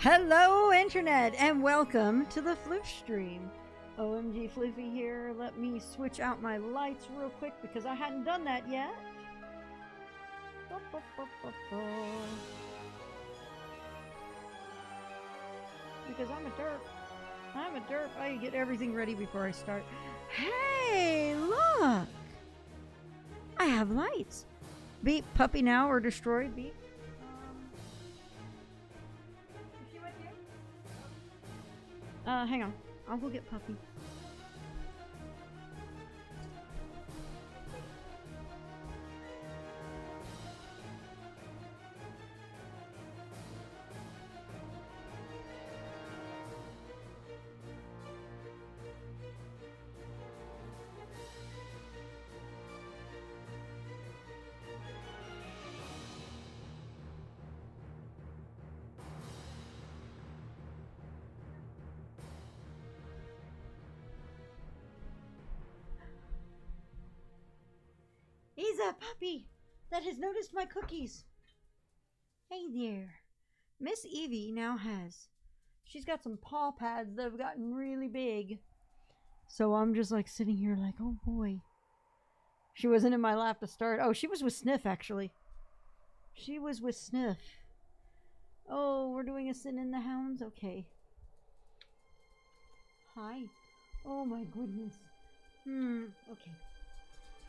Hello, Internet, and welcome to the Floof stream. OMG Floofy here. Let me switch out my lights real quick because I hadn't done that yet. Because I'm a derp. I'm a derp. I get everything ready before I start. Hey, look! I have lights. Beep, puppy now or destroyed. Beep. Hang on. I'll go get Puppy. He's a puppy that has noticed my cookies. Hey there. Miss Evie now she's got some paw pads that have gotten really big. So I'm just like sitting here like, oh boy. She wasn't in my lap to start. Oh, she was with Sniff actually. She was with Sniff. Oh, we're doing a Sin in the Hounds? Okay. Hi. Oh my goodness. Okay.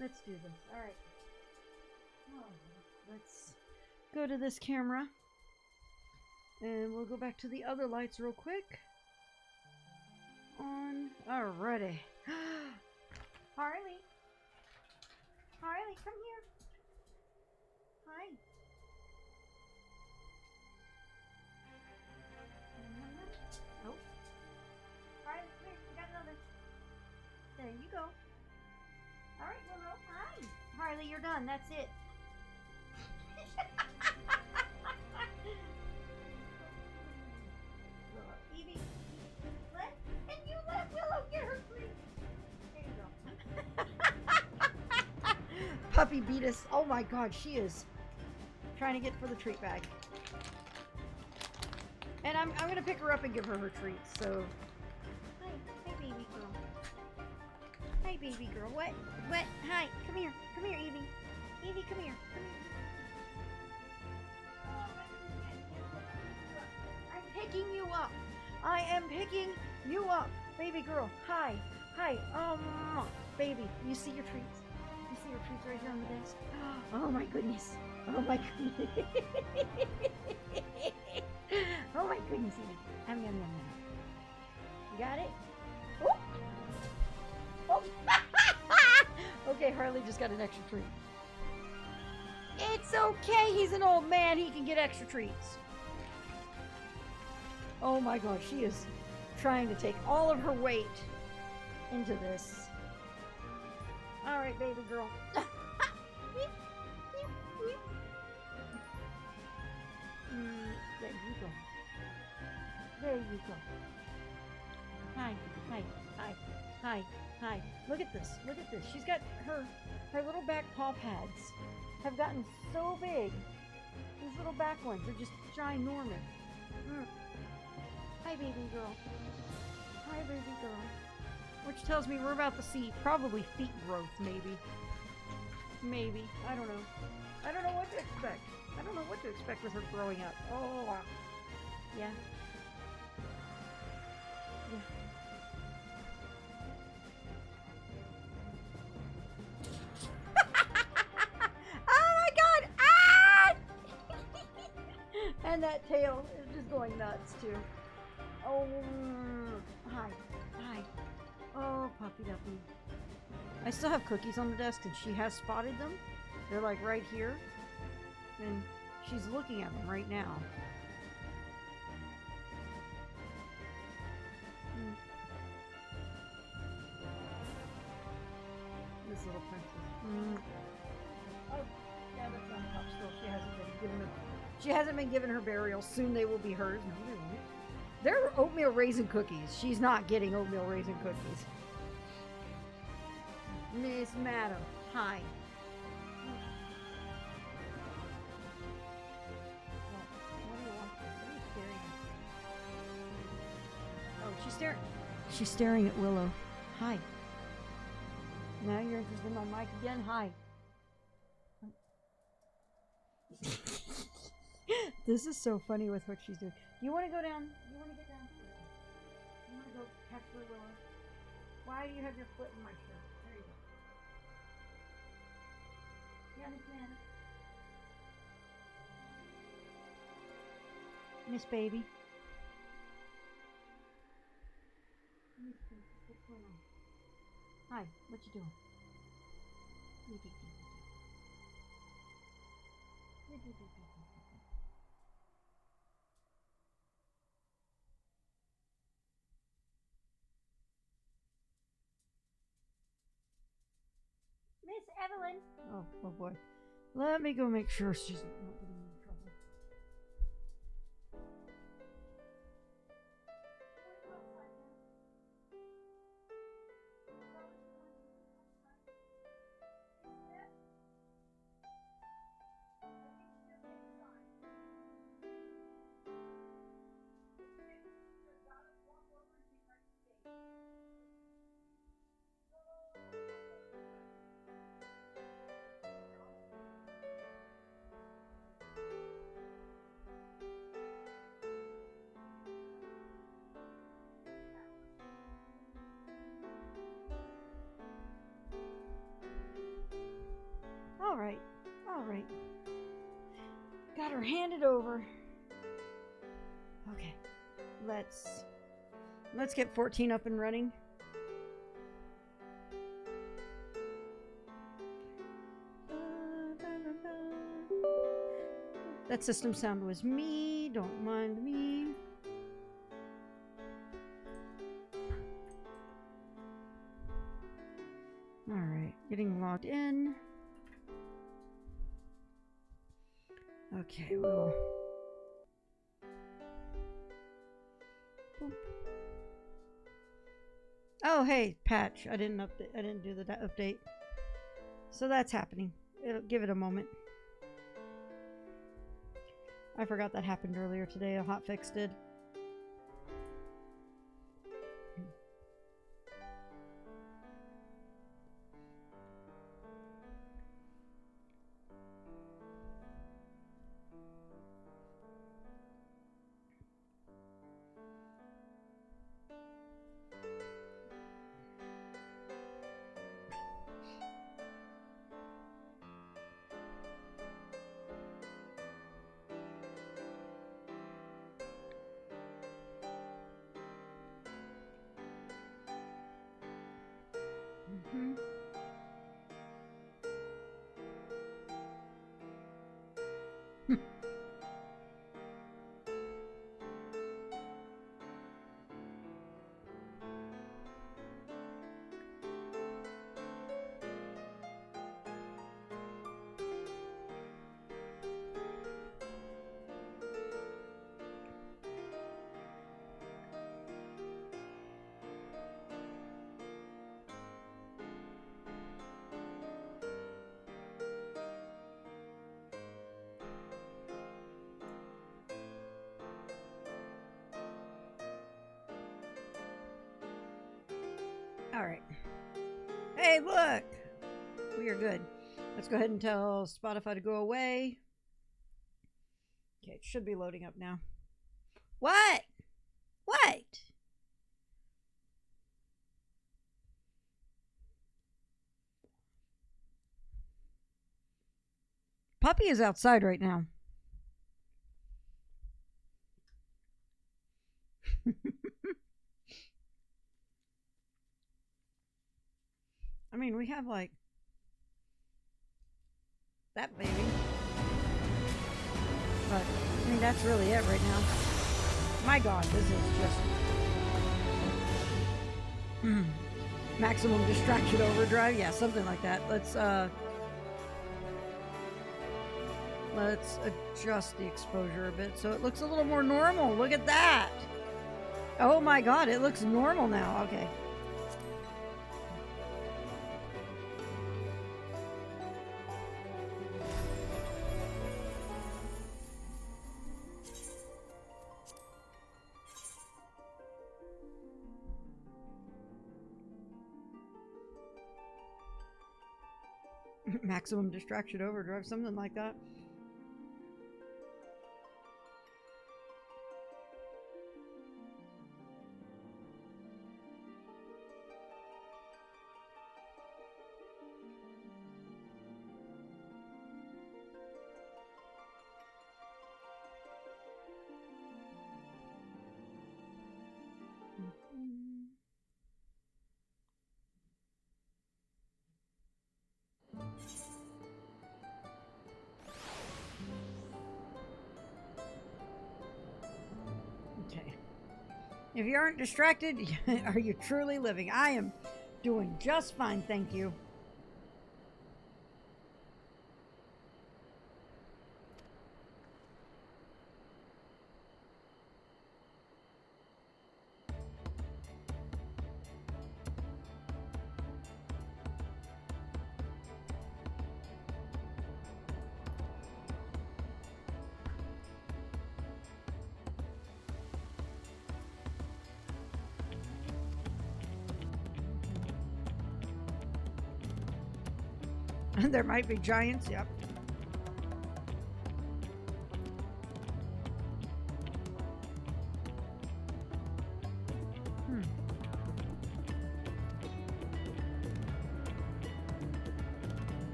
Let's do this. Alright. Oh, let's go to this camera. And we'll go back to the other lights real quick. On. Alrighty. Harley. Harley, come here. Hi. Oh. Harley, come here. We got another. There you go. Alright, Willow. Hi. Harley, you're done. That's it. Willow. Evie. And you let Willow get her treat. There you go. Puppy beat us. Oh my god, she is trying to get for the treat bag. And I'm going to pick her up and give her her treats, so. Hi. Hi, baby girl. Hi, baby girl. What? Hi. Come here. Come here, Evie. Evie, come here. Come here. I'm picking you up. I am picking you up. Baby girl. Hi. Hi. Baby. You see your treats? You see your treats right here on the desk? Oh, my goodness. Oh, my goodness. Oh, my goodness, Evie. Yum, yum, yum, yum. You got it? Oh. Oh. Okay, Harley just got an extra treat. It's okay, he's an old man, he can get extra treats. Oh my gosh, she is trying to take all of her weight into this. Alright, baby girl. There you go. There you go. Hi, hi, hi, hi. Hi, look at this, look at this. She's got her little back paw pads have gotten so big. These little back ones are just ginormous. Hi, baby girl. Hi, baby girl. Which tells me we're about to see probably feet growth, maybe. Maybe, I don't know. I don't know what to expect. I don't know what to expect with her growing up. Oh, yeah. Yeah. And that tail is just going nuts too. Oh, hi, hi. Oh, puppy duppy. I still have cookies on the desk and she has spotted them. They're like right here. And she's looking at them right now. This little princess. Oh, yeah, that's on top still. She hasn't been given her burial. Soon they will be hers. No, they won't. They're oatmeal raisin cookies. She's not getting oatmeal raisin cookies. Miss Madam, hi. What do you want? What are you staring at? She's staring at Willow. Hi. Now you're interested in my mic again? Hi. This is so funny with what she's doing. Do you want to go down? You want to get down? You want to go catch her, Willow? Why do you have your foot in my shirt? There you go. You understand? Miss Baby. Miss Baby, what's going on? Hi, what you doing? Miss Evelyn. Oh boy. Let me go make sure she's not getting in trouble. All right. Got her handed over. Okay, let's get 14 up and running. That system sound was me. Don't mind me. All right, getting logged in. Okay, we'll... Oh, hey, patch. I didn't do the update. So that's happening. Give it a moment. I forgot that happened earlier today. A hotfix did. All right. Hey, look! We are good. Let's go ahead and tell Spotify to go away. Okay, it should be loading up now. What? What? Puppy is outside right now. I mean, we have like that baby. But, I mean, that's really it right now. My God, this is just maximum distraction overdrive. Yeah, something like that. Let's adjust the exposure a bit so it looks a little more normal. Look at that. Oh my God, it looks normal now. Okay. Maximum distraction overdrive, something like that. Okay. If you aren't distracted, are you truly living? I am doing just fine, thank you. There might be giants, yep.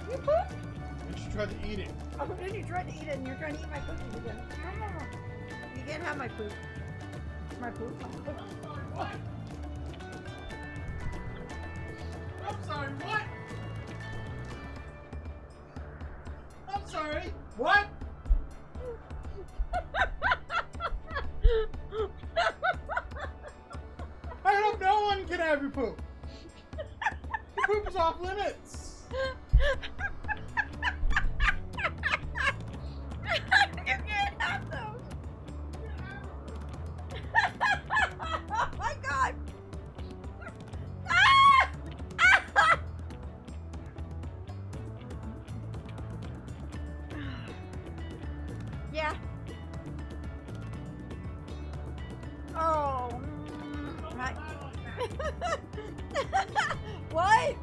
You pooped? And she tried to eat it. Oh, then you tried to eat it and you're trying to eat my cookies again. You can't have my poop. My poop? What? I'm sorry, what? I'm sorry, what? I hope no one can have your poop. Your poop is off limits. You can't have those. Oh my god. Yeah. Oh. Right. What?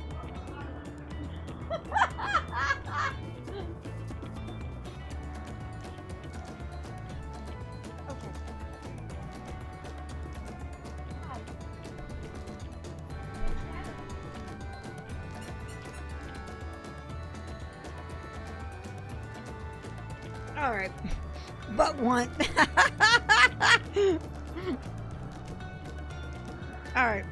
Okay. Hi. All right. But one. All right.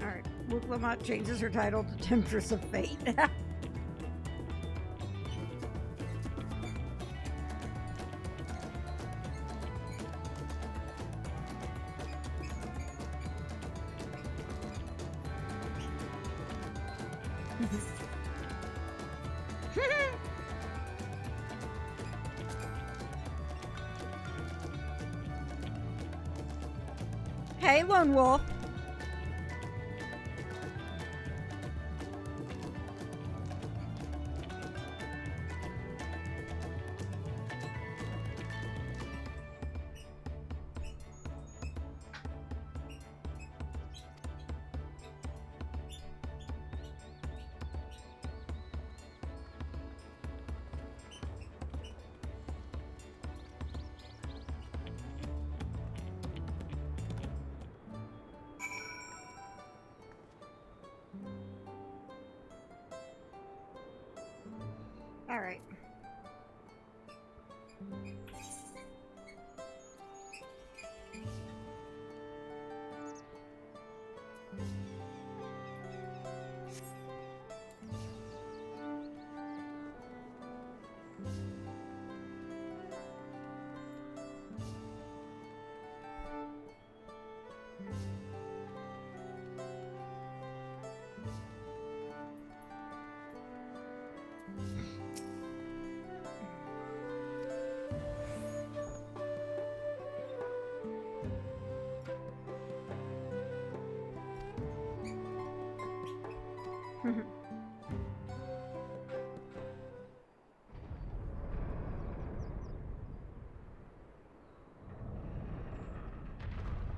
All right. Luke Lamont changes her title to Temptress of Fate. Hey, Lone Wolf. Alright.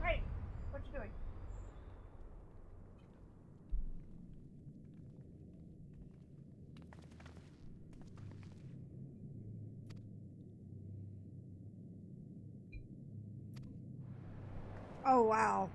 Hey, what you doing? Oh, wow.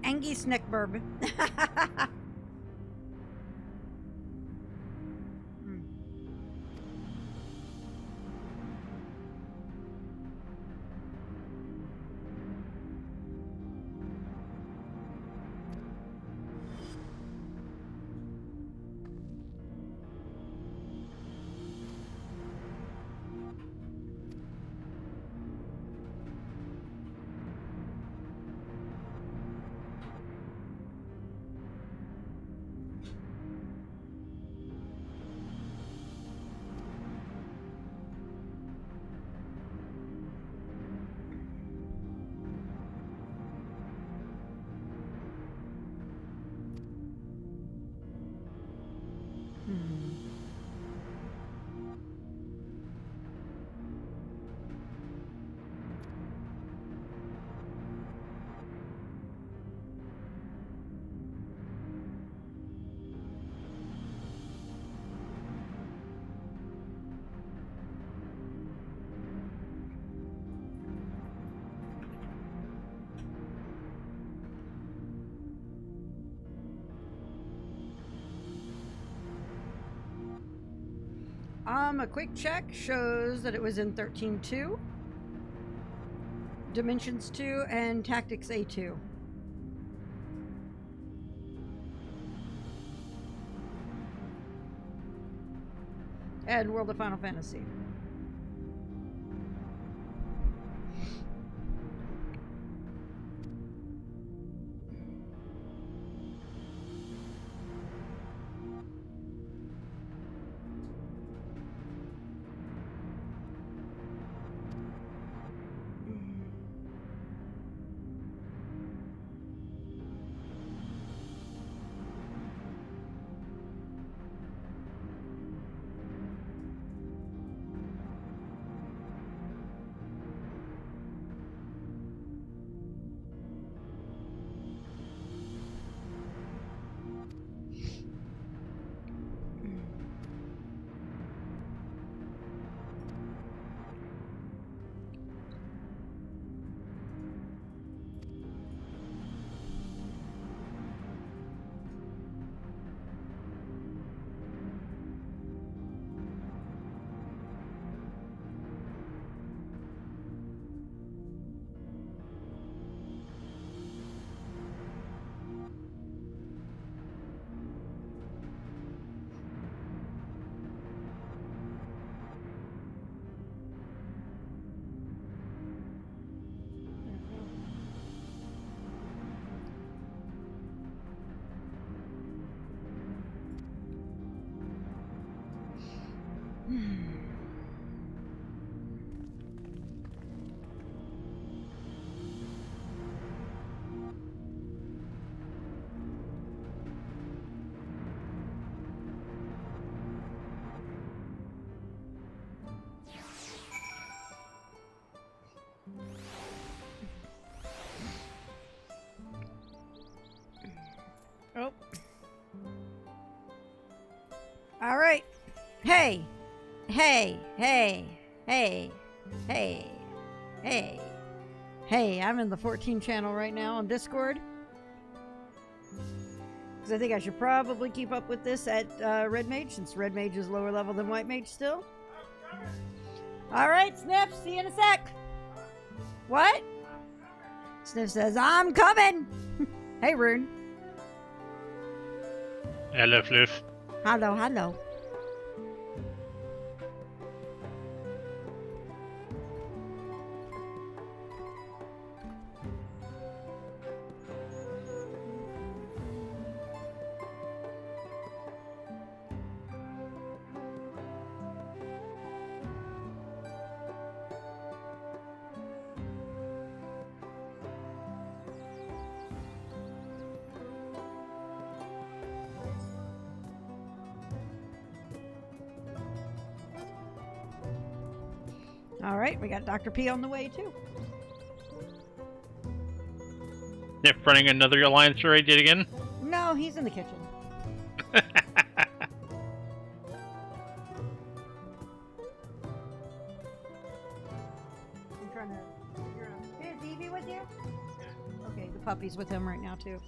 Angie Snickburb. A quick check shows that it was in 13.2, Dimensions 2, and Tactics A2. And World of Final Fantasy. Hey! Hey! Hey! Hey! Hey! Hey! Hey, I'm in the 14 channel right now on Discord. Because I think I should probably keep up with this at Red Mage, since Red Mage is lower level than White Mage still. Alright, Sniff, see you in a sec. What? Sniff says, I'm coming! Hey, Rune. Hello, Fluff. Hello, hello. Alright, we got Dr. P on the way, too. Sniff running another alliance raid yet again? No, he's in the kitchen. I'm trying to figure out. Is Evie with you? Okay, the puppy's with him right now, too.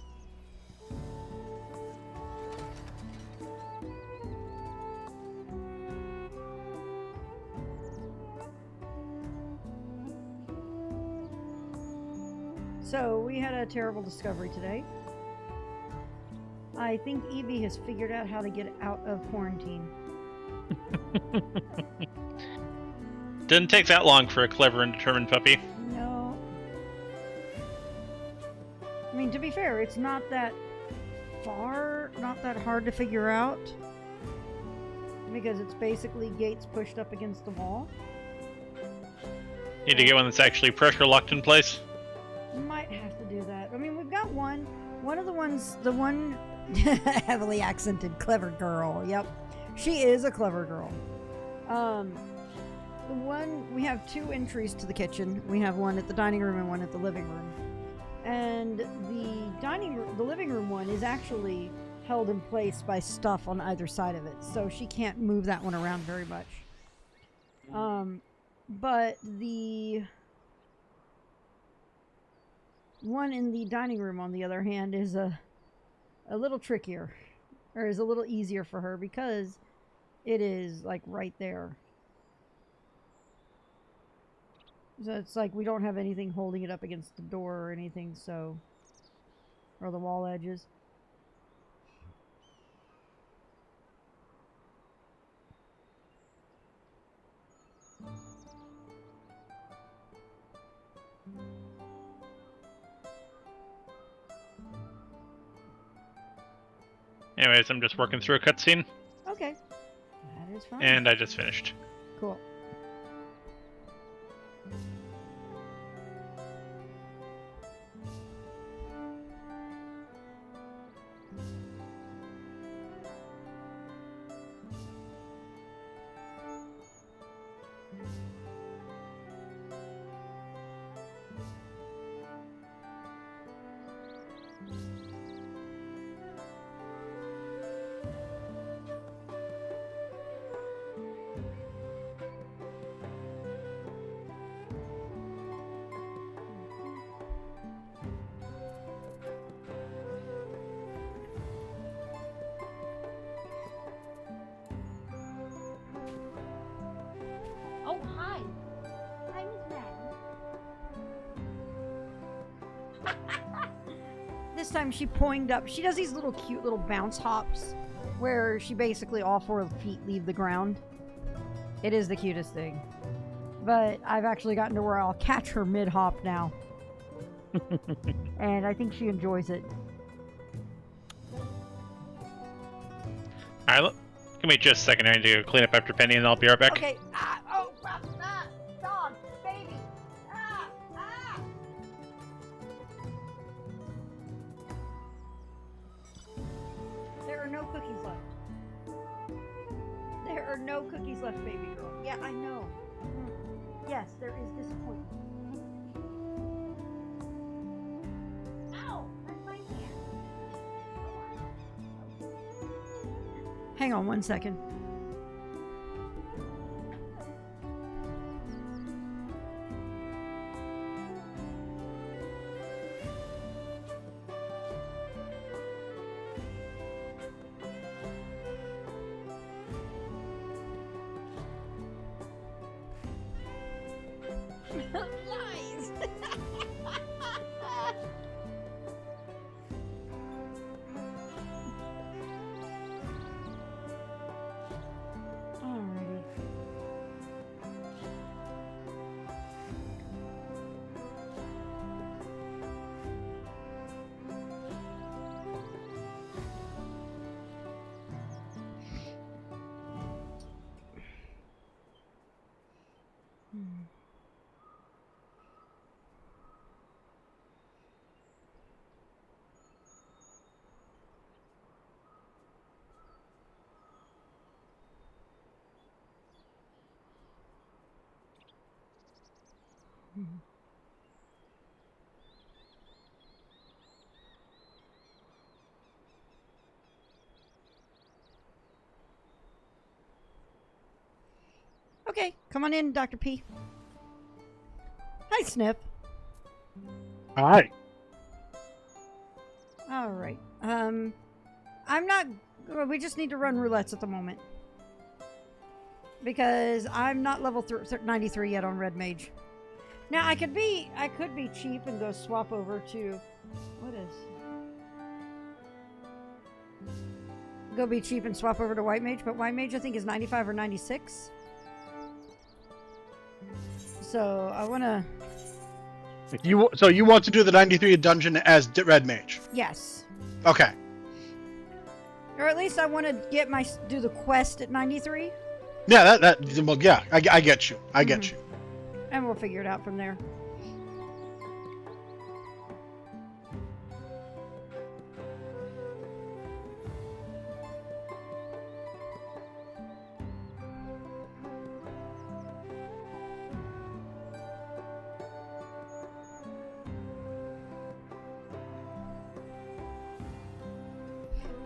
So, we had a terrible discovery today. I think Evie has figured out how to get out of quarantine. Didn't take that long for a clever and determined puppy. No. I mean, to be fair, it's not that far, not that hard to figure out. Because it's basically gates pushed up against the wall. Need to get one that's actually pressure locked in place. Might have to do that. I mean, we've got one. One of the ones, the one heavily accented clever girl. Yep. She is a clever girl. The one, we have two entries to the kitchen. We have one at the dining room and one at the living room. And the living room one is actually held in place by stuff on either side of it. So she can't move that one around very much. But the one in the dining room, on the other hand, is a little trickier, or is a little easier for her because it is like right there. So it's like we don't have anything holding it up against the door or anything, so, or the wall edges. Anyways, I'm just working through a cutscene. Okay. That is fine. And I just finished. Cool. Oh, hi. Hi, Miss Madden. This time she poinged up. She does these little cute little bounce hops where she basically all four feet leave the ground. It is the cutest thing. But I've actually gotten to where I'll catch her mid-hop now. And I think she enjoys it. Alright, give me just a second. I need to go clean up after Penny and I'll be right back. Okay. Dog, baby. There are no cookies left. There are no cookies left, baby girl. Yeah, I know. Yes, there is disappointment. Ow! That's my hand. Hang on one second. Lies. Alrighty. Okay, come on in, Dr. P. Hi, Sniff. Hi. All right. I'm not. We just need to run roulettes at the moment because I'm not level 93 yet on Red Mage. Now I could be cheap and go swap over to what is? Go be cheap and swap over to White Mage, but White Mage I think is 95 or 96. So I want to. So you want to do the 93 dungeon as Red Mage? Yes. Okay. Or at least I want to do the quest at 93. Yeah, well, yeah, I get you. I get you. And we'll figure it out from there.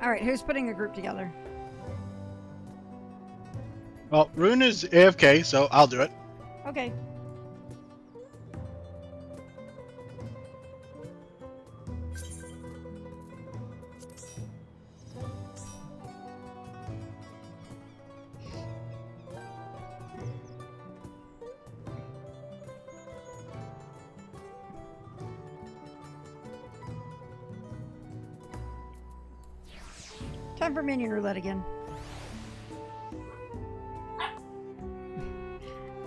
All right, who's putting a group together? Well, Rune is AFK, so I'll do it. Okay. Time for minion roulette again.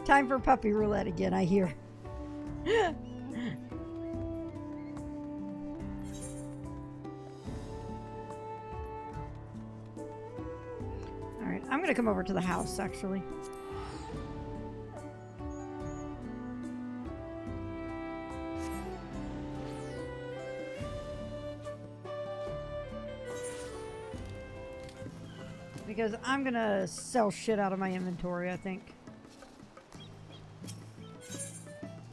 Time for puppy roulette again, I hear. Alright, I'm gonna come over to the house, actually. Because I'm gonna sell shit out of my inventory, I think.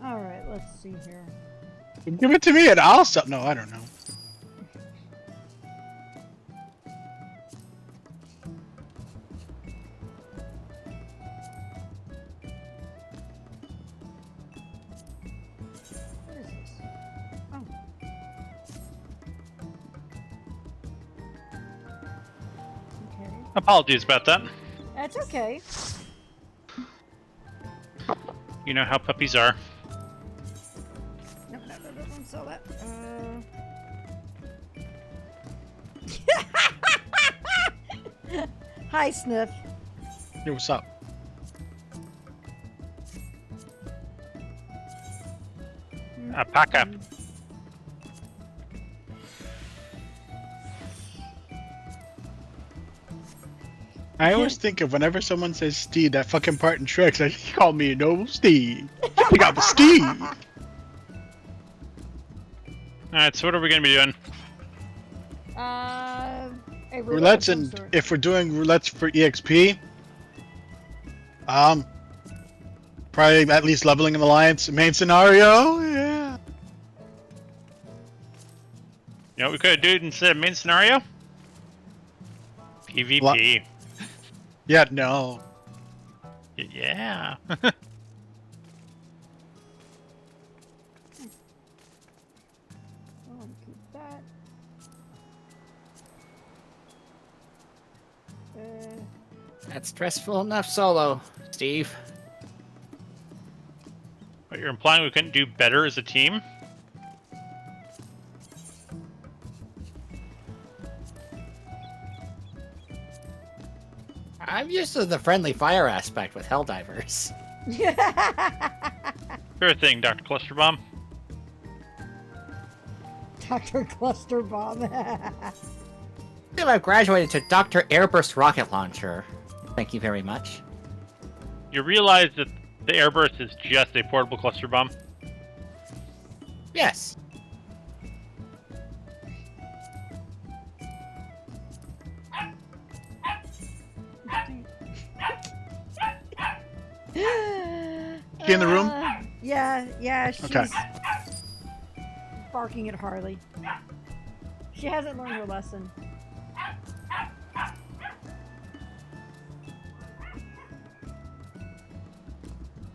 Alright, let's see here. Give it to me and I'll sell. No, I don't know. What is this? Oh. Okay. Apologies about that. That's okay. You know how puppies are. No, don't sell that. Hi, Sniff. Hey, what's up? Alpaca. I always think of whenever someone says Steed, that fucking part in Shrek, like, he called me a noble steed. He got the steed. Alright, so what are we going to be doing? A Roulettes, of some and sort. if we're doing roulettes for EXP, probably at least leveling an alliance main scenario. Yeah. You know what we could do instead of main scenario? PvP. Yeah, no. Yeah. Oh, keep that. That's stressful enough solo, Steve. But you're implying we couldn't do better as a team? I'm used to the friendly fire aspect with Helldivers. Sure thing, Dr. Clusterbomb. Dr. Cluster Bomb. I've graduated to Dr. Airburst Rocket Launcher. Thank you very much. You realize that the airburst is just a portable cluster bomb? Yes. She in the room? Yeah, she's Okay. barking at Harley. She hasn't learned her lesson.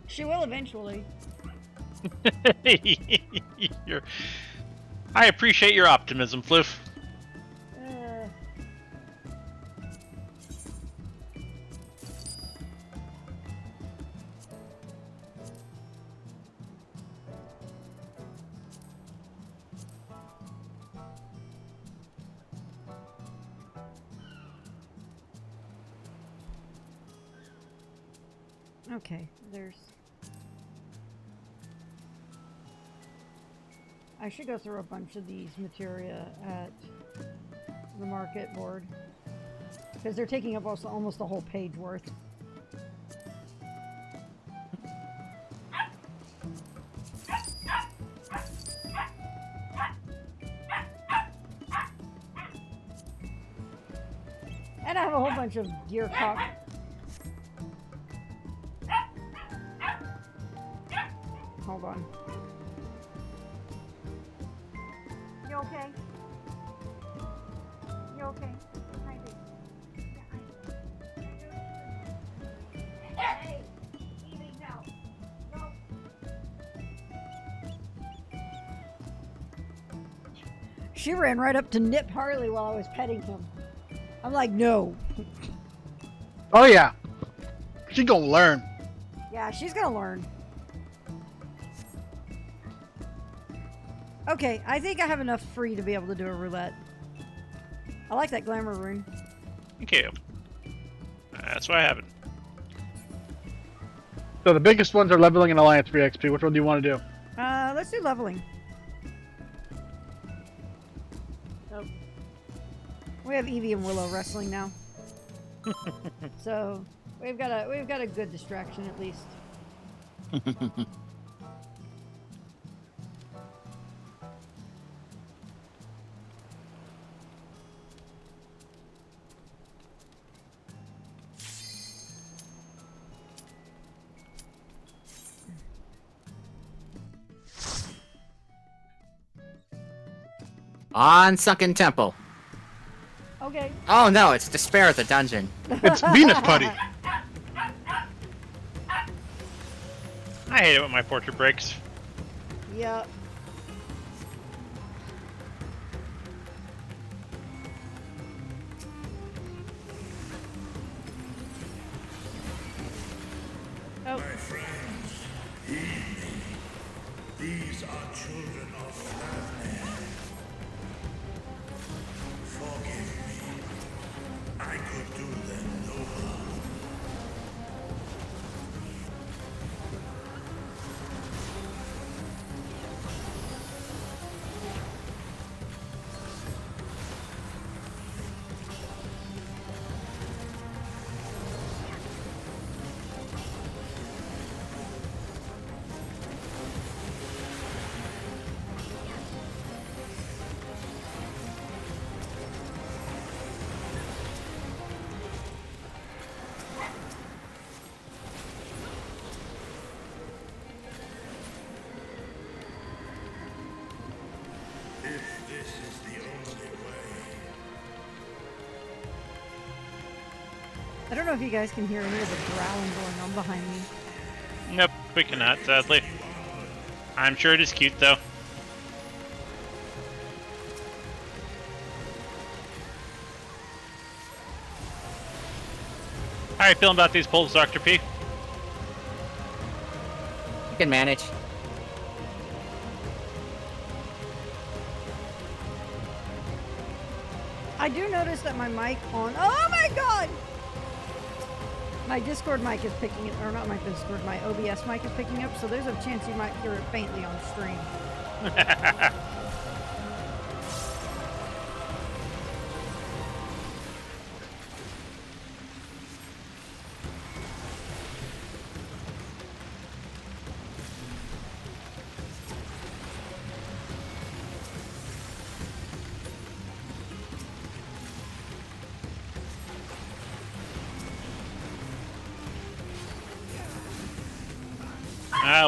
She will eventually. I appreciate your optimism, Floof. Okay, there's... I should go through a bunch of these materia at the market board. Because they're taking up almost a whole page worth. And I have a whole bunch of gear cock. Hold on. You okay? You okay? I do. Hey! Evie, no! No! She ran right up to nip Harley while I was petting him. I'm like, no. Oh yeah. She gonna learn. Yeah, she's gonna learn. Okay, I think I have enough free to be able to do a roulette. I like that glamour rune. Okay. That's why I have it. So the biggest ones are leveling and alliance free XP. Which one do you want to do? Let's do leveling. Oh. We have Evie and Willow wrestling now. So we've got a good distraction at least. On Sunken Temple. Okay. Oh no, it's Despair at the dungeon. It's Venus Putty. I hate it when my portrait breaks. Yeah. Oh. My friends, heed me. These are children of Flavner. Forgive me. I could do them no harm. If this is the only way. I don't know if you guys can hear any of the growling going on behind me. Nope, we cannot, sadly. I'm sure it is cute, though. How are you feeling about these pulls, Dr. P? You can manage. I do notice that my mic on. Oh my god! My Discord mic is picking it, or not my Discord, my OBS mic is picking up, so there's a chance you might hear it faintly on stream.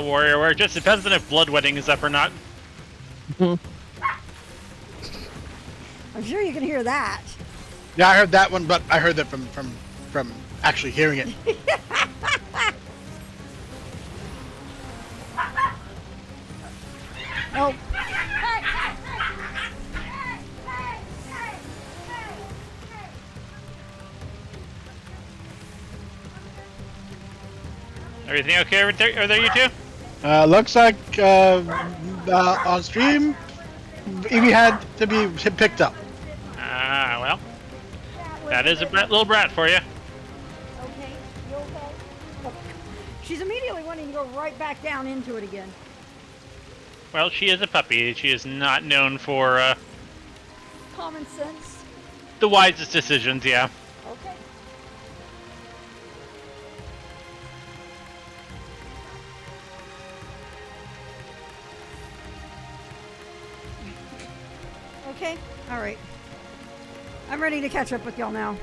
Warrior War. It just depends on if Bloodwedding is up or not. I'm sure you can hear that. Yeah, I heard that one, but I heard that from actually hearing it. Oh. Everything okay over there, you two? Looks like on stream, Evie had to be picked up. Ah, well. That is a little brat for you. Okay, you okay? Oh. She's immediately wanting to go right back down into it again. Well, she is a puppy. She is not known for Common sense. the wisest decisions, yeah. Okay. Okay, alright. I'm ready to catch up with y'all now.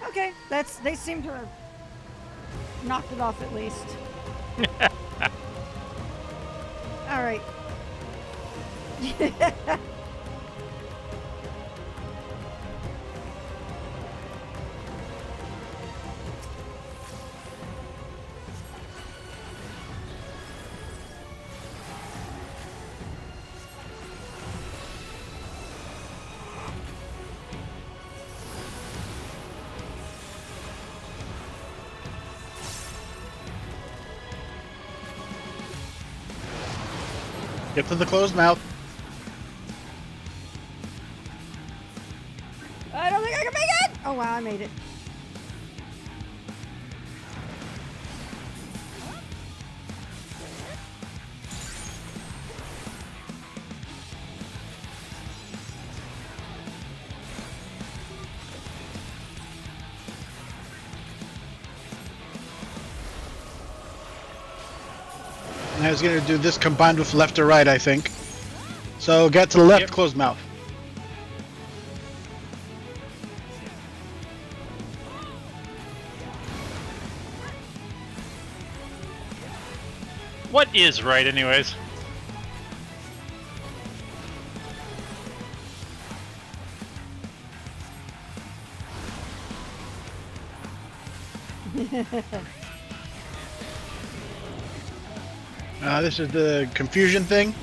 Okay, they seem to have knocked it off at least. Alright. Get to the closed mouth. I don't think I can make it! Oh wow, I made it. And I was gonna do this combined with left or right, I think. So get to the left, Yep. closed mouth. What is right, anyways? This is the confusion thing.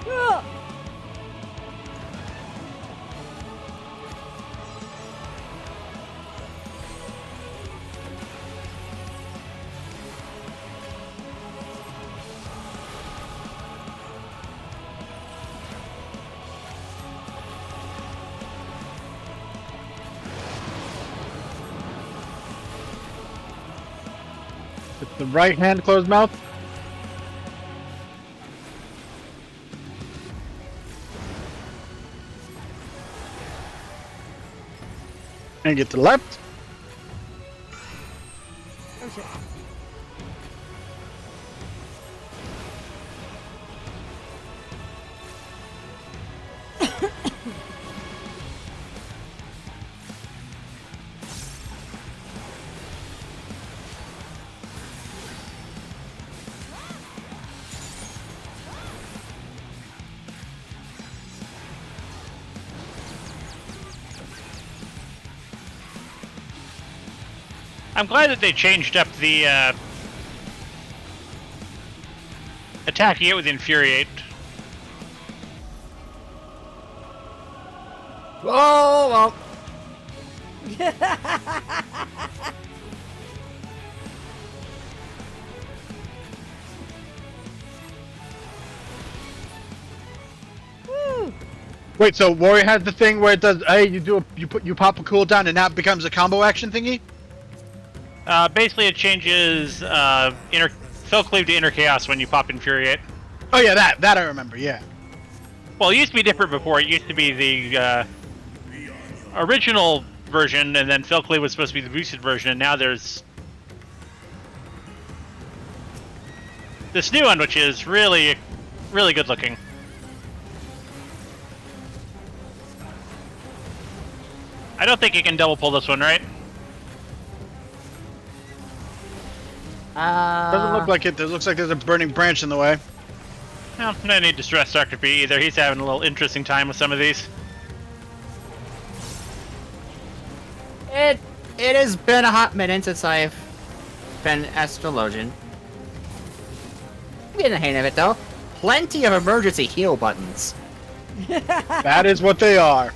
Ugh. With the right hand closed mouth. And get to the left. Oh shit. I'm glad that they changed up the attacking it with Infuriate. Oh, well. Woo! Wait, so Warrior has the thing where it does, hey, you pop a cooldown and that becomes a combo action thingy? Basically, it changes inner Fell Cleave to Inner Chaos when you pop Infuriate. Oh yeah, that I remember, yeah. Well, it used to be different before. It used to be the original version, and then Fell Cleave was supposed to be the boosted version, and now there's this new one, which is really, really good looking. I don't think you can double pull this one, right? Doesn't look like it. It looks like there's a burning branch in the way. Well, no need to stress Dr. B either. He's having a little interesting time with some of these. It has been a hot minute since I've been astrologian. I'm getting the hang of it though. Plenty of emergency heal buttons. That is what they are.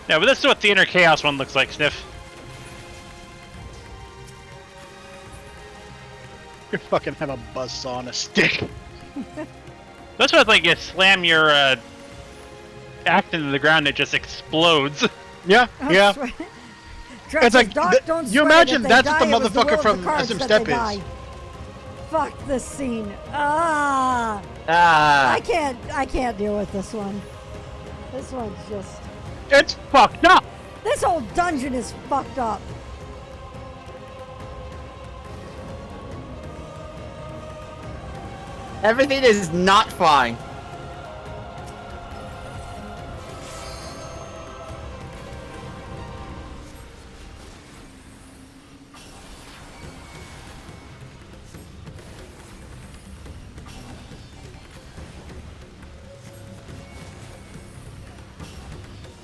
Yeah, but this is what the Inner Chaos one looks like, Sniff. You fucking have a buzzsaw on a stick. That's what like you slam your axe into the ground, it just explodes. Yeah, yeah. It's like, don't you swear imagine that that's they what die, the it was will motherfucker of the from cards SM that Step they is. die. Fuck this scene. Ah, Ah. I can't deal with this one. This one's just. It's fucked up. This whole dungeon is fucked up. Everything is not fine.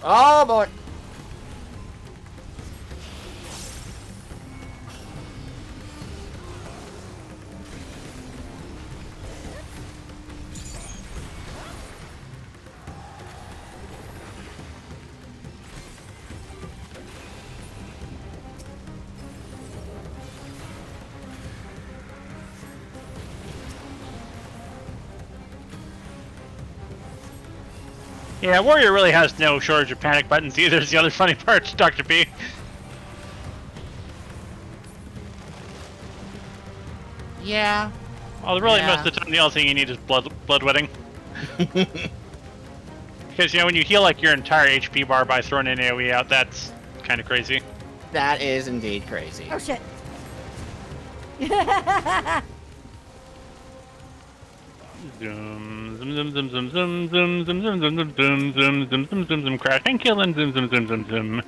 Oh boy. Yeah, Warrior really has no shortage of panic buttons either, is the other funny part, Dr. B. Yeah. Well, really, Yeah. most of the time, the only thing you need is bloodwetting. Because, you know, when you heal, like, your entire HP bar by throwing an AoE out, that's kind of crazy. That is indeed crazy. Oh shit. Zoom, zoom, zoom, zoom, zoom, zoom, zoom, zoom, zoom, zoom, zoom, zoom, zoom, zoom, zoom, zoom, crash and kill and zoom, zoom, zoom, zoom, zoom.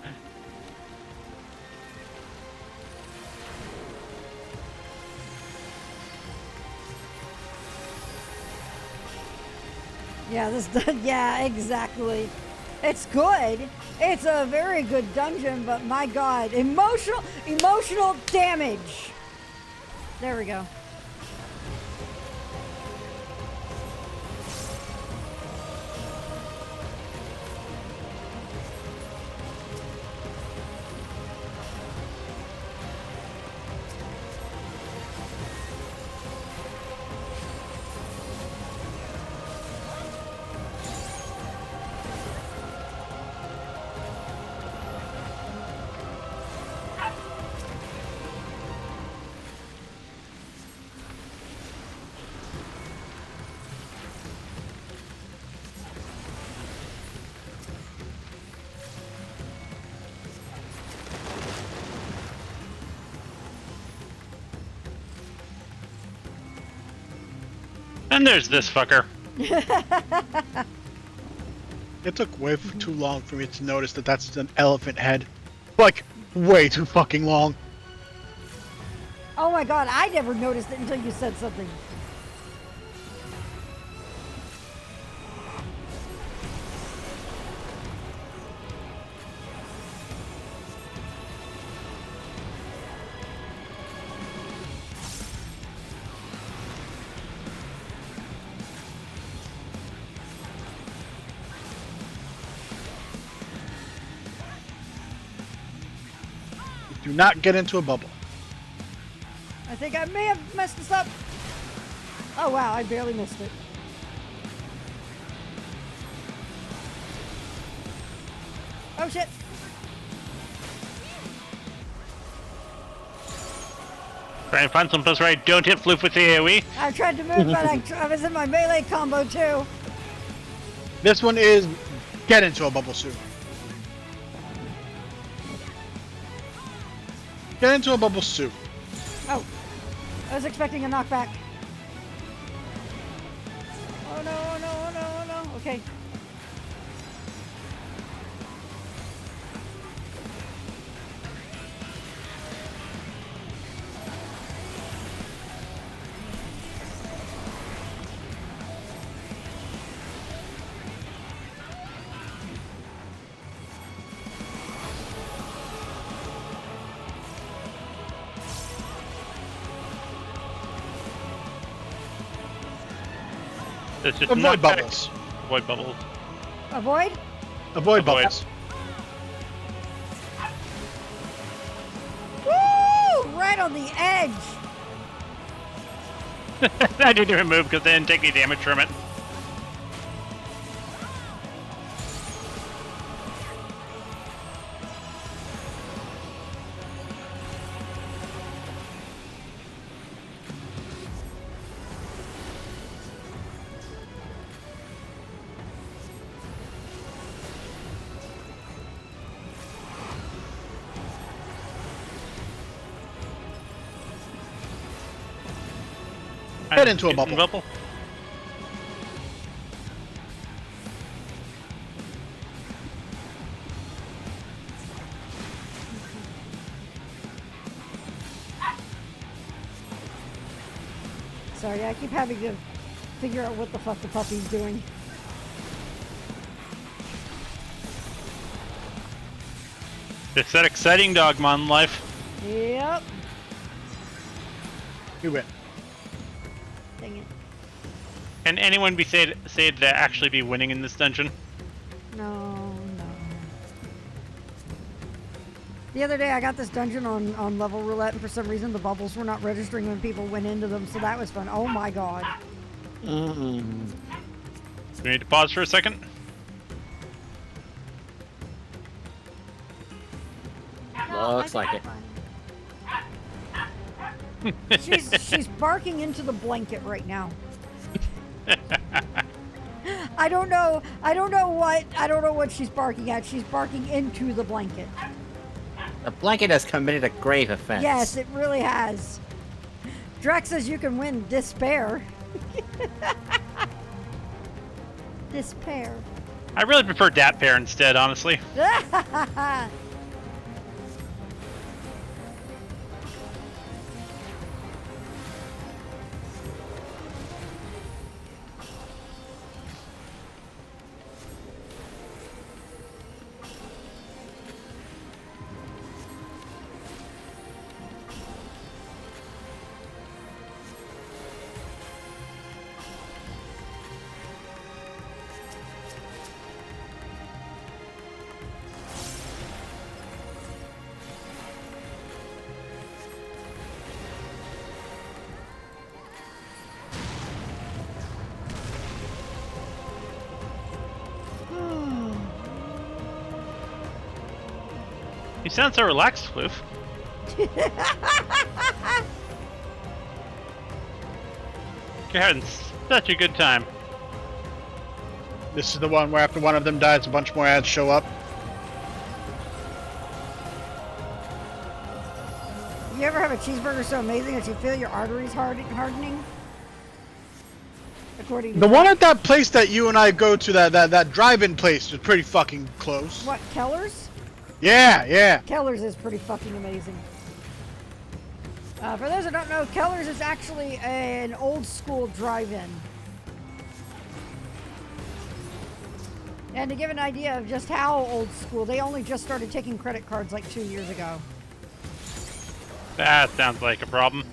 Yeah, yeah, exactly. It's good. It's a very good dungeon, but my god, emotional damage. There we go. And there's this fucker. It took way too long for me to notice that that's an elephant head. Like, way too fucking long. Oh my god, I never noticed it until you said something. Do not get into a bubble. I think I may have messed this up. Oh wow, I barely missed it. Oh shit. Try and find some place where I don't hit Floof with the AoE. I tried to move, but I was in my melee combo too. This one is get into a bubble suit. Get into a bubble suit. Oh, I was expecting a knockback. Oh no, oh no, oh no, oh no. Okay. It's just Avoid knockback. bubbles. Avoid bubbles. Avoid? Avoid bubbles. Woo! Right on the edge. I didn't even move because they didn't take any damage from it. Get into a bubble. Sorry, I keep having to figure out what the fuck the puppy's doing. It's that exciting Dogmon life. Yep. You win. Dang it. Can anyone be said to actually be winning in this dungeon? No, no. The other day I got this dungeon on level roulette, and for some reason the bubbles were not registering when people went into them, so that was fun. Oh my god. We need to pause for a second. Looks like it. She's barking into the blanket right now. I don't know what she's barking at. She's barking into the blanket. The blanket has committed a grave offense. Yes, it really has. Drax says you can win despair. Despair. I really prefer Dat Pair instead, honestly. You sound so relaxed, Floof. You're having such a good time. This is the one where after one of them dies, a bunch more ads show up. You ever have a cheeseburger so amazing that you feel your arteries hardening? According to The one at that place that you and I go to, that drive-in place, was pretty fucking close. What, Keller's? Yeah, yeah. Keller's is pretty fucking amazing. For those who don't know, Keller's is actually an old school drive-in. And to give an idea of just how old school, they only just started taking credit cards like 2 years ago. That sounds like a problem.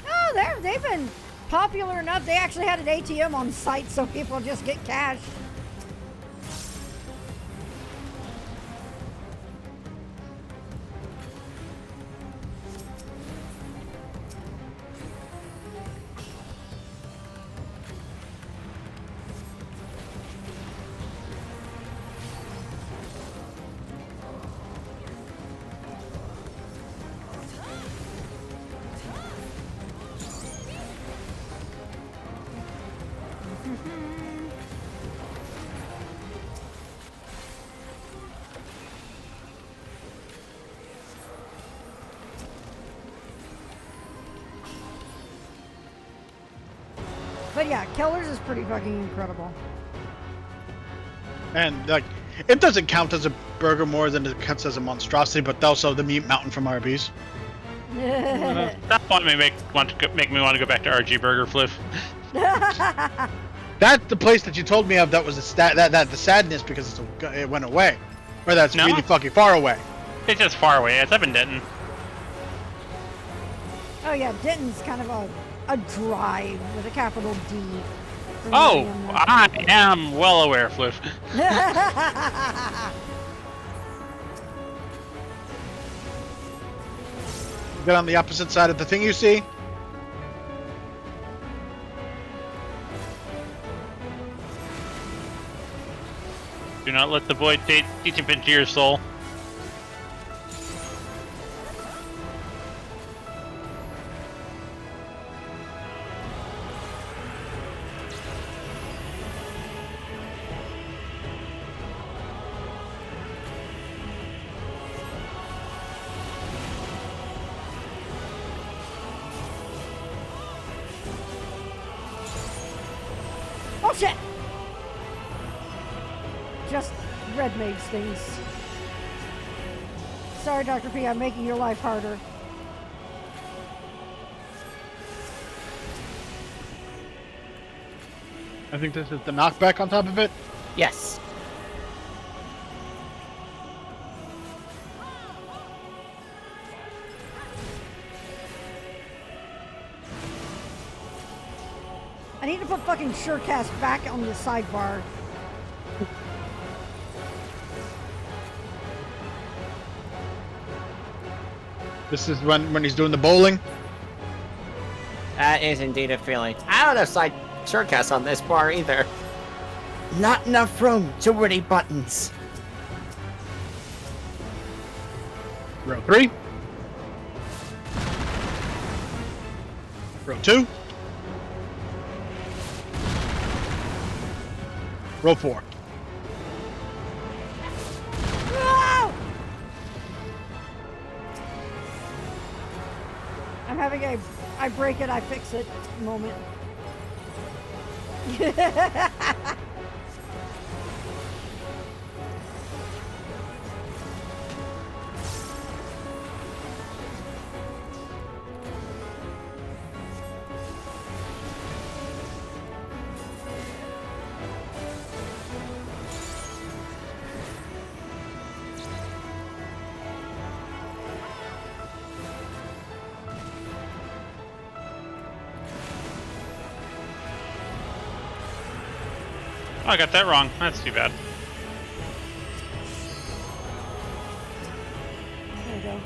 Oh, they've been popular enough. They actually had an ATM on site so people just get cash. But yeah, Keller's is pretty fucking incredible. And like, it doesn't count as a burger more than it counts as a monstrosity, but also the meat mountain from Arby's. That point may make me want to go back to RG Burger Flip. That's the place that you told me of that was the sadness because it went away. Or that's No. really fucking far away. It's just far away. It's up in Denton. Oh yeah, Denton's kind of a drive with a capital D. for Oh, me and I am well aware, Flip. Get on the opposite side of the thing you see. Do not let the void teach him into your soul. Oh shit! Just red mage things. Sorry, Dr. P, I'm making your life harder. I think this is the knockback on top of it. Yes. I need to put fucking Surecast back on the sidebar. This is when he's doing the bowling. That is indeed a feeling. I don't have side shortcuts on this bar either. Not enough room. Too many buttons. Row 3. Row 2. Row 4. No! I'm having a I break it, I fix it moment. Oh, I got that wrong. That's too bad. There we go.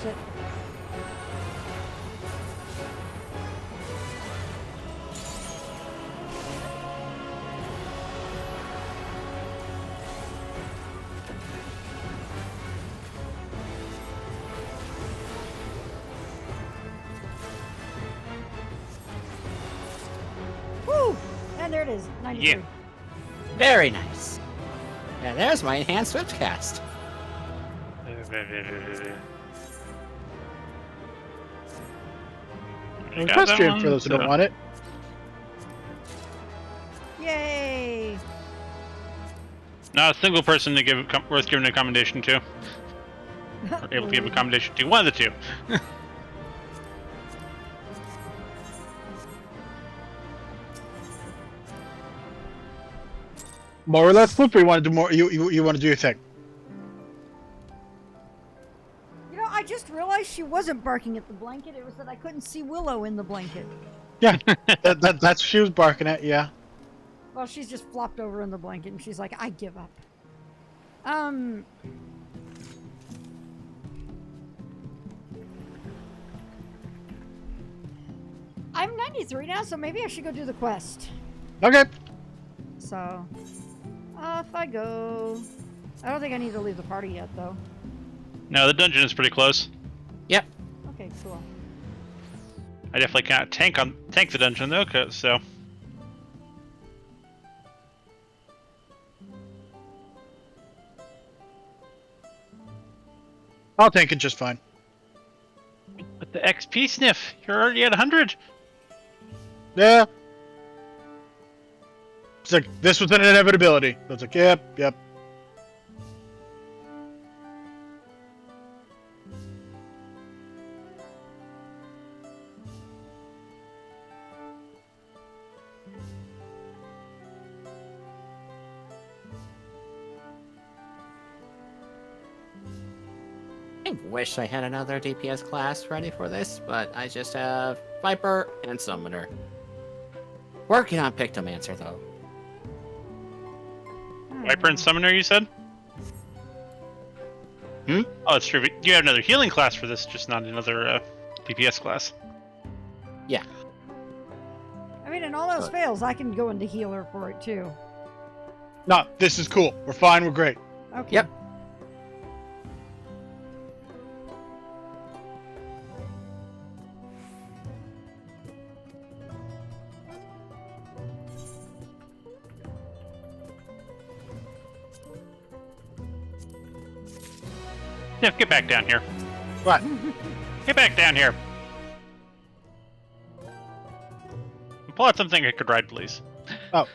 Shit. Woo! And there it is, 93. Yeah. Very nice. Yeah, there's my enhanced Swiftcast. You got Press that stream one? for those who don't So- want it. Yay! Not a single person to give worth giving a commendation to. Or able to give a commendation to. One of the two. More or less, Flipper, you want to do more? You want to do your thing? You know, I just realized she wasn't barking at the blanket. It was that I couldn't see Willow in the blanket. Yeah, that's what she was barking at. Yeah. Well, she's just flopped over in the blanket and she's like, I give up. I'm 93 now, so maybe I should go do the quest. Okay. So, off I go. I don't think I need to leave the party yet, though. No, the dungeon is pretty close. Yep. Okay, cool. I definitely can't tank the dungeon though, so. I'll tank it just fine. But the XP sniff, you're already at 100. Yeah. It's like, this was an inevitability. So it's like, yep. I wish I had another DPS class ready for this, but I just have Viper and Summoner. Working on Pictomancer, though. Viper and Summoner, you said? Hmm? Oh, it's true. You have another healing class for this, just not another DPS class. Yeah. I mean, in all else fails, I can go into healer for it, too. No, this is cool. We're fine. We're great. Okay. Yep. Sniff, get back down here. What? Get back down here. Pull out something I could ride, please. Oh.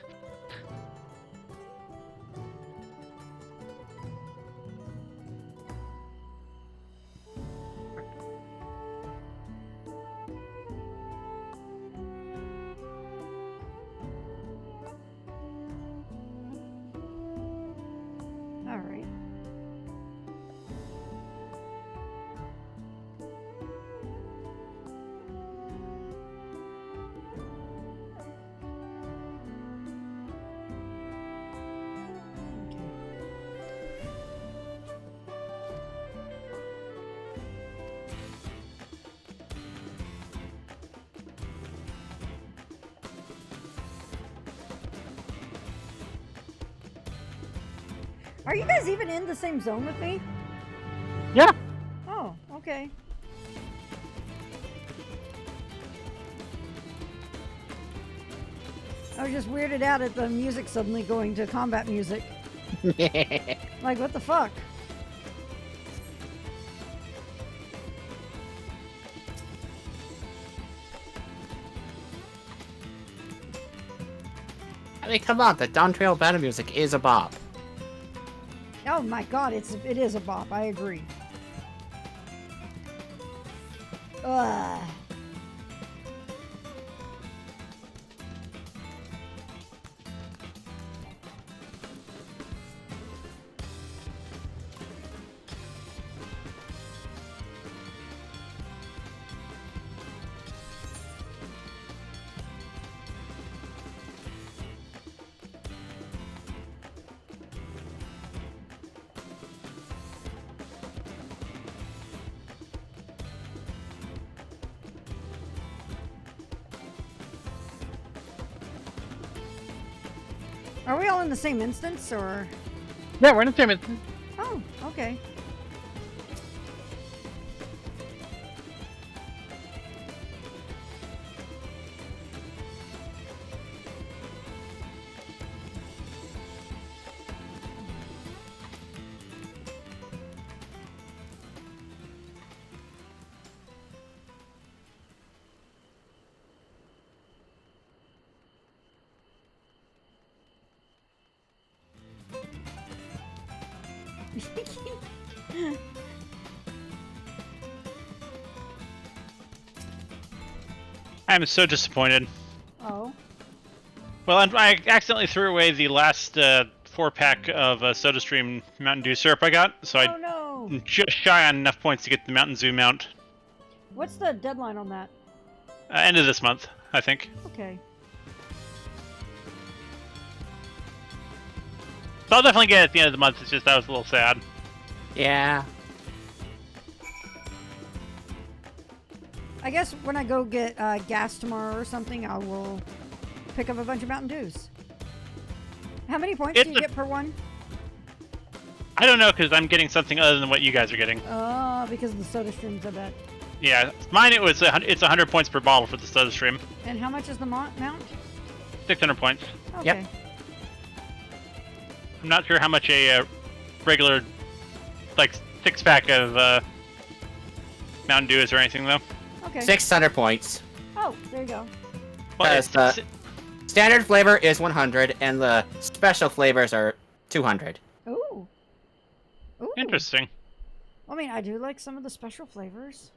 All right. Are you guys even in the same zone with me? Yeah. Oh, okay. I was just weirded out at the music suddenly going to combat music. Like, what the fuck? I mean, come on, the Dawntrail battle music is a bop. Oh my god, it is a bop, I agree. Ugh. Are we all in the same instance, or? Yeah, we're in the same instance. Oh, okay. I'm so disappointed. Oh. Well, I accidentally threw away the last 4-pack of SodaStream Mountain Dew syrup I got, so Oh no. I'm just shy on enough points to get the Mountain Zoo mount. What's the deadline on that? End of this month. I think. Okay. So I'll definitely get it at the end of the month. It's just I was a little sad. Yeah. I guess when I go get gas tomorrow or something, I will pick up a bunch of Mountain Dews. How many points do you get per one? I don't know, because I'm getting something other than what you guys are getting. Oh, because of the soda streams, I bet. Yeah, mine it's 100 points per bottle for the soda stream. And how much is the mount? 600 points. Okay. Yep. I'm not sure how much a regular, like, 6-pack of Mountain Dew is or anything, though. Okay. 600 points. Oh, there you go. Well, Because the standard flavor is 100, and the special flavors are 200. Ooh. Ooh. interesting. I mean, I do like some of the special flavors.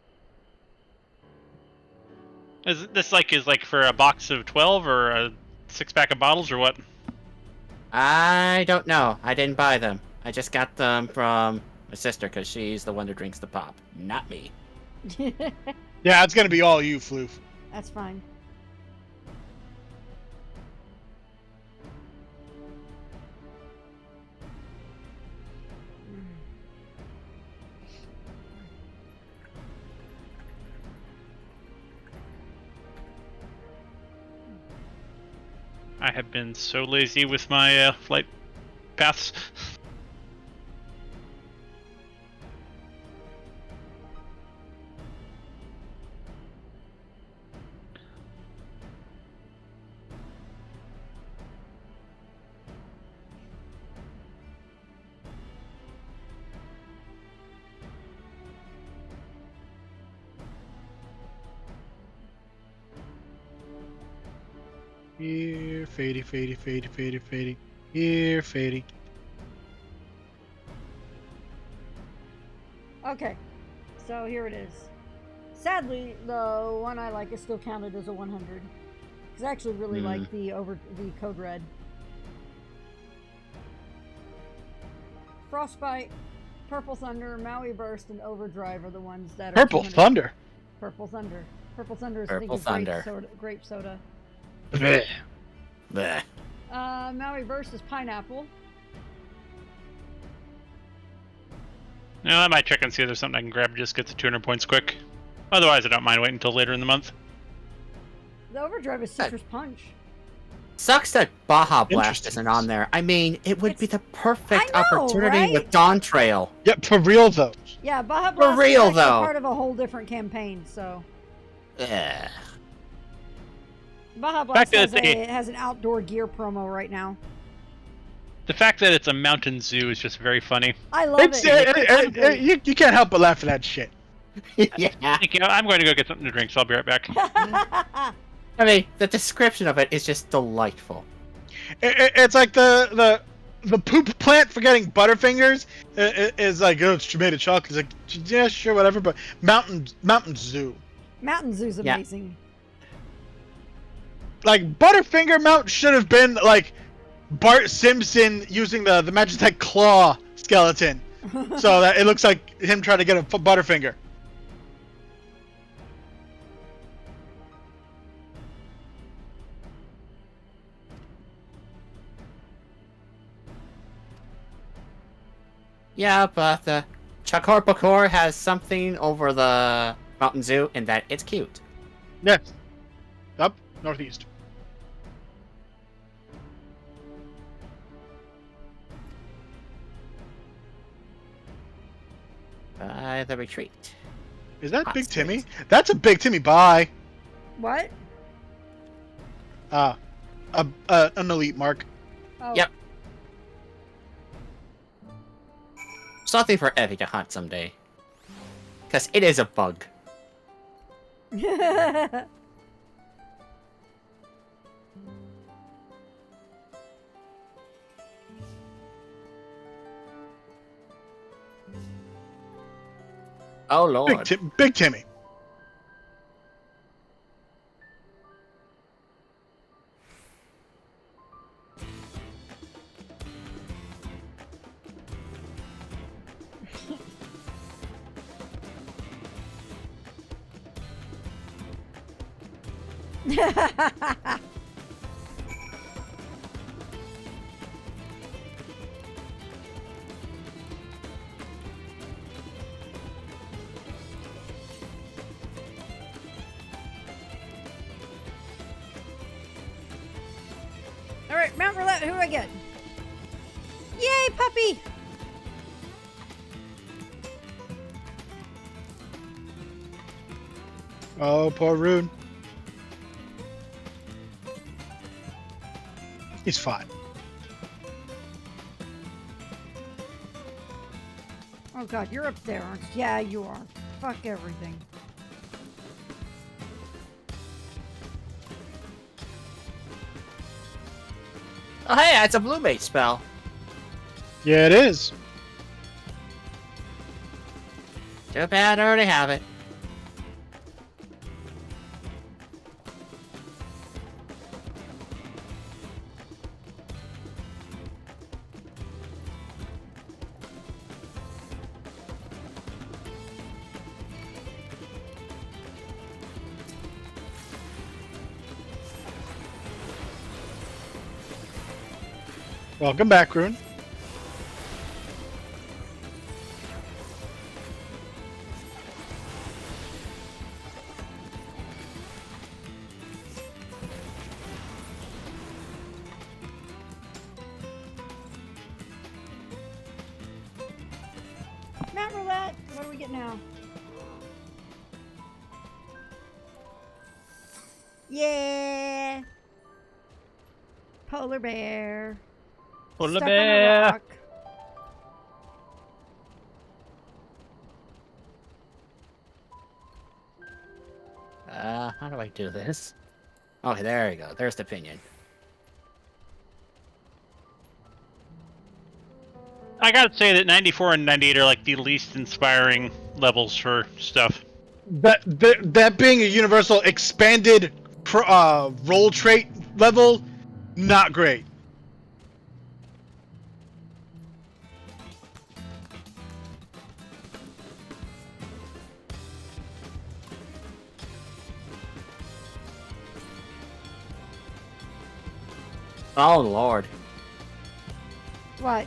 Is this like for a box of 12 or a 6-pack of bottles or what? I don't know. I didn't buy them. I just got them from my sister because she's the one who drinks the pop, not me. Yeah, it's gonna be all you, Floof. That's fine. I have been so lazy with my flight paths. Here, fadey, fadey, fadey, fadey, fadey. Here, fadey. Okay, so here it is. Sadly, the one I like is still counted as a 100. Because I actually really like the Code Red. Frostbite, Purple Thunder, Maui Burst, and Overdrive are the ones that are Purple 200. Thunder. Purple Thunder. Purple Thunder is Purple I think Thunder. grape soda. Bleh. Bleh. Maui Burst is pineapple. No, I might check and see if there's something I can grab just get the 200 points quick. Otherwise, I don't mind waiting until later in the month. The Overdrive is Citrus Punch. Sucks that Baja Blast Interesting. isn't on there. I mean, it would be the perfect I know, opportunity right? with Dawntrail. Yep, for real though. Yeah, Baja Blast real, is actually though. part of a whole different campaign, so... Ugh. Baja Blast that has an outdoor gear promo right now. The fact that it's a mountain zoo is just very funny. I love It's it. you can't help but laugh at that shit. Yeah. Thank you. I'm going to go get something to drink, so I'll be right back. I mean, the description of it is just delightful. It's like the poop plant for getting Butterfingers is like, oh, it's made of chocolate. It's like, yeah, sure, whatever. But Mountain Zoo, Mountain Zoo's Yeah. amazing. like Butterfinger Mount should have been like Bart Simpson using the Magitech claw skeleton, so that it looks like him trying to get a Butterfinger. Yeah, but the Chakor Pakor has something over the Mountain Zoo in that it's cute. Yes, up northeast. By the retreat. Is that Hot Big springs. Timmy? That's a Big Timmy. Bye. What? An elite mark. Oh. Yep. Something for Evie to hunt someday. Because it is a bug. Oh lord. Big Timmy. All right, Mount Roulette. Who do I get? Yay, puppy! Oh, poor Rune. He's fine. Oh god, you're up there, aren't you? Yeah, you are. Fuck everything. Oh, hey, it's a blue mate spell. Yeah, it is. Too bad I already have it. Welcome back, Rune. Mount Roulette. What do we get now? Yeah. Polar bear. Polar Stuck bear. On a rock. How do I do this? Okay, there you go. There's the pinion. I gotta say that 94 and 98 are like the least inspiring levels for stuff. That being a universal expanded roll trait level, not great. Oh, Lord. What?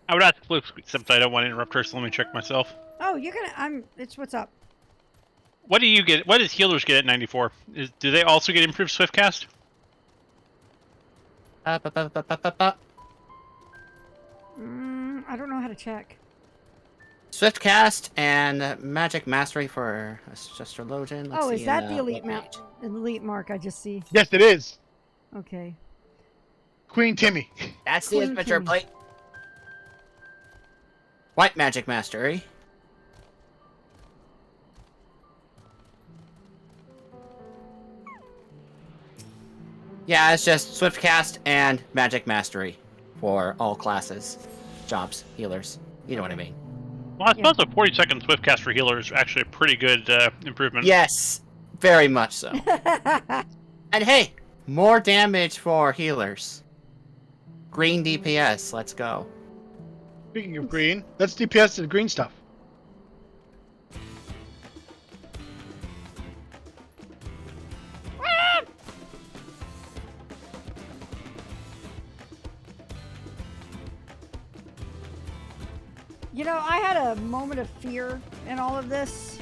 I would ask Flip, except I don't want to interrupt her, so let me check myself. Oh, you're gonna. It's what's up. What do you get? What does healers get at 94? Do they also get improved swift cast? I don't know how to check. Swift cast and magic mastery for astrologian. Let's Oh, is see, that the elite what mount? page? Elite mark I just see. Yes, it is. Okay. Queen Timmy. That's the Queen adventure Timmy. plate. White magic mastery. Yeah, it's just swift cast and magic mastery for all classes, jobs, healers. You know what I mean. Well, I suppose a 40-second swift cast for healer is actually a pretty good improvement. Yes, very much so. And hey, more damage for healers. Green DPS, let's go. Speaking of green, let's DPS to the green stuff. You know, I had a moment of fear in all of this.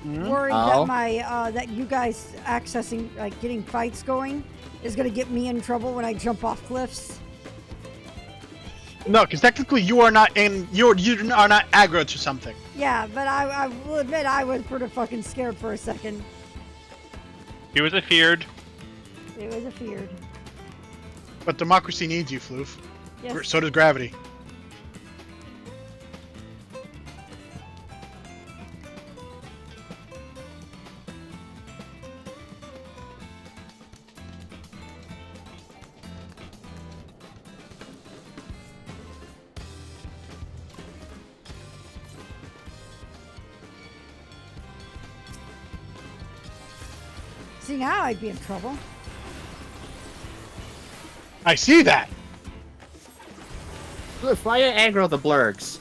Mhm. Worried Oh. that my that you guys accessing like getting fights going is gonna get me in trouble when I jump off cliffs. No, because technically you are not you are not aggro to something. Yeah, but I will admit I was pretty fucking scared for a second. He was afeared. It was a feared. But democracy needs you, Floof. Yes. So does gravity. See, now I'd be in trouble. I see that. Look, fire aggro the blurgs.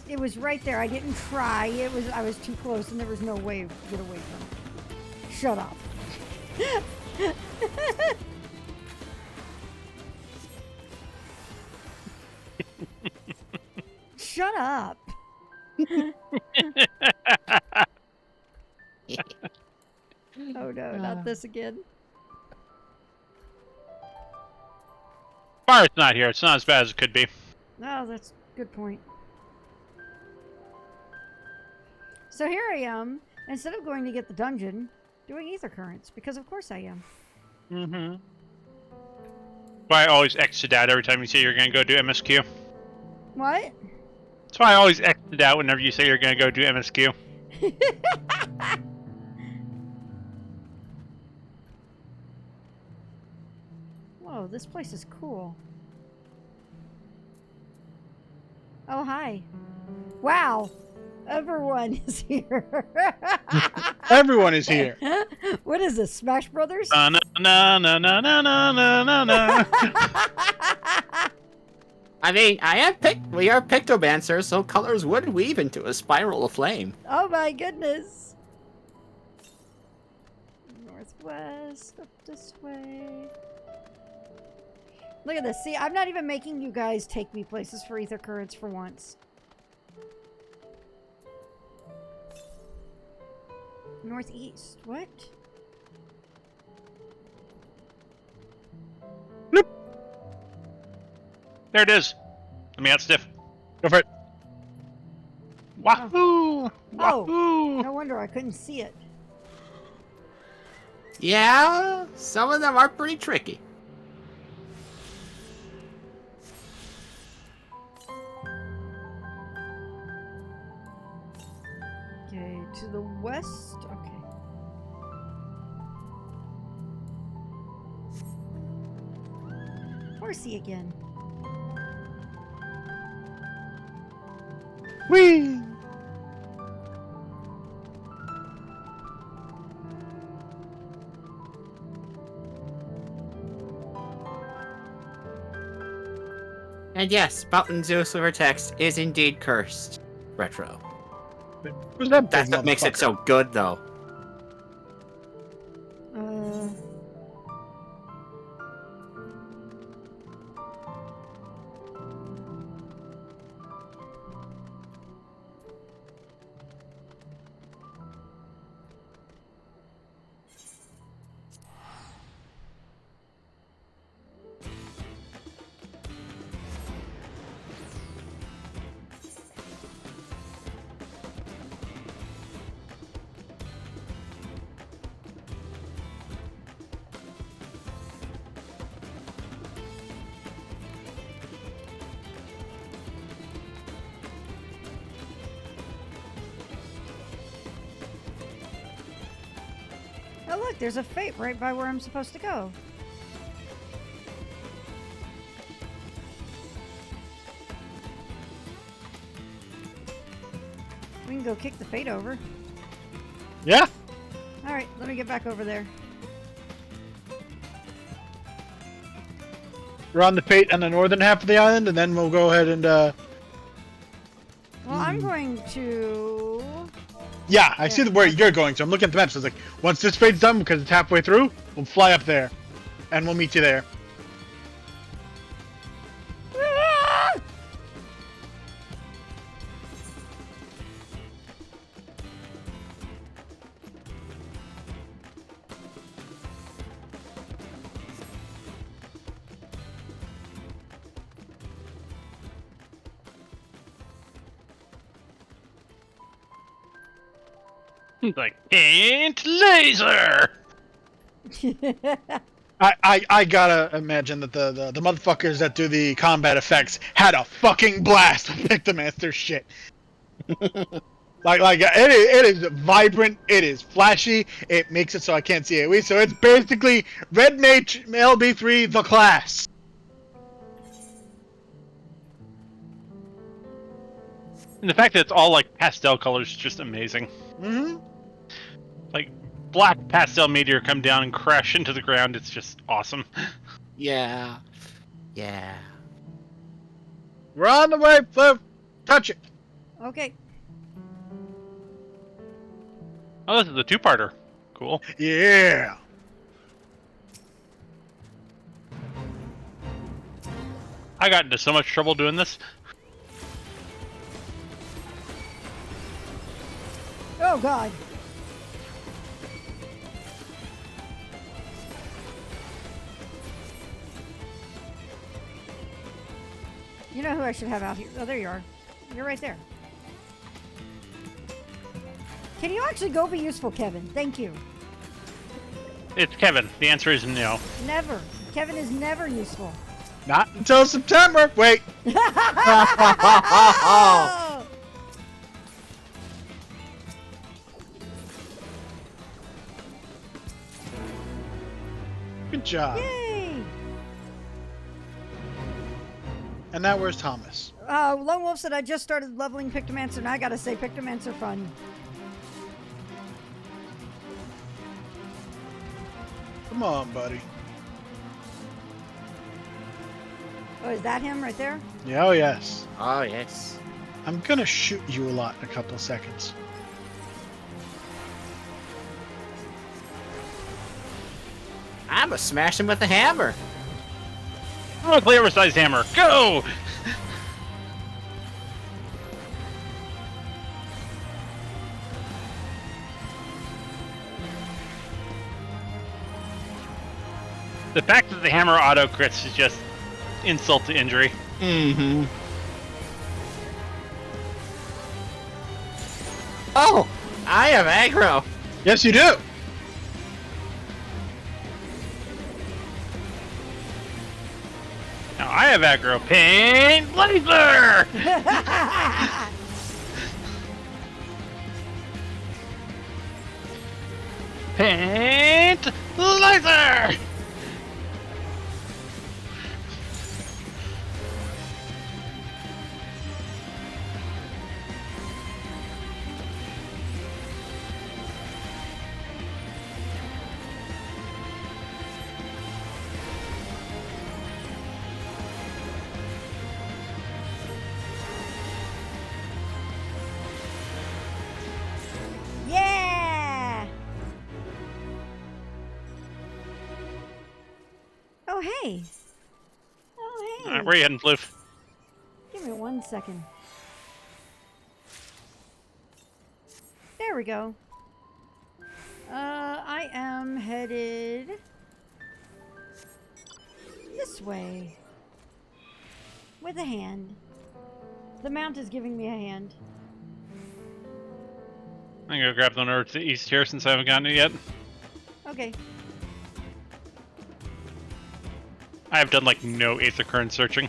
It was right there. I didn't try. I was too close and there was no way to get away from it. Shut up. Shut up. Oh no, not this again. Fire's not here. It's not as bad as it could be. Oh, that's a good point. So here I am, instead of going to get the dungeon, doing ether currents, because of course I am. Mm-hmm. Why I always exit out every time you say you're gonna go do MSQ. What? That's why I always exit out whenever you say you're gonna go do MSQ. Whoa, this place is cool. Oh, hi. Wow. Everyone is here. Everyone is here. What is this, Smash Brothers? Na na na na na na na na na. I mean, we are pictomancers, so colors would weave into a spiral of flame. Oh my goodness. Northwest, up this way. Look at this. See, I'm not even making you guys take me places for ether currents for once. Northeast. What? Nope. There it is. Let me out stiff. Go for it. Wahoo! Oh, Wahoo! no wonder I couldn't see it. Yeah, some of them are pretty tricky. Okay, to the west. Okay. Horsey again. Whee! And yes, Mountain Zeus River text is indeed cursed. Retro. Who's that big That's what makes it motherfucker? so good, though. Oh look, there's a fate right by where I'm supposed to go. We can go kick the fate over. Yeah. Alright, let me get back over there. We're on the fate on the northern half of the island, and then we'll go ahead and Well, I'm going to... yeah, I see where you're going, so I'm looking at the map. So it's like, once this fate's done, because it's halfway through, we'll fly up there, and we'll meet you there. Ah! Like paint laser. I gotta imagine that the motherfuckers that do the combat effects had a fucking blast with Pictomaster shit. like it is vibrant, it is flashy, it makes it so I can't see AoE, so it's basically Red Mage LB3 the class. And the fact that it's all like pastel colors is just amazing. Mm-hmm. Like black pastel meteor come down and crash into the ground. It's just awesome. Yeah. Yeah. We're on the way, Flip. Touch it. Okay. Oh, this is a two-parter. Cool. Yeah. I got into so much trouble doing this. Oh God. You know who I should have out here? Oh, there you are. You're right there. Can you actually go be useful, Kevin? Thank you. It's Kevin. The answer is no. Never. Kevin is never useful. Not until September. Wait. Oh! Good job. Yay! And now where's Thomas? Lone Wolf said I just started leveling Pictomancer, and I gotta say, Pictomancer fun. Come on, buddy. Oh, is that him right there? Yeah, oh yes. Oh, yes. I'm gonna shoot you a lot in a couple of seconds. I'm gonna smash him with a hammer. Oh, a oversized hammer. Go! The fact that the hammer auto crits is just insult to injury. Mm-hmm. Oh! I have aggro. Yes, you do. Now I have aggro. Paint laser! Paint laser! Yeah! Oh, hey. Oh, hey. Alright, where you heading, Floof? Give me 1 second. There we go. I am headed this way with a hand. The mount is giving me a hand. I'm gonna grab the one over to the east here since I haven't gotten it yet. Okay. I have done like no Aether Current searching.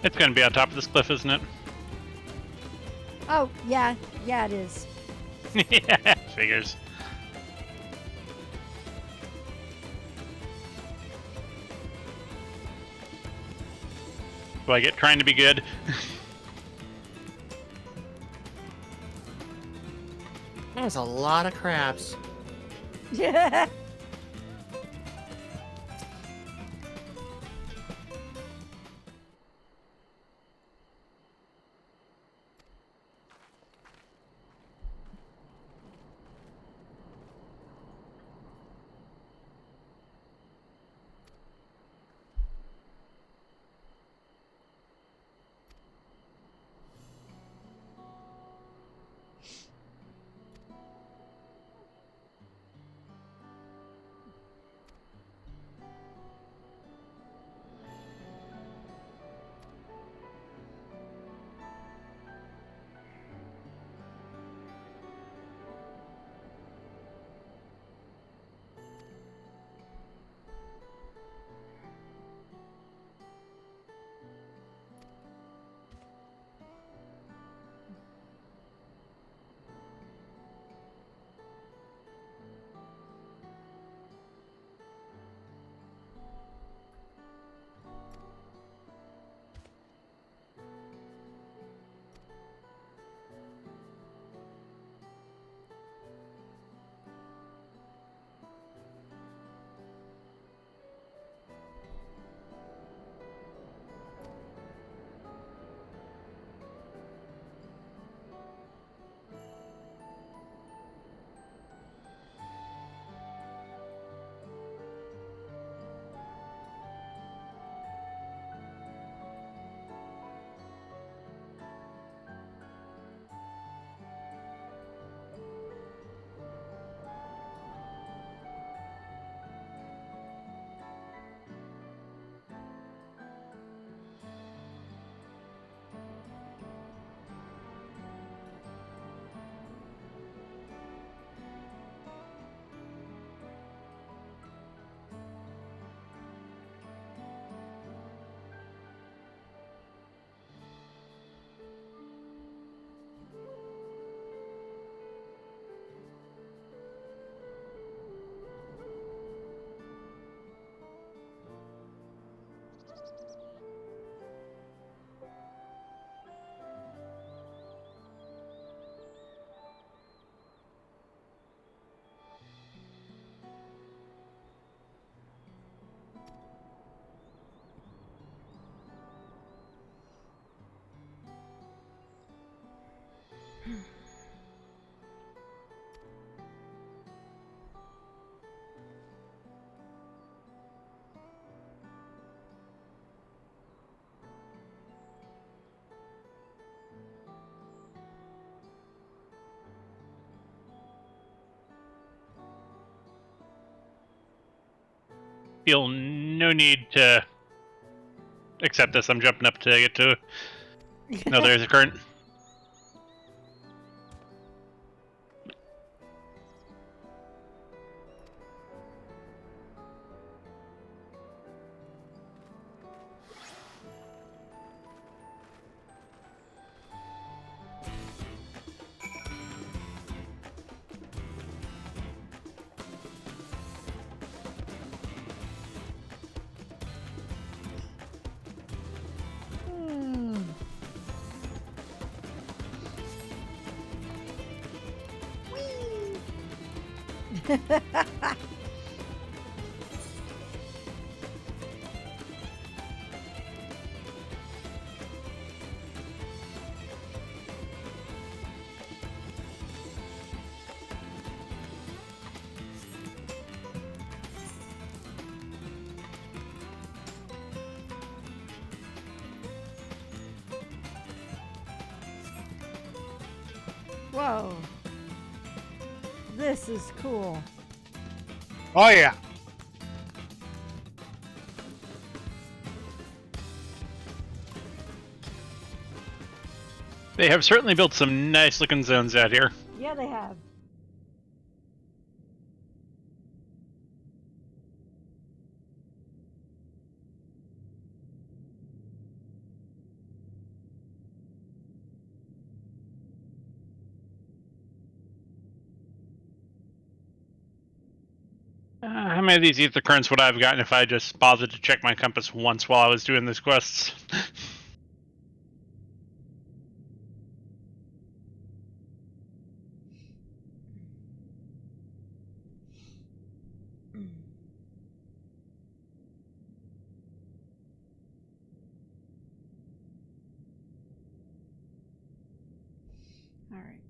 It's gonna be on top of this cliff, isn't it? Oh, yeah. Yeah, it is. Yeah, figures. Do I get trying to be good? There's a lot of crabs. Yeah. feel no need to accept this. I'm jumping up to get to. No, there's a current. Hmm. Whee! Whoa. This is cool. Oh yeah. They have certainly built some nice looking zones out here. Yeah, they have. How many of these ether currents would I have gotten if I just bothered to check my compass once while I was doing these quests? All right.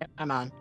Yep, I'm on.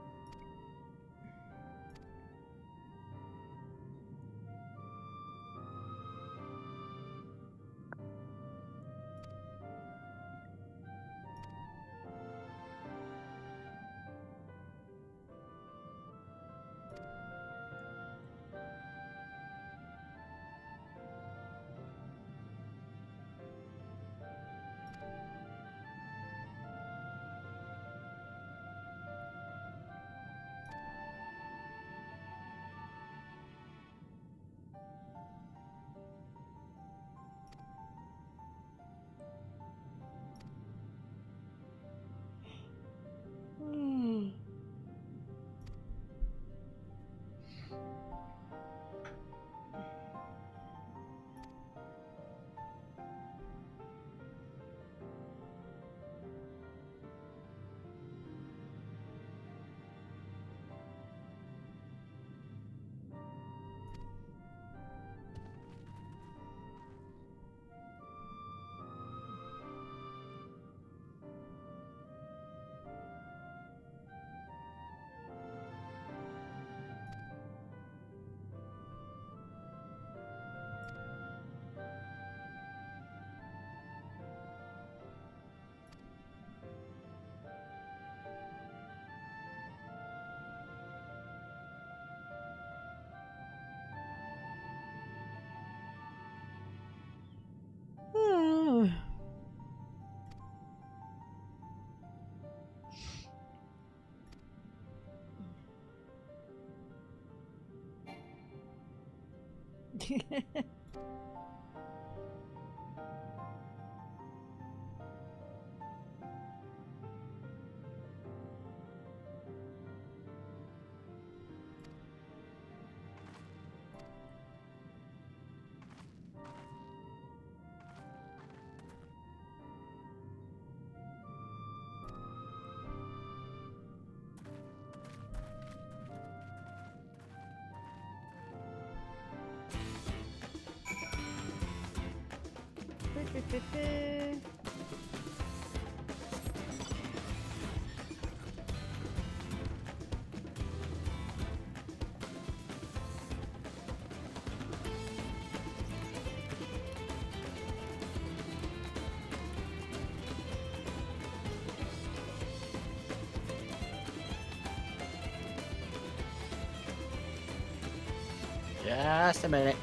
Just a minute.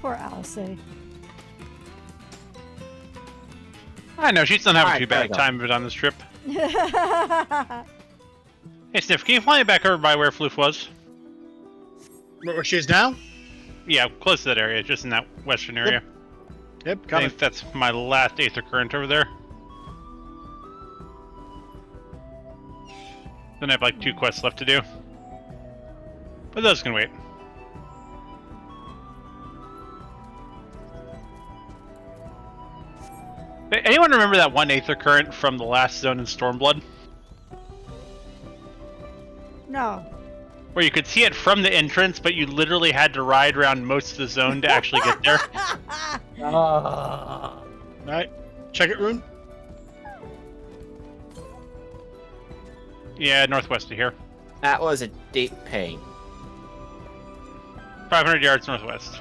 Poor Alcé. I know, she's not having Alright, too there bad we go. time of it on this trip. Hey, Sniff, can you fly me back over by where Floof was? Where she is now? Yeah, close to that area, just in that western area. Yep, I coming. think that's my last Aether Current over there. Then I have like 2 quests left to do. But those can wait. Hey, anyone remember that one Aether Current from the last zone in Stormblood? No. Where you could see it from the entrance, but you literally had to ride around most of the zone to actually get there. Alright, check it, Rune. Yeah, northwest of here. That was a deep pain. 500 yards northwest.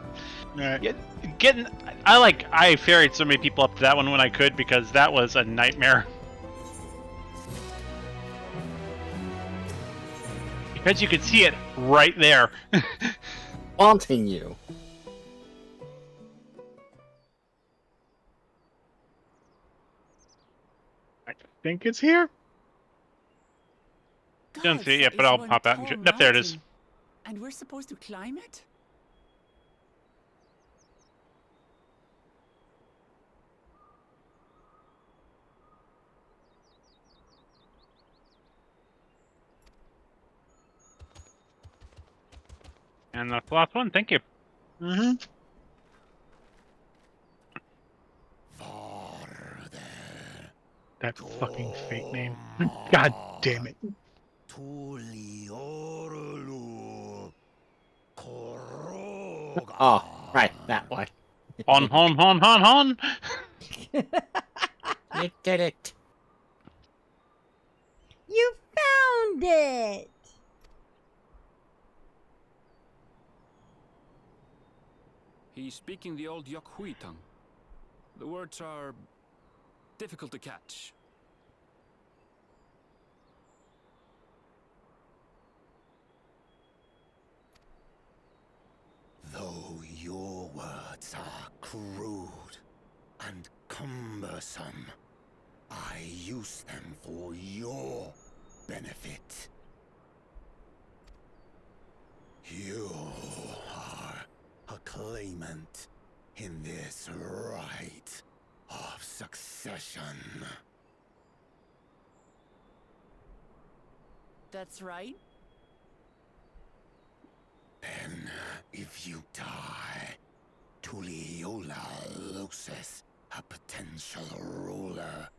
Alright. Yeah, I ferried so many people up to that one when I could because that was a nightmare. Because you could see it right there. Haunting you. I think it's here. Don't see it yet, but I'll pop out and yep, there it is. And we're supposed to climb it? And that's the last one, thank you. Mm-hmm. That fucking fake name. God damn it. Oh, right, that one. Hon. You did it. You found it! He's speaking the old Yokhui tongue. The words are difficult to catch. Though your words are crude and cumbersome, I use them for your benefit. You are a claimant in this right of succession. That's right. Then, if you die, Tuliola loses a potential ruler.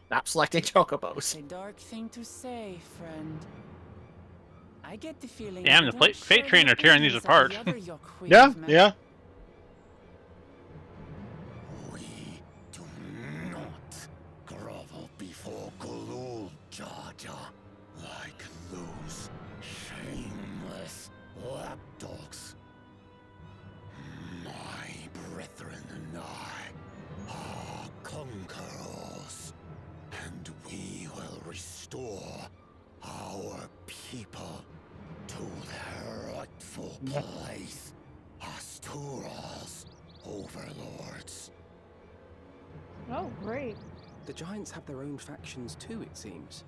Stop selecting chocobos. A dark thing to say, friend. I get the feeling. Damn, you the don't Fate share Train the are tearing these opinions of apart. the other Yokhui Yeah, you've met. yeah. We do not grovel before Galul, Jar Jar, like those shameless lapdogs. My brethren and I are conquerors, and we will restore our people to their rightful place as Tural's overlords. Oh, great. The giants have their own factions too, it seems.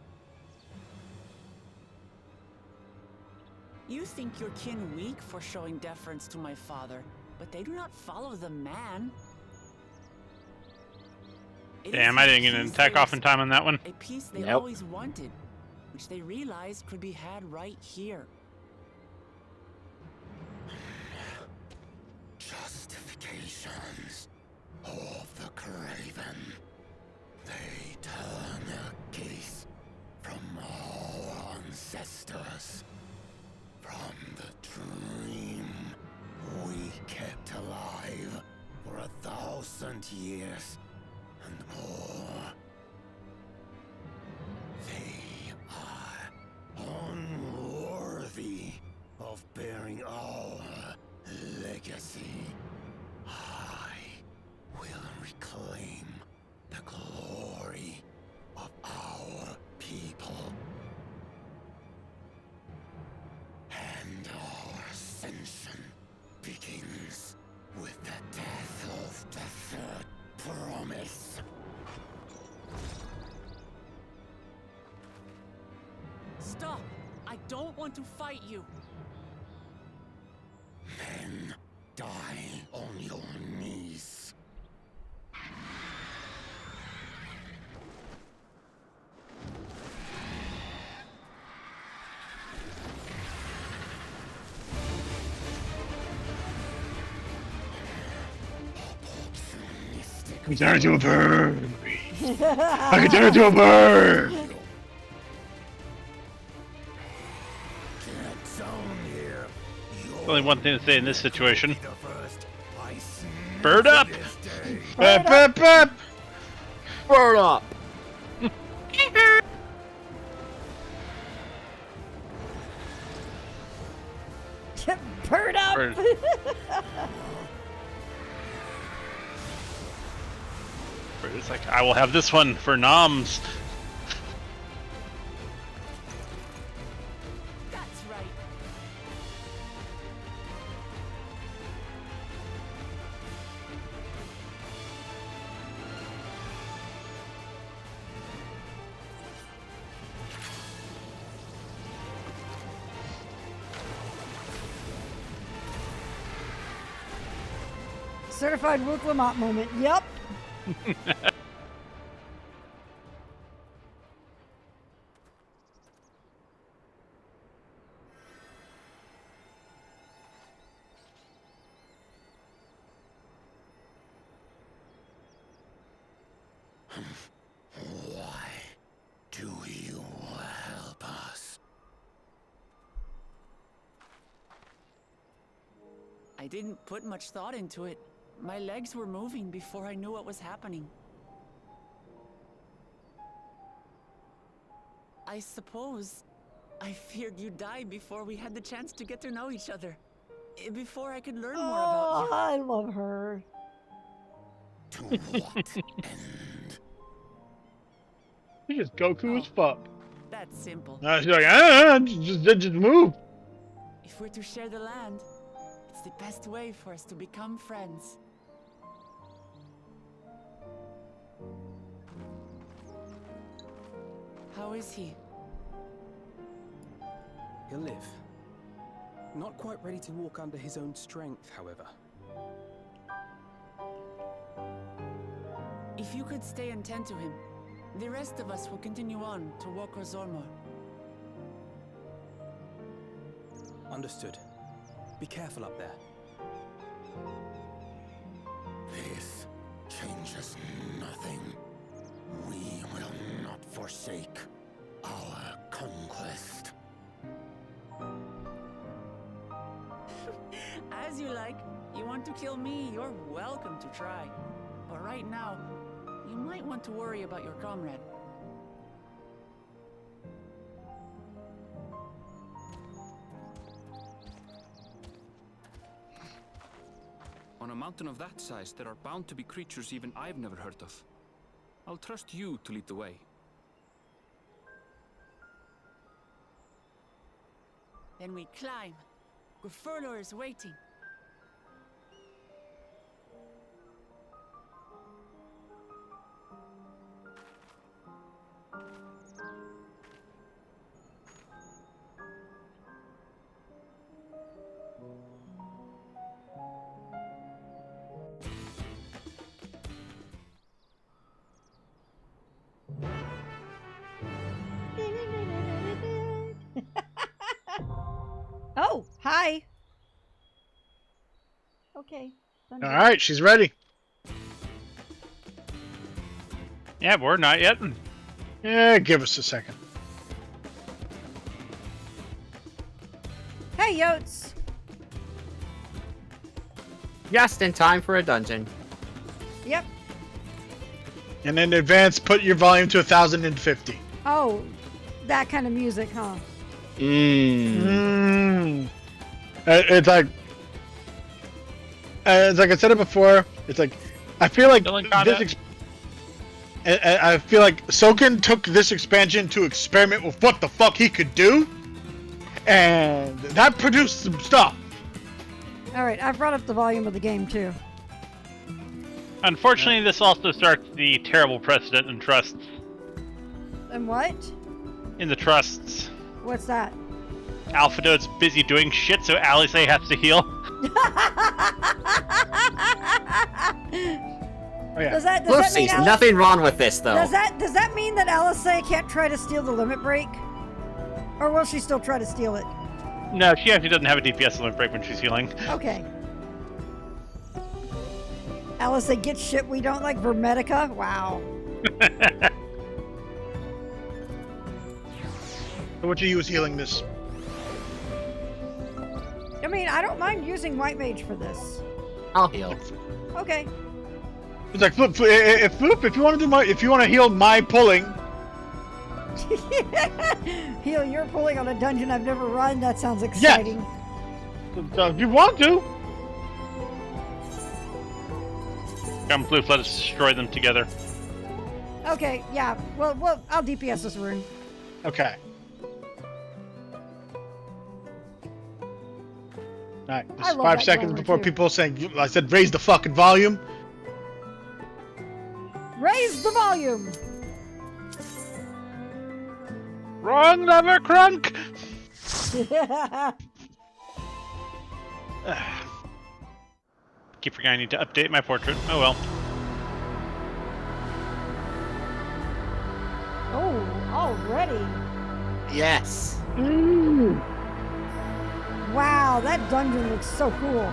You think your kin weak for showing deference to my father, but they do not follow the man. It Damn, is I a didn't get an peace attack they off in time on that one. A peace they Nope. always wanted, which they realized could be had right here. Justifications of the craven. They turn their gaze from our ancestors, from the dream we kept alive for 1,000 years and more. They are unworthy of bearing our legacy. I will reclaim the glory of our people. And our ascension begins with the death of the third promise. Stop! I don't want to fight you. Then die on your knees. I can turn into a bird. I can turn into a bird. Get down here. There's only one thing to say in this situation. The first I snooze Bird up! this day. Bap, bap, bap. Burn up! Bird up! Bird. It's like, I will have this one for noms. That's right. Certified Rook Lamont moment. Yep. Why do you help us? I didn't put much thought into it. My legs were moving before I knew what was happening. I suppose I feared you'd die before we had the chance to get to know each other. Before I could learn more about Oh, you. I love her. To what end? He just Goku as fuck. That's simple. She's like, just move. If we're to share the land, it's the best way for us to become friends. How is he? He'll live. Not quite ready to walk under his own strength, however. If you could stay and tend to him, the rest of us will continue on to Wokor Zormor. Understood. Be careful up there. This changes nothing. We will not forsake our conquest. As you like. You want to kill me, you're welcome to try. But right now, you might want to worry about your comrade. On a mountain of that size, there are bound to be creatures even I've never heard of. I'll trust you to lead the way. Then we climb. Gufurlor is waiting. Hi. Okay. All right, she's ready. Yeah, but we're not yet. Yeah, give us a second. Hey, Yotes. Just in time for a dungeon. Yep. And in advance, put your volume to 1050. Oh, that kind of music, huh? It's like I said it before. It's like I feel like I feel like Soken took this expansion to experiment with what the fuck he could do, and that produced some stuff. All right, I've brought up the volume of the game too. Unfortunately, this also starts the terrible precedent in trusts. And what? In the trusts, What's that? Alphadote's busy doing shit, so Alice has to heal. Oh, yeah. Does that mean Oopsies, nothing wrong with this though. Does that mean that Alice can't try to steal the limit break? Or will she still try to steal it? No, she actually doesn't have a DPS limit break when she's healing. Okay. Alice gets shit we don't like, Vermetica? Wow. So what you use healing this? I mean, I don't mind using White Mage for this. I'll heal. Okay. It's like Floop, if you want to heal my pulling. Heal, you're pulling on a dungeon I've never run. That sounds exciting. So if you want to. Come, Floof, let us destroy them together. Okay, yeah. Well, I'll DPS this rune. Okay. Alright, this I is love 5 that seconds glamour, before too. people saying, I said raise the fucking volume. Raise the volume! Wrong lever, Crunk! Keep forgetting I need to update my portrait. Oh well. Oh, already? Yes. Wow, that dungeon looks so cool.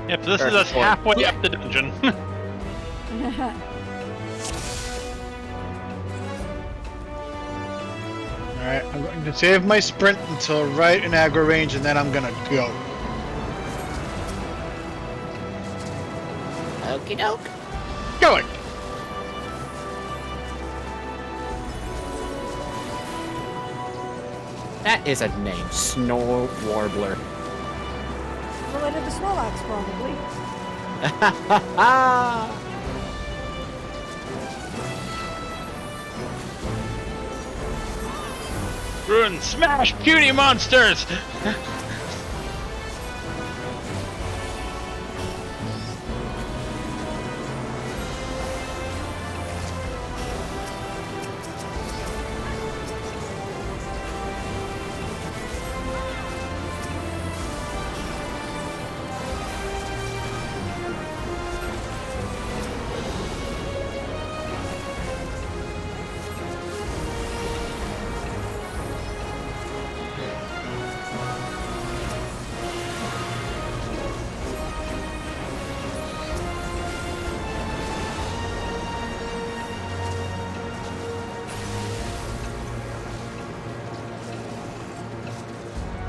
Yep, this is us halfway up the dungeon. Alright, I'm going to save my sprint until right in aggro range, and then I'm gonna go. Okie doke. Going! That is a name. Snow Warbler. Related to Snorlax, probably. Rune, smash puny monsters!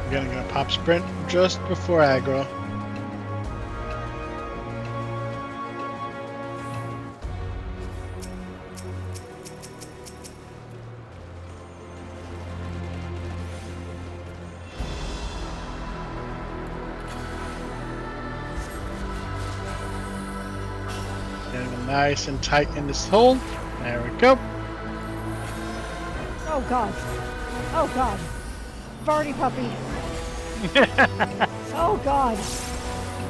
Again, I'm gonna pop sprint just before aggro. Getting nice and tight in this hole. There we go. Oh god. Oh god. Vardy puppy. Oh god.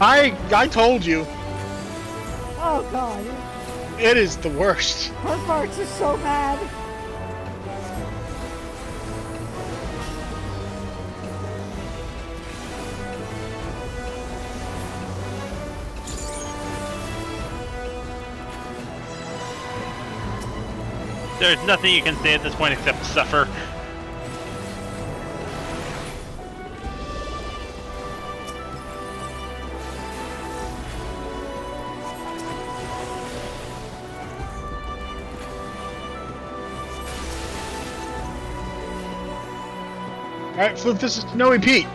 I told you, Oh god. it is the worst. Her farts are so bad. There's nothing you can say at this point except suffer. Alright, Flip, this is Snowy Pete.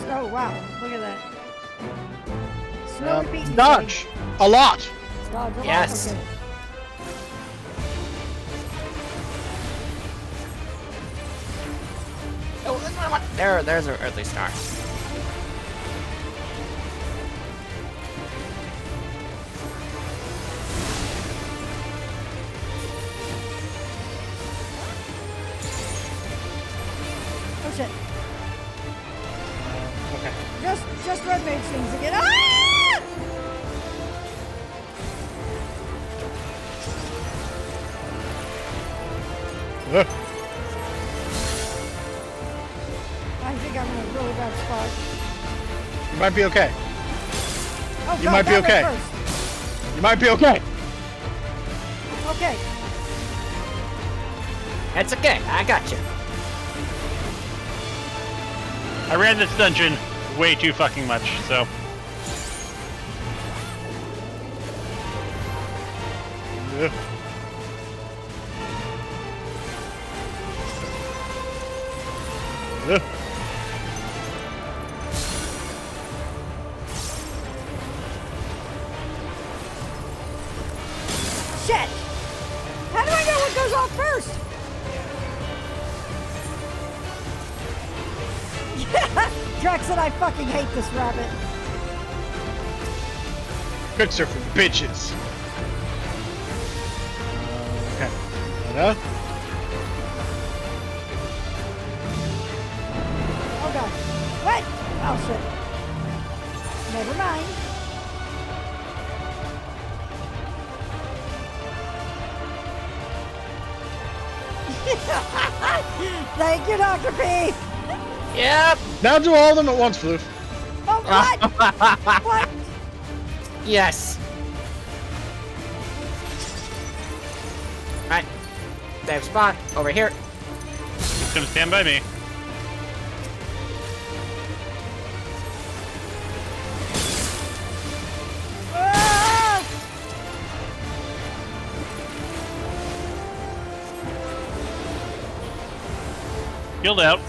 Oh, wow. Look at that. Snowy Pete and Dodge. A lot. Dave. Dodge a lot? Yes. Okay. Oh, there's our earthly star. Oh, shit. Okay. Just red mage things again. Ah! Ugh. I think I'm in a really bad spot. You might be okay. Oh, You God, might be that went okay. first. You might be okay. Okay. It's okay. I got you. I ran this dungeon way too fucking much, so. Ugh. Ugh. Shit! How do I know what goes off first? Yeah! Drax and I fucking hate this rabbit. Cooks are for bitches. Okay. Hello? Oh god. What? Oh shit. Never mind. Thank you, Dr. P. Yep. Now do all of them at once, Floof. Oh, what? What? Yes. Right. Same spot. Over here. Come stand by me. Ah! Healed out.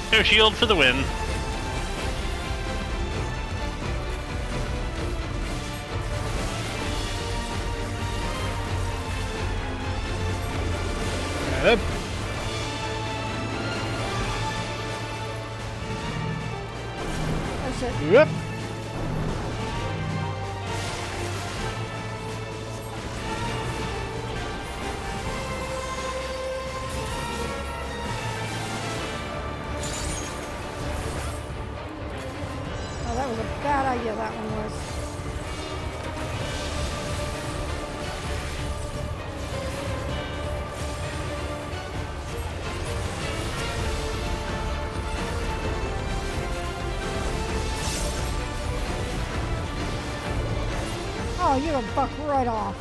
No shield for the win. Yep. Oh shit. Yep. Oh, that was a bad idea, that one was. Oh, you gonna buck right off.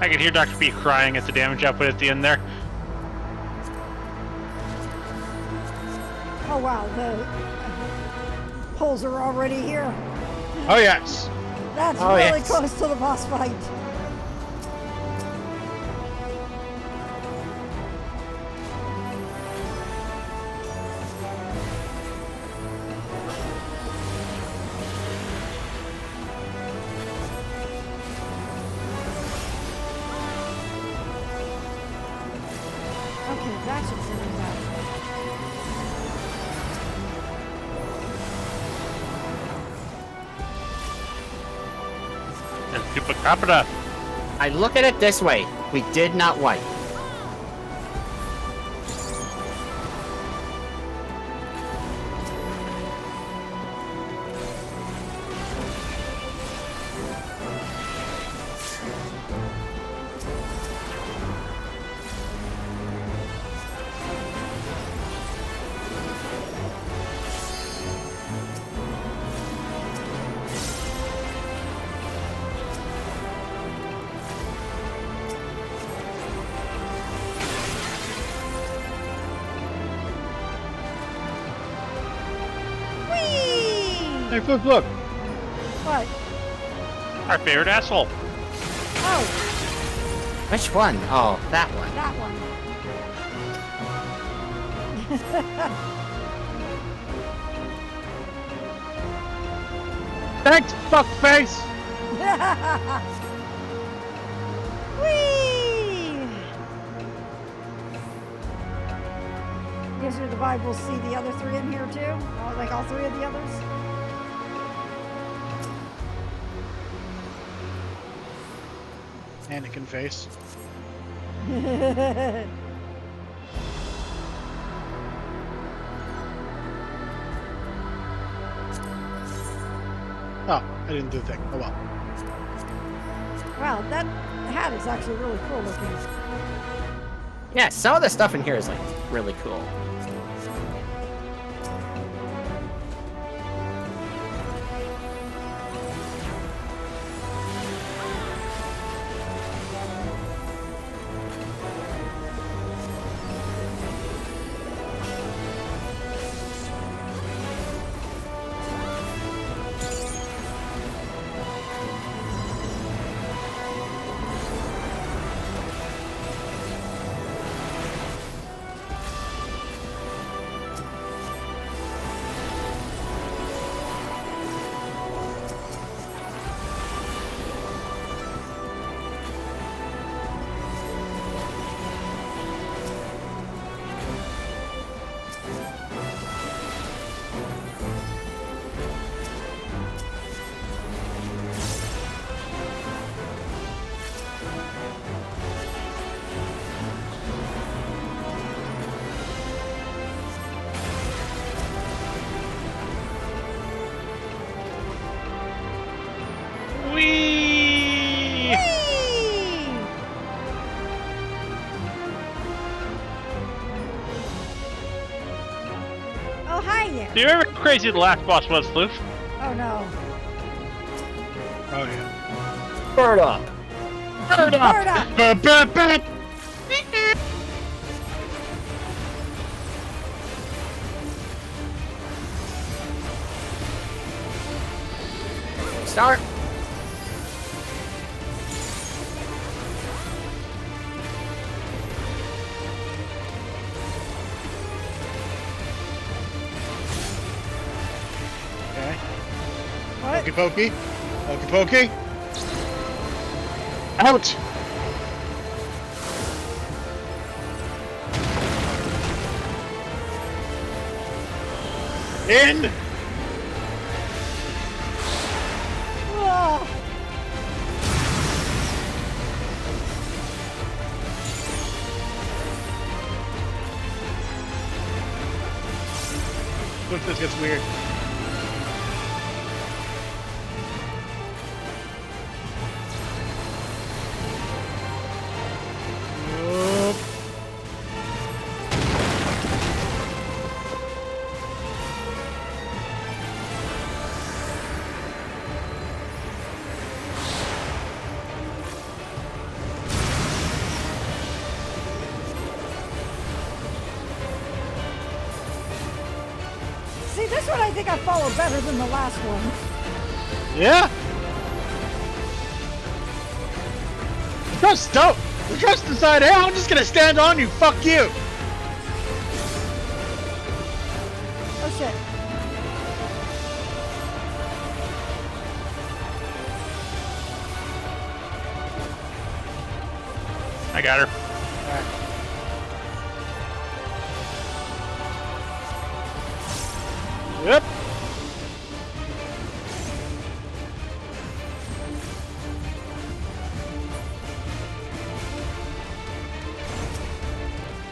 I could hear Dr. P crying at the damage output at the end there. Oh wow, the holes are already here. Oh, yes. That's Oh, really yes. close to the boss fight. Okay, that should send him back. And Chupacabra. I look at it this way. We did not wipe. Hey, Flip, look. What? Our favorite asshole. Oh, Which one? Oh, that one. that one. Thanks, fuckface. Whee! Guess the vibe will see the other three in here too? Or like all three of the others? Anakin face. Oh, I didn't do the thing. Oh well. Wow, that hat is actually really cool looking. Yeah, some of the stuff in here is like really cool. Whee! Whee! Oh, hi there. Do you remember how crazy the last boss was, Floof? Oh no. Oh yeah. Bird up! Bird up! Bird up! Ba-ba-ba. Start! Okay. What? Pokey pokey. Pokey pokey. Out. In. Oh. Look, this gets weird. Nope. See, this one I think I followed better than the last one. Yeah. Trust don't. The trust decide, hey, I'm just gonna stand on you. Fuck you. Oh shit. I got her. Yep.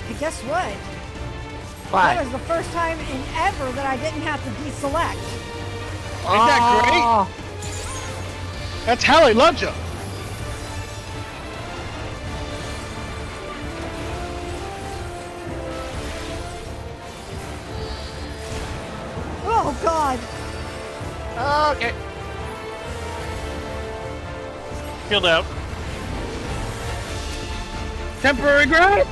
And guess what? Why? That was the first time in ever that I didn't have to deselect. Ain't that great? Oh, That's Hallie loves you. Oh god. okay. Healed out. Temporary grab.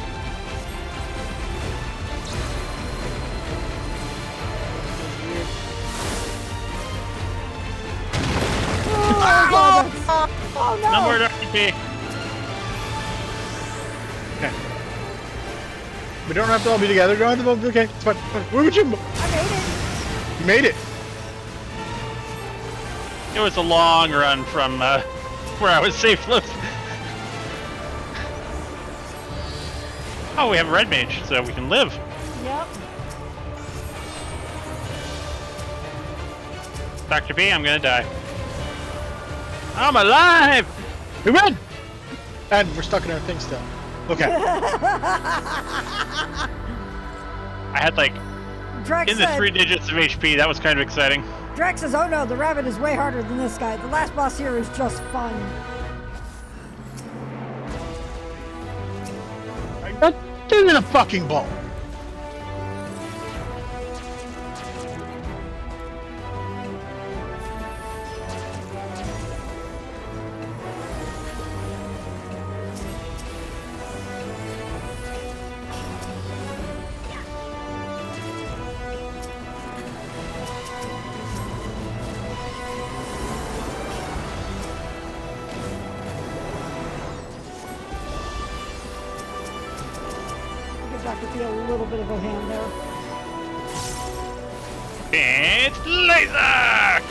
Oh no! No more RP. Okay. We don't have to all be together. Don't have to be okay. It's fine. Where would you? I made it. You made it. It was a long run from where I was safe. Oh, we have a red mage, so we can live. Yep. Dr. B, I'm gonna die. I'm alive! We win. And we're stuck in our thing still. Okay. I had like Drex in the said, 3 digits of HP. That was kind of exciting. Drex says, oh no, the rabbit is way harder than this guy. The last boss here is just fun. Get in a fucking ball. Dr. P a little bit of a hand there. It's laser!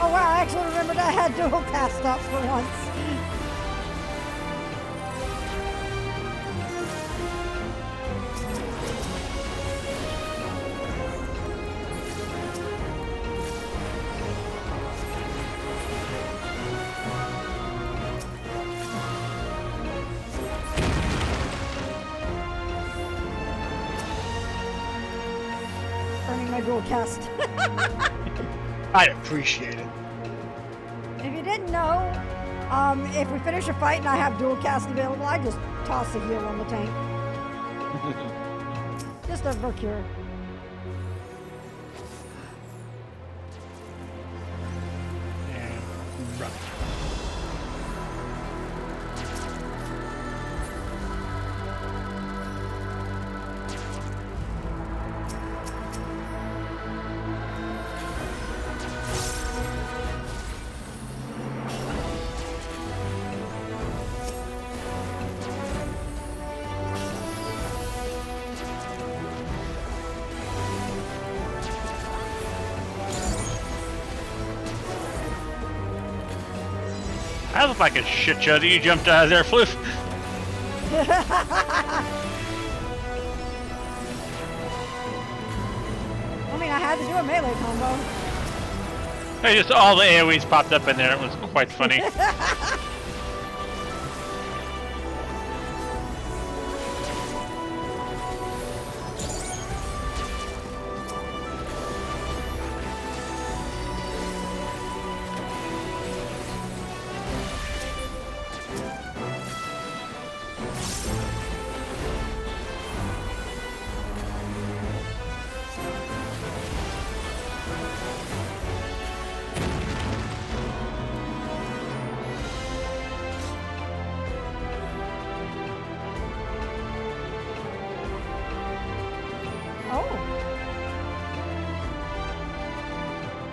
Oh wow, I actually remembered I had dual cast up for once. Earning my dual cast. I appreciate it. If you didn't know, if we finish a fight and I have dual cast available, I just toss a heal on the tank. Just a Vercure. And run. That looked like a shit show that you jumped out of there, Floof. I mean, I had to do a melee combo. Just all the AoEs popped up in there. It was quite funny.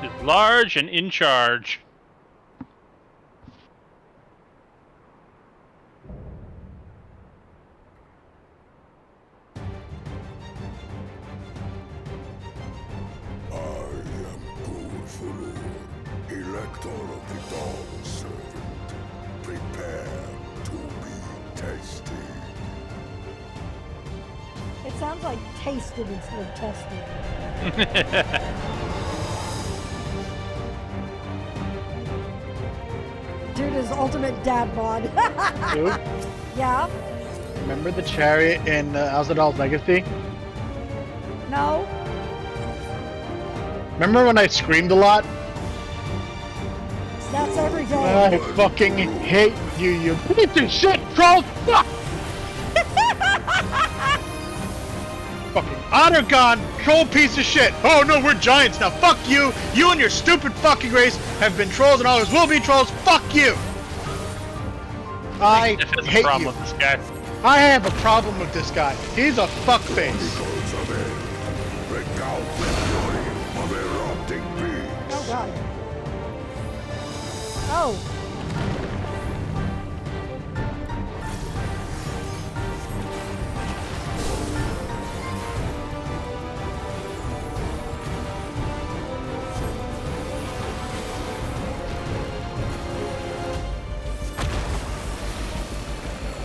Is large and in charge. I am Gulfulu, Elector of the Dawn Servant. Prepare to be tasty. It sounds like tasted instead of tested. Dude is ultimate dad bod. Dude, Yeah? remember the chariot in Azadal's Legacy? No? Remember when I screamed a lot? That's every day. I fucking hate you, you piece of shit troll! Fuck! Honor gone, troll piece of shit. Oh no, we're giants now. Fuck you. You and your stupid fucking race have been trolls and always will be trolls. Fuck you. I If there's a hate problem you. with this guy. I have a problem with this guy. He's a fuckface. Break out the fury of erupting beings. Oh god. Oh.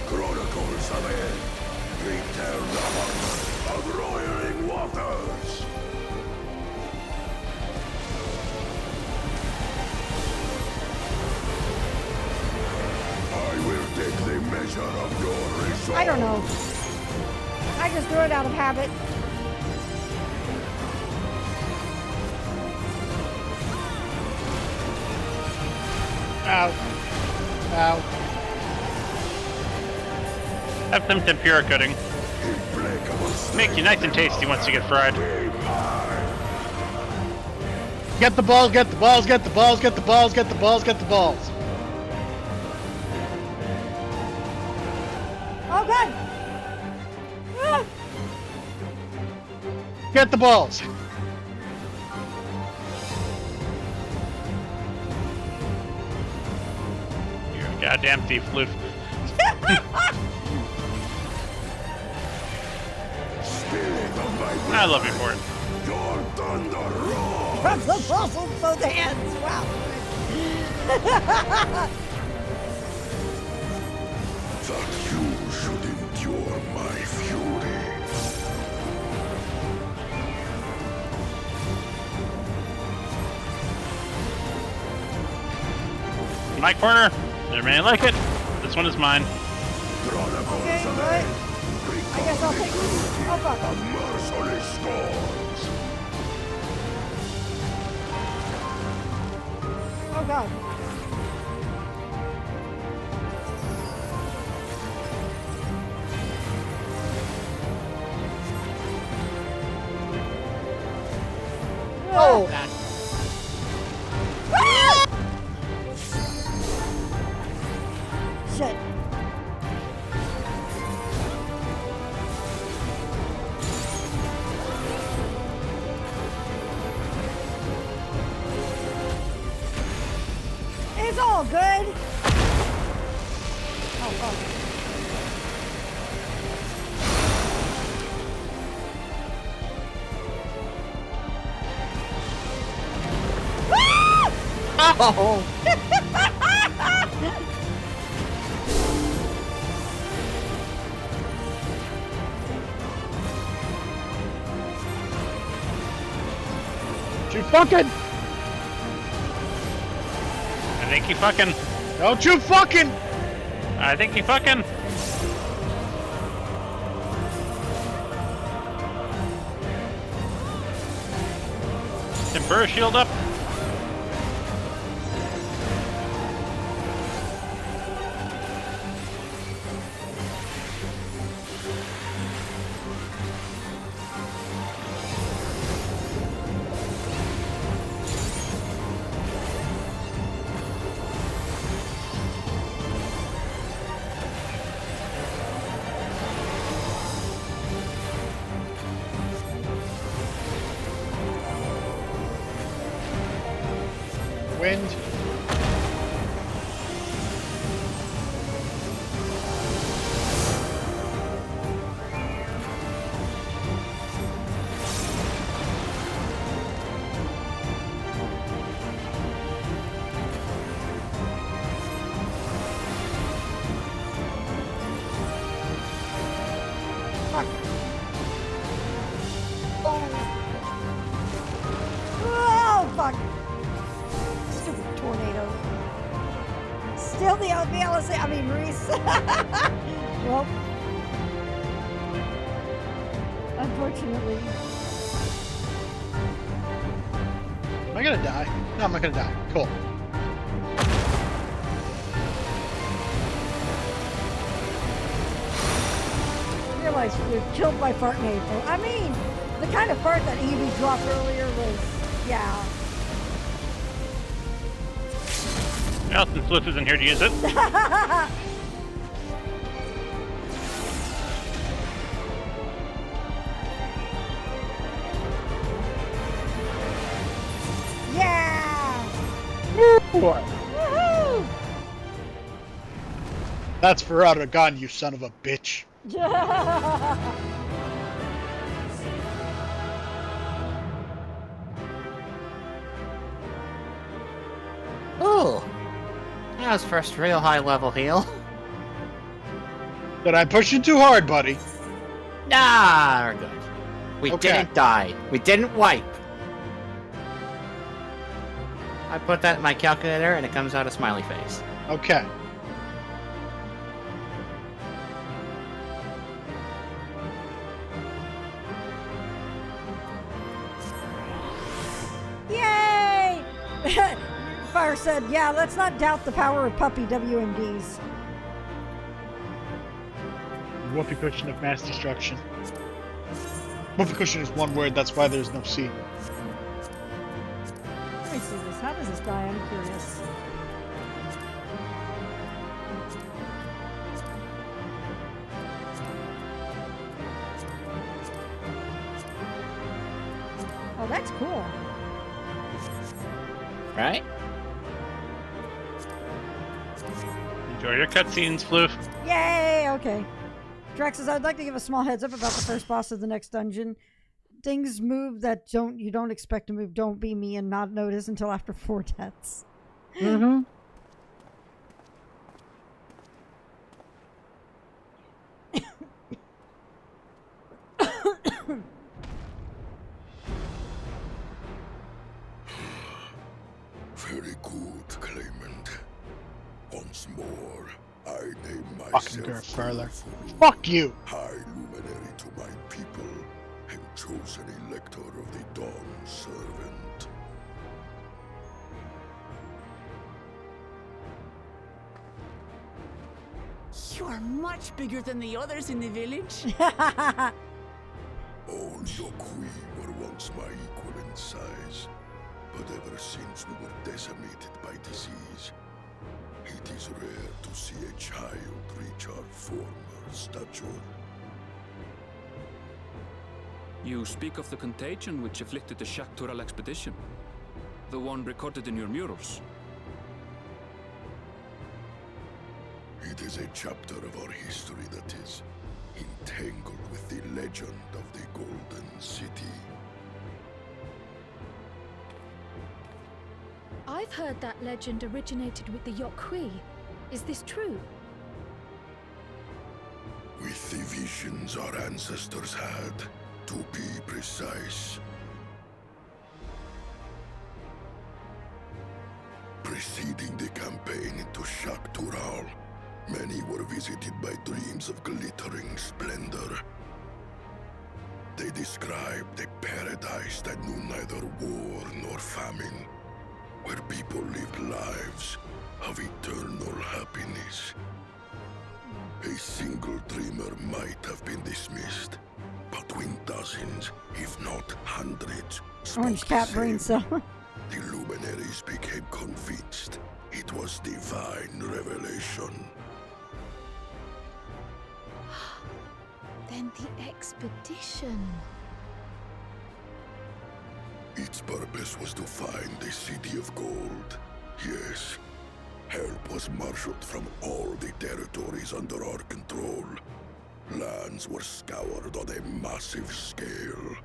Chronicles of it. Return the hearts of roiling waters. I will take the measure of your resolve. I don't know. I just threw it out of habit. Ow. Ow. Have some tempura coating. Make you nice and tasty once you get fried. Get the balls, get the balls, get the balls, get the balls, get the balls, get the balls. Oh god. Ah. Get the balls. You're a goddamn thief, Luke. I love you for it. Your thunder roar. From the balls with both hands. Wow. That you should endure my fury. My corner. There may like it. This one is mine. Chronicles Okay, of what? it. I guess I'll take. Oh fuck. The merciless storms. Oh god. Oh. Ah! Shit. It's all good. Oh, fuck. Oh. You fucking. I think he fucking. Don't you fucking. I think he fucking. Tempura shield up. Wind. Fuck. Oh, fuck. Stupid tornado. Still the LC, I mean, Reese. Well, unfortunately. Am I gonna die? No, I'm not gonna die. Cool. Realize we've killed my fart neighbor. I mean, The kind of fart that Evie dropped earlier was, yeah. Now, since Cliff isn't here to use it. Yeah! Woohoo! That's for out of gun, you son of a bitch. Ooh. That was first real high level heal. Did I push you too hard, buddy? Nah, we're good. We Okay. didn't die. We didn't wipe. I put that in my calculator and it comes out a smiley face. Okay. Yay! Fire said, yeah, let's not doubt the power of puppy WMDs. Whoopee cushion of mass destruction. Whoopee cushion is one word, that's why there's no C. Let me see this. How does this die? I'm curious. Oh, that's cool. Right? Enjoy your cutscenes, Floof. Yay! Okay. Drax says, I'd like to give a small heads up about the first boss of the next dungeon. Things move that you don't expect to move. Don't be me and not notice until after 4 deaths. Mm-hmm. Very good, Claimant. Once more, I name Fucking myself Gareth Farler. Fulfulu, Fuck you! High Luminary to my people, and chosen Elector of the Dawn Servant. You are much bigger than the others in the village. All Yokui were once my equal in size, but ever since we were decimated by disease, it is rare to see a child reach our former stature. You speak of the contagion which afflicted the Shaktural expedition. The one recorded in your murals. It is a chapter of our history that is entangled with the legend of the Golden City. I've heard that legend originated with the Yokui. Is this true? With the visions our ancestors had, to be precise. Preceding the campaign into Shaktural, many were visited by dreams of glittering splendor. They described a paradise that knew neither war nor famine, where people lived lives of eternal happiness. A single dreamer might have been dismissed, but when dozens, if not hundreds, Orange spoke cat the brain same, cell. the luminaries became convinced it was divine revelation. Then the expedition. Its purpose was to find the City of Gold. Yes, help was marshaled from all the territories under our control. Lands were scoured on a massive scale.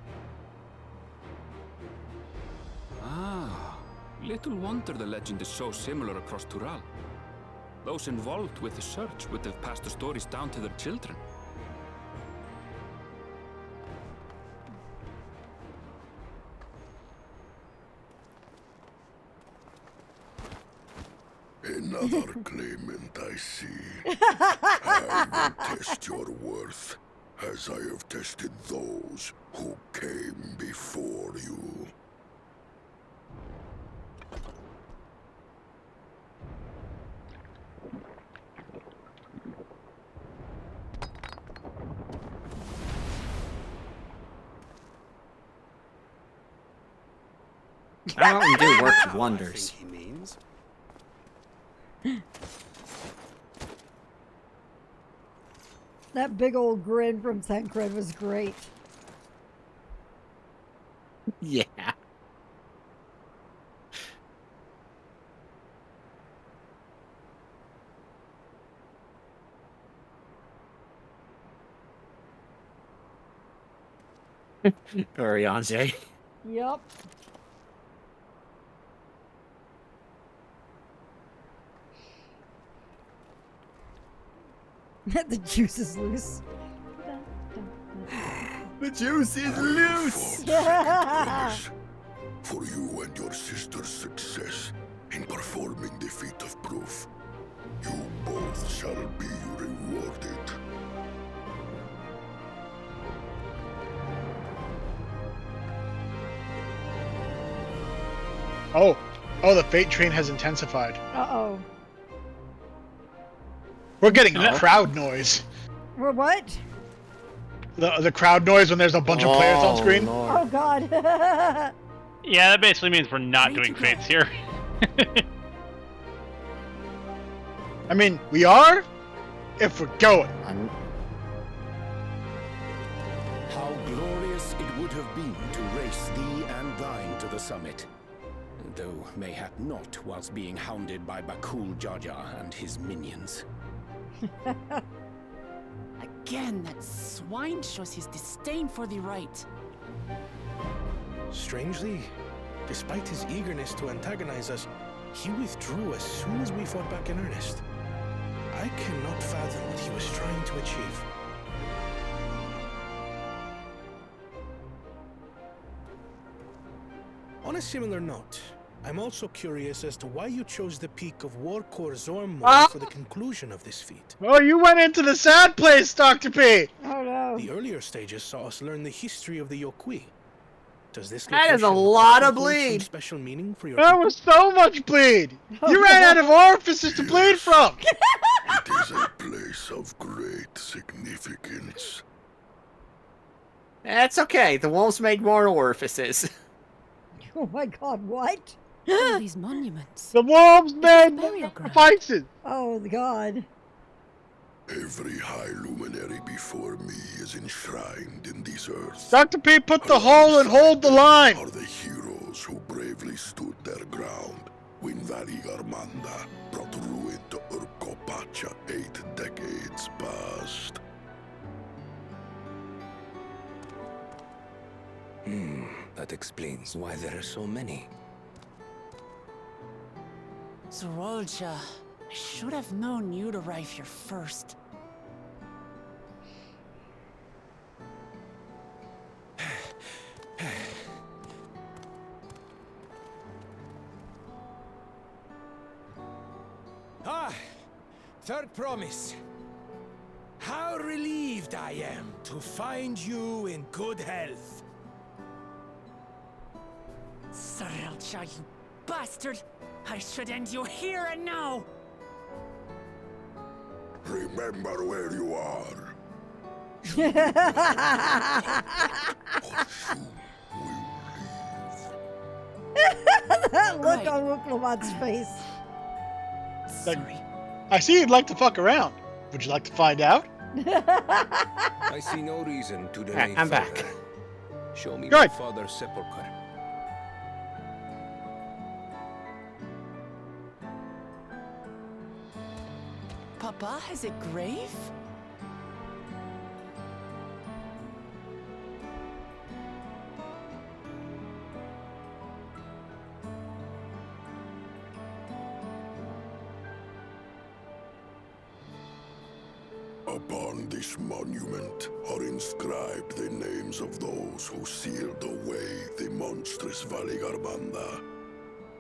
Ah, little wonder the legend is so similar across Tural. Those involved with the search would have passed the stories down to their children. Another claimant, I see. I will test your worth, as I have tested those who came before you. That mountain dew works I wonders. think he means. That big old grin from Thancred was great. Yeah. Orianze. Yup. The juice is loose. The juice is loose! Brothers, for you and your sister's success in performing the feat of proof, you both shall be rewarded. Oh, the fate train has intensified. Uh-oh. We're getting Yeah. crowd noise. We're what? The crowd noise when there's a bunch of players on screen. Lord. Oh, God. Yeah, that basically means we're not doing fates here. I mean, we are if we're going. How glorious it would have been to race thee and thine to the summit. Though mayhap not whilst being hounded by Bakul Jaja and his minions. Again, that swine shows his disdain for the right. Strangely, despite his eagerness to antagonize us, he withdrew as soon as we fought back in earnest. I cannot fathom what he was trying to achieve. On a similar note, I'm also curious as to why you chose the peak of Warkor Zormor for the conclusion of this feat. Oh, you went into the sad place, Dr. P. Oh, no. The earlier stages saw us learn the history of the Yokui. Does this That is a location lot of hold some bleed. special meaning for your That people? was so much bleed. Oh, You ran out of orifices to bleed from. It is a place of great significance. That's okay. The wolves made more orifices. Oh, my God, what? All these monuments. The wolves made burial ground. sacrifices. Oh, God. Every high luminary before me is enshrined in these earths. Dr. P, put the hole and hold the line. Are the heroes who bravely stood their ground when Valley Armanda brought ruin to Urkopacha 8 decades past. That explains why there are so many. Zorolja, I should have known you'd arrive here first. Third promise. How relieved I am to find you in good health. Zorolja, you bastard! I should end you here and now! Remember where you are. That look Right. on Wuklomat's face. Sorry. I see you'd like to fuck around. Would you like to find out? I see no reason to delay I'm back. further. Show me Good. my father's sepulchre. Papa has a grave? Upon this monument are inscribed the names of those who sealed away the monstrous Valley Armanda,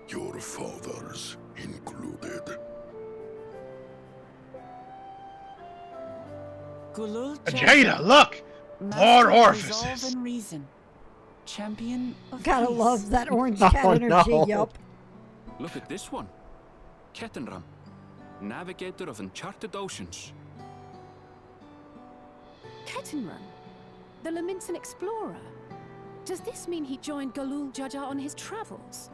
your fathers included. Gulul Jada, look! Master More of orifices. Resolve and reason. Champion of Gotta peace. love that orange Oh, cat energy, no. yup. Look at this one. Kettenram, navigator of uncharted oceans. Kettenrun, the Laminsan explorer. Does this mean he joined Galul Jaja on his travels?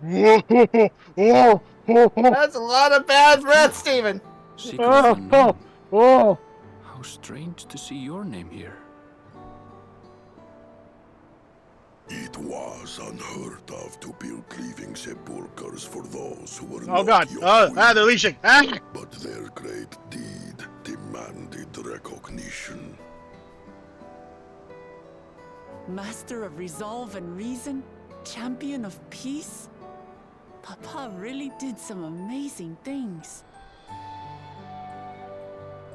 That's a lot of bad breath, Steven. Secret of unknown. How strange to see your name here. It was unheard of to build living sepulchres for those who were Oh not god. your They're leashing. Ah! But their great deed demanded recognition. Master of resolve and reason? Champion of peace? Papa really did some amazing things.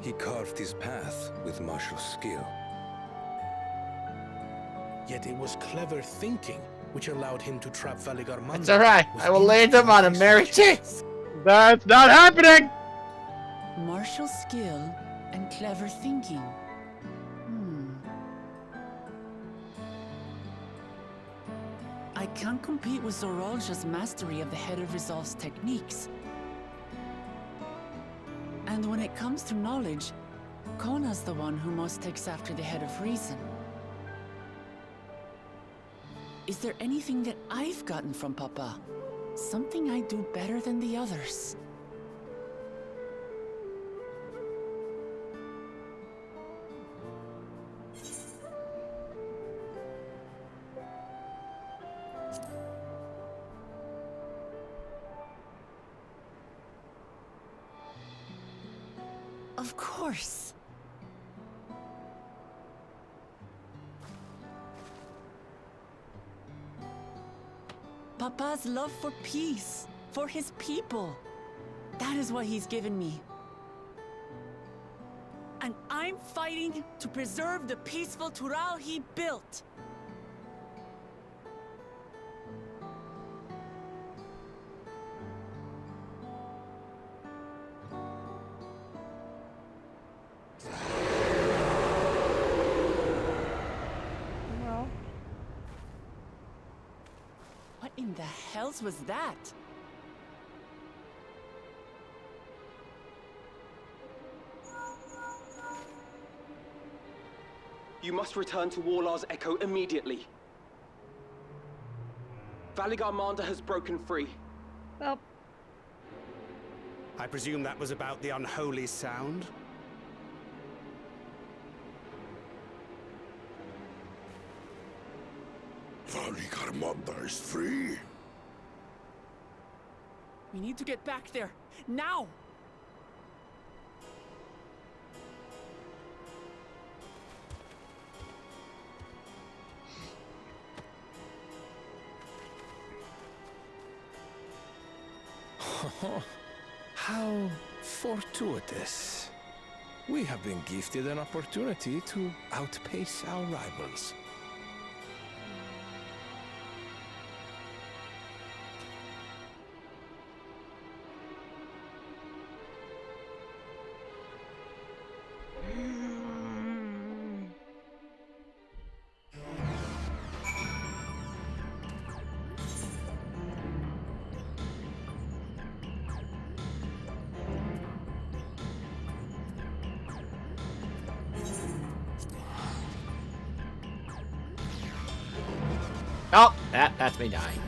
He carved his path with martial skill. Yet it was clever thinking which allowed him to trap Valigarmanda. It's alright. I will lay them on a merry chase. That's not happening! Martial skill and clever thinking. I can't compete with Zorolja's mastery of the Head of Resolve's techniques. And when it comes to knowledge, Kona's the one who most takes after the Head of Reason. Is there anything that I've gotten from Papa? Something I do better than the others? Of course. Papa's love for peace, for his people. That is what he's given me. And I'm fighting to preserve the peaceful Tural he built. Well, What in the hells was that? You must return to Warlar's Echo immediately. Valigarmanda has broken free. well, I presume that was about the unholy sound? Valigarmanda is free. We need to get back there, now! How fortuitous. We have been gifted an opportunity to outpace our rivals. Oh, that's me dying.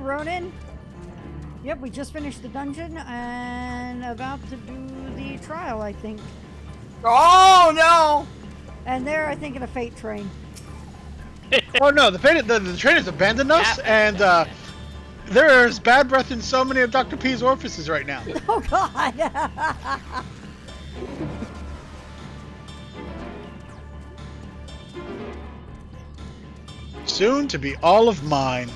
Ronan. Yep, we just finished the dungeon and about to do the trial, I think. Oh no! And they're, I think, in a fate train. Oh no, the train has abandoned us, and there's bad breath in so many of Dr. P's orifices right now. Oh God! Soon to be all of mine.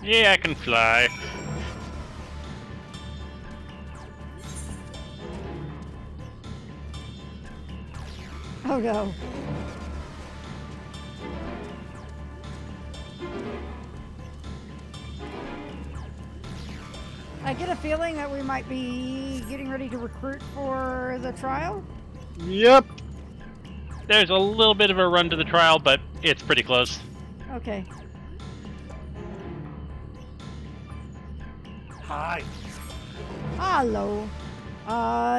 Yeah, I can fly. Oh no. I get a feeling that we might be getting ready to recruit for the trial. Yep. There's a little bit of a run to the trial, but it's pretty close. Okay. Hi. Hello.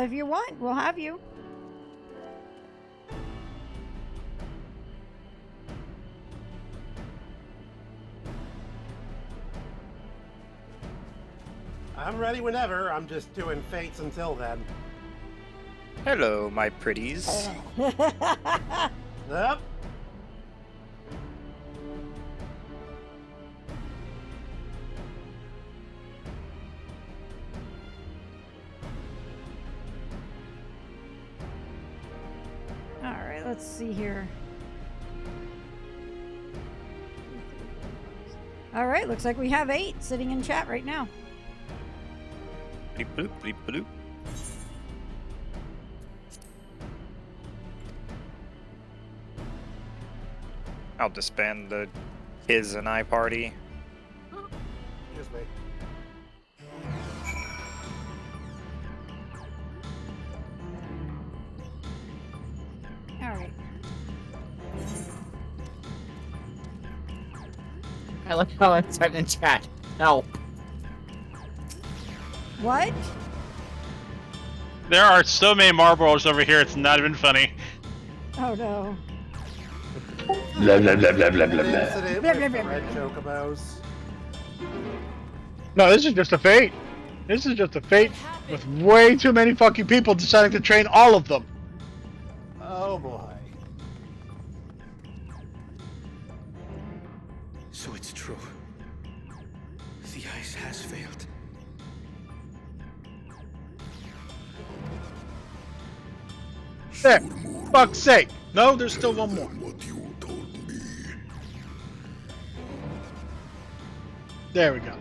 If you want, we'll have you. I'm ready whenever. I'm just doing fates until then. Hello, my pretties. Yep. Alright, let's see here. Alright, looks like we have 8 sitting in chat right now. Bleep bloop, bleep bloop. I'll disband the his and I party. Excuse me. Alright. I like how I'm typing in chat. Help. What? There are so many Marlboros over here, it's not even funny. Oh no. Blah blah blah blah blah blah blah. Incident Blah, with blah, the blah, red blah. chocobos. No, this is just a fate. This is just a fate with way too many fucking people deciding to train all of them. Oh boy. So it's true. The ice has failed. There. Fuck's sake. No, there's still one more. What you told me. There we go.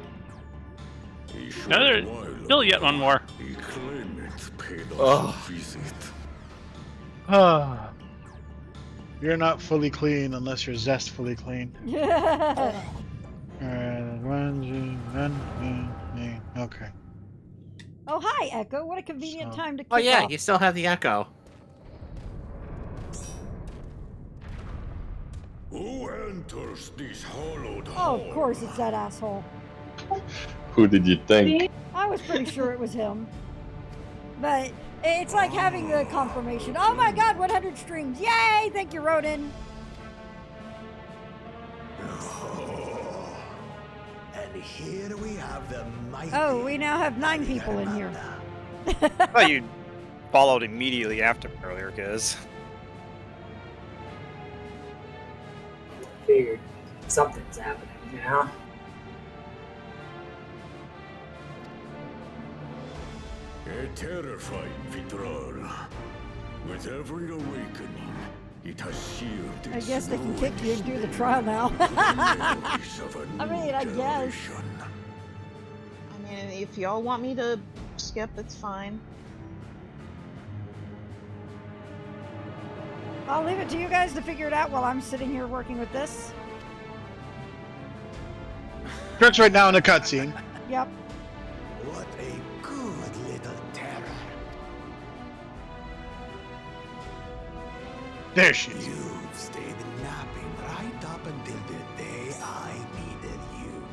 No, there's still yet one more. The claimant paid us Oh. a visit. Ah. You're not fully clean unless you're zestfully clean. Okay. Oh, hi, Echo. What a convenient time to kick Oh yeah, off. you still have the echo. Who enters this hollowed Oh, hall? of course it's that asshole. Who did you think? I was pretty sure it was him. But it's like having the confirmation. Oh my god, 100 streams. Yay! Thank you, Rodin. And here we have the mighty. Oh, we now have 9 people in here. I thought you followed immediately after earlier, Giz. Figured something's happening, you know? A terrifying Vitral. With every awakening, it has seared I its guess they can kick roots you and do the trial now. of a I mean, I new guess. generation. I mean, if y'all want me to skip, it's fine. I'll leave it to you guys to figure it out while I'm sitting here working with this. Kurt's right now in a cutscene. Yep. What a good little terror. There she is. You've stayed napping right up until the day I needed you.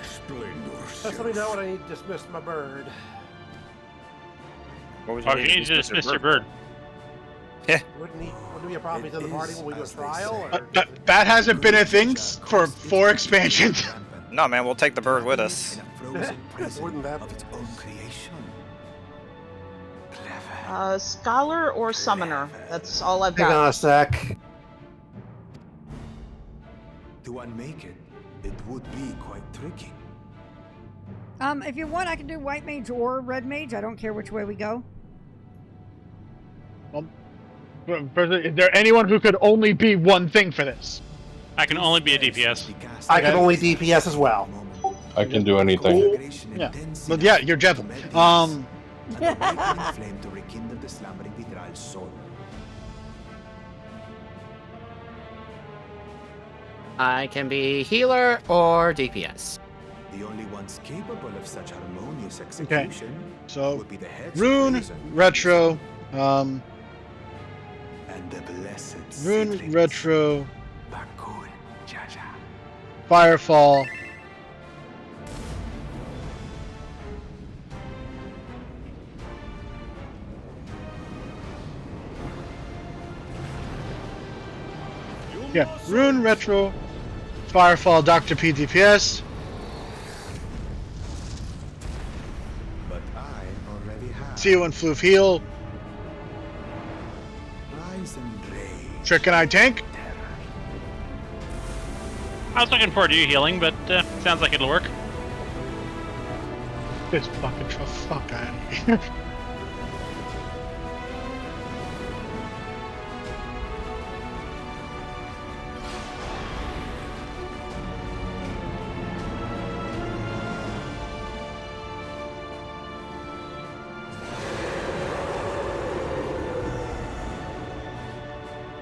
Just let me know when I need to dismiss my bird. What would Oh, you need to dismiss your bird. Wouldn't it be a problem he's in the party when we do a trial? Or That hasn't been a thing for 4 expansions. No, man, we'll take the bird with us. Wouldn't that? Scholar or summoner? That's all I've Hang got. on a sec. To unmake it, it would be quite tricky. If you want, I can do white mage or red mage. I don't care which way we go. Is there anyone who could only be one thing for this? I can only be a DPS. I can only DPS as well. I can do anything. Yeah. But yeah, you're gentle. Flame to rekindle the slumbering Vitral's soul. I can be healer or DPS. The only ones capable of such harmonious execution So would be the heads Rune, of prison. Retro, And the blessed Rune, siblings, Retro, Bakul, Jaja. Firefall. Yeah, Rune, Retro, Firefall, Dr. P, DPS. But I already have. CO and Floof heal. Rise and rage. Trick and I tank. I was looking forward to you healing, but sounds like it'll work. This fucking fuck out of here.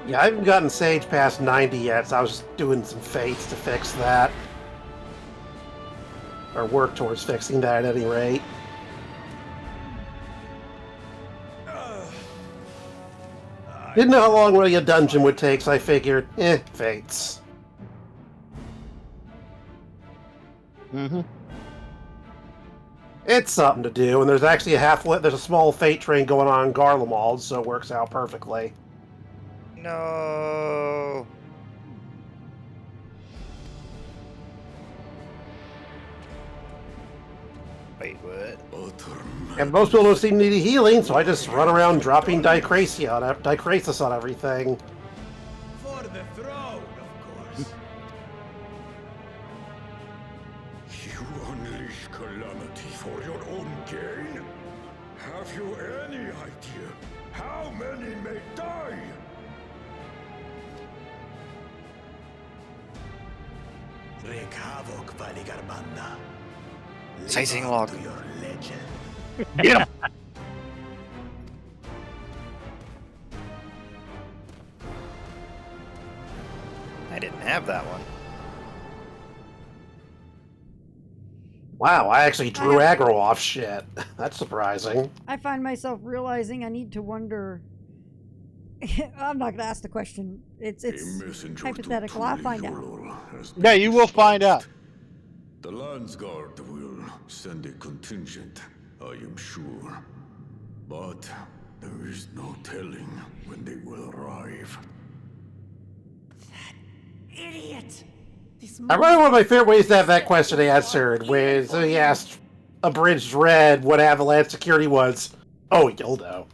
Yeah, I haven't gotten Sage past 90 yet, so I was just doing some fates to fix that. Or work towards fixing that at any rate. Didn't know how long really a dungeon would take, so I figured, fates. It's something to do, and there's actually there's a small fate train going on in Garlemald, so it works out perfectly. No. Wait, what? And most people don't seem to need healing, so I just run around dropping Dichrasis on everything. For the throne, of course. You unleash calamity for your own gain? Have you any idea how many may die? Wreak havoc, Valigarbanda. Sizing log. To your legend. Get him! I didn't have that one. Wow, I actually drew aggro off shit. That's surprising. I find myself realizing I need to wonder. I'm not gonna ask the question. It's hypothetical. I'll find out. Yeah, you will find out. The Landsguard will send a contingent, I am sure. But there is no telling when they will arrive. Idiot! I remember one of my favorite ways to have that question answered was he asked Abridged Red what Avalanche security was. Oh, Yoldo.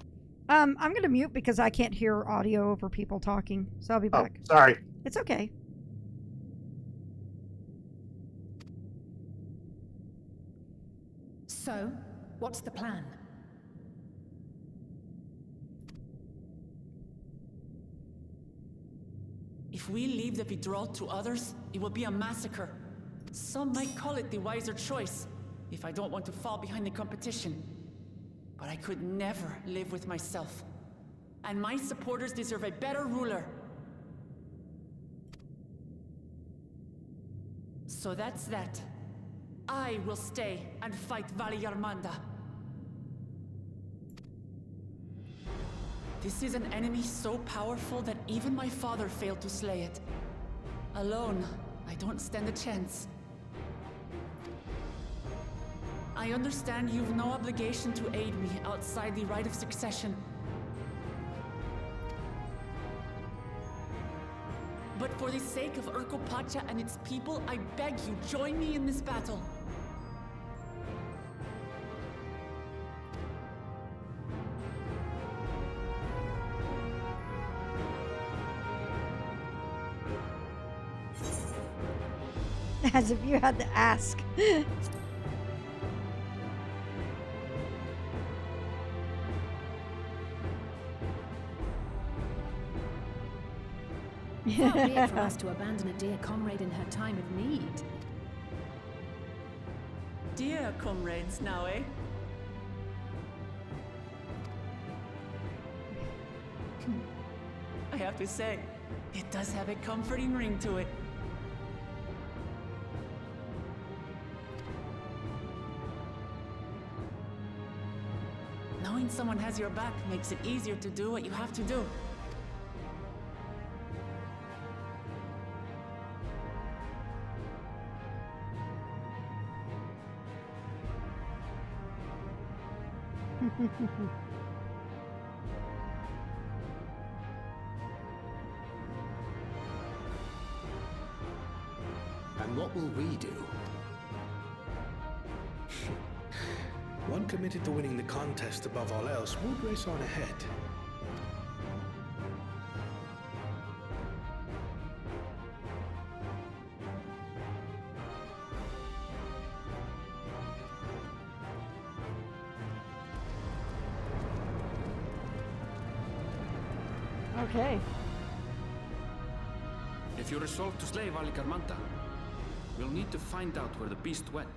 I'm gonna mute because I can't hear audio over people talking, so I'll be back. Sorry. It's okay. So, what's the plan? If we leave the Vidral to others, it will be a massacre. Some might call it the wiser choice, if I don't want to fall behind the competition. But I could never live with myself. And my supporters deserve a better ruler. So that's that. I will stay and fight Valigarbanda. This is an enemy so powerful that even my father failed to slay it. Alone, I don't stand a chance. I understand you've no obligation to aid me outside the rite of succession. But for the sake of Urkopacha and its people, I beg you, join me in this battle. As if you had to ask. Far be it for us to abandon a dear comrade in her time of need. Dear comrades now, eh? I have to say, it does have a comforting ring to it. Knowing someone has your back makes it easier to do what you have to do. And what will we do? One committed to winning the contest above all else would race on ahead. Okay. If you resolve to slay Valikarmanta, we'll need to find out where the beast went.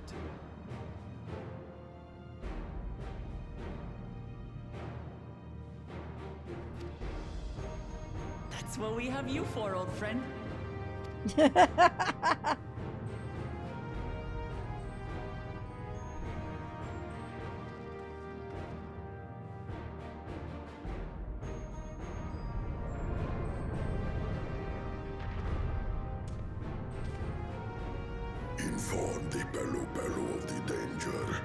That's what we have you for, old friend. Inform the Belu of the danger.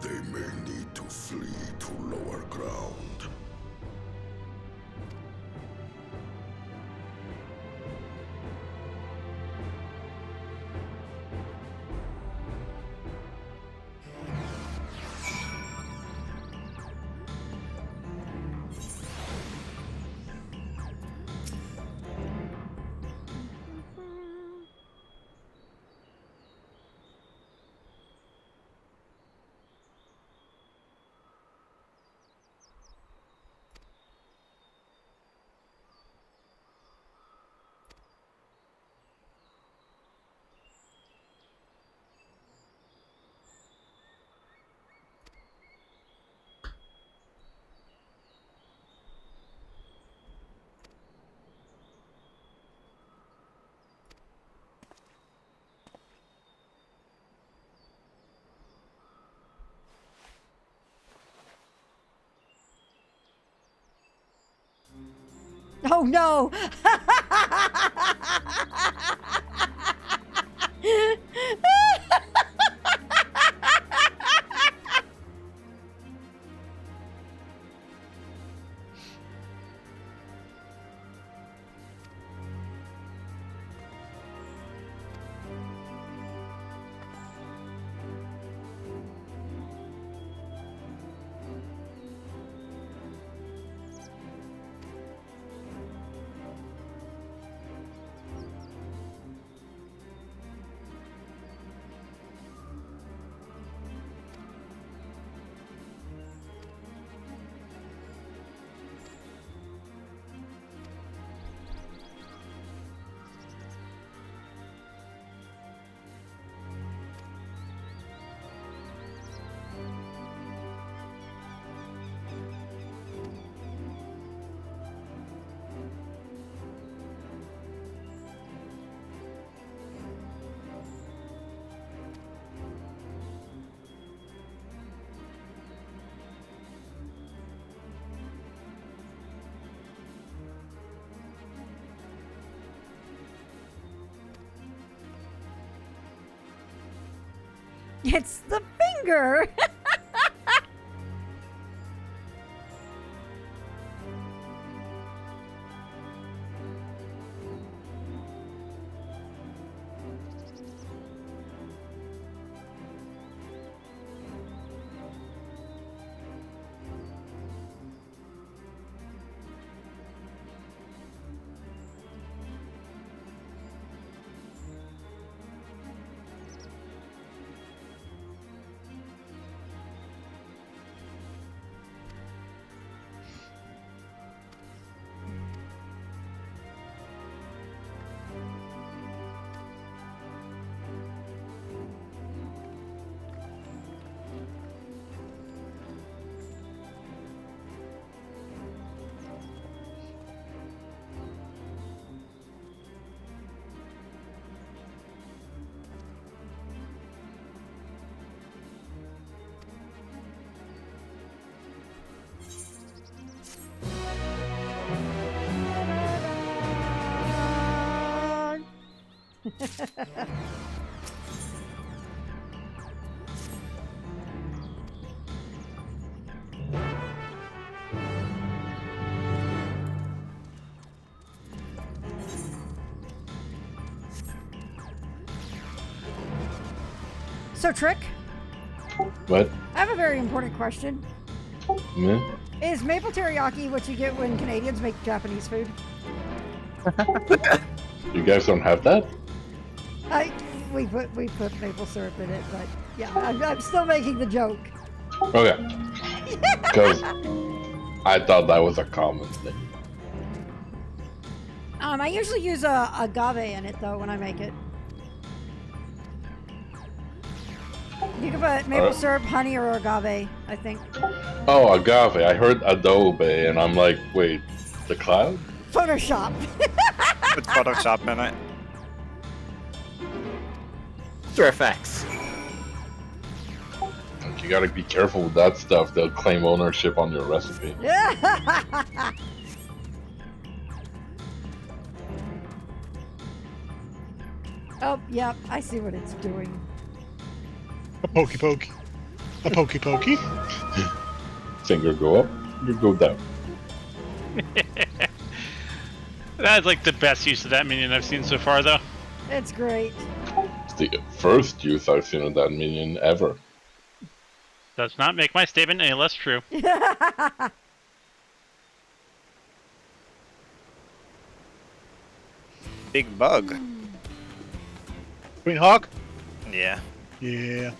They may need to flee to lower ground. Oh no! It's the sugar. So, Trick, What? I have a very important question. Meh? Is maple teriyaki what you get when Canadians make Japanese food? You guys don't have that? We put maple syrup in it, but yeah, I'm still making the joke. Okay. Because I thought that was a common thing. I usually use agave in it though when I make it. You can put maple syrup, honey, or agave, I think. Oh, agave. I heard adobe, and I'm like, wait, the cloud? Photoshop. Put Photoshop in it. After Effects. You gotta be careful with that stuff. They'll claim ownership on your recipe. Oh, yep, I see what it's doing. A pokey pokey. A pokey pokey. Finger go up, you go down. That's like the best use of that minion I've seen so far, though. It's great. It's the first use I've seen of that minion ever. Does not make my statement any less true. Big bug. Green Hawk? Yeah. Yeah.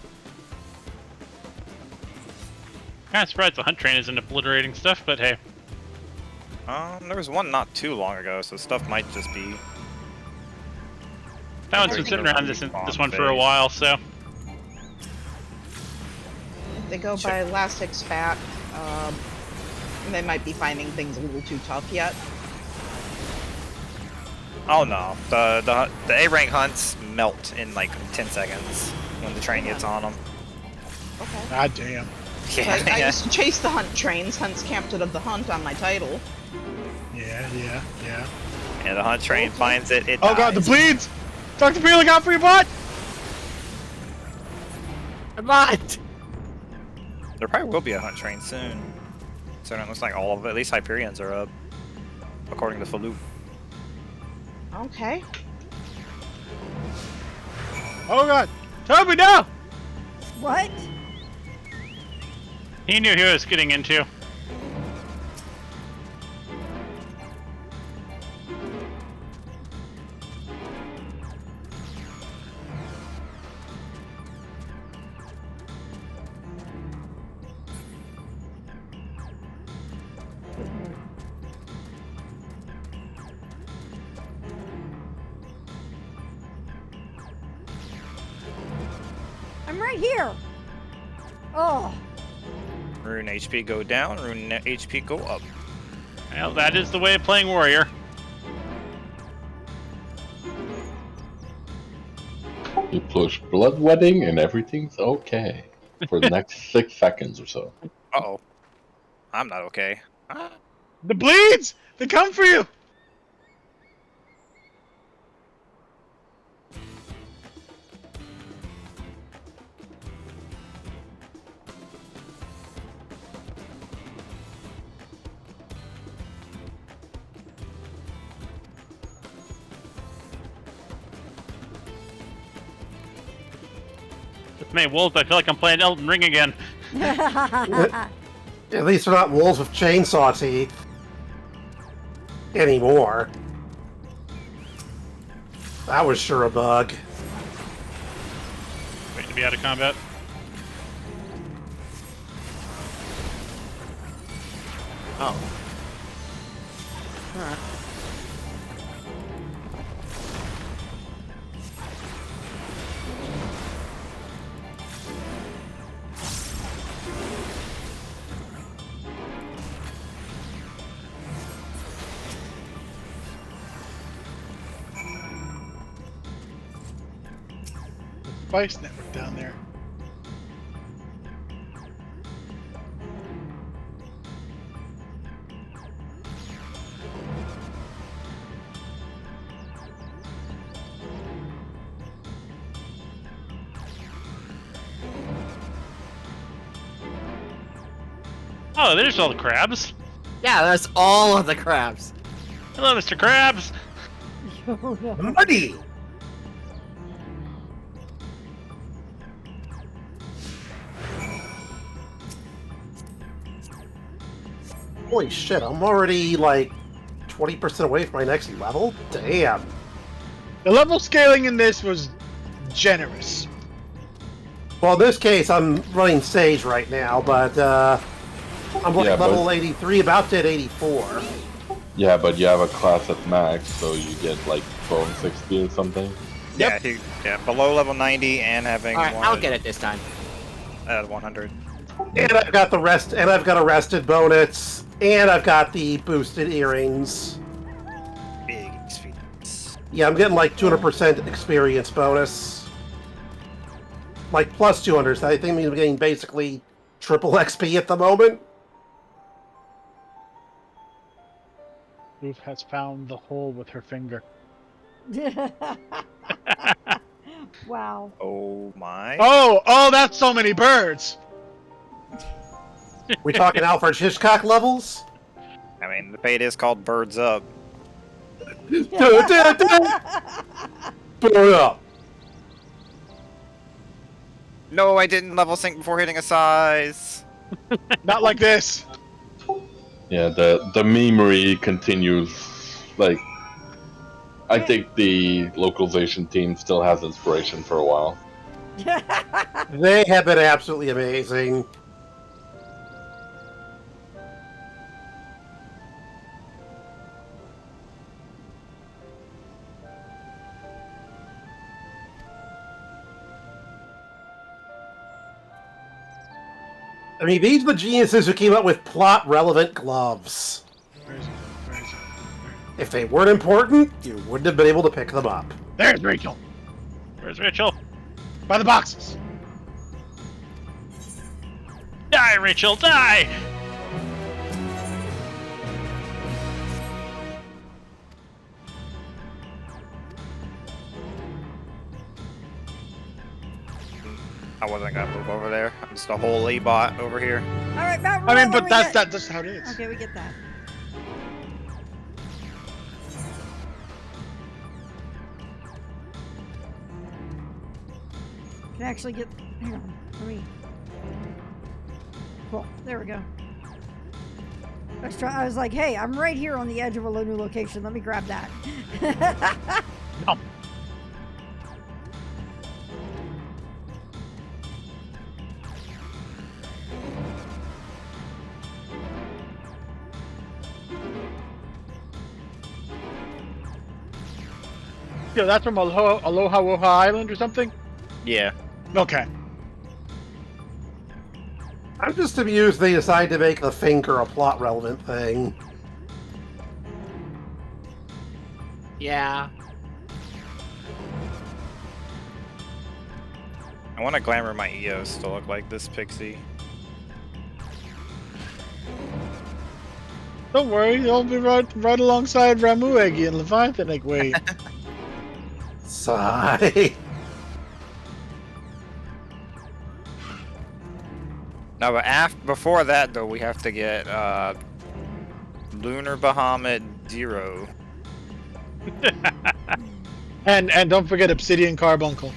Kind of surprised the hunt train isn't obliterating stuff, but hey. There was one not too long ago, so stuff might just be. That one's been sitting around this one for a while, so. If they go by last expat, they might be finding things a little too tough yet. Oh no, the A rank hunts melt in like 10 seconds when the train gets on them. Okay. God damn. Yeah, I used to chase the hunt trains, hunts captain of the hunt on my title. Yeah. Yeah, the hunt train finds it. It Oh god, the bleeds! Dr. P, look out for your butt! What? There probably will be a hunt train soon. So it looks like all of it, at least Hyperions are up, according to Falou. Okay. Oh god! Toby, no! What? He knew who he was getting into. I'm right here. Oh. Rune HP go down, rune HP go up. Well, that is the way of playing warrior. You push bloodletting and everything's okay. For the next 6 seconds or so. Uh-oh. I'm not okay. The bleeds! They come for you! Man, wolves, I feel like I'm playing Elden Ring again. At least they're not wolves with chainsaw teeth. Anymore. That was sure a bug. Wait to be out of combat. Oh. Alright. Spice network down there. Oh, there's all the crabs. Yeah, that's all of the crabs. Hello, Mr. Krabs. Muddy! Holy shit, I'm already like 20% away from my next level? Damn. The level scaling in this was generous. Well, in this case, I'm running Sage right now, but I'm like Yeah, but- level 83, about to hit 84. Yeah, but you have a class at max, so you get like 1260 or something. Yeah, below level 90 and having Alright, one I'll get it this time. at 100. And I've got the rest, and I've got a rested bonus, and I've got the boosted earrings. Big experience. Yeah, I'm getting like 200% experience bonus. Like plus 200, so I think I'm getting basically triple XP at the moment. Ruth has found the hole with her finger. Wow. Oh my. Oh, that's so many birds! We talking Alfred Hitchcock levels? I mean, the bait is called Birds Up. Blow up. No, I didn't level sync before hitting a size. Not like this. Yeah, the memery continues. Like, I think the localization team still has inspiration for a while. They have been absolutely amazing. I mean, these are the geniuses who came up with plot-relevant gloves. If they weren't important, you wouldn't have been able to pick them up. There's Rachel. Where's Rachel? By the boxes. Die, Rachel, die! I wasn't gonna move over there. I'm just a whole E-bot over here. All right, Matt, I mean, roll, but we that's get- that's how it is. Okay, we get that. Can actually get. Hang on. Let me. Cool. There we go. I was like, hey, I'm right here on the edge of a new location. Let me grab that. No. Yo, that's from Aloha Woha Island or something? Yeah. Okay. I'm just amused they decided to make the finger a plot-relevant thing. Yeah. I want to glamour my EOS to look like this pixie. Don't worry, they'll be right alongside Ramu Eggy and Leviathan Egg Wait. Sigh. No, but before that though, we have to get Lunar Bahamut 0. and don't forget Obsidian Carbuncle.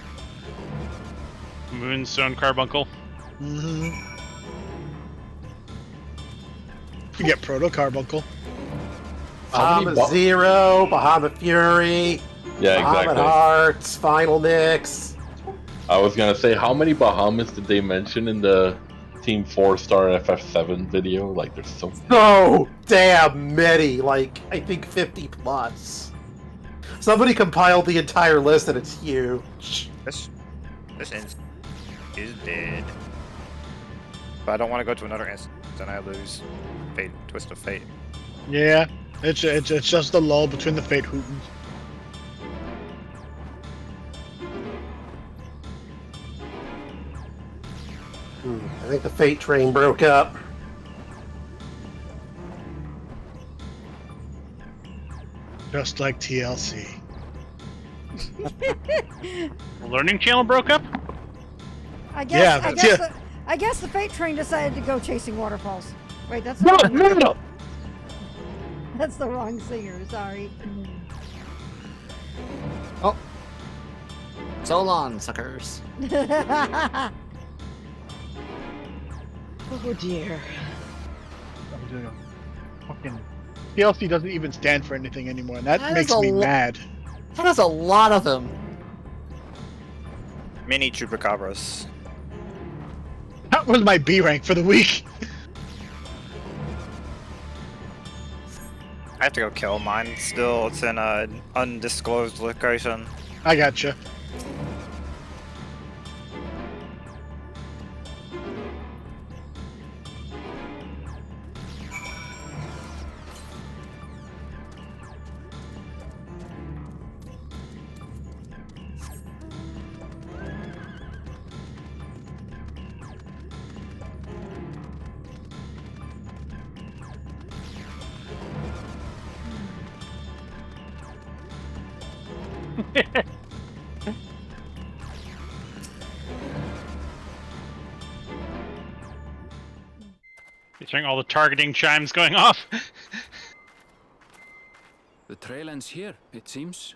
Moonstone Carbuncle. Mm-hmm. You get Proto Carbuncle. Bahamut Zero, Bahamut Fury, Yeah, Bahamut exactly. Hearts, Final Mix. I was gonna say, how many Bahamuts did they mention in the Team 4-star FF7 video? Like, there's so many. Oh, damn many. Like, I think 50 plus. Somebody compiled the entire list and it's huge. This instance is dead. But I don't want to go to another instance, then I lose Fate, Twist of Fate. Yeah, it's just the lull between the Fate Hootens. I think the Fate train broke up. Just like TLC. Learning Channel broke up? I guess the Fate train decided to go chasing waterfalls. Wait, that's No, the wrong, no. that's the wrong singer. Sorry. Oh. So long, suckers. Oh dear. Fucking TLC doesn't even stand for anything anymore, and that That makes is a me lo- mad. That is a lot of them. Mini Chupacabras. That was my B rank for the week. I have to go kill mine still. It's in an undisclosed location. I gotcha. Featuring all the targeting chimes going off. The trail ends here, it seems.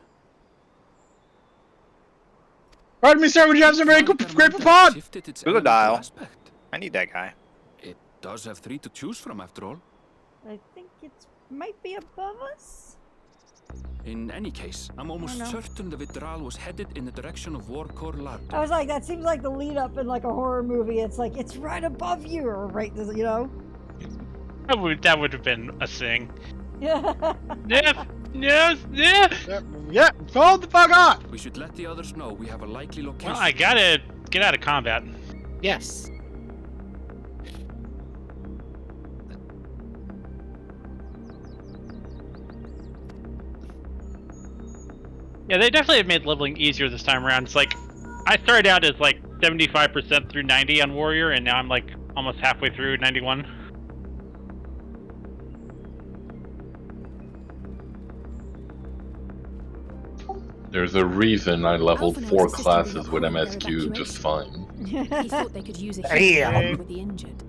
Pardon me, sir, would you have some very great pod? Who's a dial? I need that guy. It does have 3 to choose from, after all. I think it might be above us. In any case, I'm almost know. certain the Vitral was headed in the direction of Warcore Lard. I was like, that seems like the lead up in like a horror movie. It's like it's right above you, or right, you know. That would have been a thing. Yeah. Yeah, hold the fuck on! We should let the others know we have a likely location. Well, I gotta get out of combat. Yes. Yeah, they definitely have made leveling easier this time around. It's like, I started out as like 75% through 90 on Warrior, and now I'm like almost halfway through 91. There's a reason I leveled 4 classes with MSQ just fine. He thought they could use a Damn. healer with the injured.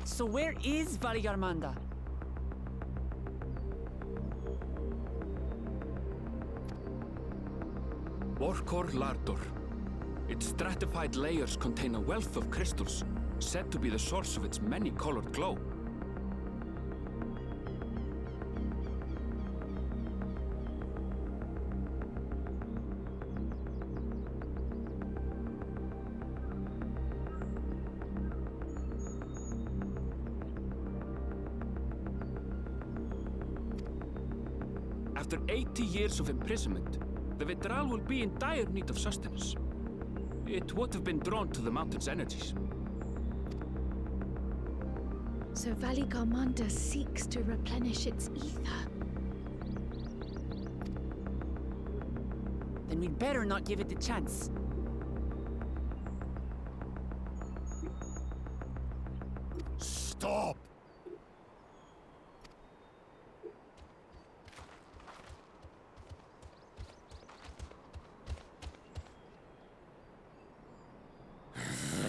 So where is Valigarmanda? Warcore Lardor. Its stratified layers contain a wealth of crystals, said to be the source of its many-colored glow. After 80 years of imprisonment, the Vitral will be in dire need of sustenance. It would have been drawn to the mountain's energies. So Valigarmanda seeks to replenish its ether. Then we'd better not give it the chance. Stop!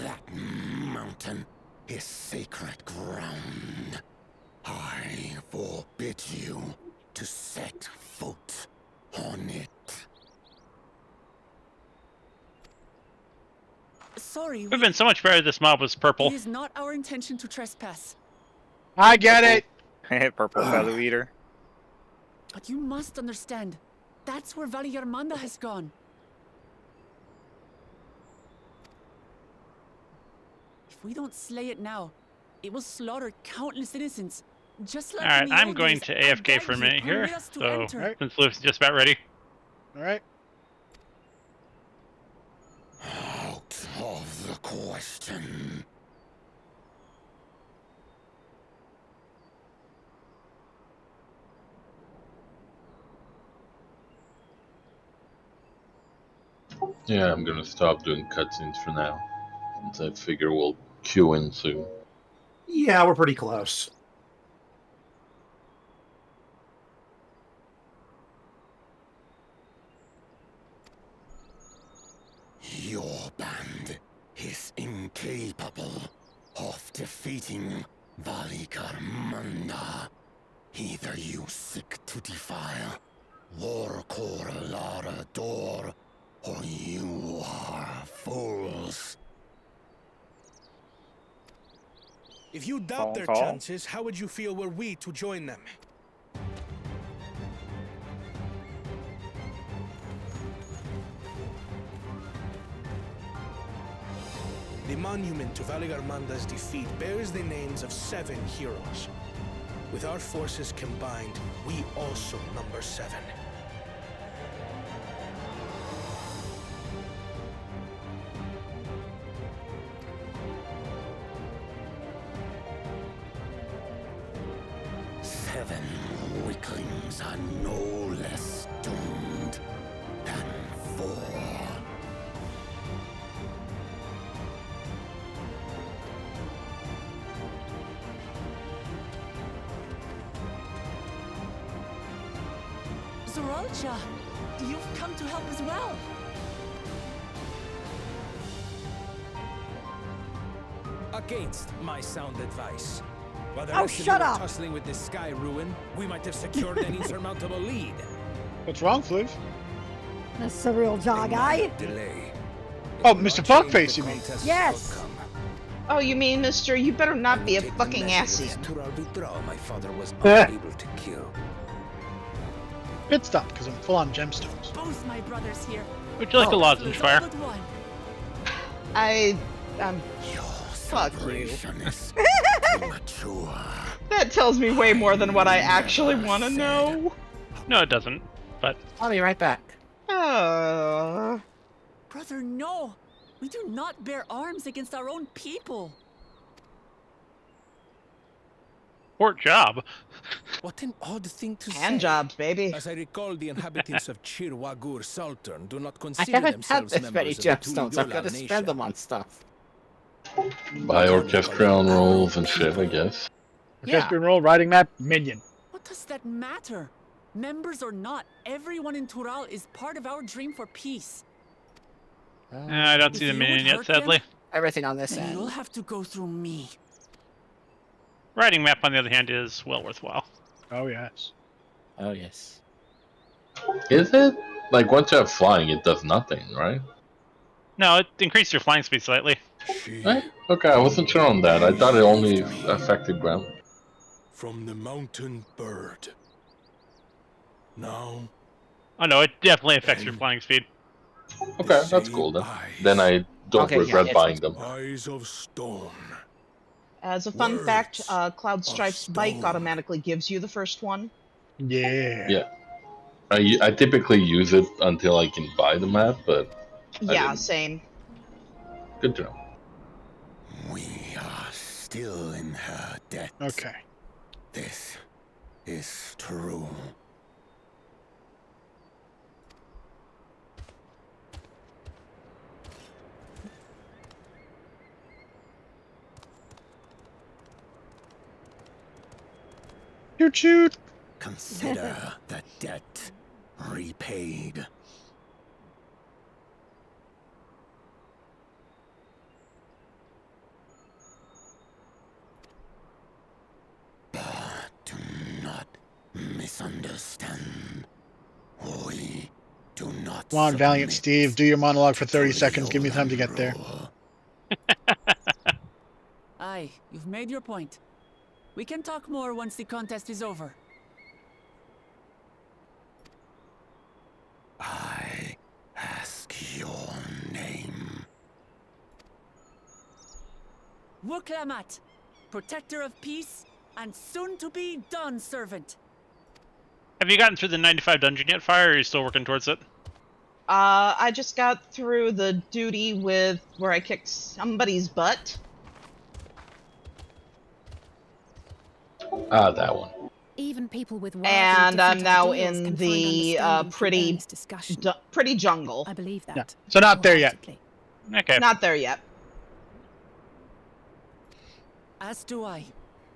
That mountain is sacred ground. I forbid you to set foot on it. Sorry. Would have been so much better if this mob was purple. It is not our intention to trespass. I get it. Purple fellow eater. But you must understand. That's where Valliarmanda has gone. If we don't slay it now, it will slaughter countless innocents. Just like Alright, in the I'm old going days. to I AFK beg for a you, minute here. permit us to So, enter. since Luke's just about ready. Alright. Out of the question. Yeah, I'm gonna stop doing cutscenes for now, since I figure we'll queue in soon. Yeah, we're pretty close. Your band is incapable of defeating Valliarmanda. Either you seek to defile Warcore Lara Door, or you are fools. If you doubt Phone their call? chances, how would you feel were we to join them? The monument to Valliarmanda's defeat bears the names of 7 heroes. With our forces combined, we also number 7. Seven weaklings are no less doomed than 4. Zoralcha, you've come to help as well. Against my sound advice. While the Oh, rest of shut you were up. tussling with this sky ruin, we might have secured an insurmountable lead. What's wrong, Fluv? That's the real jaw guy. Delay. Oh, Mr. Fuckface, you mean? Yes. Oh, you mean, mister, you better not be a fucking Asian. Tural withdrawal my father was unable to kill. Pit stop, because I'm full on gemstones. Both my brothers here. Would you like a lozenge fire? But one. Fuck you. Is premature. That tells me way more than what I actually want to know. No, it doesn't. But I'll be right back. Brother, no. We do not bear arms against our own people. port job. What an odd thing to say. Hand jobs, baby. As I recall, the inhabitants of Chir Wagur Sultan do not I consider haven't had themselves this many members of the gemstones. I'm Tuliyola gonna nation. spend them on stuff. Buy orchestral rolls and shit, I guess. Orchestral roll, riding map, minion. What does that matter? Members or not, everyone in Tural is part of our dream for peace. I don't see the minion yet, sadly. Everything on this Then end. you'll have to go through me. Riding map, on the other hand, is well worthwhile. Oh, yes. Oh, yes. Is it? Like, once you have flying, it does nothing, right? No, it increased your flying speed slightly. Right? Okay, I wasn't sure on that. I thought it only affected ground. From the mountain bird. Now. Oh no, it definitely affects your flying speed. Okay, that's cool then. Then I don't regret buying them. Eyes of stone. As a fun fact, Cloud Strife's bike automatically gives you the first one. Yeah. Yeah. I typically use it until I can buy the map, but Yeah, same. good to know. We are still in her debt. Okay. This is true. Shoot, shoot. Consider the debt repaid. But do not misunderstand. We do not. Come on, Valiant Steve. Do your monologue for 30 seconds. Give me time to get there. Aye, you've made your point. We can talk more once the contest is over. I ask your name. Wuklamat, protector of peace, and soon-to-be Dawn servant. Have you gotten through the 95 dungeon yet, Fire, or are you still working towards it? I just got through the duty with where I kicked somebody's butt. Ah, that one. Even people with And I'm now in the pretty jungle. I believe that. Yeah. So not there yet. Okay. Not there yet. As do I.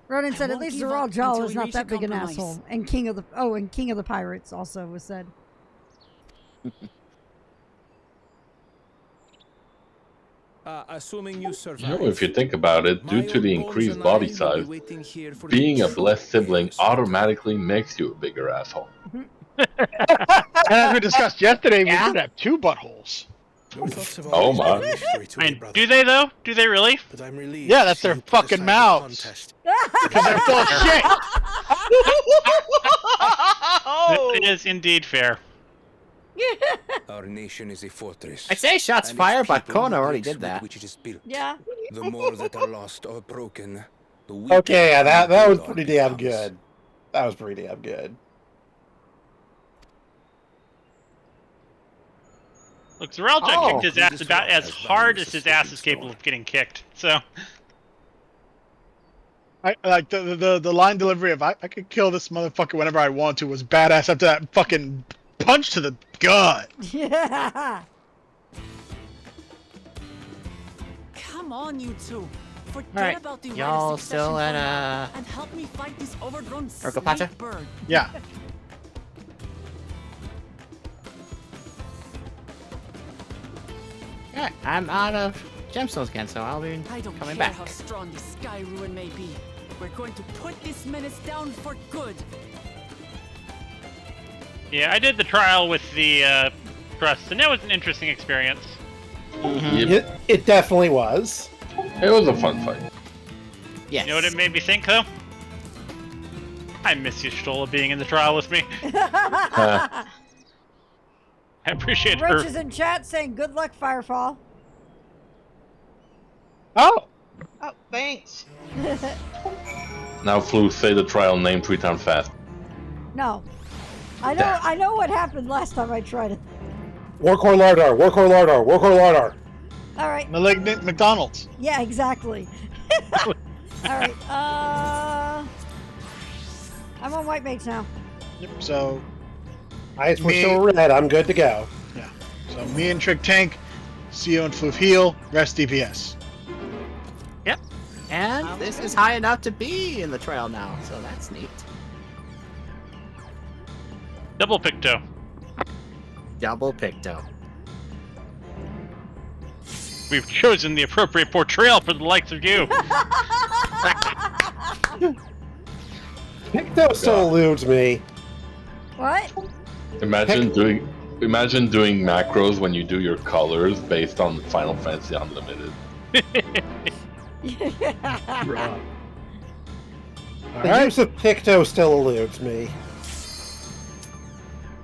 Ronan said, I at won't least give Zeral up Jal until is we not reach that a big an compromise. asshole. And King of the Pirates also was said. Assuming you survive. You know, if you think about it, due to the increased body size, being a blessed sibling automatically makes you a bigger asshole. And as we discussed yesterday, we could have 2 buttholes. Oh my. I mean, do they though? Do they really? But I'm relieved. Yeah, that's their fucking mouths. Because they're full of shit. It is indeed fair. Our nation is a fortress. I say shots and its fired, but people Kona the already bricks did with that. which it is built. Yeah. The more that are lost or broken, the weaker Okay, yeah, that the was Lord pretty damn becomes. good. That was pretty damn good. Look, Zeralja Oh, kicked his ass about as hard as his ass is capable of getting kicked. So, I like the line delivery of I could kill this motherfucker whenever I want to was badass after that fucking punch to the gut. Yeah. Come on, you two. Forget Alright, about the y'all right of succession still for at, now, and help me fight this overgrown Urkelpacha? snake bird. Yeah. Yeah, I'm out of gemstones again, so I'll be I don't coming care back. how strong the sky ruin may be. We're going to put this menace down for good. yeah, I did the trial with the trust, and that was an interesting experience. Yep. It definitely was. It was a fun fight. Yes. You know what it made me think, though? I miss you, Stola, being in the trial with me. I appreciate Rich her. is in chat saying, good luck, Firefall. Oh. Oh, thanks. Now, Flu, say the trial name 3 times fast. No. I know what happened last time I tried it. Warcore Lardar, Warcore Lardar, Warcore Lardar. All right. Malignant McDonald's. Yeah, exactly. All right. I'm on White Mage now. Yep. So. We're still red. I'm good to go. Yeah. So me and Trick tank, CO and Floof heal, rest DPS. Yep. And this is high enough to be in the trail now, so that's neat. Double Picto. Double Picto. We've chosen the appropriate portrayal for the likes of you. Picto still eludes me. What? Imagine doing macros when you do your colors based on Final Fantasy Unlimited. The use of Picto still eludes me.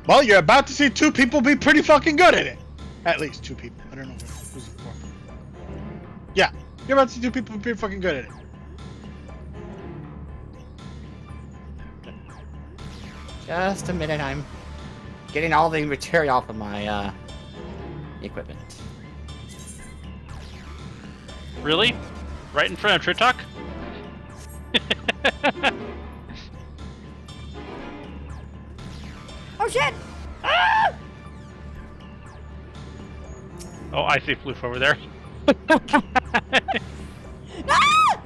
Well, you're about to see 2 people be pretty fucking good at it. At least 2 people. I don't know who's it for. Yeah, you're about to see 2 people be pretty fucking good at it. Just a minute, I'm getting all the material off of my equipment. Really? Right in front of Tritok? Oh shit! Ah! Oh, I see Floof over there. Ah!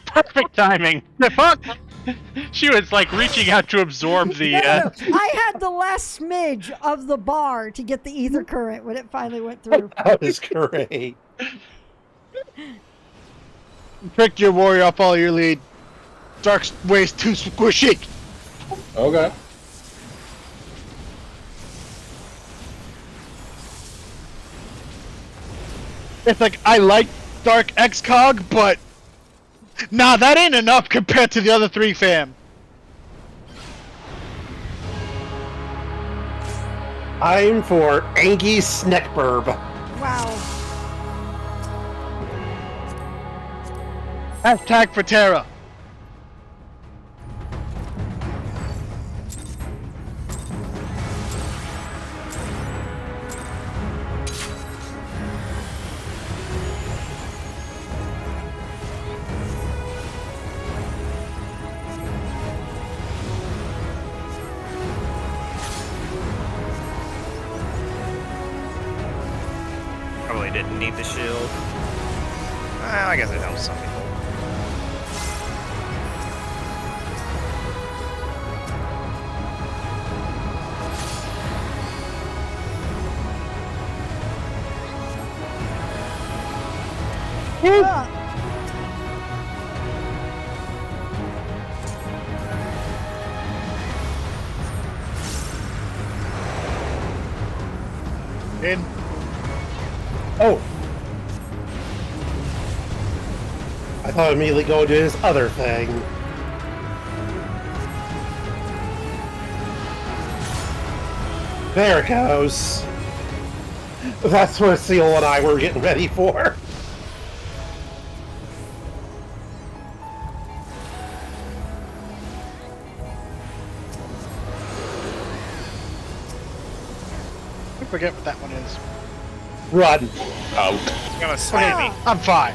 Perfect timing. The fuck? She was like reaching out to absorb the. No. I had the last smidge of the bar to get the ether current when it finally went through. That was great. Trick your warrior off all your lead. Dark ways too squishy. Okay. It's like I like Dark Excog, but nah, that ain't enough compared to the other 3, fam. I'm for Angie Sneckburb. Wow. Hashtag for Terra. Probably didn't need the shield. Well, I guess it helps some people. In. Oh. I thought I'd immediately go to his other thing. There it goes. That's what Seal and I were getting ready for. I forget what that one is. Run. Out. It's gonna slam me. I'm fine.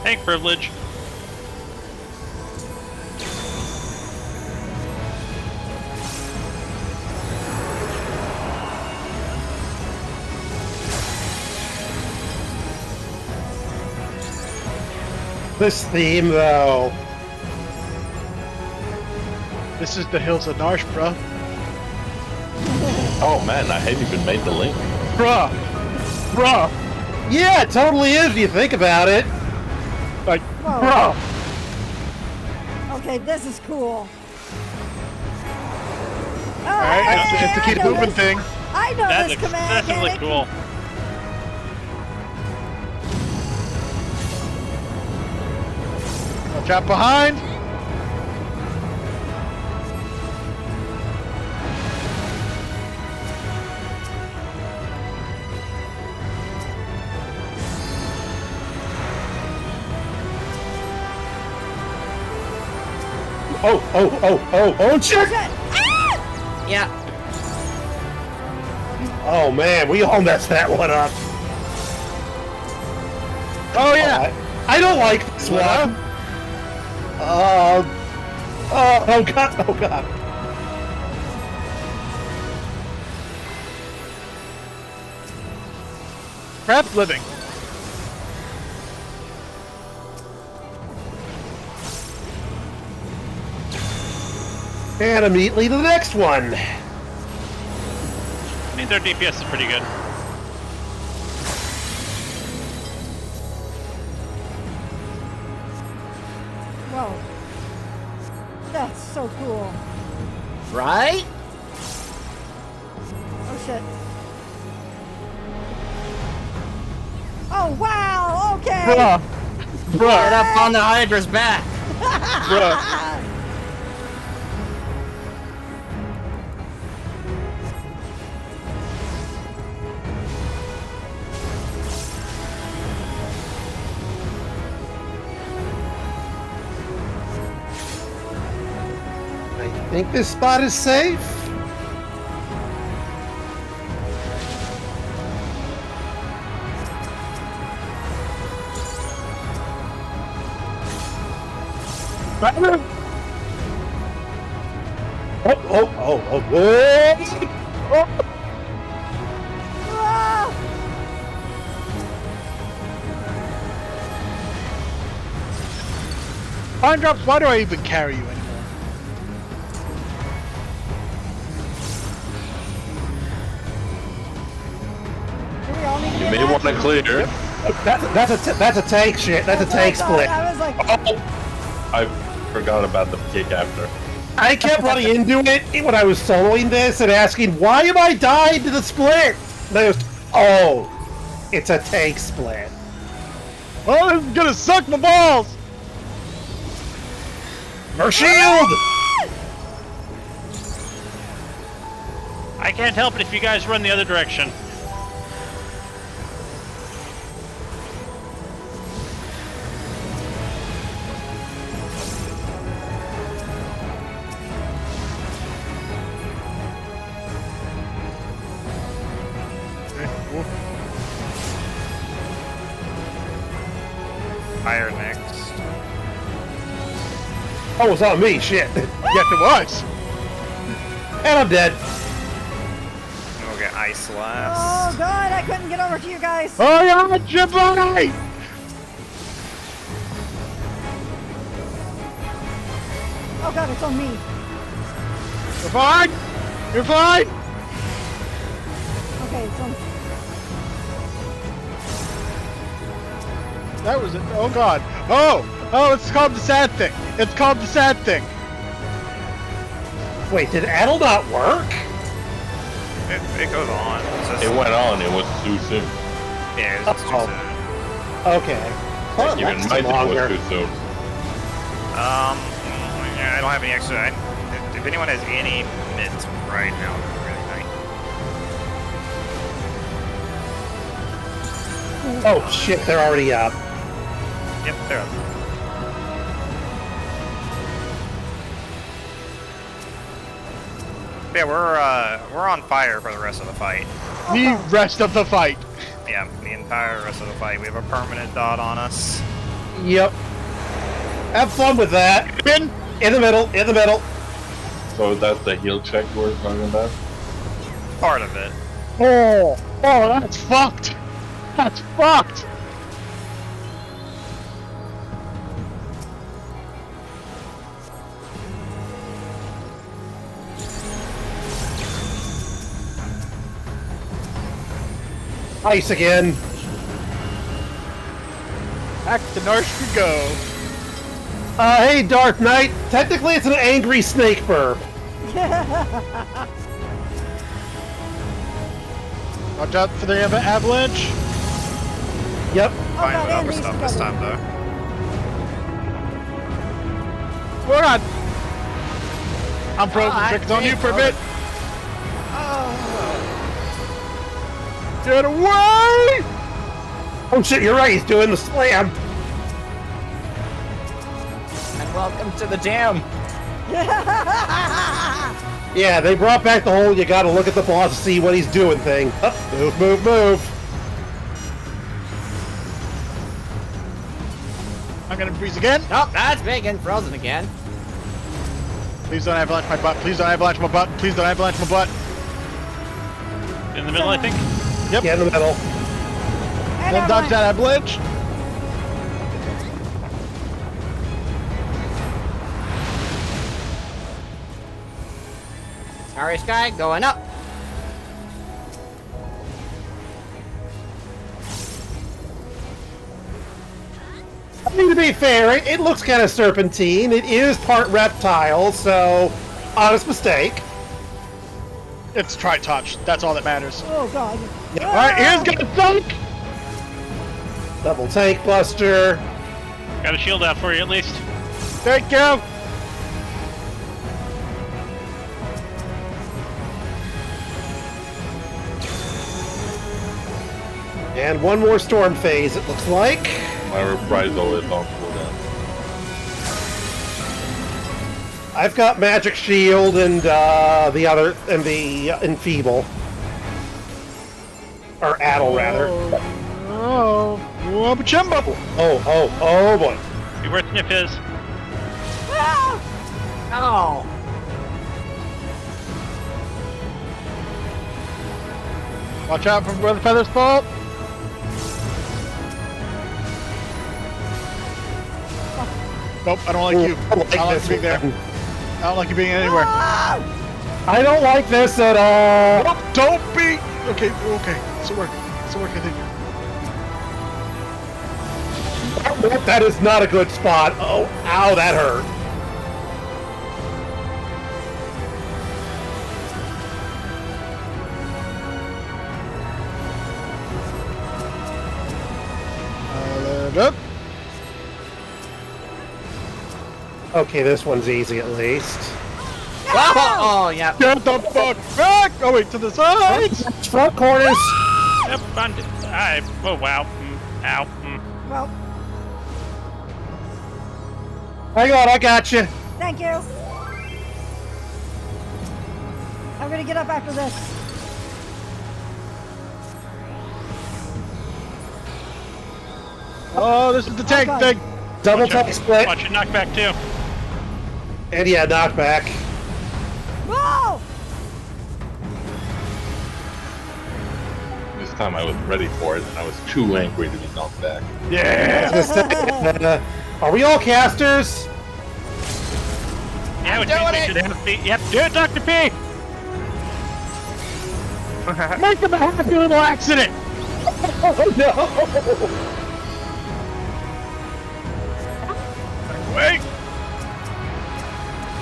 Tank privilege. This theme, though. This is the Hills of Narsh, bruh. Oh man, I haven't even made the link. Bruh. Bruh. Yeah, it totally is if you think about it. Like, Whoa. bruh. Okay, this is cool. Alright, it's the keep moving thing. I know That's this command. excessively Gimmick. cool. Watch out behind. Oh, shit! Yeah. Oh man, we all messed that one up. Oh yeah. I don't like this one. Oh god. Crap living. And immediately to the next one. I mean, their DPS is pretty good. Whoa. That's so cool. Right? Oh shit. Oh wow, okay. Bruh. Get up on the Hydra's back. Bruh. I think this spot is safe. Oh. Pine drops, why do I even carry you anymore? Do we all need to You get may that? want to clear. That's a tank shit. That's a tank split. I was like, I forgot about the kick after. I kept running into it when I was soloing this and asking, why am I dying to the split? And I was, oh, It's a tank split. Oh, this is gonna suck my balls! Her shield! I can't help it if you guys run the other direction. Fire next. Oh, it's on me, shit. Yes, it was. And I'm dead. We'll get ice last. Oh god, I couldn't get over to you guys. Oh yeah, Jabari! Oh god, it's on me. You're fine! You're fine! Okay, it's on. That was it. Oh god. Oh, it's called the sad thing. It's called the sad thing. Wait, did Addle not work? It goes on. It went on. It was too soon. Yeah, it was too soon. Okay. Well, Even that's my thing longer. was too soon. Yeah, I don't have any extra. If anyone has any mids right now, it'd be really nice. Oh shit, they're already up. Yep, they're up. Yeah, we're on fire for the rest of the fight. The rest of the fight. Yeah, the entire rest of the fight. We have a permanent dot on us. Yep. Have fun with that. In the middle, in the middle. So that's the heal check we're talking about? Part of it. Oh, that's fucked. That's fucked. Ice again. Back to north we go. Hey, Dark Knight. Technically, it's an angry snake burp. Watch out for the avalanche. Yep. Fine with other stuff this time, though. Oh god. I'm frozen. Trick's on you for a bit. Get away! Oh shit, you're right. He's doing the slam. And welcome to the jam. Yeah, they brought back the whole you gotta look at the boss to see what he's doing thing. Up, move, move, move. I'm gonna freeze again. Oh, that's big and frozen again. Please don't avalanche my butt. Please don't avalanche my butt. Please don't avalanche my butt. In the middle, I think. Yep. Get in the middle. Then dodge that avalanche. Starry Sky going up. I mean, to be fair, it looks kind of serpentine. It is part reptile, so honest mistake. It's Tri-Touch. That's all that matters. Oh god. Yeah. Alright, here's gonna thunk! Double tank buster. Got a shield out for you at least. Thank you! And one more storm phase, it looks like. My reprisal is on cooldown. I've got magic shield and the other and the enfeeble. Or addle rather. Oh, Wabachimbo! Oh boy. See where Sniff is. Oh. Watch out for where the feathers fall. Nope, I don't like you. I don't like I don't like this you being there. one. I don't like you being anywhere. I don't like this at all. Nope, don't be. Okay. This will work. I think. That is not a good spot. Oh, ow, that hurt. good. Okay, this one's easy at least. Oh, yeah. Get the fuck back! Oh wait, to the side! Front corners! Yep, oh wow. Ow. Well, Hang on, I got you. thank you. I'm gonna get up after this. Oh, this is the tank thing. Double tank split. Watch your knockback too. And yeah, knockback. Whoa! This time I was ready for it, and I was too angry to be knocked back. Yeah! Are we all casters? Yeah, which means we should have the. Yep, do it, Dr. P! Make them a happy little accident! Oh no! Wait!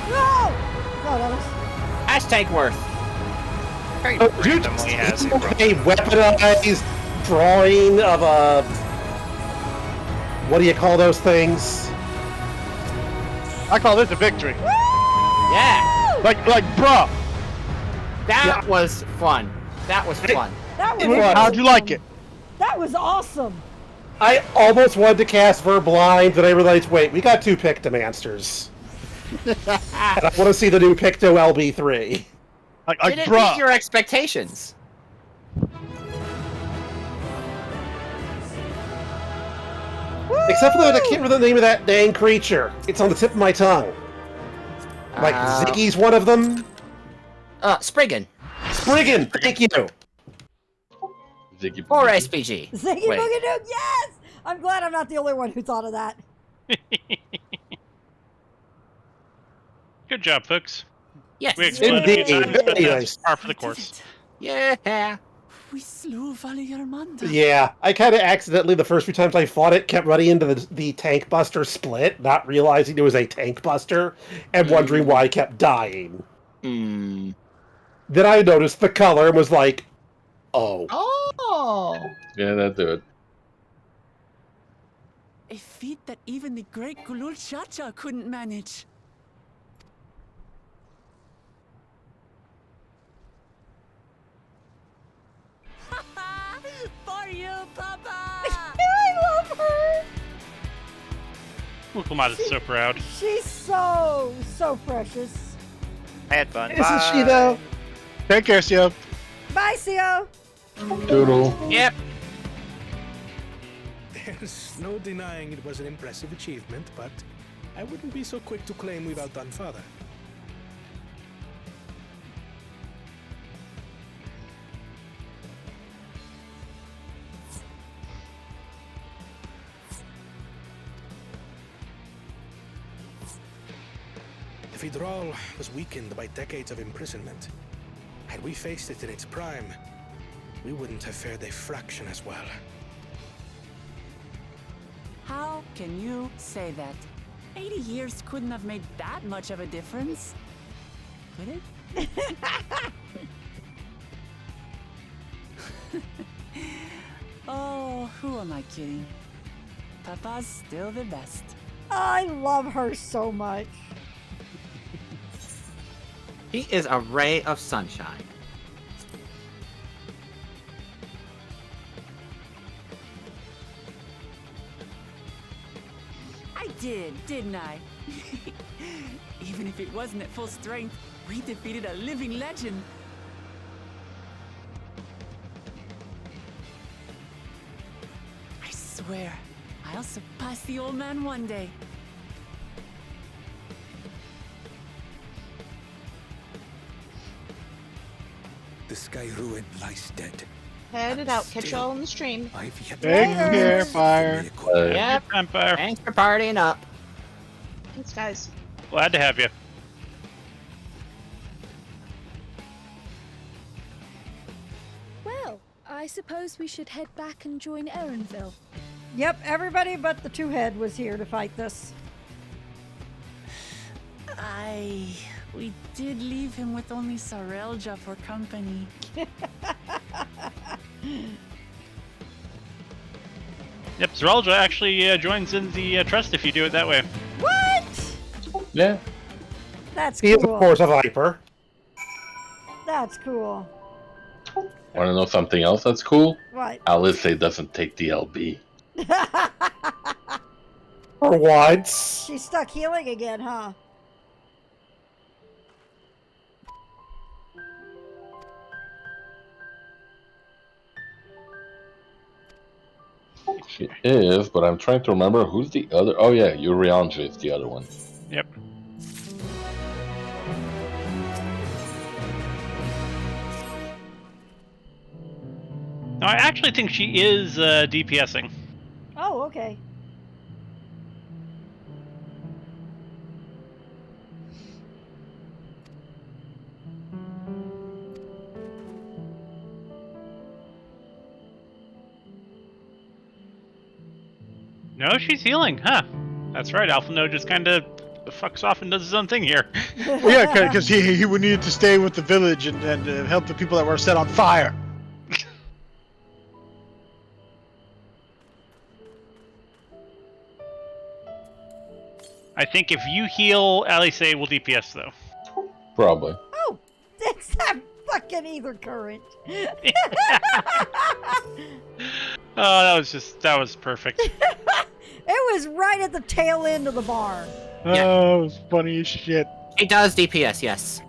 No! No, that was... Ash tank worth. Very You randomly has it, bro. a weaponized drawing of a... What do you call those things? I call this a victory. Yeah. Like, bruh. That was fun. That was fun. That was How'd you like it? That was awesome. I almost wanted to cast Verblind, but I realized, wait, we got 2 Pictomansters. And I want to see the new Picto LB3. Did it meet your expectations? Except for that, I can't remember the name of that dang creature. It's on the tip of my tongue. Like, Ziggy's one of them? Spriggan. Spriggan, thank you. Ziggy Or SPG. Ziggy Wait. Boogadoo, yes! I'm glad I'm not the only one who thought of that. Good job, folks. Yes. We exploded a few times, but Very that's nice. par for the course. Yeah. We slew Valley Armanda. Yeah, I kind of accidentally, the first few times I fought it, kept running into the Tank Buster split, not realizing it was a Tank Buster, and wondering why I kept dying. Then I noticed the color and was like, oh. Oh. Yeah, that do it. A feat that even the great Kulul Chacha couldn't manage. For you, Papa! I love her! Wukumata's so proud. She's so precious. I had fun. Isn't she, though? Take care, Sio. Bye, Sio. Doodle. Yep. There's no denying it was an impressive achievement, but I wouldn't be so quick to claim we've outdone Father. The Vidral was weakened by decades of imprisonment. Had we faced it in its prime, we wouldn't have fared a fraction as well. How can you say that? 80 years couldn't have made that much of a difference. Could it? Oh, who am I kidding? Papa's still the best. I love her so much. He is a ray of sunshine. I did, didn't I? Even if it wasn't at full strength, we defeated a living legend. I swear, I'll surpass the old man one day. The Sky Ruin lies dead. Headed out. Catch y'all on the stream. I've yet Take care, Fire. Yep. Empire. Thanks for partying up. Thanks, guys. Glad to have you. Well, I suppose we should head back and join Erenville. Yep, everybody but the two-head was here to fight this. We did leave him with only Sarelja for company. Yep, Zeralja actually joins in the trust if you do it that way. What? Yeah. That's He is, of cool. course, a Viper. That's cool. Want to know something else that's cool? What? Alice doesn't take the LB. For once. She's stuck healing again, huh? She is, but I'm trying to remember who's the other. Oh yeah, Urianja is the other one. Yep. No, I actually think she is DPSing. Oh, okay. No, she's healing, huh? That's right, Alpha No just kind of fucks off and does his own thing here. Well, yeah, because he would need to stay with the village and help the people that were set on fire. I think if you heal, Alice will DPS though. Probably. Oh, that's that fucking ether current. Oh, that was perfect. It was right at the tail end of the barn. Oh, it was funny as shit. It does DPS, yes.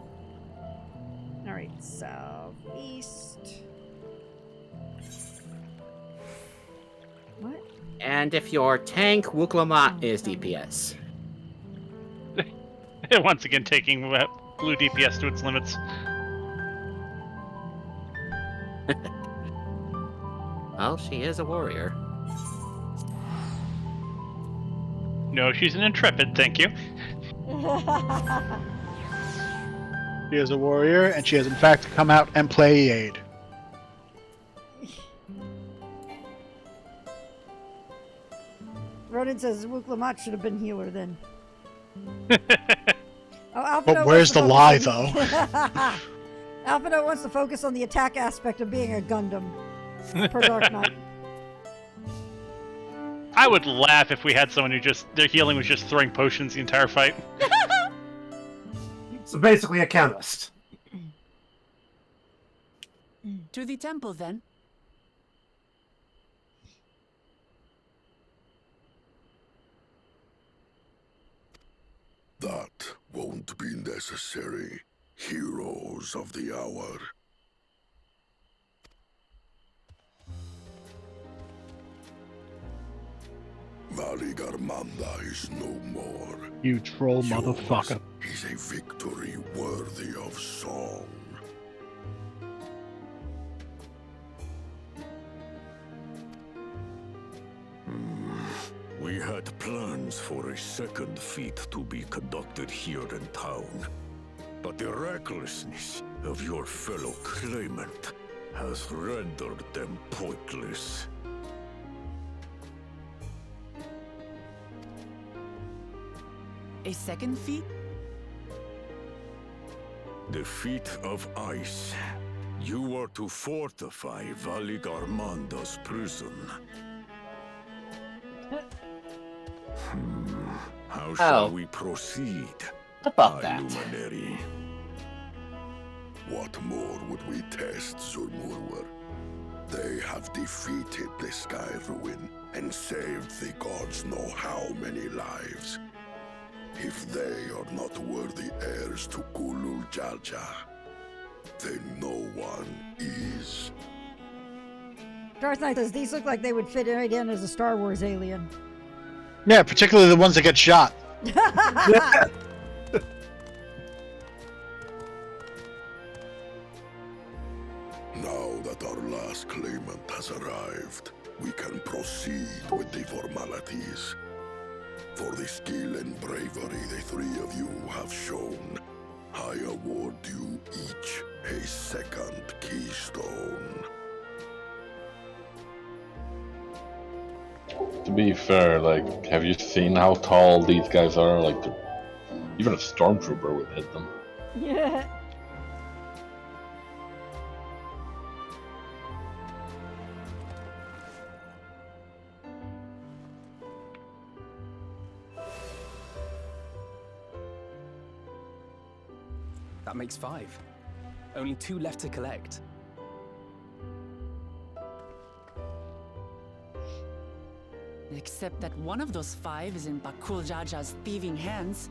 All right, southeast. What? And if your tank, Wuklamat is DPS. Once again, taking blue DPS to its limits. Well, she is a warrior. No, she's an intrepid, thank you. She is a warrior, and she has in fact come out and play aid. Ronan says Wuklamat should have been healer then. But where's the lie, though? Alphino wants to focus on the attack aspect of being a Gundam per Dark Knight. I would laugh if we had someone who their healing was just throwing potions the entire fight. So basically a chemist. To the temple, then. That won't be necessary, heroes of the hour. Maligarmanda is no more. You troll motherfucker. Is a victory worthy of song. We had plans for a second feat to be conducted here in town. But the recklessness of your fellow claimant has rendered them pointless. A second feat? The feat of ice. You are to fortify Valigarmanda's prison. How shall we proceed? About that. Luminary? What more would we test, Zurmurwer? They have defeated the Sky Ruin and saved the gods know how many lives. If they are not worthy heirs to Kulul Jalja, then no one is. Darth Knight says these look like they would fit right in as a Star Wars alien. Yeah, particularly the ones that get shot. Now that our last claimant has arrived, we can proceed with the formalities. For the skill and bravery the three of you have shown, I award you each a second keystone. To be fair, like, have you seen how tall these guys are? Like, even a stormtrooper would hit them. Yeah. That makes 5. Only 2 left to collect. Except that one of those 5 is in Bakul Jaja's thieving hands.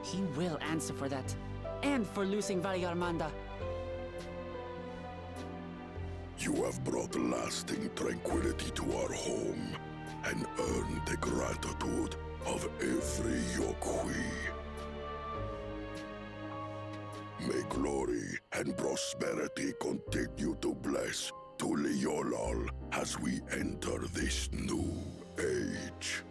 He will answer for that. And for losing Valigarmanda. You have brought lasting tranquility to our home and earned the gratitude of every Yokwi. May glory and prosperity continue to bless Tuliolol as we enter this new age.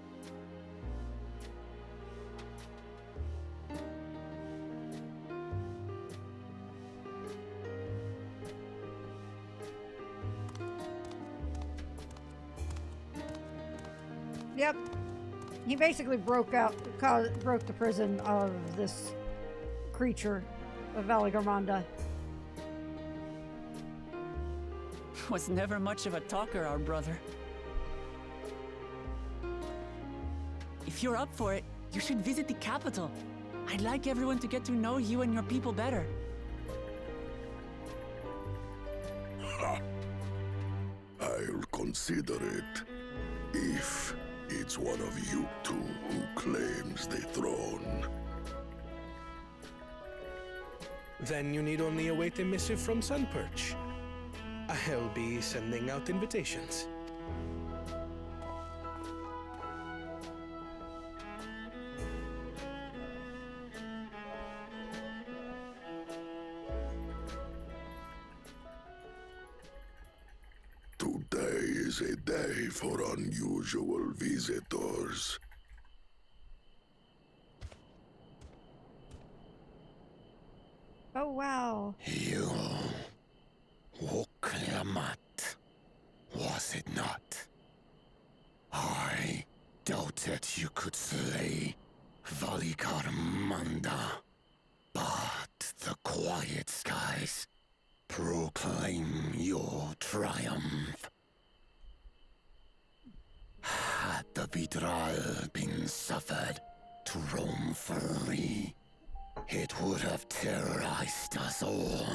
Yep. He basically broke the prison of this creature of Valigarmanda. Was never much of a talker, our brother. If you're up for it, you should visit the capital. I'd like everyone to get to know you and your people better. Ha! I'll consider it if it's one of you two who claims the throne. Then you need only await a missive from Sunperch. I'll be sending out invitations. Today is a day for unusual visitors. Oh, wow. You woke Lamat, was it not? I doubted you could slay Valigarmanda, but the quiet skies proclaim your triumph. Had the Vidral been suffered to roam free, it would have terrorized us all.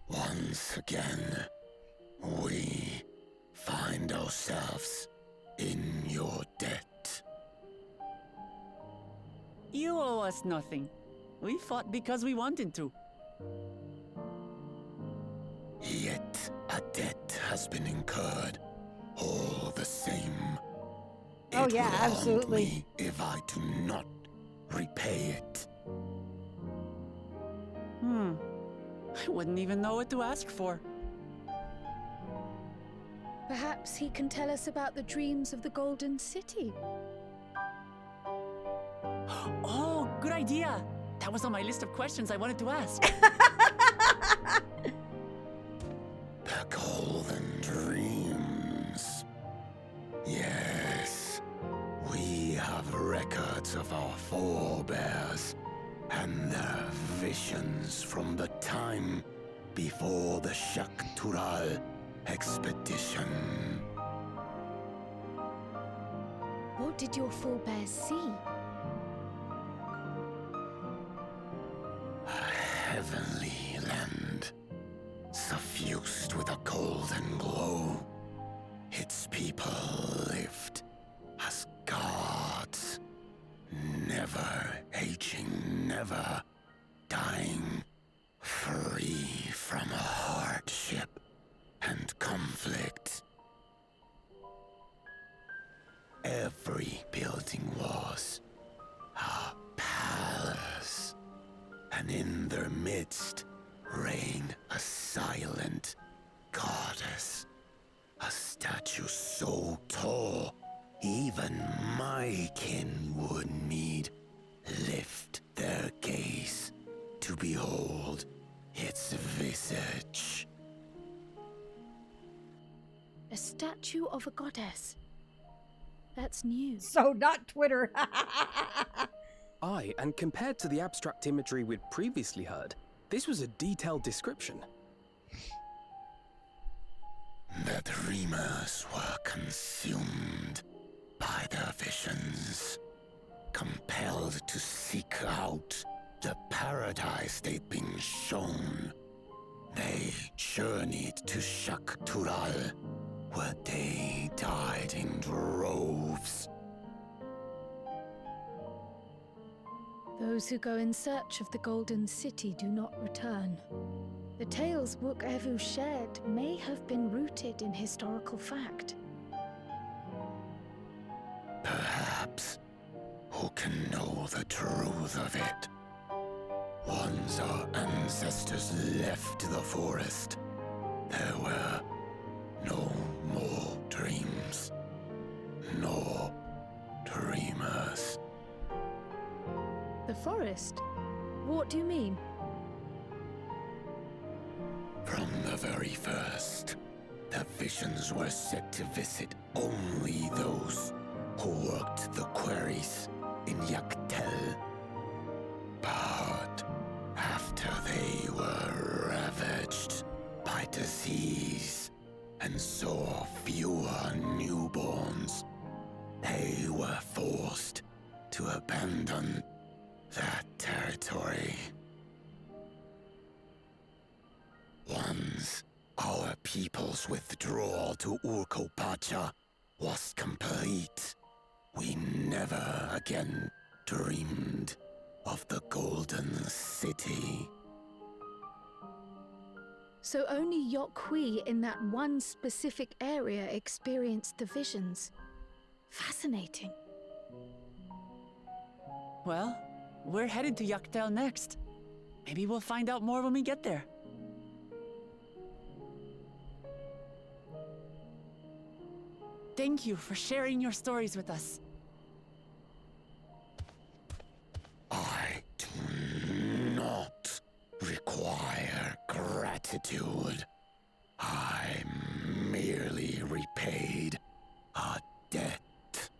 Once again, we find ourselves in your debt. You owe us nothing. We fought because we wanted to. Yet a debt has been incurred. All the same. Oh, yeah, will absolutely. haunt me if I do not repay it. I wouldn't even know what to ask for. Perhaps he can tell us about the dreams of the Golden City. Oh, good idea! That was on my list of questions I wanted to ask. The Golden Dreams. Yes, we have records of our forebears and their visions from the time before the Shaktural expedition. What did your forebears see? A heavenly land, suffused with a golden glow. Its people lived as gods, never aging, never dying, free from hardship and conflict. Every building was a palace, and in their midst reigned a silent goddess, a statue so tall even my kin would need lift their gaze to behold its visage. A statue of a goddess. That's new. So not Twitter. Aye, and compared to the abstract imagery we'd previously heard, this was a detailed description. The dreamers were consumed by their visions, compelled to seek out the paradise they'd been shown. They journeyed to Shak-Tural, where they died in droves. Those who go in search of the Golden City do not return. The tales Wook Evu shared may have been rooted in historical fact. Perhaps. Who can know the truth of it? Once our ancestors left the forest, there were no more dreams, no dreamers. The forest? What do you mean? From the very first, the visions were set to visit only those who worked the quarries in Yaktel. But after they were ravaged by disease and saw fewer newborns, they were forced to abandon that territory. Once our people's withdrawal to Urkopacha was complete, we never again dreamed of the Golden City. So only Yokhui in that one specific area experienced the visions. Fascinating. Well, we're headed to Yaktel next. Maybe we'll find out more when we get there. Thank you for sharing your stories with us. I do not require gratitude. I merely repaid a debt.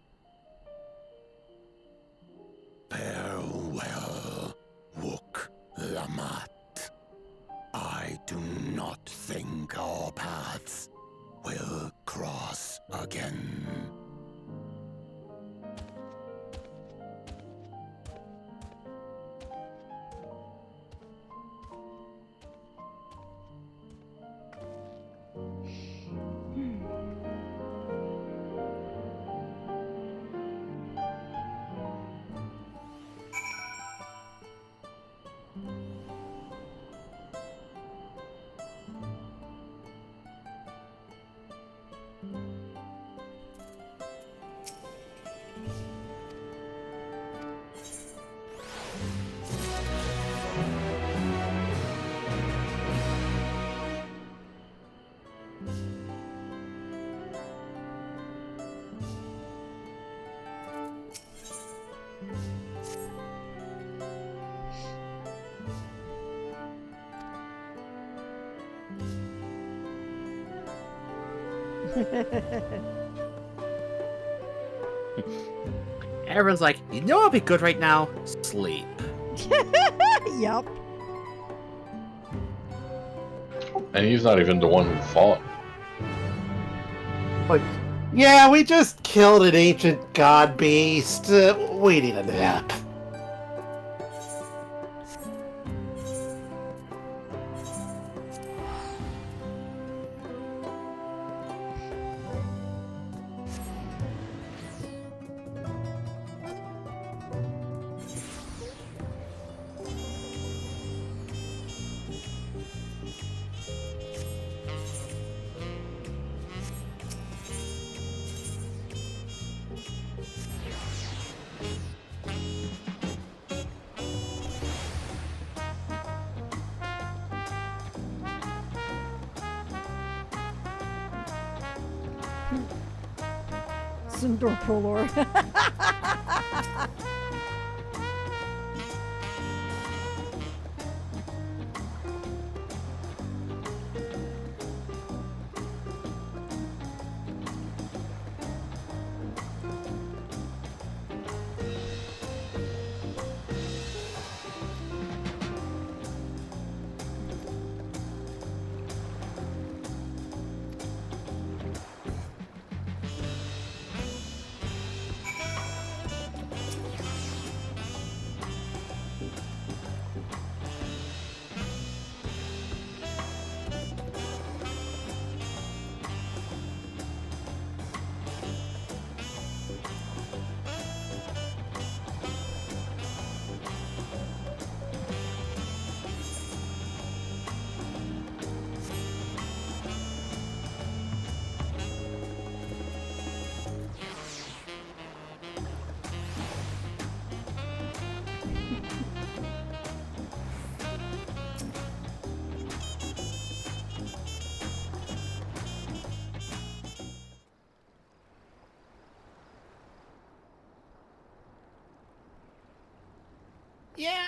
Farewell, Wook Lamat. I do not think our paths will cross again. Everyone's like, you know what'd be good right now? Sleep. Yup. And he's not even the one who fought. Like, yeah, we just killed an ancient god beast. We need a nap. Sundor Prolor. Yeah,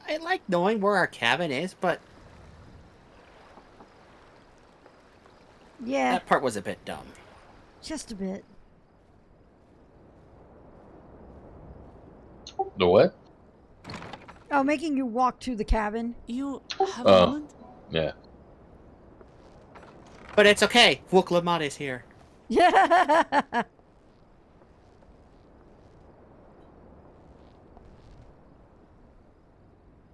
I like knowing where our cabin is, but Yeah, that part was a bit dumb. just a bit. The what? Oh, making you walk to the cabin. You have a moment? Yeah. But it's okay. Vuklamad is here. Yeah.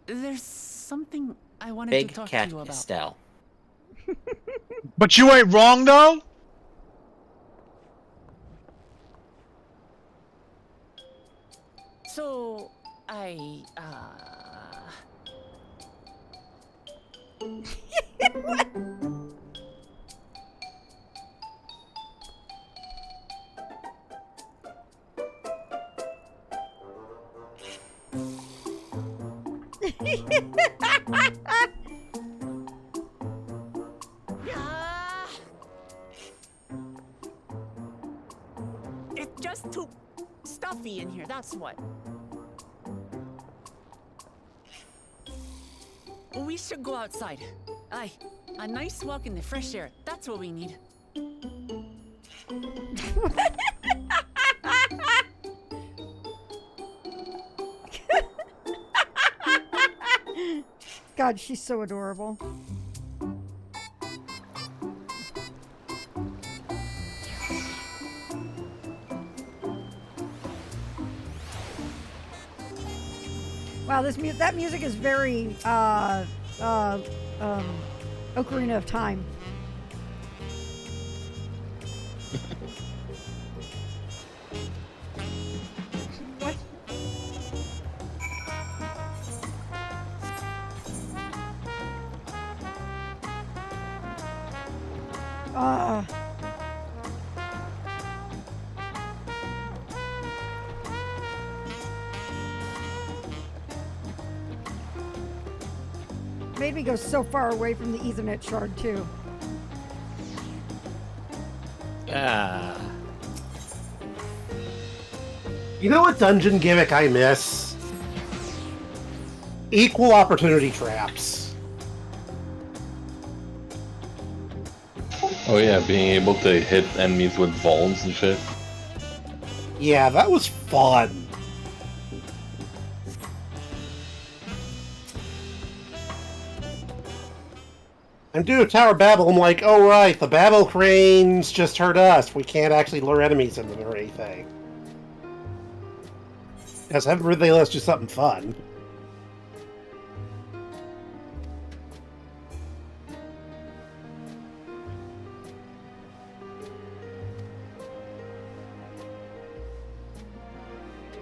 There's something I wanted Big to talk Cat to you about. Estelle. But you ain't wrong though. So, What? It's just too stuffy in here, that's what. We should go outside. Aye, a nice walk in the fresh air. That's what we need. God, she's so adorable. Wow, that music is very Ocarina of Time. What? Made me go so far away from the Ethernet shard too. You know what dungeon gimmick I miss? Equal opportunity traps. Oh yeah, being able to hit enemies with volts and shit. Yeah, that was fun. I'm doing Tower Babel, I'm like, oh right, the Babel cranes just hurt us. We can't actually lure enemies into them or anything. Yes, everybody, let's do something fun.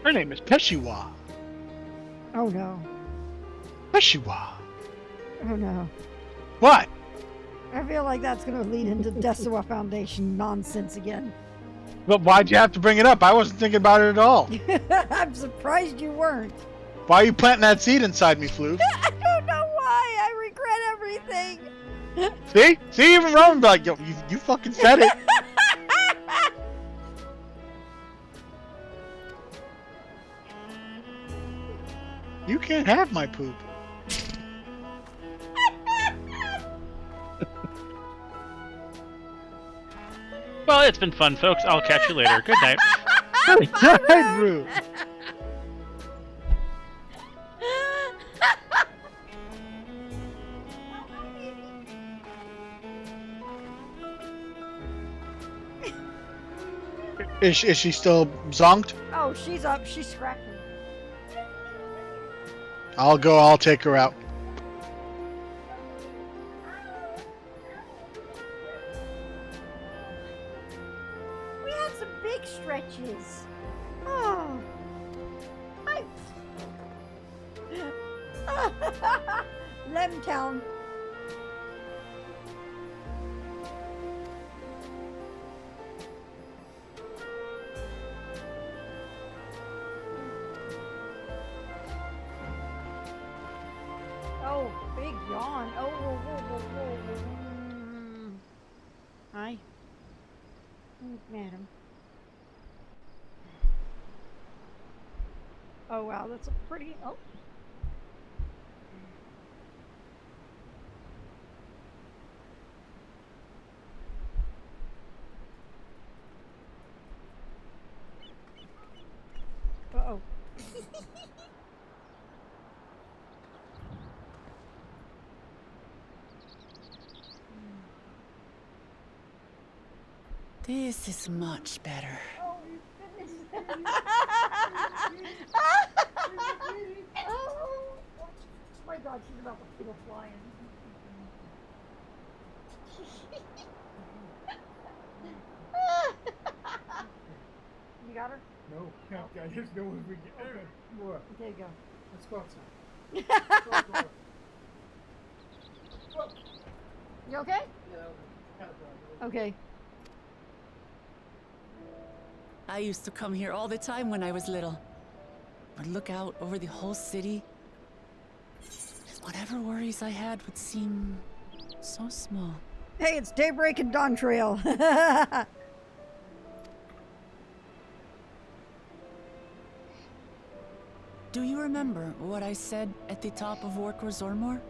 Her name is Peshiwa. Oh no. Peshiwa. Oh no. What? I feel like that's going to lead into Desuwa Foundation nonsense again. But why'd you have to bring it up? I wasn't thinking about it at all. I'm surprised you weren't. Why are you planting that seed inside me, Floof? I don't know why. I regret everything. See, even Roman be like, yo, you fucking said it. You can't have my poop. Well, it's been fun, folks. I'll catch you later. Good night. Good night, Rue. Is she still zonked? Oh, she's up. She's scratching. I'll take her out. We had some big stretches. Oh. Lemtown. Oh, big yawn. Oh, whoa, whoa, whoa, whoa. Hi. Madam. Oh, wow, that's a pretty... Oh. This is much better. Oh, my God, she's about to go flying. You got her? No, I just know if we get. Okay. What? There you go. Let's go outside. You okay? Yeah. Okay. I used to come here all the time when I was little. Would look out over the whole city. And whatever worries I had would seem so small. Hey, it's Daybreak and Dawntrail. Do you remember what I said at the top of Warkor Zormor?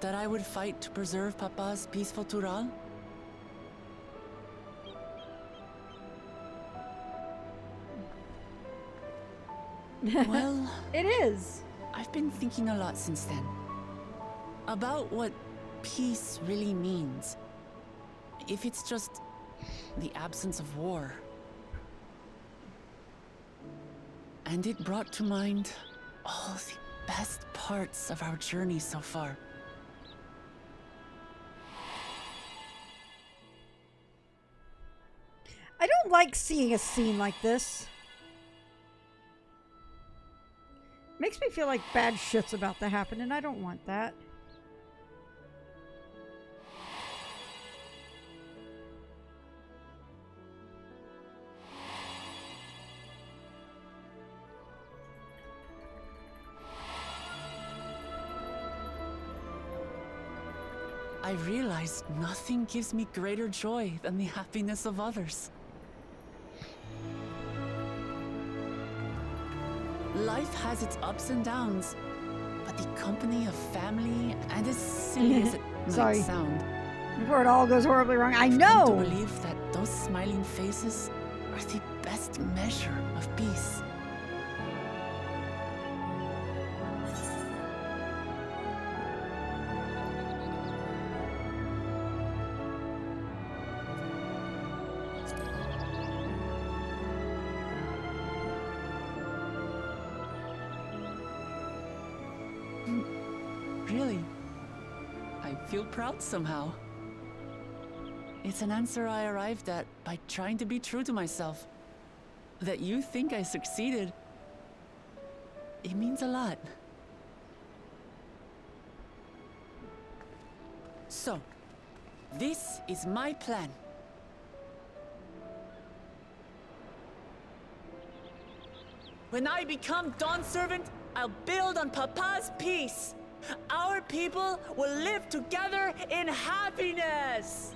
That I would fight to preserve Papa's peaceful Tural? Well, it is. I've been thinking a lot since then. About what peace really means. If it's just the absence of war. And it brought to mind all the best parts of our journey so far. I don't like seeing a scene like this. Makes me feel like bad shit's about to happen, and I don't want that. I realized nothing gives me greater joy than the happiness of others. Life has its ups and downs, but the company of family, and as silly as it might sound, before it all goes horribly wrong, I I've know! come to believe that those smiling faces are the best measure of peace. Really, I feel proud somehow. It's an answer I arrived at by trying to be true to myself. That you think I succeeded, it means a lot. So, this is my plan. When I become Dawn Servant, I'll build on Papa's peace. Our people will live together in happiness.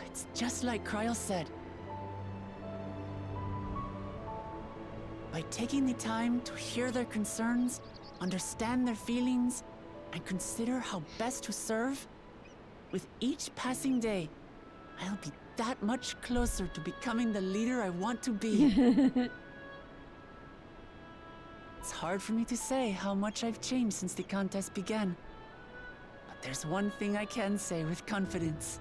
It's just like Kryl said. By taking the time to hear their concerns, understand their feelings, and consider how best to serve, with each passing day, I'll be that much closer to becoming the leader I want to be. It's hard for me to say how much I've changed since the contest began. But there's one thing I can say with confidence.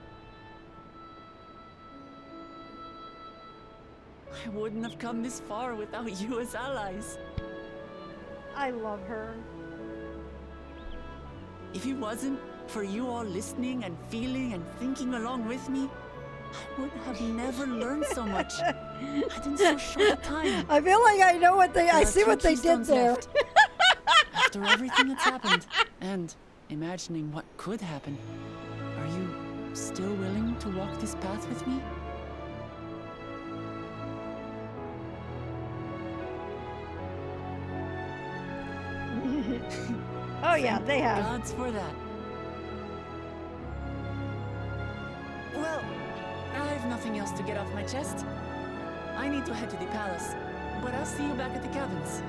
I wouldn't have come this far without you as allies. I love her. If it wasn't for you all listening and feeling and thinking along with me, I would have never learned so much. And in so short a time. I feel like I know what I see what they did there. After everything that's happened, and imagining what could happen, are you still willing to walk this path with me? Oh yeah, they have. Gods for that. Well, I have nothing else to get off my chest. I need to head to the palace, but I'll see you back at the cabins.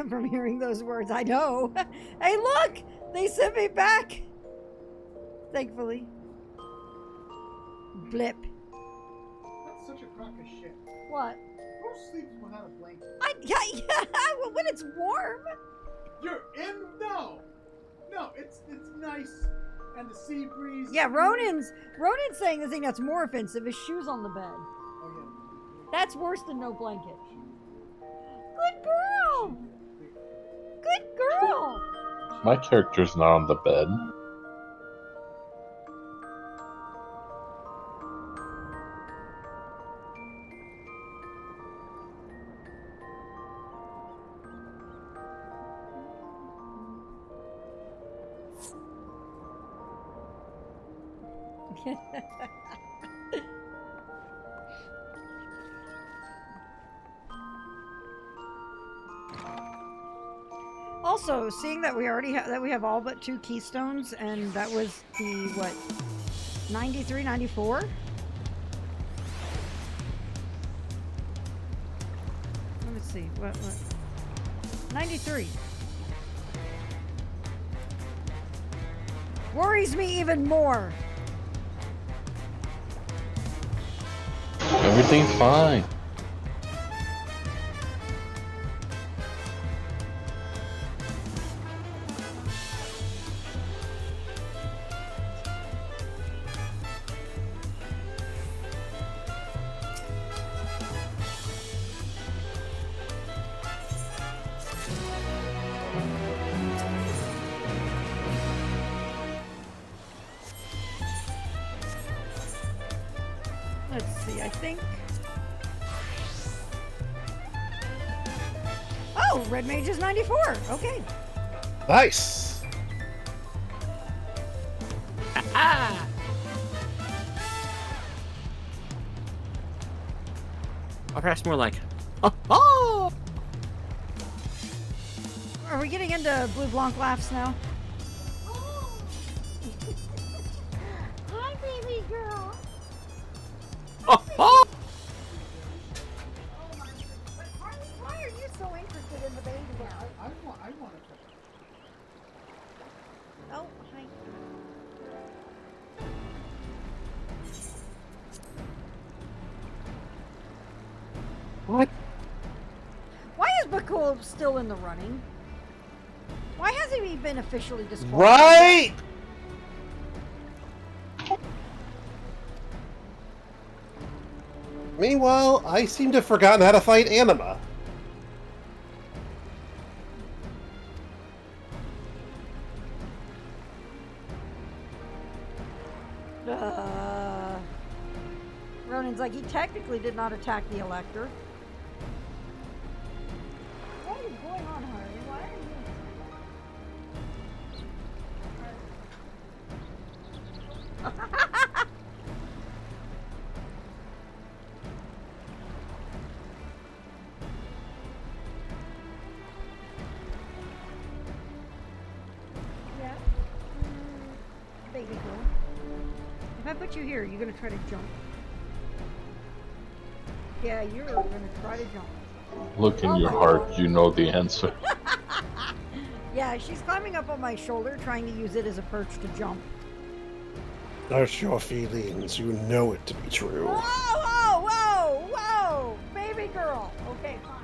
from hearing those words. I know. Hey, look! They sent me back! Thankfully. Blip. That's such a crock of shit. What? Who sleeps without a blanket? Yeah, when it's warm. You're in? No, it's nice, and the sea breeze. Yeah, Ronan's saying the thing that's more offensive is shoes on the bed. Oh yeah. That's worse than no blanket. Good girl. Good girl. My character's not on the bed. Also, seeing that we already have all but 2 keystones, and that was the what, 93, 94. Let me see. What? 93. Worries me even more. Everything's fine. Let's see, I think. Oh, Red Mage is 94. Okay. Nice. Or perhaps more like, oh! Are we getting into Blue Blanc laughs now? Hi, baby girl. Oh! Why are you so interested in the baby now? I want to. Oh, hi. What? Why is Bakul still in the running? Why hasn't he been officially disqualified? Right? Meanwhile, I seem to have forgotten how to fight Anima. Ronan's like, he technically did not attack the Elector. What is going on, Harvey? Why are you... Yeah? Baby girl. If I put you here, you're gonna try to jump. Yeah, you're gonna try to jump. Look in your heart, you know the answer. Yeah, she's climbing up on my shoulder, trying to use it as a perch to jump. Search your feelings, you know it to be true. Whoa, whoa, whoa, whoa! Baby girl! Okay, fine.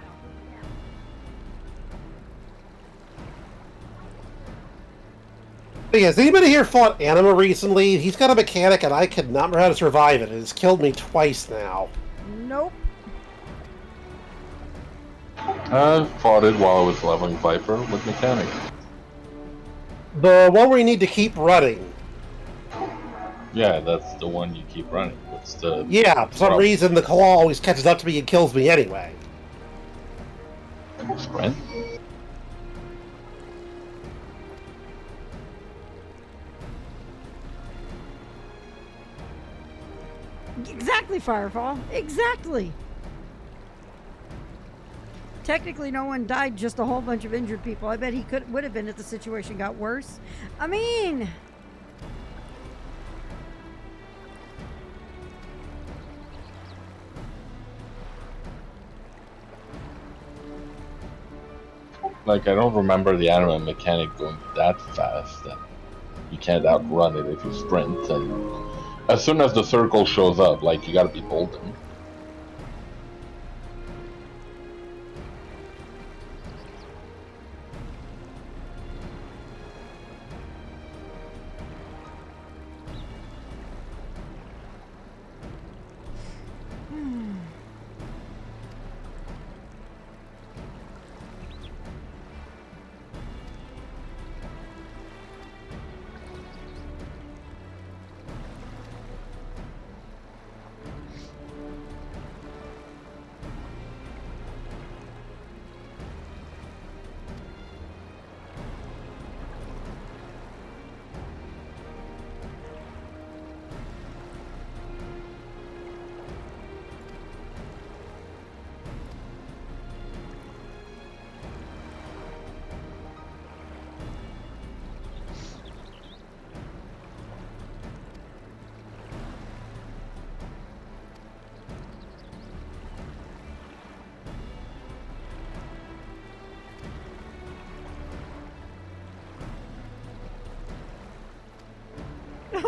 But yeah, has anybody here fought Anima recently? He's got a mechanic and I could not remember how to survive it. It has killed me twice now. Nope. I fought it while I was leveling Viper with mechanic. The one where you need to keep running. Yeah, that's the one you keep running. It's the Yeah, for some reason the claw always catches up to me and kills me anyway. Sprint? Exactly, Firefall. Exactly. Technically, no one died, just a whole bunch of injured people. I bet he would have been if the situation got worse. I mean... Like, I don't remember the anime mechanic going that fast that you can't outrun it if you sprint. And as soon as the circle shows up, like, you gotta be holding.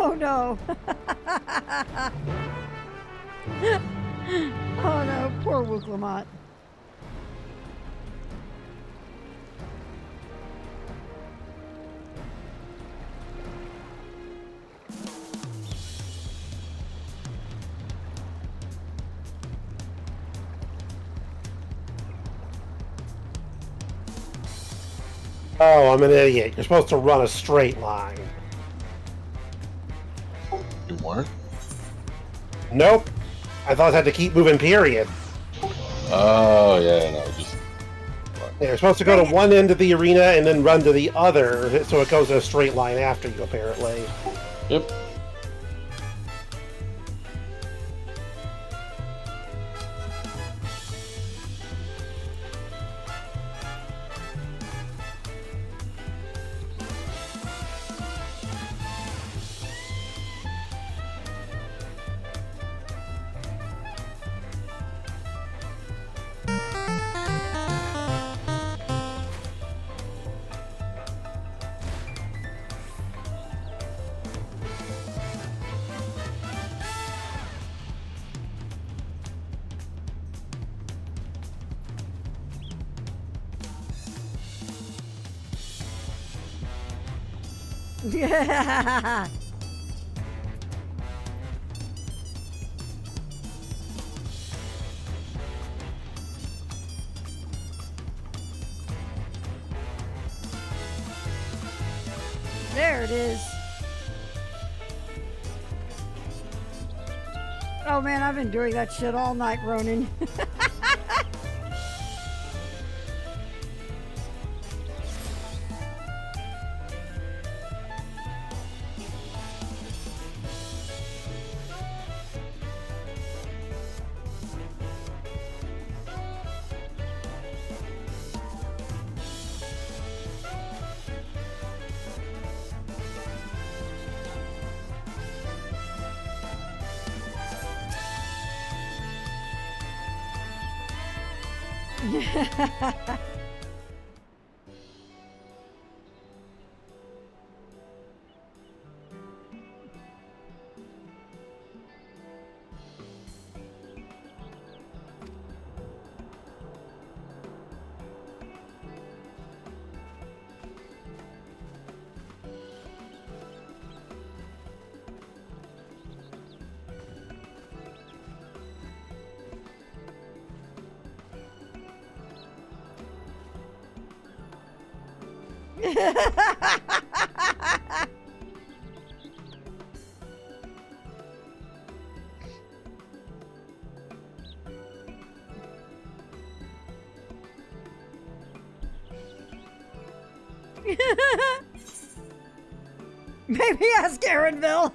Oh no! Oh no, poor Wooklamont. Oh, I'm an idiot. You're supposed to run a straight line. You weren't? Nope. I thought I had to keep moving, period. Oh, yeah, no, just... Yeah, you're supposed to go to one end of the arena and then run to the other, so it goes in a straight line after you, apparently. Yep. Yeah. There it is. Oh man, I've been doing that shit all night, Ronan. Maybe ask Aaronville.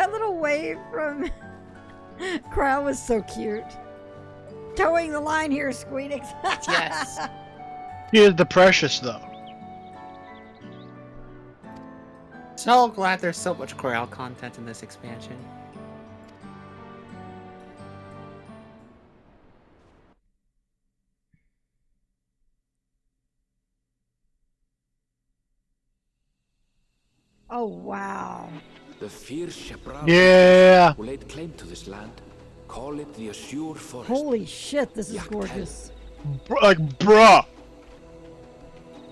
That little wave from Crow was so cute. Towing the line here, Squeenix. Yes. He is the precious, though. So glad there's so much Corral content in this expansion. Oh, wow. The fierce Shepral Yeah. who laid claim to this land call it the Azure Forest. Holy shit, this is gorgeous. Like, bruh.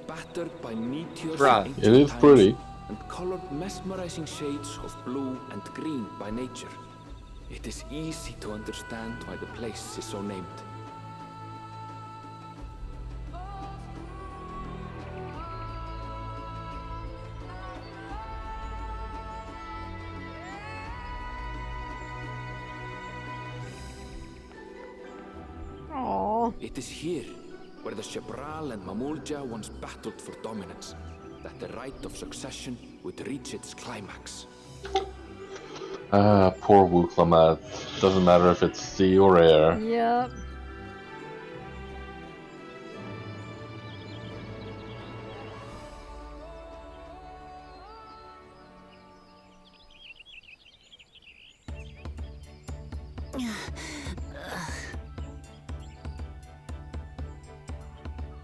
Battered by meteors Bruh, of it is ancient pretty. times and colored mesmerizing shades of blue and green by nature. It is easy to understand why the place is so named. Aww. It is here where the Shebral and Mamulja once battled for dominance, that the right of succession would reach its climax. Ah, poor Wuklamat. Doesn't matter if it's sea or air. Yep.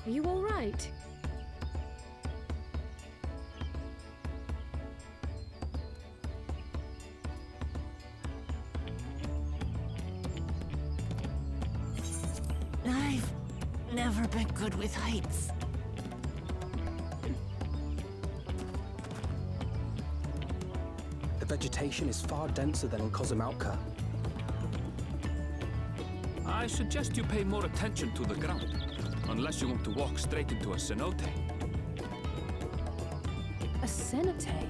Are you all right? I've never been good with heights. The vegetation is far denser than in Kozumauka. I suggest you pay more attention to the ground, unless you want to walk straight into a cenote. A cenote?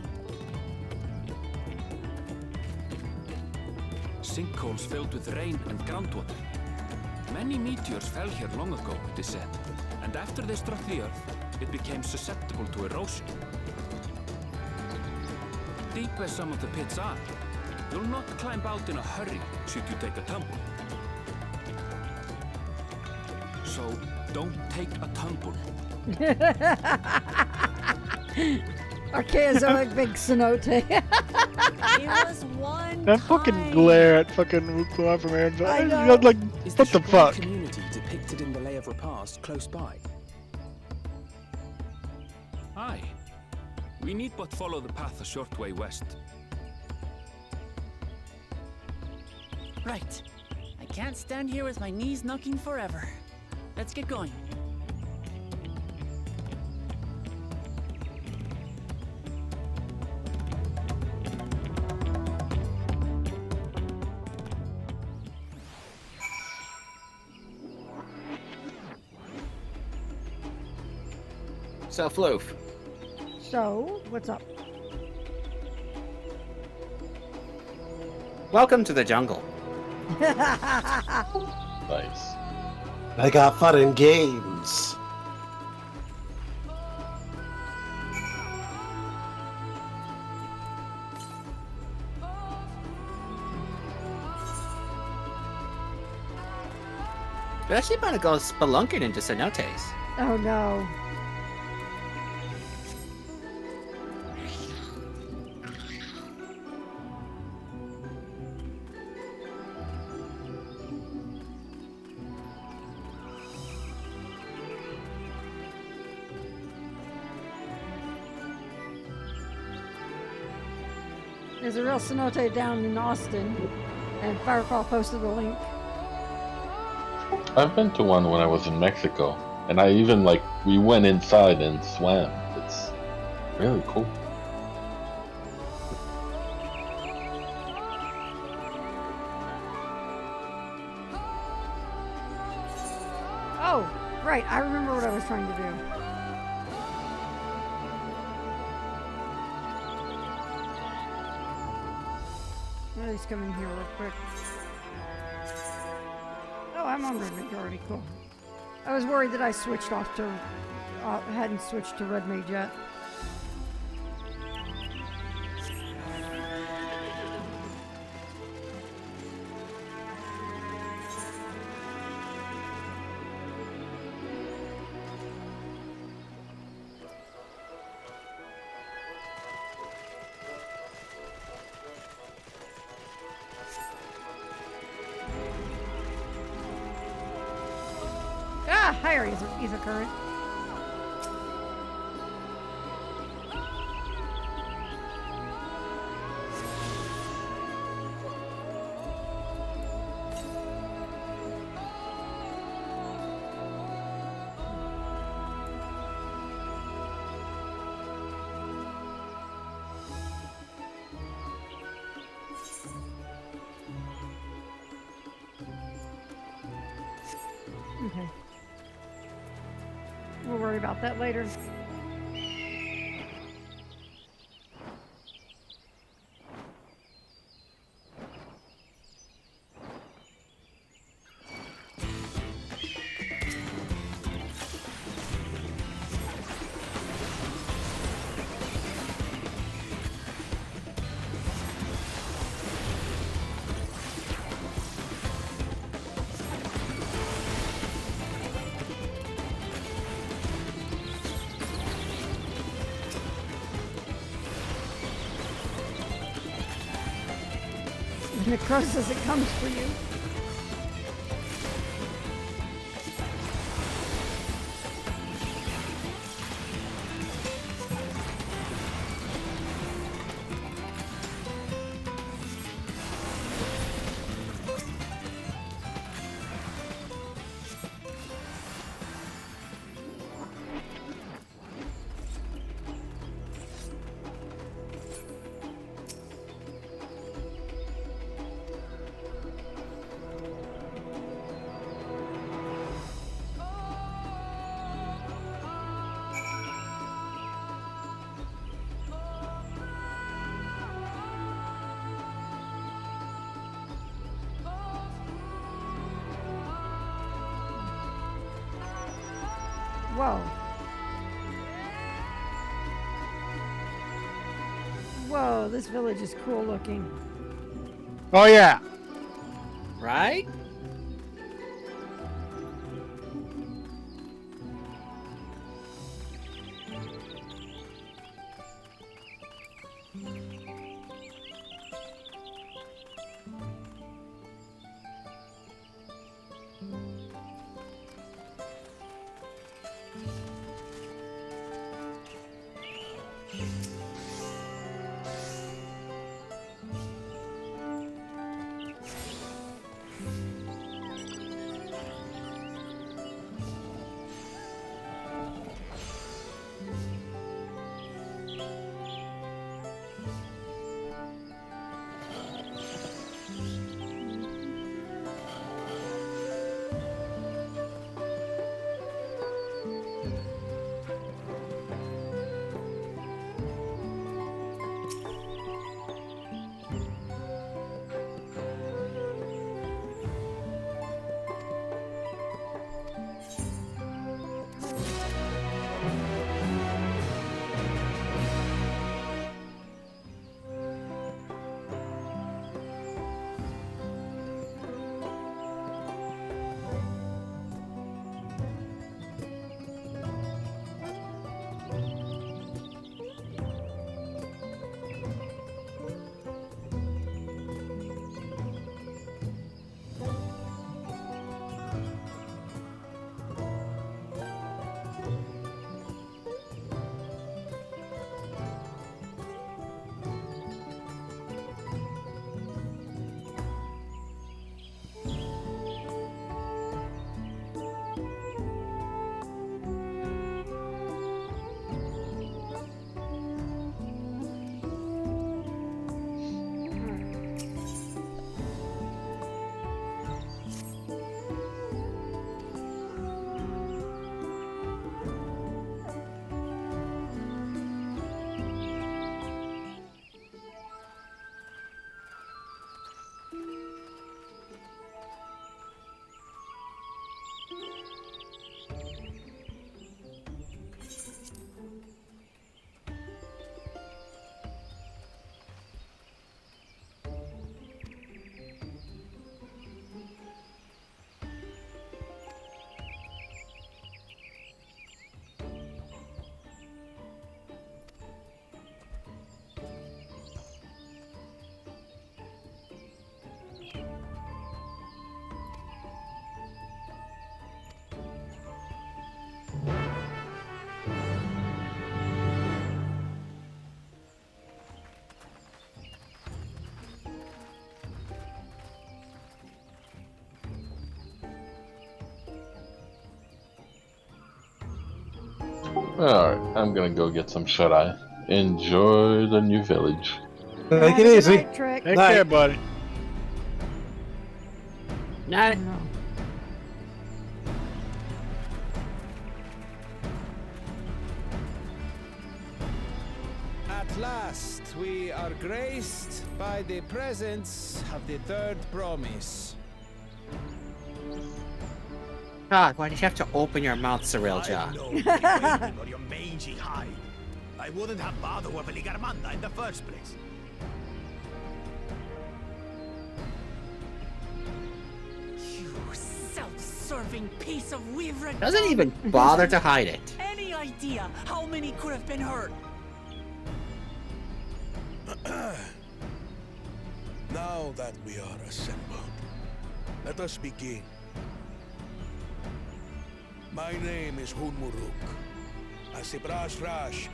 Sinkholes filled with rain and groundwater. Many meteors fell here long ago, it is said, and after they struck the earth, it became susceptible to erosion. Deep as some of the pits are, you'll not climb out in a hurry should you take a tumble. So, don't take a tumble. Archaeozoic big cenote. It was one That fucking glare at fucking Wuklamat from Aaron's. I know. Like, Is what the Shebral fuck? community depicted in the Lay of Repast close by? Aye. We need but follow the path a short way west. Right. I can't stand here with my knees knocking forever. Let's get going. So, Floof, So, what's up? welcome to the jungle. Nice. I got fun and games. But actually about to go spelunking into cenotes. Oh no. There's a real cenote down in Austin, and Firecrawl posted a link. I've been to one when I was in Mexico, and I even we went inside and swam. It's really cool. Oh, right, I remember what I was trying to do. Let's come in here real quick. Oh, I'm on Red Mage already, cool. I was worried that I switched off to, hadn't switched to Red Mage yet. higher ether current. Okay. We'll worry about that later. Necrosis, it comes for you. Whoa. Whoa, this village is cool looking. Oh yeah. Right? Alright, I'm gonna go get some shut-eye. Enjoy the new village. Take it easy. Night, Trick. Take care, buddy. Night. At last, we are graced by the presence of the third promise. God, why did you have to open your mouth, Cyrilja? Or your mangy hide. I wouldn't have bothered with Ligarmanda in the first place. You self-serving piece of weaver. Doesn't even bother to hide it. Any idea how many could have been hurt? Now that we are assembled, let us begin. My name is Hunmuruk. As a Brash Rash,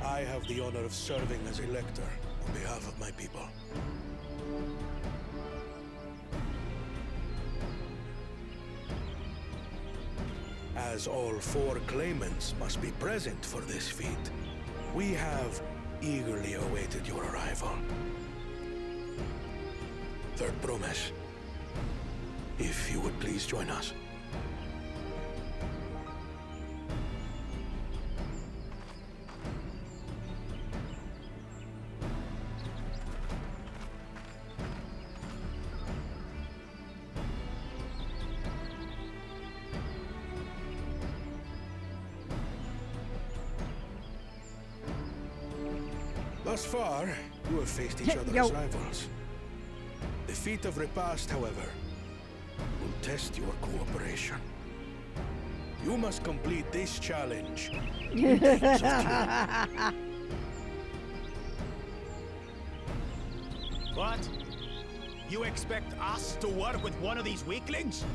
I have the honor of serving as a lector on behalf of my people. As all 4 claimants must be present for this feat, we have eagerly awaited your arrival. Third promise, if you would please join us. Thus far, you have faced each other as rivals. The feat of repast, however, will test your cooperation. You must complete this challenge in days of two. What? You expect us to work with one of these weaklings?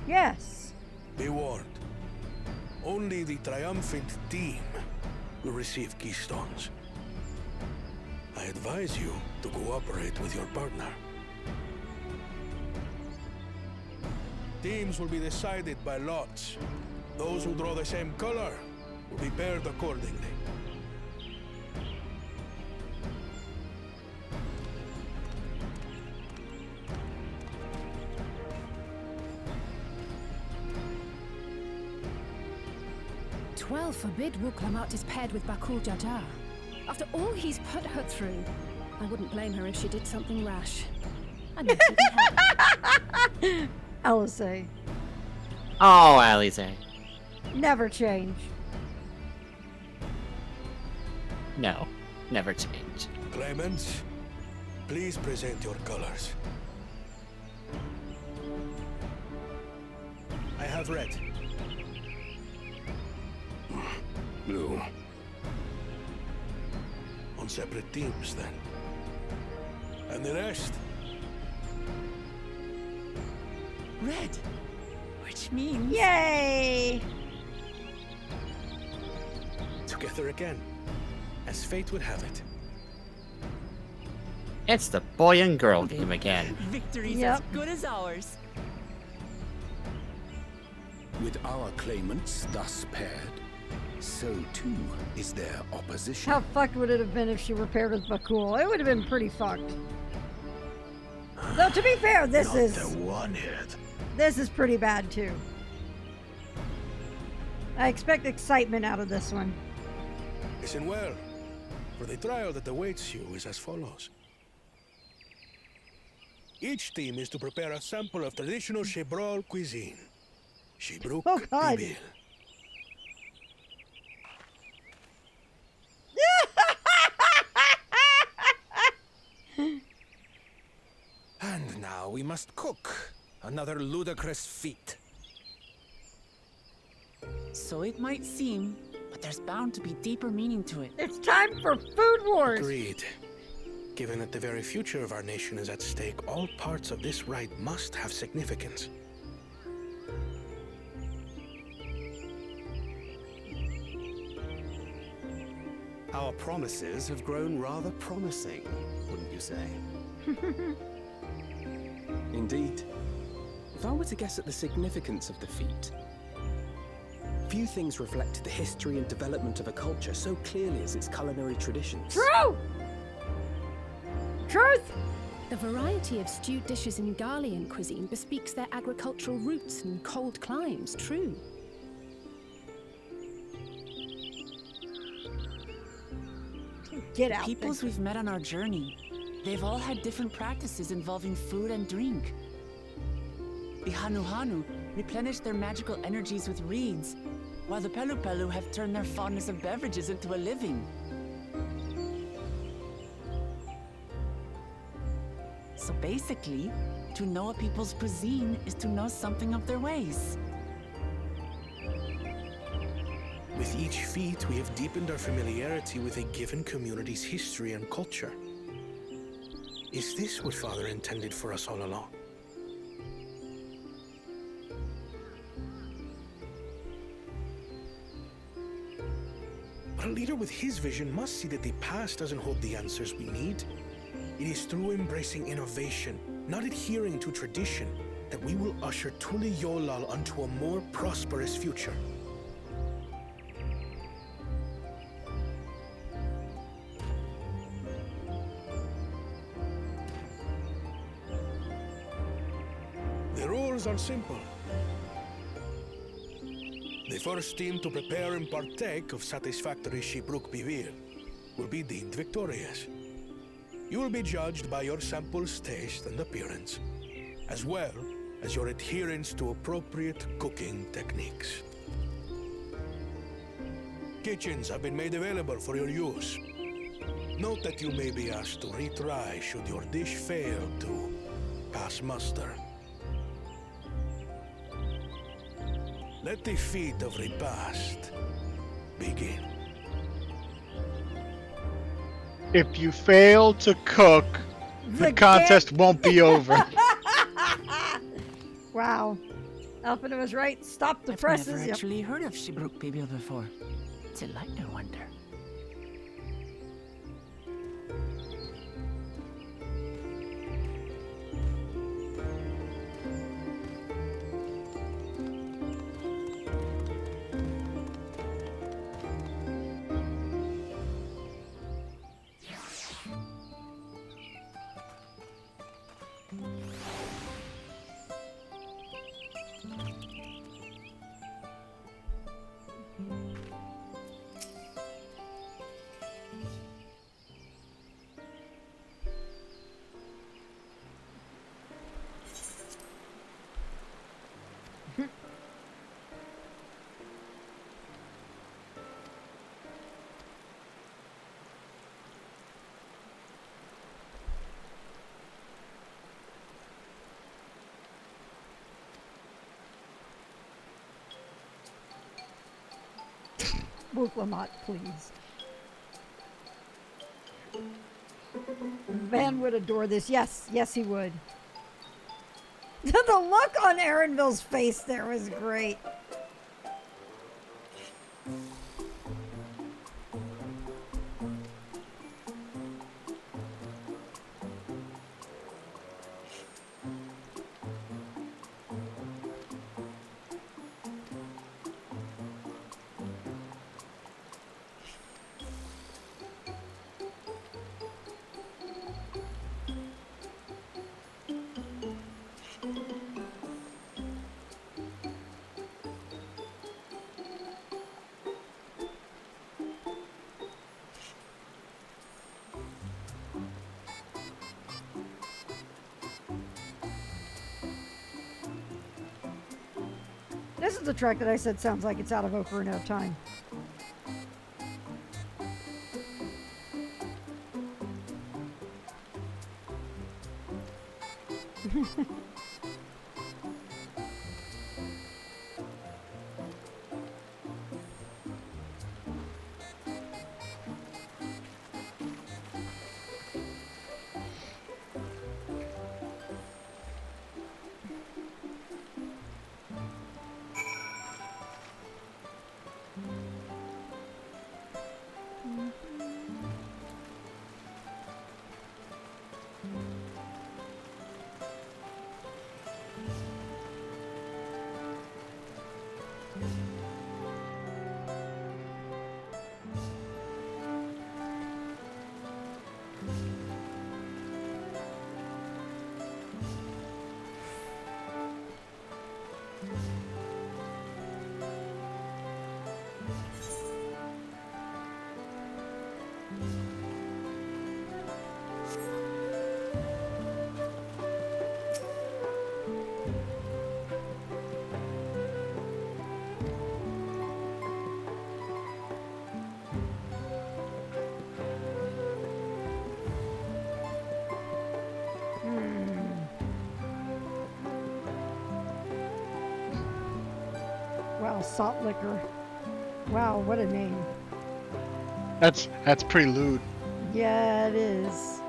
Yes. Be warned. Only the triumphant team will receive keystones. I advise you to cooperate with your partner. Teams will be decided by lots. Those who draw the same color will be paired accordingly. Twelve forbid Wuklamat is paired with Bakul Jaja. After all he's put her through, I wouldn't blame her if she did something rash. And not even help. Alice. Oh, Alice. Never change. No, never change. Claimants, please present your colors. I have red. Blue. On separate teams, then. And the rest? Red. Which means... Yay! Together again, as fate would have it. It's the boy and girl game again. Victory's as good as ours. With our claimants thus paired, so too is their opposition. How fucked would it have been if she were paired with Bakul? It would have been pretty fucked. Though to be fair, this Not is the one hit. This is pretty bad too. I expect excitement out of this one. Listen well, for the trial that awaits you is as follows. Each team is to prepare a sample of traditional Shebrol cuisine. Shibruk Bibil. And now we must cook. Another ludicrous feat. So it might seem, but there's bound to be deeper meaning to it. It's time for food wars. Agreed. Given that the very future of our nation is at stake, all parts of this rite must have significance. Our promises have grown rather promising, wouldn't you say? Indeed. If I were to guess at the significance of the feat, Few things reflect the history and development of a culture so clearly as its culinary traditions. True! Truth! The variety of stewed dishes in Garlean cuisine bespeaks their agricultural roots and cold climes, true. Get The out. peoples we've met on our journey, they've all had different practices involving food and drink. The Hanuhanu replenish their magical energies with reeds, while the Pelupelu have turned their fondness of beverages into a living. So basically, to know a people's cuisine is to know something of their ways. With each feat, we have deepened our familiarity with a given community's history and culture. Is this what Father intended for us all along? But a leader with his vision must see that the past doesn't hold the answers we need. It is through embracing innovation, not adhering to tradition, that we will usher Tuli Yolal onto a more prosperous future. The rules are simple. The first team to prepare and partake of satisfactory Shibruk Bivir will be deemed victorious. You will be judged by your sample's taste and appearance, as well as your adherence to appropriate cooking techniques. Kitchens have been made available for your use. Note that you may be asked to retry should your dish fail to pass muster. Let the feat of repast begin. If you fail to cook, the contest won't be over. Wow. Alpina was right. Stop the presses. I've never actually heard of Shibruk Bibir before. Till I no wonder. Lamont, please. Van would adore this. Yes, yes, he would. The look on Aaronville's face there was great. This is the track that I said sounds like it's out of Ocarina of Time. Wow, salt liquor. Wow, what a name. That's pretty lewd. Yeah, it is.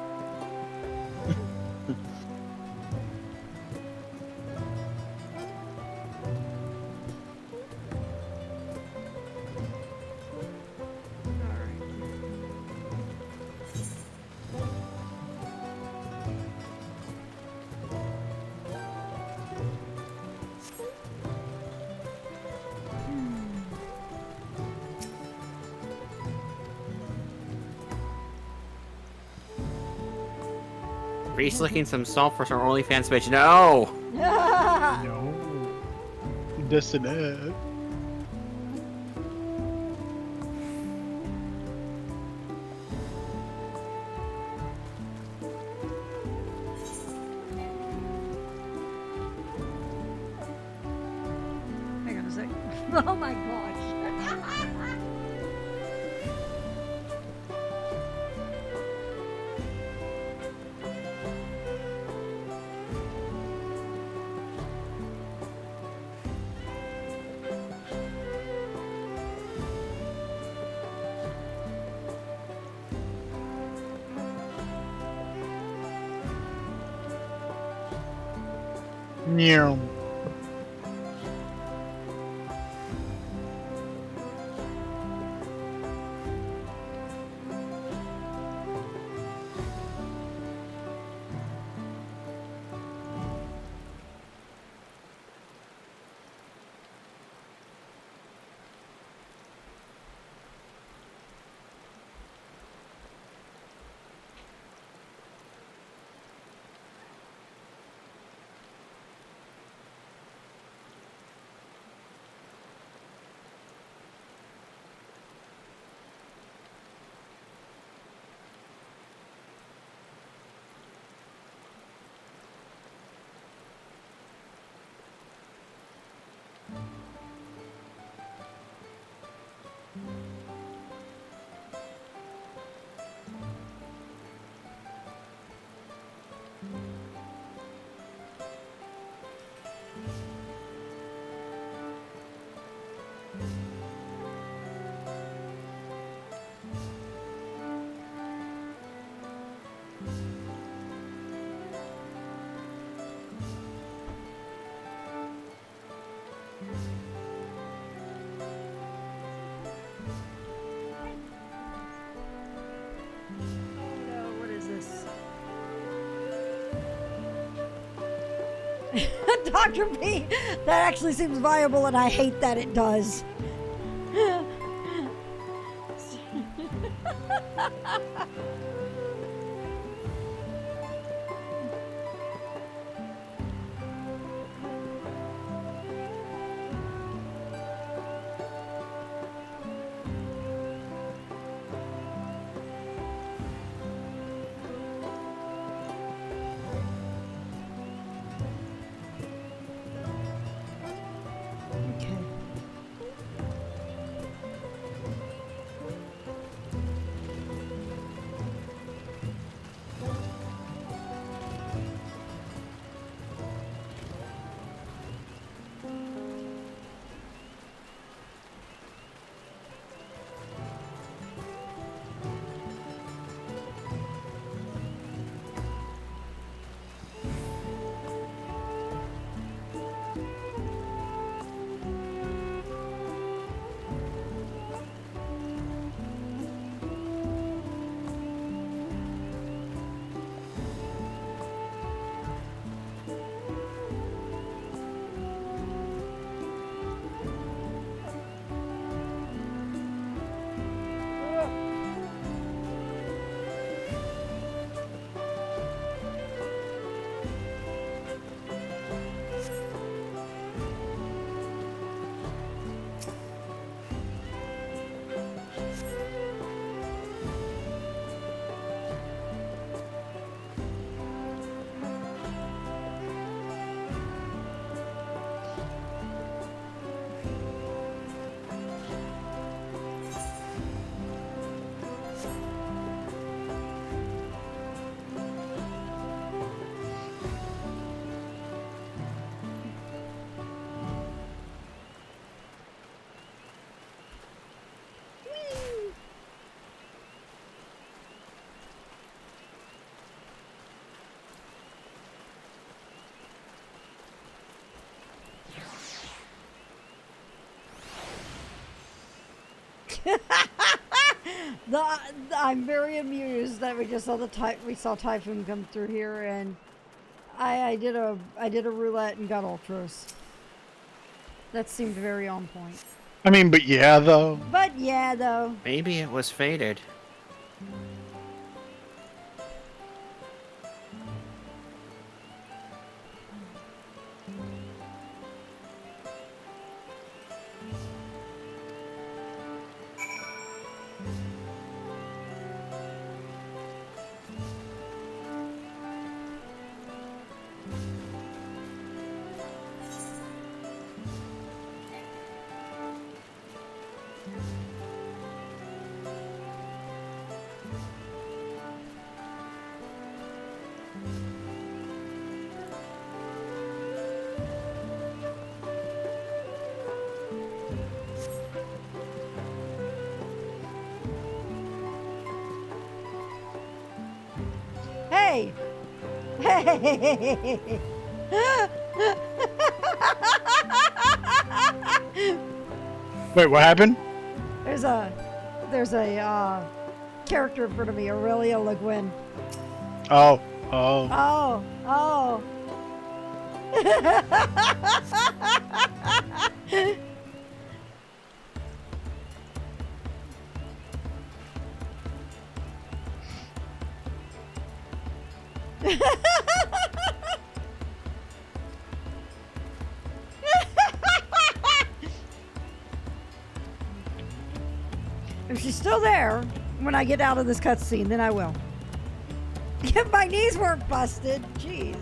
Reese licking some salt for some OnlyFans bitch. No! No. This and that. Hang on a sec. Oh my gosh. Yeah. Dr. P, that actually seems viable, and I hate that it does. I'm very amused that we just saw we saw Typhoon come through here, and I did a roulette and got Ultros. That seemed very on point. I mean, but yeah, though. But yeah, though. Maybe it was fated. Hey! Hey! Wait, what happened? There's a character in front of me, Aurelia Le Guin. Oh. If she's still there when I get out of this cutscene, then I will. My knees weren't busted. Jeez.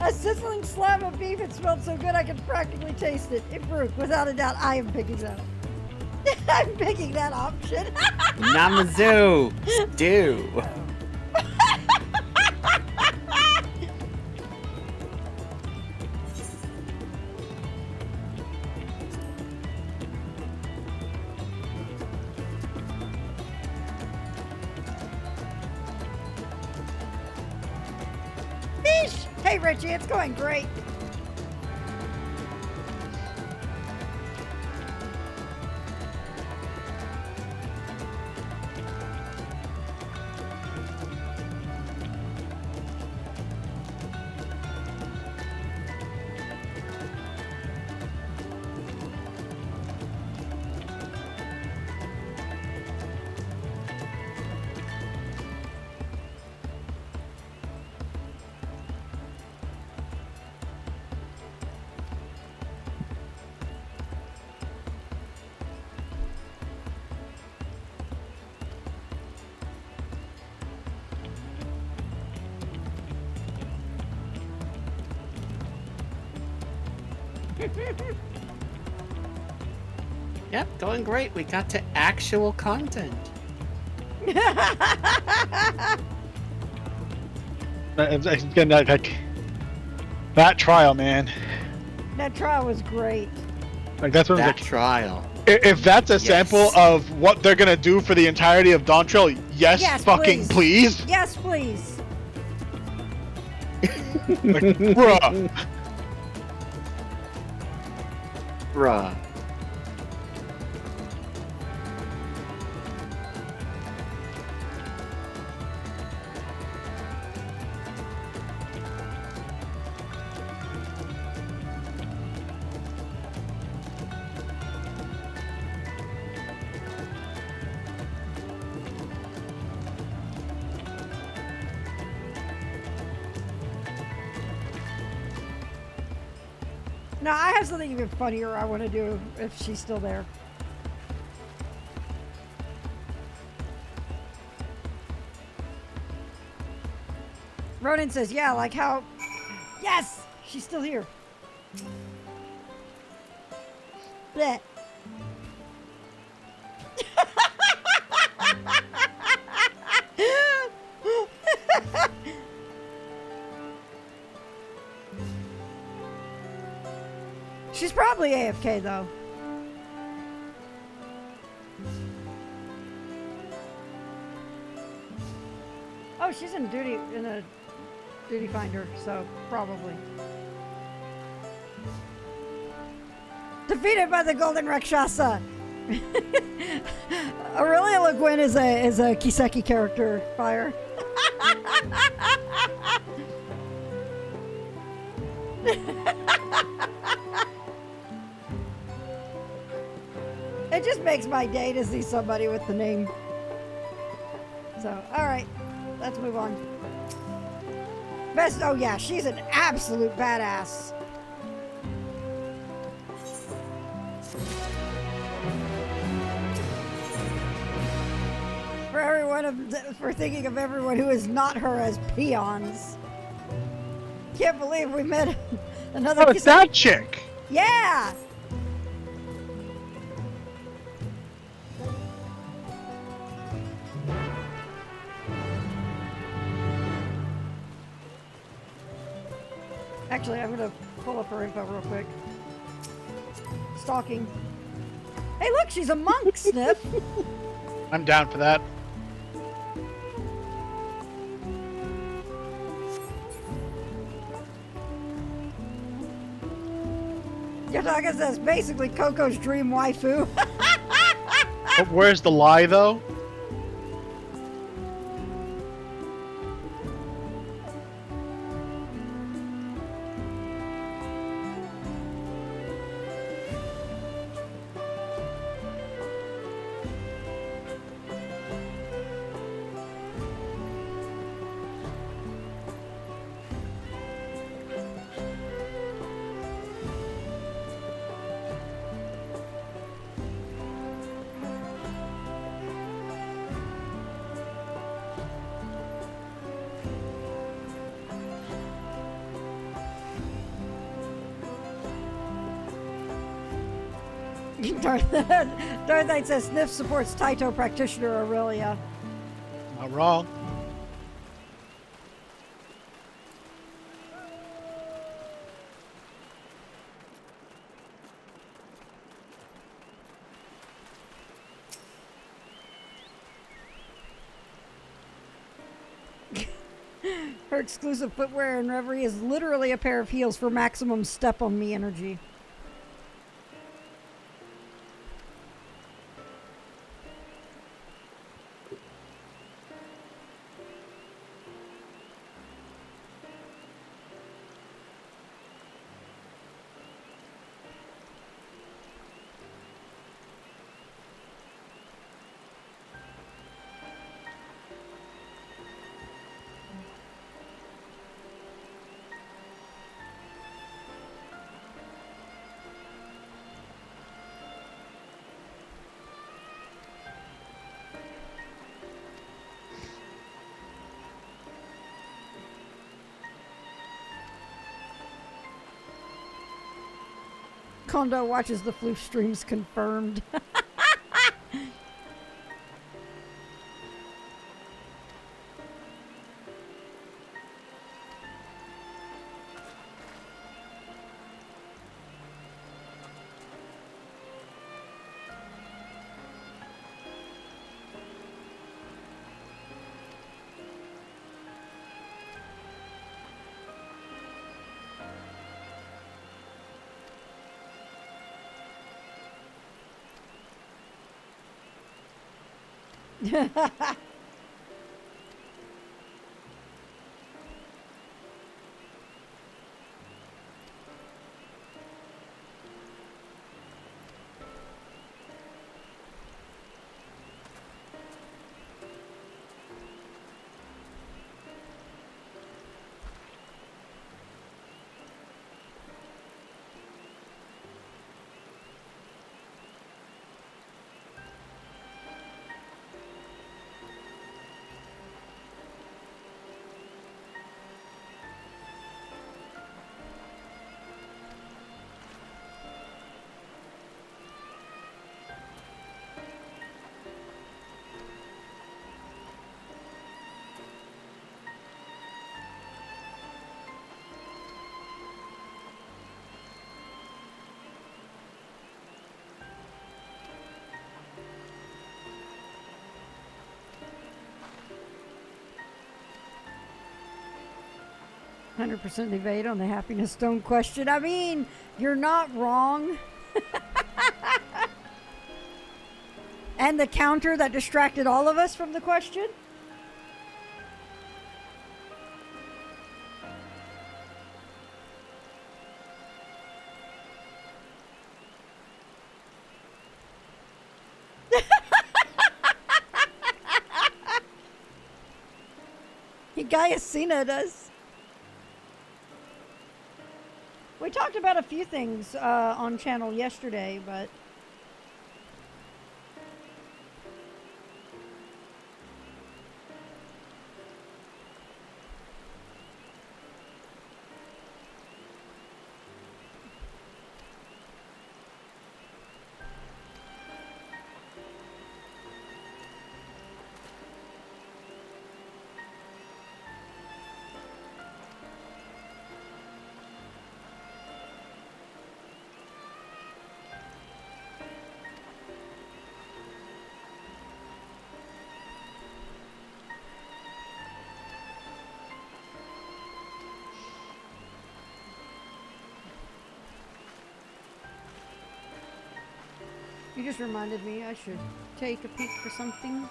A sizzling slab of beef. It smelled so good I could practically taste it. It broke. Without a doubt, I am picking that up. I'm picking that option. Namazu! Stew! Fish! Hey, Richie, it's going great. Yep, going great. We got to actual content. Again, that trial, man. That trial was great. Like that's what that trial. If that's a sample of what they're gonna do for the entirety of Dawntrail, yes, fucking please. Yes, please. Like, bruh. Bruh. No, I have something even funnier I want to do if she's still there. Ronan says, yeah, like how... Yes! She's still here. Bleh. She's probably AFK though. Oh, she's in a duty finder, so probably. Defeated by the Golden Rakshasa. Aurelia Le Guin is a Kiseki character. Fire. It just makes my day to see somebody with the name. So, alright. Let's move on. Best, oh yeah, she's an absolute badass. For thinking of everyone who is not her as peons. Can't believe we met another. Oh, it's that chick. Yeah. Actually, I'm gonna pull up her info real quick. Stalking. Hey, look, she's a monk, Sniff. I'm down for that. Yataka says basically Coco's dream waifu. But where's the lie, though? Darth Knight says Sniff supports Taito practitioner Aurelia. Not wrong. Her exclusive footwear in Reverie is literally a pair of heels for maximum step on me energy. Kondo watches the floof streams confirmed. %, evade on the happiness stone question. I mean, you're not wrong. And the counter that distracted all of us from the question. Gaiacina does. We talked about a few things on channel yesterday, but you just reminded me I should take a peek for something.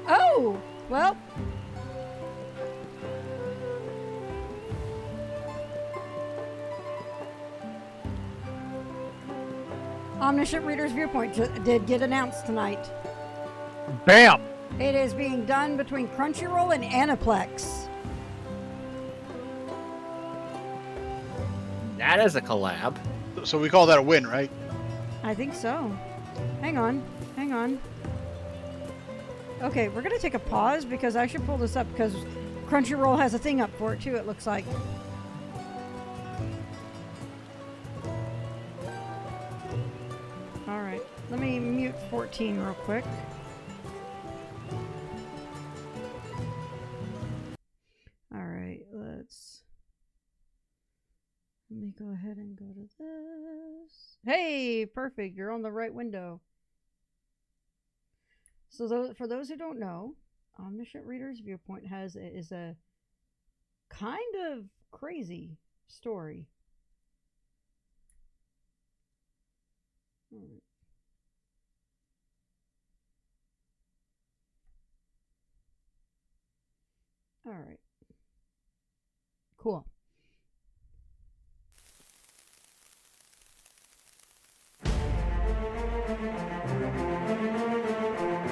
Oh, well. Omniscient Reader's Viewpoint did get announced tonight. Bam! It is being done between Crunchyroll and Aniplex. That is a collab. So we call that a win, right? I think so. Hang on. Okay, we're gonna take a pause because I should pull this up because Crunchyroll has a thing up for it too, it looks like. Alright, let me mute 14 real quick. Alright, let me go ahead and go to this. Hey, perfect, you're on the right window. So for those who don't know, Omniscient Reader's Viewpoint is a kind of crazy story. All right. Cool.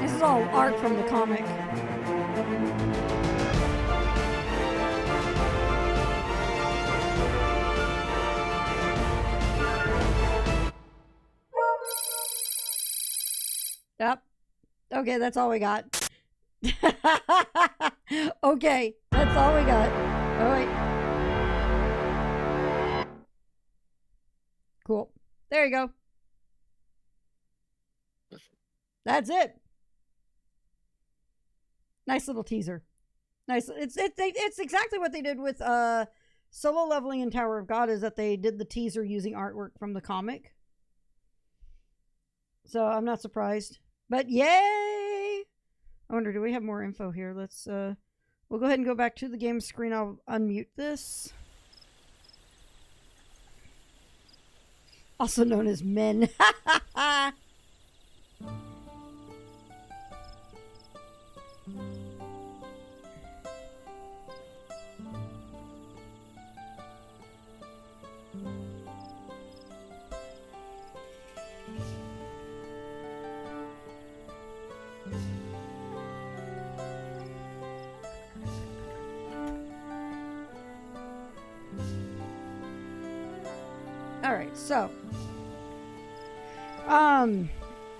This is all art from the comic. Yep. Okay, that's all we got. Okay, that's all we got. All right. Cool. There you go. That's it. Nice little teaser. Nice. It's exactly what they did with Solo Leveling in Tower of God, is that they did the teaser using artwork from the comic. So I'm not surprised. But yay! I wonder, do we have more info here? Let's we'll go ahead and go back to the game screen. I'll unmute this. Also known as men. Alright, so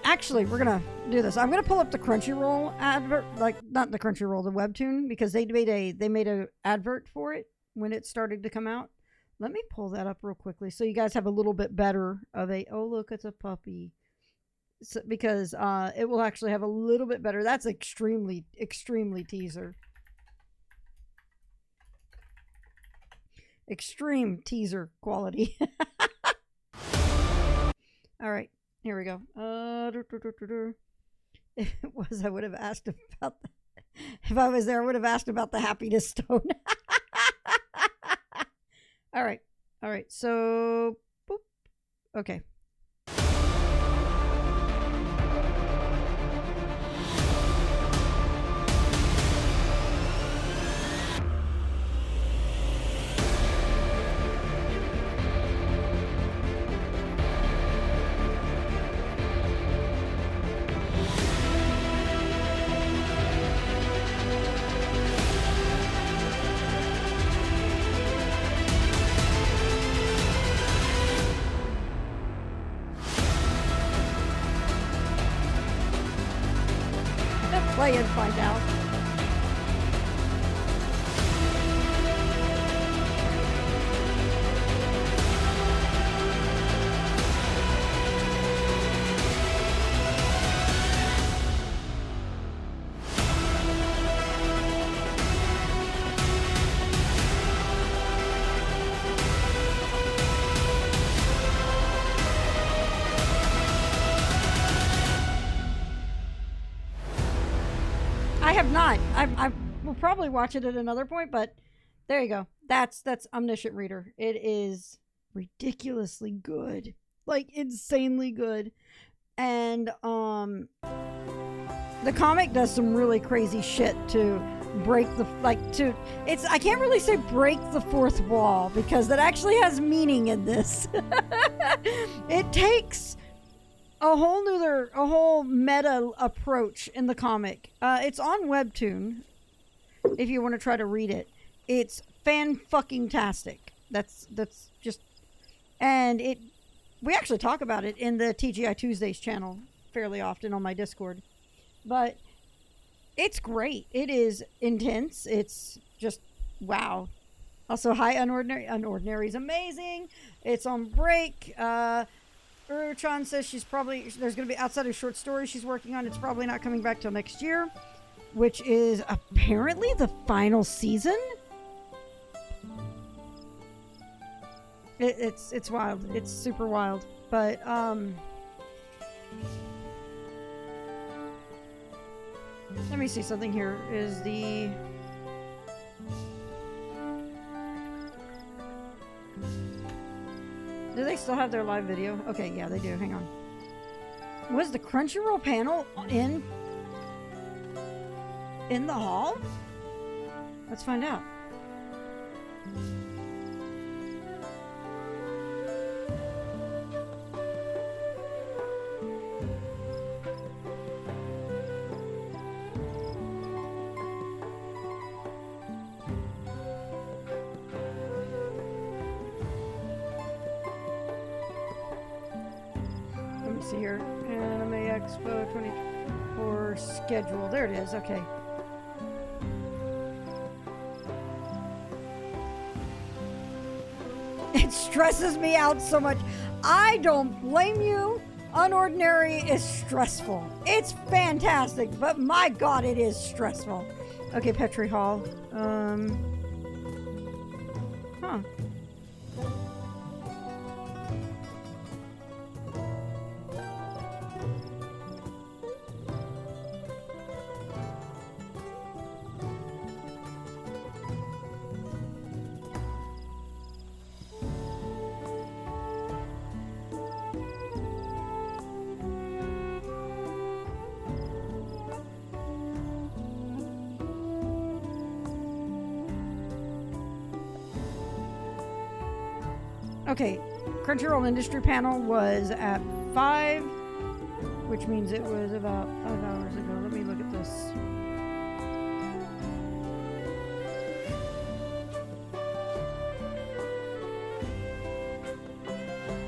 actually we're gonna do this. I'm gonna pull up the Crunchyroll advert, like not the Crunchyroll, the webtoon, because they made a advert for it when it started to come out. Let me pull that up real quickly so you guys have a little bit better of a, oh look, it's a puppy. So, because it will actually have a little bit better. That's extremely teaser. Extreme teaser quality. All right, here we go. If it was, I would have asked about the, if I was there, I would have asked about the happiness stone. All right, so, boop. Okay. Play and find out. I have not. I will probably watch it at another point, but there you go. That's Omniscient Reader. It is ridiculously good, like insanely good, and the comic does some really crazy shit to break the I can't really say break the fourth wall, because that actually has meaning in this. It takes a whole meta approach in the comic. It's on Webtoon if you want to try to read it. It's fan-fucking-tastic. That's just, and we actually talk about it in the TGI Tuesdays channel fairly often on my Discord. But it's great. It is intense. It's just wow. Also, hi Unordinary. Unordinary is amazing. It's on break. Urchan says there's going to be, outside of short stories she's working on, it's probably not coming back till next year, which is apparently the final season. It's wild. It's super wild. But let me see something here. Is the do they still have their live video? Okay, yeah, they do. Hang on. Was the Crunchyroll panel in the hall? Let's find out. Let me see here. Anime Expo 20. or schedule. There it is. Okay. It stresses me out so much. I don't blame you. Unordinary is stressful. It's fantastic, but my God, it is stressful. Okay, Petrie Hall. Huh. Okay, Crunchyroll Industry Panel was at 5, which means it was about 5 hours ago. Let me look at this.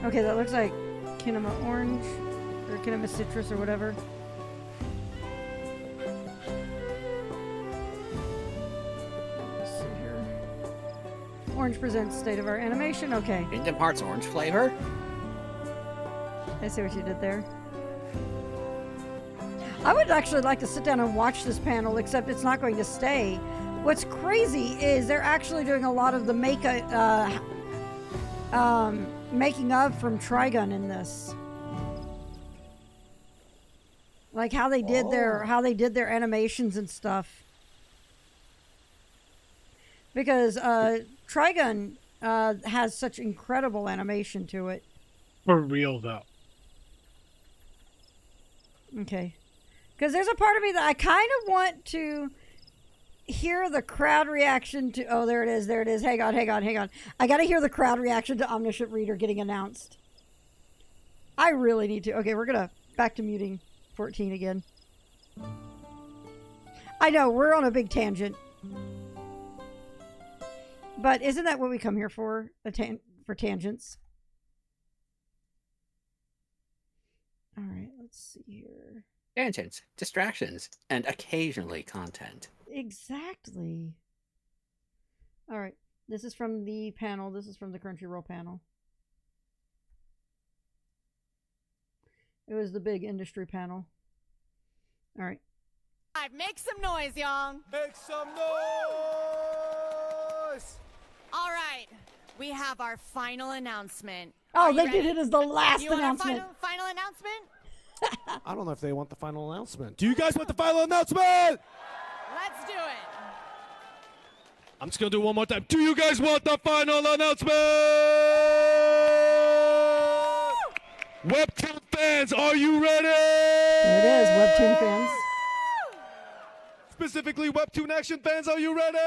Okay, that looks like Kinema Orange, or Kinema Citrus, or whatever. Orange presents State of Our Animation. Okay. Kingdom Hearts orange flavor. I see what you did there. I would actually like to sit down and watch this panel, except it's not going to stay. What's crazy is they're actually doing a lot of the making of from Trigun in this. Like how they did their animations and stuff. Because Trigun has such incredible animation to it. For real, though. Okay. Because there's a part of me that I kind of want to hear the crowd reaction to... Oh, there it is. There it is. Hang on. I got to hear the crowd reaction to Omniscient Reader getting announced. I really need to. Okay, we're going to back to muting 14 again. I know, we're on a big tangent. But isn't that what we come here for? For tangents? All right, let's see here. Tangents, distractions, and occasionally content. Exactly. All right, this is from the panel. This is from the Crunchyroll panel. It was the big industry panel. All right. Make some noise, y'all. Make some noise! All right, we have our final announcement. Oh, they did it as the last you announcement. Want a final announcement? I don't know if they want the final announcement. Do you guys want the final announcement? Let's do it. I'm just going to do it one more time. Do you guys want the final announcement? Webtoon fans, are you ready? There it is, Webtoon fans. Specifically, Webtoon action fans, are you ready?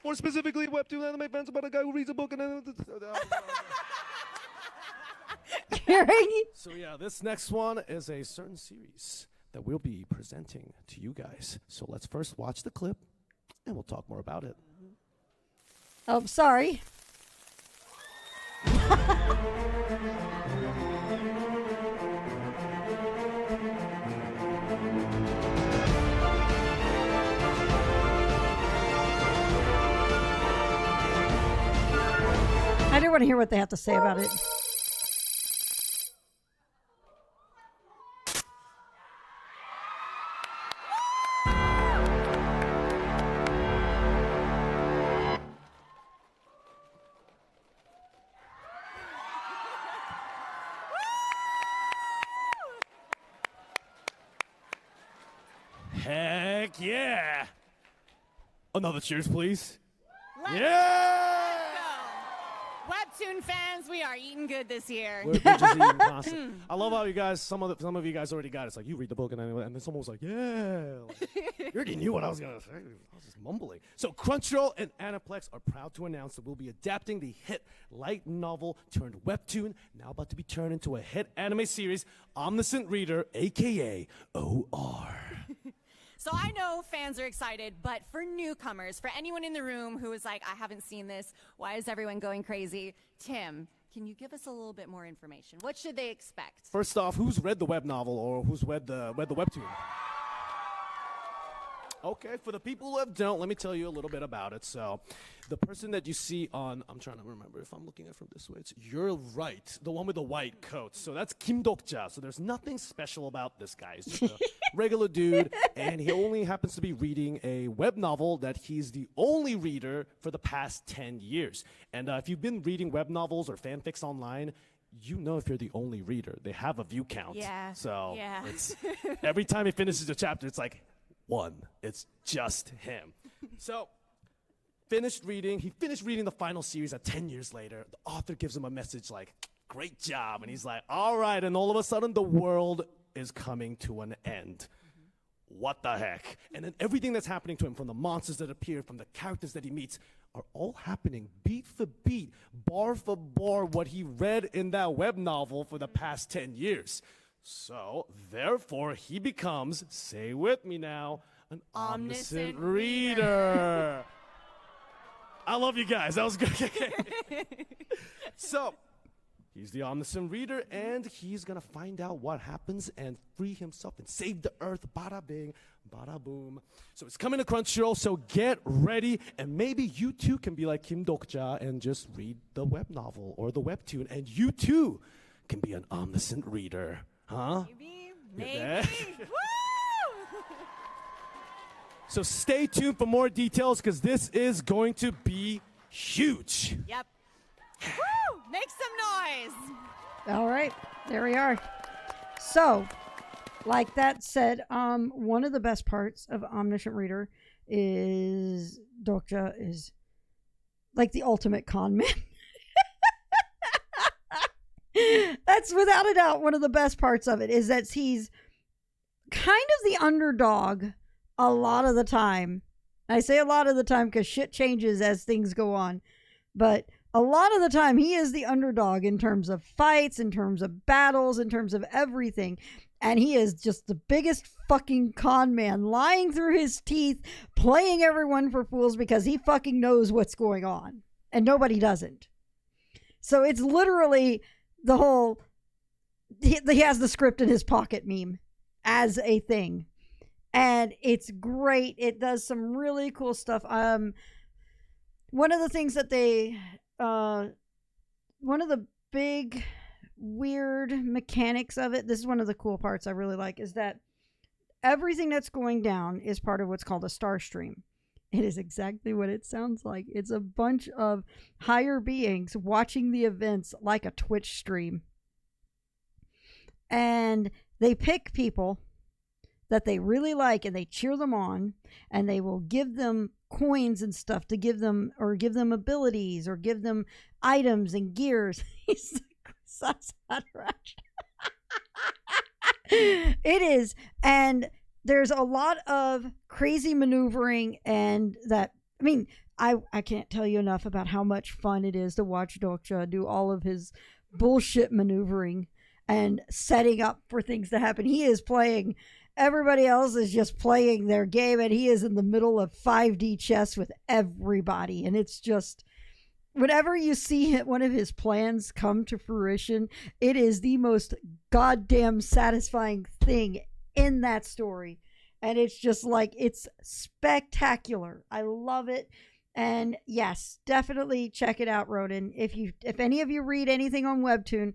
More specifically, Webtoon anime fans about a guy who reads a book and then... So yeah, this next one is a certain series that we'll be presenting to you guys. So let's first watch the clip, and we'll talk more about it. Oh, sorry. I do want to hear what they have to say about it. Heck yeah! Another cheers, please. Webtoon fans, we are eating good this year. We're just eating constant. I love how you guys, some of you guys already got it. It's like, you read the book, and then someone was like, yeah. Like, you already knew what I was going to say. I was just mumbling. So Crunchyroll and Aniplex are proud to announce that we'll be adapting the hit light novel turned webtoon, now about to be turned into a hit anime series, Omniscient Reader, a.k.a. OR. So I know fans are excited, but for newcomers, for anyone in the room who is like, I haven't seen this, why is everyone going crazy? Tim, Can you give us a little bit more information? What should they expect? First off, who's read the web novel or who's read the webtoon? Okay, for the people who don't, let me tell you a little bit about it. So, the person that you see on, I'm trying to remember if I'm looking at it from this way. You're right, the one with the white coat. So that's Kim Dokja. So there's nothing special about this guy. He's just a regular dude, and he only happens to be reading a web novel that he's the only reader for the past 10 years. And if you've been reading web novels or fanfics online, you know if you're the only reader. They have a view count. Yeah. So yeah. It's, every time he finishes a chapter, it's like, one. It's just him. So, he finished reading the final series 10 years later. The author gives him a message like, great job. And he's like, all right. And all of a sudden, the world is coming to an end. What the heck? And then everything that's happening to him, from the monsters that appear, from the characters that he meets, are all happening beat for beat, bar for bar, what he read in that web novel for the past 10 years. So, therefore, he becomes, say with me now, an omniscient reader. I love you guys. That was good. So, he's the omniscient reader, and he's going to find out what happens and free himself and save the earth. Bada bing, bada boom. So, it's coming to Crunchyroll, so get ready. And maybe you too can be like Kim Dokja and just read the web novel or the webtoon, and you too can be an omniscient reader. Huh? Maybe. Woo! So stay tuned for more details, because this is going to be huge. Yep. Woo! Make some noise. All right, there we are. So, like that said, one of the best parts of Omniscient Reader is Dokja is like the ultimate con man. That's without a doubt one of the best parts of it, is that he's kind of the underdog a lot of the time. I say a lot of the time because shit changes as things go on. But a lot of the time he is the underdog in terms of fights, in terms of battles, in terms of everything. And he is just the biggest fucking con man, lying through his teeth, playing everyone for fools because he fucking knows what's going on. And nobody doesn't. So it's literally the whole, he has the script in his pocket meme as a thing. And it's great. It does some really cool stuff. One of the things that they, one of the big weird mechanics of it, this is one of the cool parts I really like, is that everything that's going down is part of what's called a star stream. It is exactly what it sounds like. It's a bunch of higher beings watching the events like a Twitch stream. And they pick people that they really like and they cheer them on, and they will give them coins and stuff to give them, or give them abilities, or give them items and gears. It is. And there's a lot of crazy maneuvering, and that, I mean, I can't tell you enough about how much fun it is to watch Dokja do all of his bullshit maneuvering and setting up for things to happen. He is playing, everybody else is just playing their game, and he is in the middle of 5D chess with everybody. And it's just, whenever you see one of his plans come to fruition, it is the most goddamn satisfying thing in that story. And it's just like, it's spectacular. I love it. And yes, definitely check it out, Roden. If any of you read anything on Webtoon,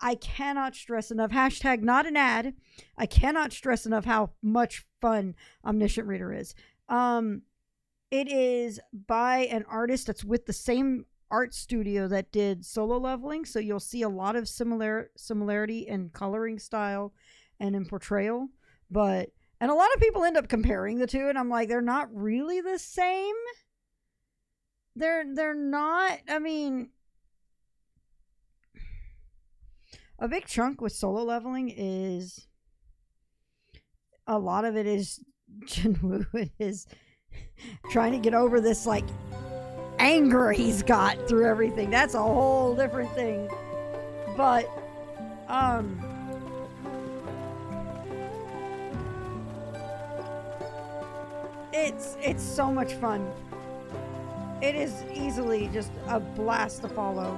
I cannot stress enough, hashtag not an ad, I cannot stress enough how much fun Omniscient Reader is. It is by an artist that's with the same art studio that did Solo Leveling, so you'll see a lot of similarity in coloring style and in portrayal. And a lot of people end up comparing the two, and I'm like, they're not really the same. They're not. I mean, a big chunk with Solo Leveling is, a lot of it is Jinwoo. It is trying to get over this like anger he's got through everything. That's a whole different thing. But it's so much fun. It is easily just a blast to follow.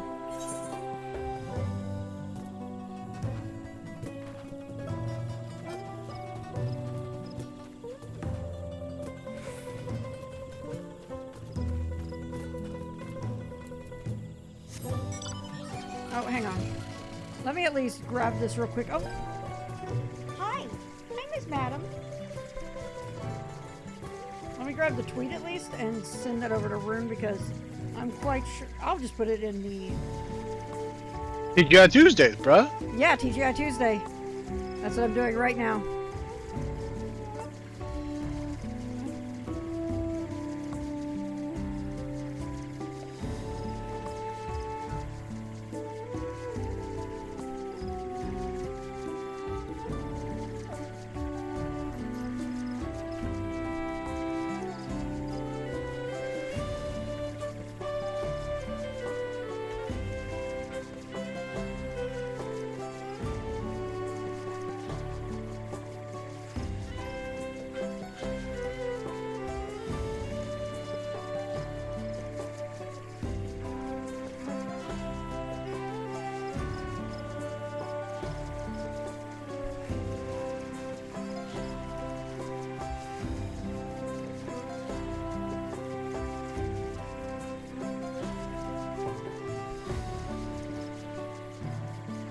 Oh, hang on. Let me at least grab this real quick. Oh. Hi. Hi, Miss Madam. Let me grab the tweet at least and send that over to Rune because I'm quite sure. I'll just put it in the... TGI Tuesdays, bruh. Yeah, TGI Tuesday. That's what I'm doing right now.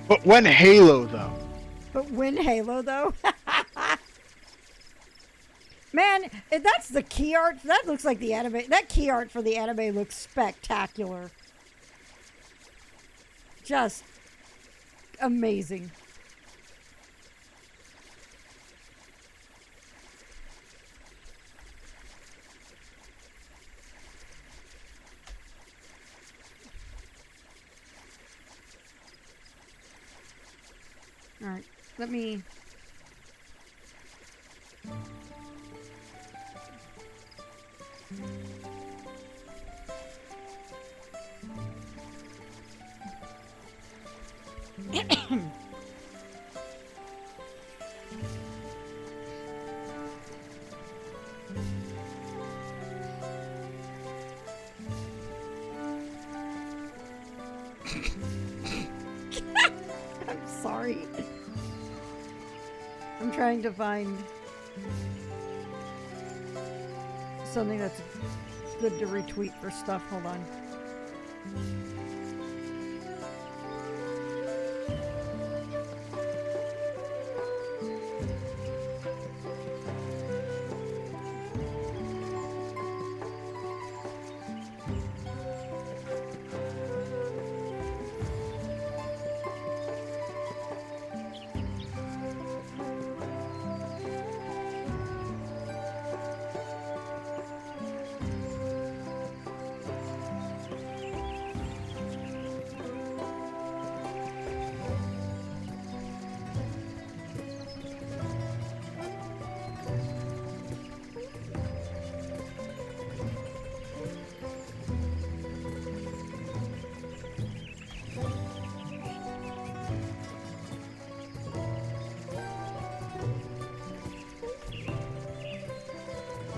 But when Halo, though? But when Halo, though? Man, if that's the key art, that looks like the anime. That key art for the anime looks spectacular. Just amazing. All right, let me... I'm sorry. I'm trying to find something that's good to retweet for stuff. Hold on.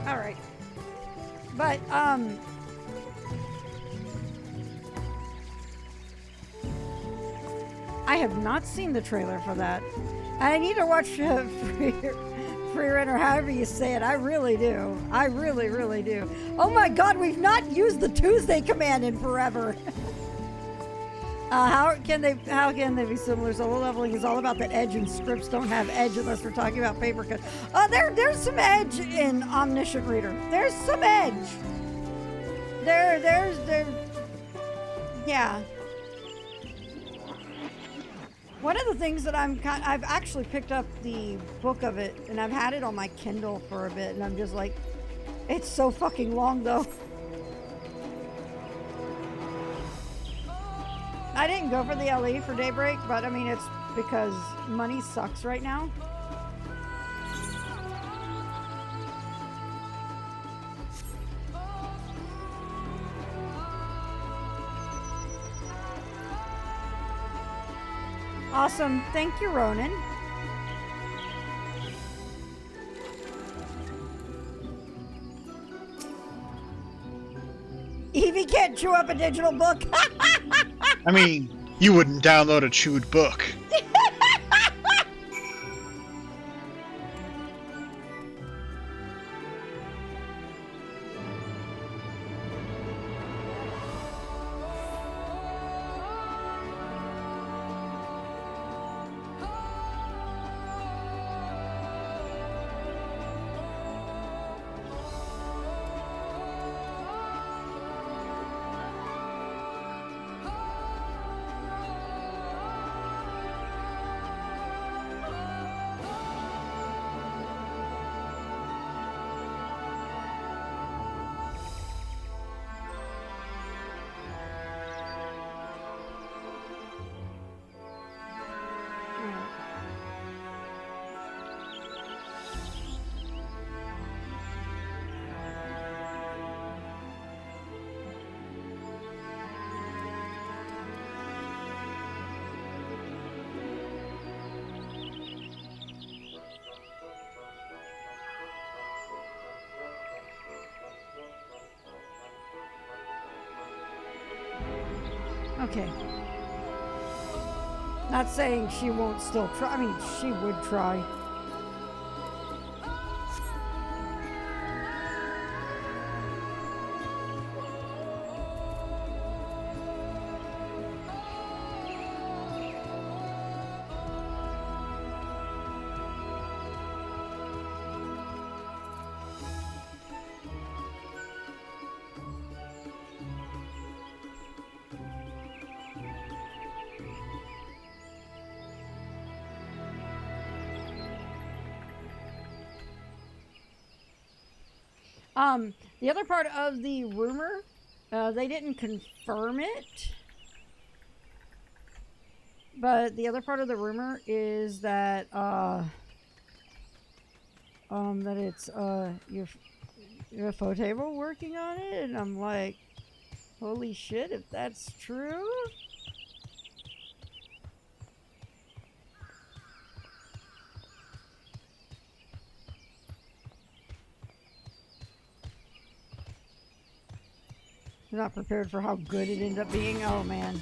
All right. But, I have not seen the trailer for that. And I need to watch Free Run, or however you say it. I really do. I really, really do. Oh my god, we've not used the Tuesday command in forever. How can they be similar? Solo leveling is all about the edge, and scripts don't have edge unless we're talking about paper cut. There's some edge in Omniscient Reader. There's some edge. Yeah. One of the things that I've actually picked up the book of it, and I've had it on my Kindle for a bit, and I'm just like, it's so fucking long though. I didn't go for the LE for Daybreak, but I mean, it's because money sucks right now. Awesome. Thank you, Ronan. Evie can't chew up a digital book. I mean, you wouldn't download a chewed book. Okay. Not saying she won't still try. I mean, she would try. The other part of the rumor, they didn't confirm it, but the other part of the rumor is that that it's your UFO table working on it, and I'm like, holy shit, if that's true. You're not prepared for how good it ended up being? Oh, man.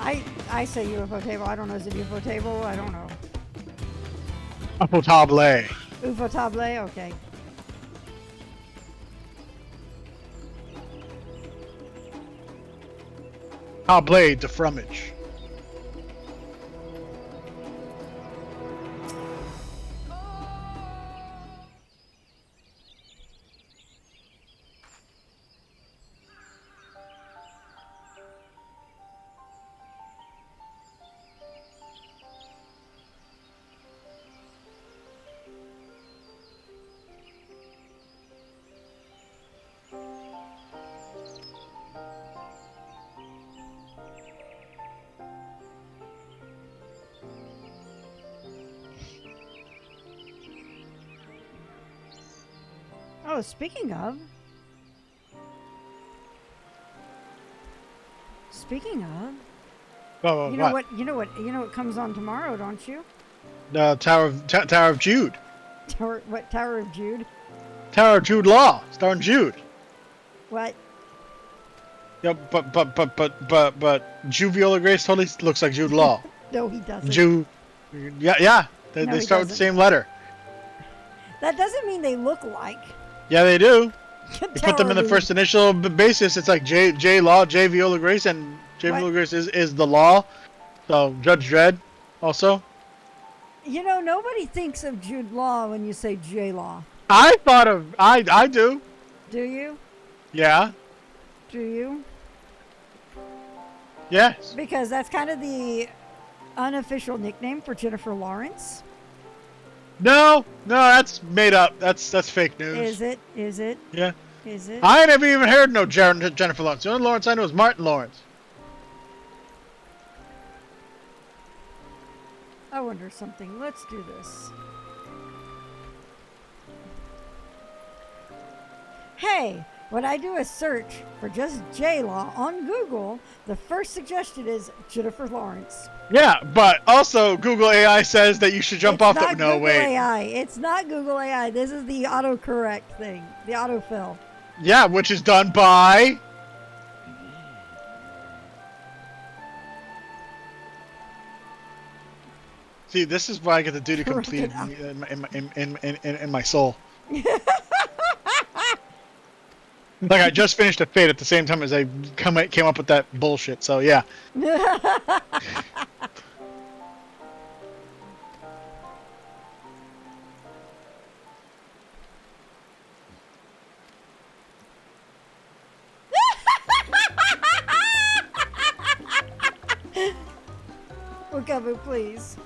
I say UFO table. I don't know. Is it UFO table? I don't know. UFO table. UFO table? Okay. Table de fromage. Oh, speaking of. Oh, you know what? You know what comes on tomorrow, don't you? The Tower of Jude. Tower of Jude? Tower of Jude Law, starring Jude. What? Yeah, but Jude Viola Grace totally looks like Jude Law. No, he doesn't. Yeah. They start with the same letter. That doesn't mean they look like. Yeah, they do. You put them in the first initial basis. It's like J Law, J Viola Grace, and J Viola Grace is the law. So Judge Dredd, also. You know, nobody thinks of Jude Law when you say J Law. I thought of I do. Do you? Yeah. Do you? Yes. Because that's kind of the unofficial nickname for Jennifer Lawrence. No, that's made up. That's fake news. Is it? Yeah. Is it? I never even heard no Jennifer Lawrence. The only Lawrence I know is Martin Lawrence. I wonder something. Let's do this. Hey, when I do a search for just J-Law on Google, the first suggestion is Jennifer Lawrence. Yeah, but also Google AI says that you should jump off the... No, Google wait. AI. It's not Google AI. This is the autocorrect thing. The autofill. Yeah, which is done by... See, this is why I get the duty complete in my soul. Like, I just finished a Fate at the same time as I came up with that bullshit, so yeah. Okamu, please.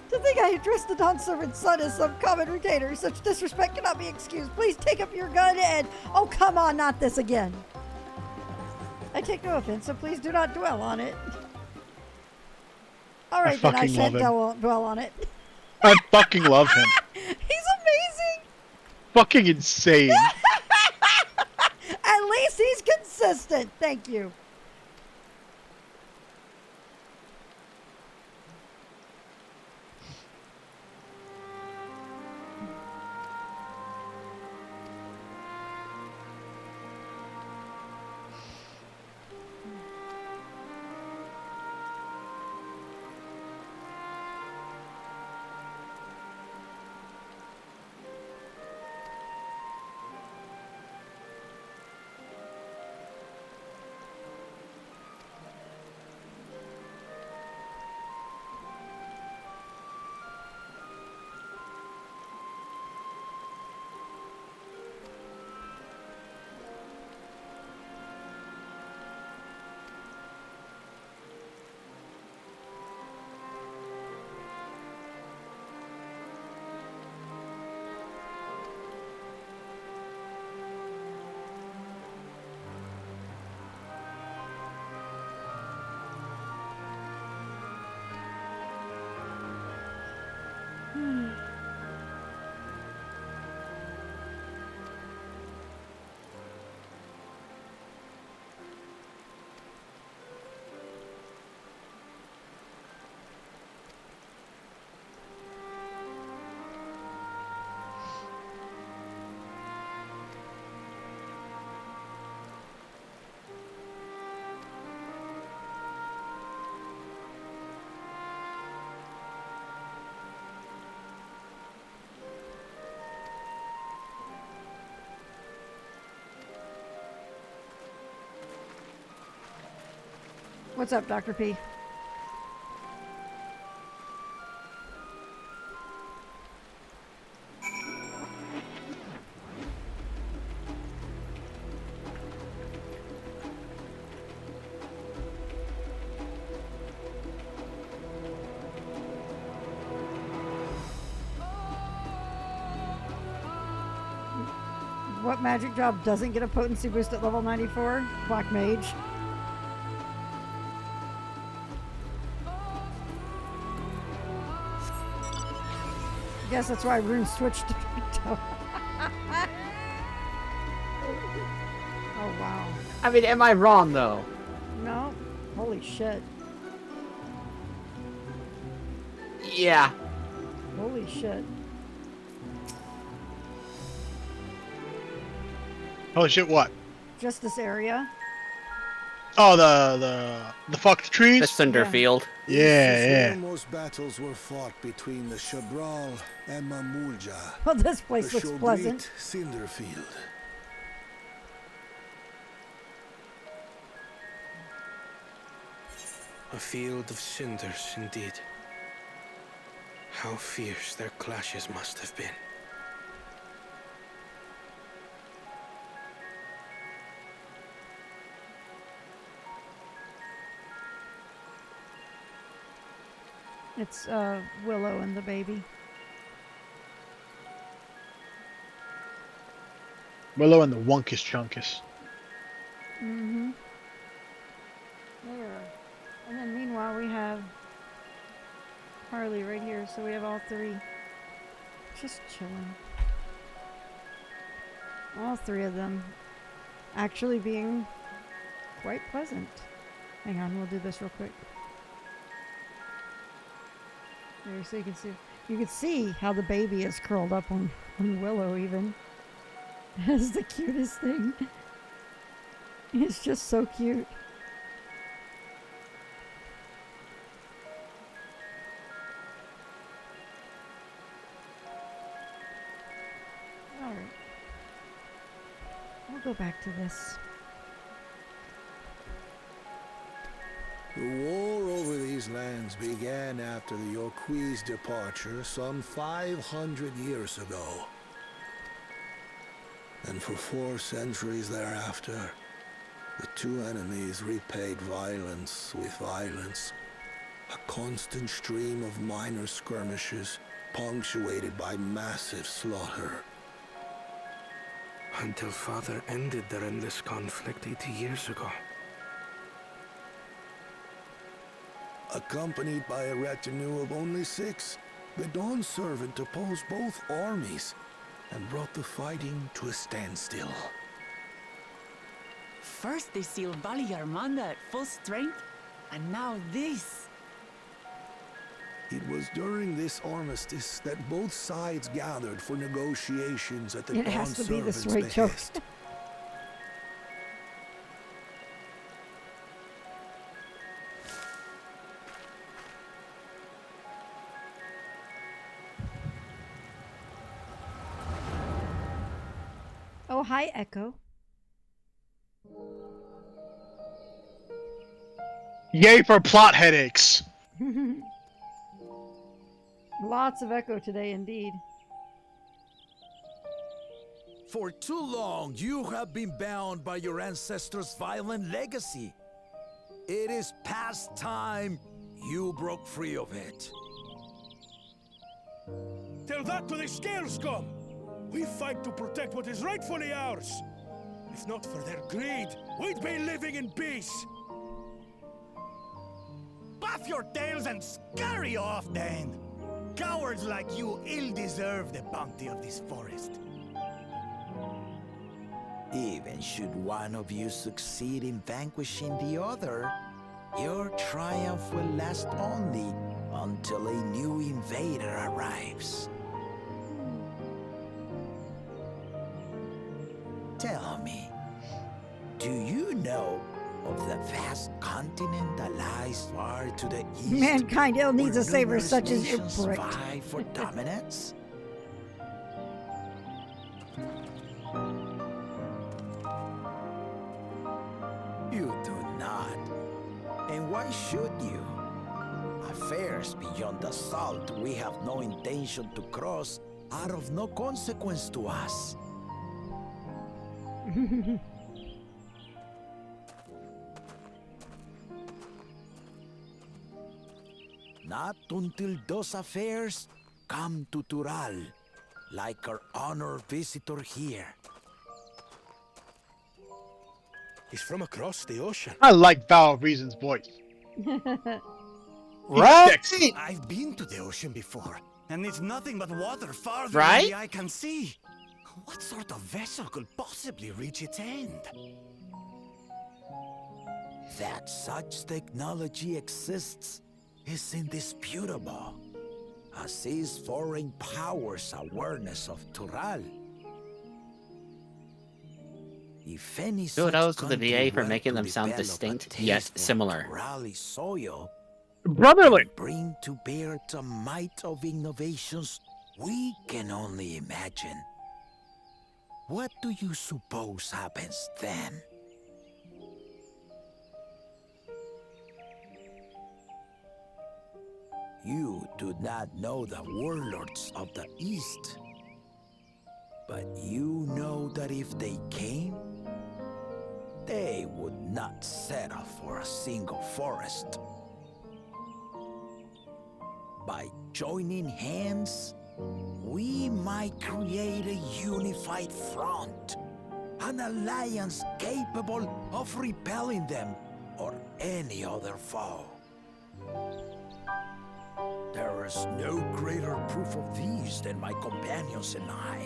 To think I addressed the Dawn Servant's son as some common retainer, such disrespect cannot be excused. Please take up your gun and... Oh, come on, not this again. I take no offense, so please do not dwell on it. Alright, then I shan't dwell on it. I fucking love him. He's amazing! Fucking insane. At least he's consistent. Thank you. What's up, Dr. P? What magic job doesn't get a potency boost at level 94? Black Mage. I guess that's why Rune switched to Picto. Oh, wow. I mean, am I wrong, though? No. Holy shit. Yeah. Holy shit. Holy shit, what? Just this area. Oh, the fucked trees? The Cinderfield. Yeah, This is yeah. where most battles were fought between the Shabral and Mamulja. Well, this place the looks Shogrit pleasant. Cinderfield. A field of cinders, indeed. How fierce their clashes must have been. It's Willow and the baby. Willow and the Wunkus Chunkus. Mm-hmm. There. And then meanwhile we have Harley right here, so we have all three. Just chilling. All three of them actually being quite pleasant. Hang on, we'll do this real quick. There, so you can see how the baby is curled up on Willow even. That's the cutest thing. It's just so cute. Alright. I'll go back to this. The war over these lands began after the Yorqui's departure some 500 years ago. And for 4 centuries thereafter, the two enemies repaid violence with violence. A constant stream of minor skirmishes, punctuated by massive slaughter. Until Father ended their endless conflict 80 years ago. Accompanied by a retinue of only 6, the Dawn Servant opposed both armies and brought the fighting to a standstill. First they sealed Valle Armanda at full strength, and now this. It was during this armistice that both sides gathered for negotiations at the It Dawn has to be this Servant's way, Joe. behest. Oh, hi, Echo. Yay for plot headaches. Lots of Echo today, indeed. For too long, you have been bound by your ancestors' violent legacy. It is past time you broke free of it. Tell that to the Scale Scum! We fight to protect what is rightfully ours. If not for their greed, we'd be living in peace. Puff your tails and scurry off, then. Cowards like you ill deserve the bounty of this forest. Even should one of you succeed in vanquishing the other, your triumph will last only until a new invader arrives. Tell me, do you know of the vast continent that lies far to the east? Mankind ill needs a where savior numerous such as you, nations prick. vie for dominance? You do not. And why should you? Affairs beyond the salt we have no intention to cross are of no consequence to us. Not until those affairs come to Tural, like our honored visitor here. He's from across the ocean. I like Val Reason's voice. Right? I've been to the ocean before, and it's nothing but water farther Right? than the eye can see. What sort of vessel could possibly reach its end? That such technology exists is indisputable, as is foreign powers' awareness of Tural. If any Kudos such to the country VA for were making to them sound develop a distinct taste yet for similar. Turali soil, Brotherly. bring to bear the might of innovations we can only imagine. What do you suppose happens then? You do not know the warlords of the East, but you know that if they came, they would not settle for a single forest. By joining hands, we might create a unified front, an alliance capable of repelling them or any other foe. There is no greater proof of these than my companions and I.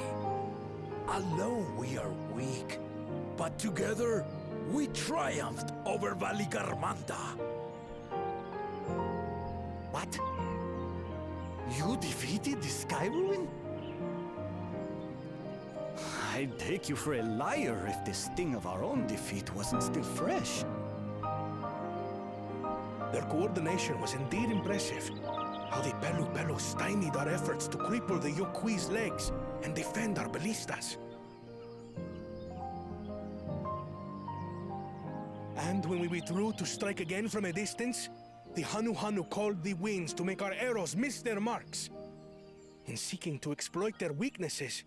Alone we are weak, but together we triumphed over Valigarmanda. What? You defeated the Sky Ruin? I'd take you for a liar if the sting of our own defeat wasn't still fresh. Their coordination was indeed impressive. How the Pelu stymied our efforts to cripple the Yokui's legs and defend our ballistas. And when we withdrew to strike again from a distance, the Hanu called the winds to make our arrows miss their marks. In seeking to exploit their weaknesses,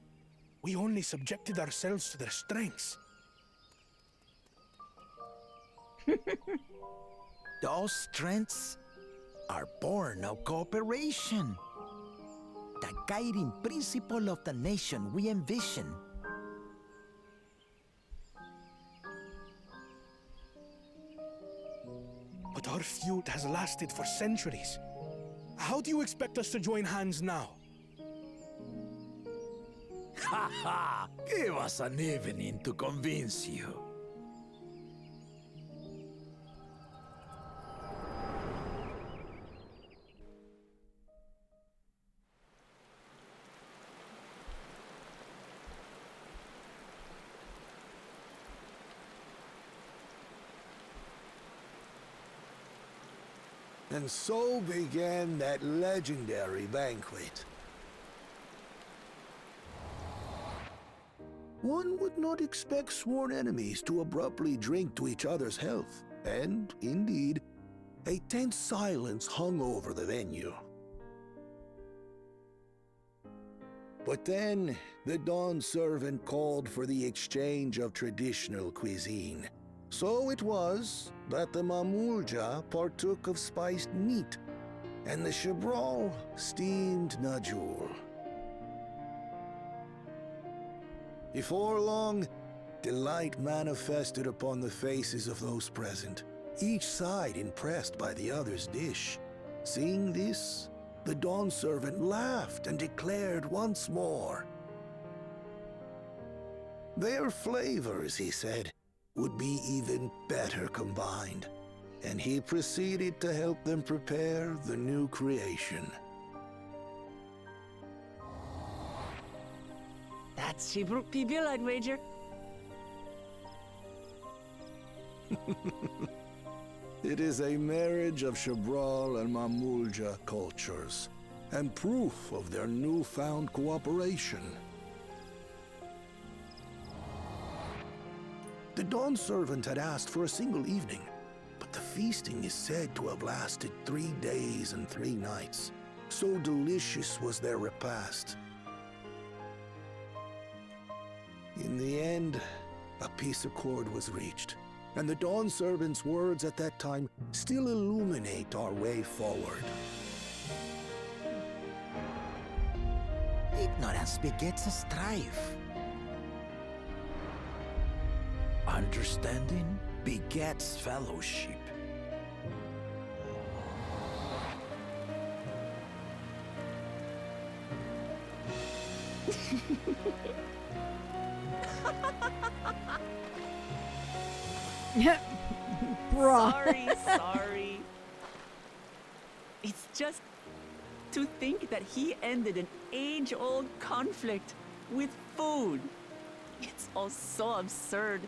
we only subjected ourselves to their strengths. Those strengths are born of cooperation. The guiding principle of the nation we envision. But our feud has lasted for centuries. How do you expect us to join hands now? Ha ha! Give us an evening to convince you. And so began that legendary banquet. One would not expect sworn enemies to abruptly drink to each other's health, and, indeed, a tense silence hung over the venue. But then, the Dawn servant called for the exchange of traditional cuisine. So it was that the Mamulja partook of spiced meat, and the Chibral steamed najul. Before long, delight manifested upon the faces of those present, each side impressed by the other's dish. Seeing this, the Dawn servant laughed and declared once more. Their flavors, he said, would be even better combined, and he proceeded to help them prepare the new creation. That's Shibruk Pibil, I'd wager. It is a marriage of Chibral and Mamulja cultures, and proof of their newfound cooperation. The Dawn servant had asked for a single evening, but The feasting is said to have lasted 3 days and 3 nights. So delicious was their repast. In the end, a peace accord was reached, and the Dawn Servant's words at that time still illuminate our way forward. Ignorance begets a strife. Understanding begets fellowship. Bruh. Sorry. It's just to think that he ended an age-old conflict with food. It's all so absurd.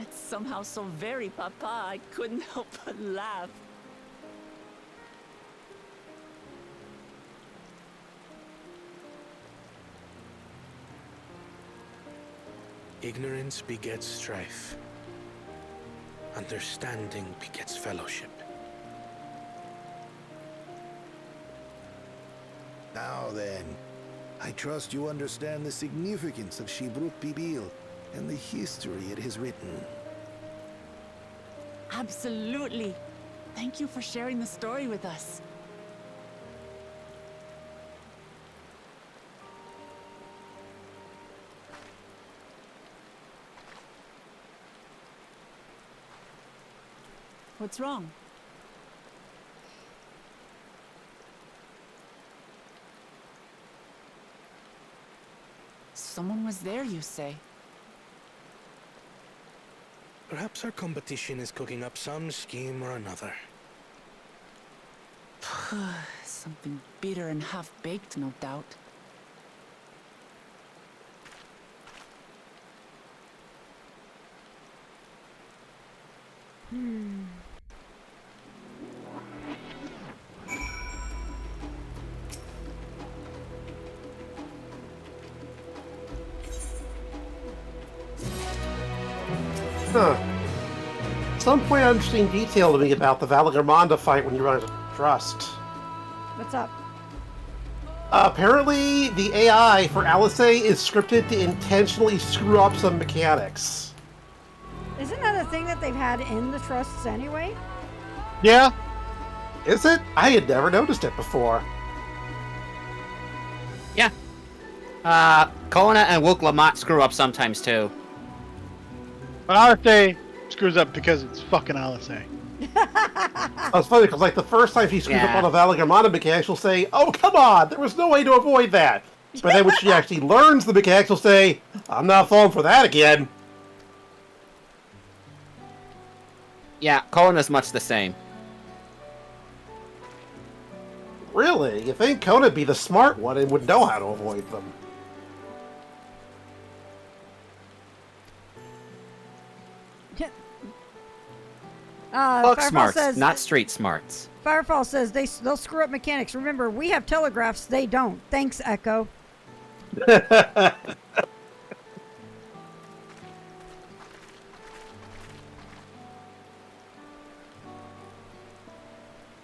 It's somehow so very papa, I couldn't help but laugh. Ignorance begets strife. Understanding begets fellowship. Now then, I trust you understand the significance of Shibrut Bibil and the history it has written. Absolutely. Thank you for sharing the story with us. What's wrong? Someone was there, you say? Perhaps our competition is cooking up some scheme or another. Something bitter and half-baked, no doubt. Huh. Some point out interesting detail to me about the Valagarmonda fight when you run out of trust. What's up? Apparently, the AI for Alice is scripted to intentionally screw up some mechanics. Isn't that a thing that they've had in the trusts anyway? Yeah. Is it? I had never noticed it before. Yeah. Kona and Wook Lamont screw up sometimes too. But Alice screws up because it's fucking Alice. It's funny because, like, the first time she screws up on a Valagarmonda mechanic, she'll say, "Oh, come on, there was no way to avoid that." But then when she actually learns the mechanic, she'll say, "I'm not falling for that again." Yeah, Kona's much the same. Really? You think Kona'd be the smart one and would know how to avoid them? Book Firefall smarts, says, not street smarts. Firefall says they'll screw up mechanics. Remember, we have telegraphs, they don't. Thanks, Echo.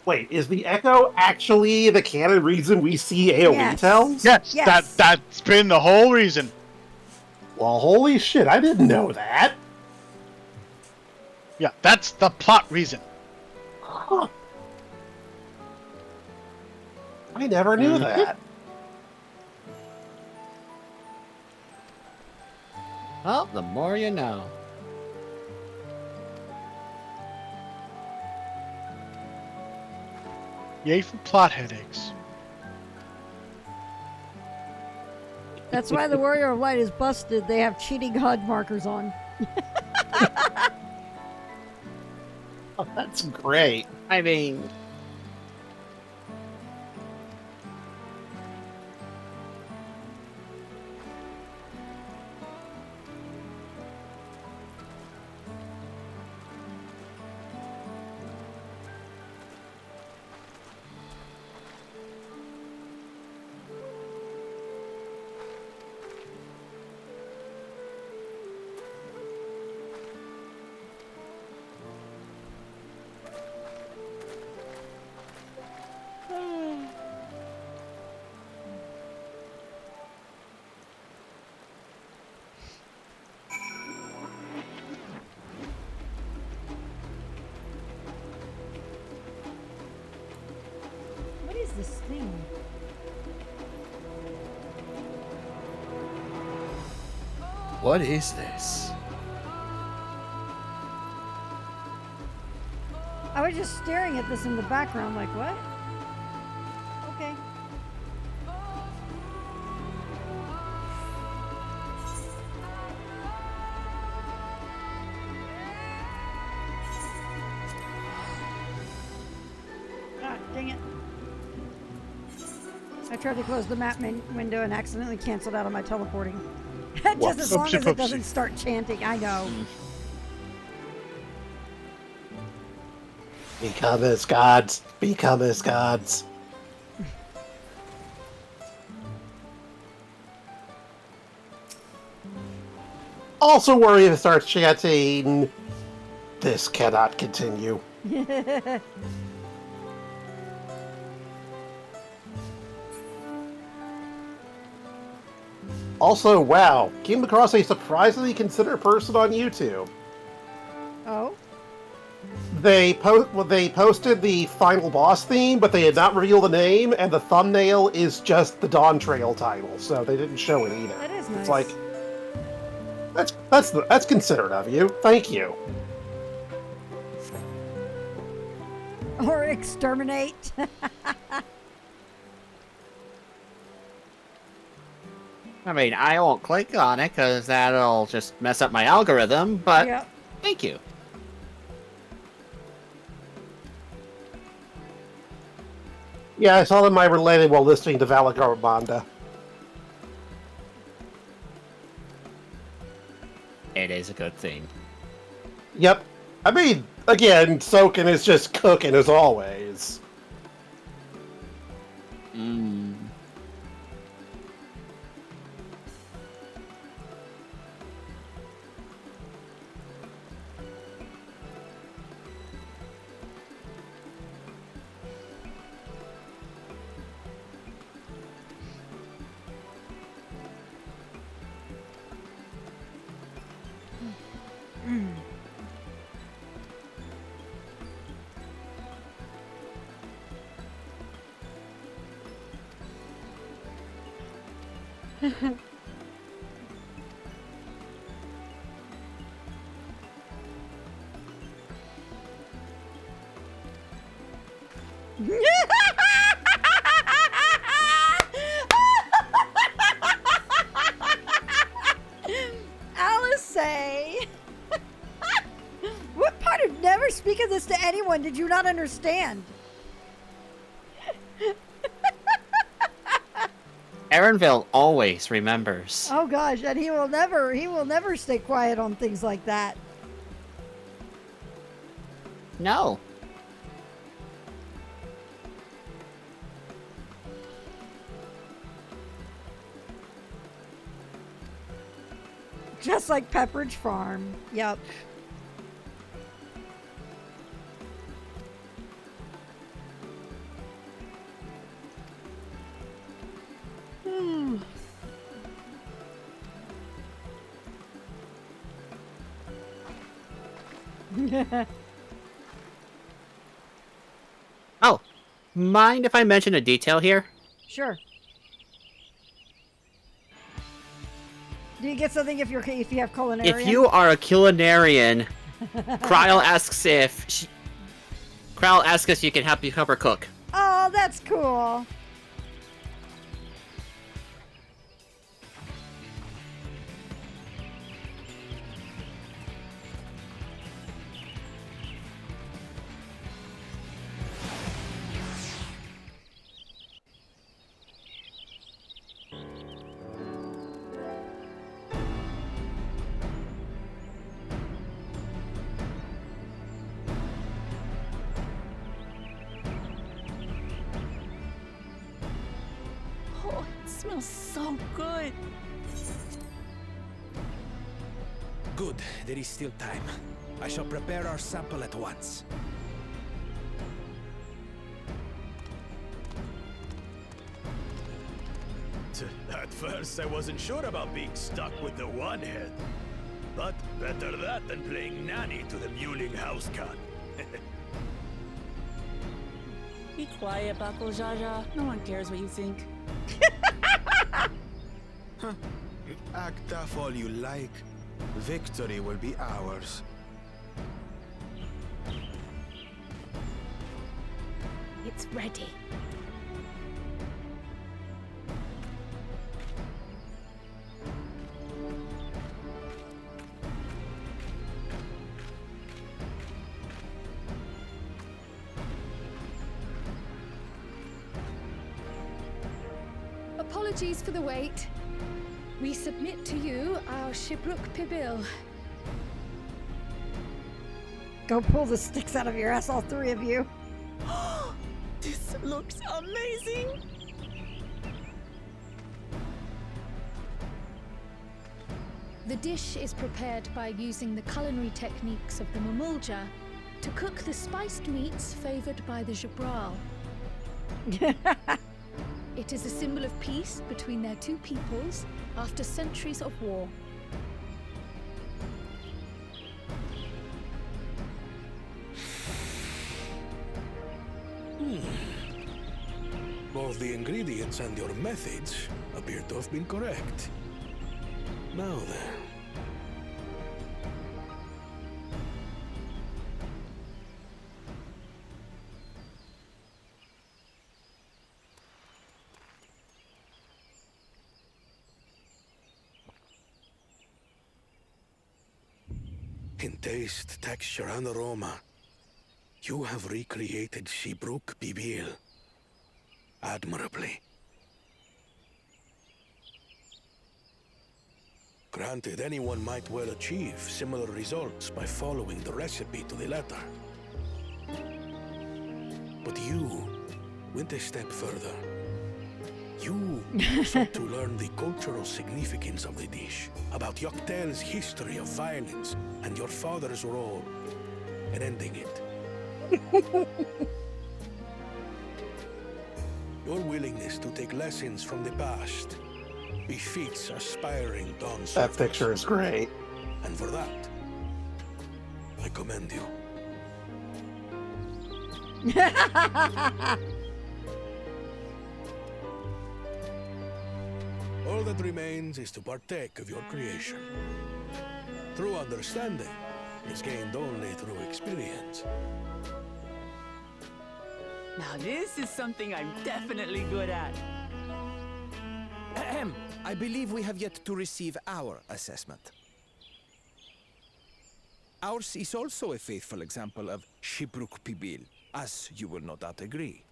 Wait, is the Echo actually the canon reason we see AoE tells? Yes, that's been the whole reason. Well, holy shit, I didn't know that. Yeah, that's the plot reason. Huh. I never knew that. Well, the more you know. Yay for plot headaches. That's why the Warrior of Light is busted. They have cheating HUD markers on. Oh, that's great. I mean... this thing? What is this? I was just staring at this in the background like, what? Okay. Ah, dang it. I tried to close the map window and accidentally canceled out of my teleporting. Just as long as it doesn't start chanting, I know. Become as gods. Become as gods. Also worry if it starts chanting, this cannot continue. Also, wow, came across a surprisingly considerate person on YouTube. Oh? They posted the final boss theme, but they did not reveal the name, and the thumbnail is just the Dawntrail title, so they didn't show it either. That is nice. It's like, that's considerate of you. Thank you. Or exterminate. I mean, I won't click on it because that'll just mess up my algorithm, but Yep. Thank you. Yeah, I saw them I related while listening to Valagarbanda. It is a good thing. Yep. I mean, again, Soken is just cooking as always. Mmm. Alice say, what part of never speak of this to anyone did you not understand? Aaronville always remembers. Oh gosh, and he will never stay quiet on things like that. No. Just like Pepperidge Farm. Yep. Oh, mind if I mention a detail here? Sure. Do you get something if you have culinarian? If you are a culinarian, Kryle asks Kryle asks if you can help her cook. Oh, that's cool. Oh, it smells so good. Good, there is still time. I shall prepare our sample at once. At first, I wasn't sure about being stuck with the one head. But better that than playing nanny to the mewling house cat. Be quiet, Bakul Jaja. No one cares what you think. Act tough all you like. Victory will be ours. It's ready. Apologies for the wait. We submit to you our Shibruk Pibil. Go pull the sticks out of your ass, all three of you. This looks amazing! The dish is prepared by using the culinary techniques of the Mamulja to cook the spiced meats favored by the Jabral. It is a symbol of peace between their two peoples after centuries of war. Both the ingredients and your methods appear to have been correct. Now then. In taste, texture, and aroma, you have recreated Shibruk Pibil admirably. Granted, anyone might well achieve similar results by following the recipe to the letter. But you went a step further. You sought to learn the cultural significance of the dish, about Yoktel's history of violence and your father's role in ending it. Your willingness to take lessons from the past befits aspiring Dawn That servants. picture is great. And for that, I commend you. All that remains is to partake of your creation. True understanding is gained only through experience. Now this is something I'm definitely good at. Ahem. I believe we have yet to receive our assessment. Ours is also a faithful example of Shibruk Pibil, as you will no doubt agree.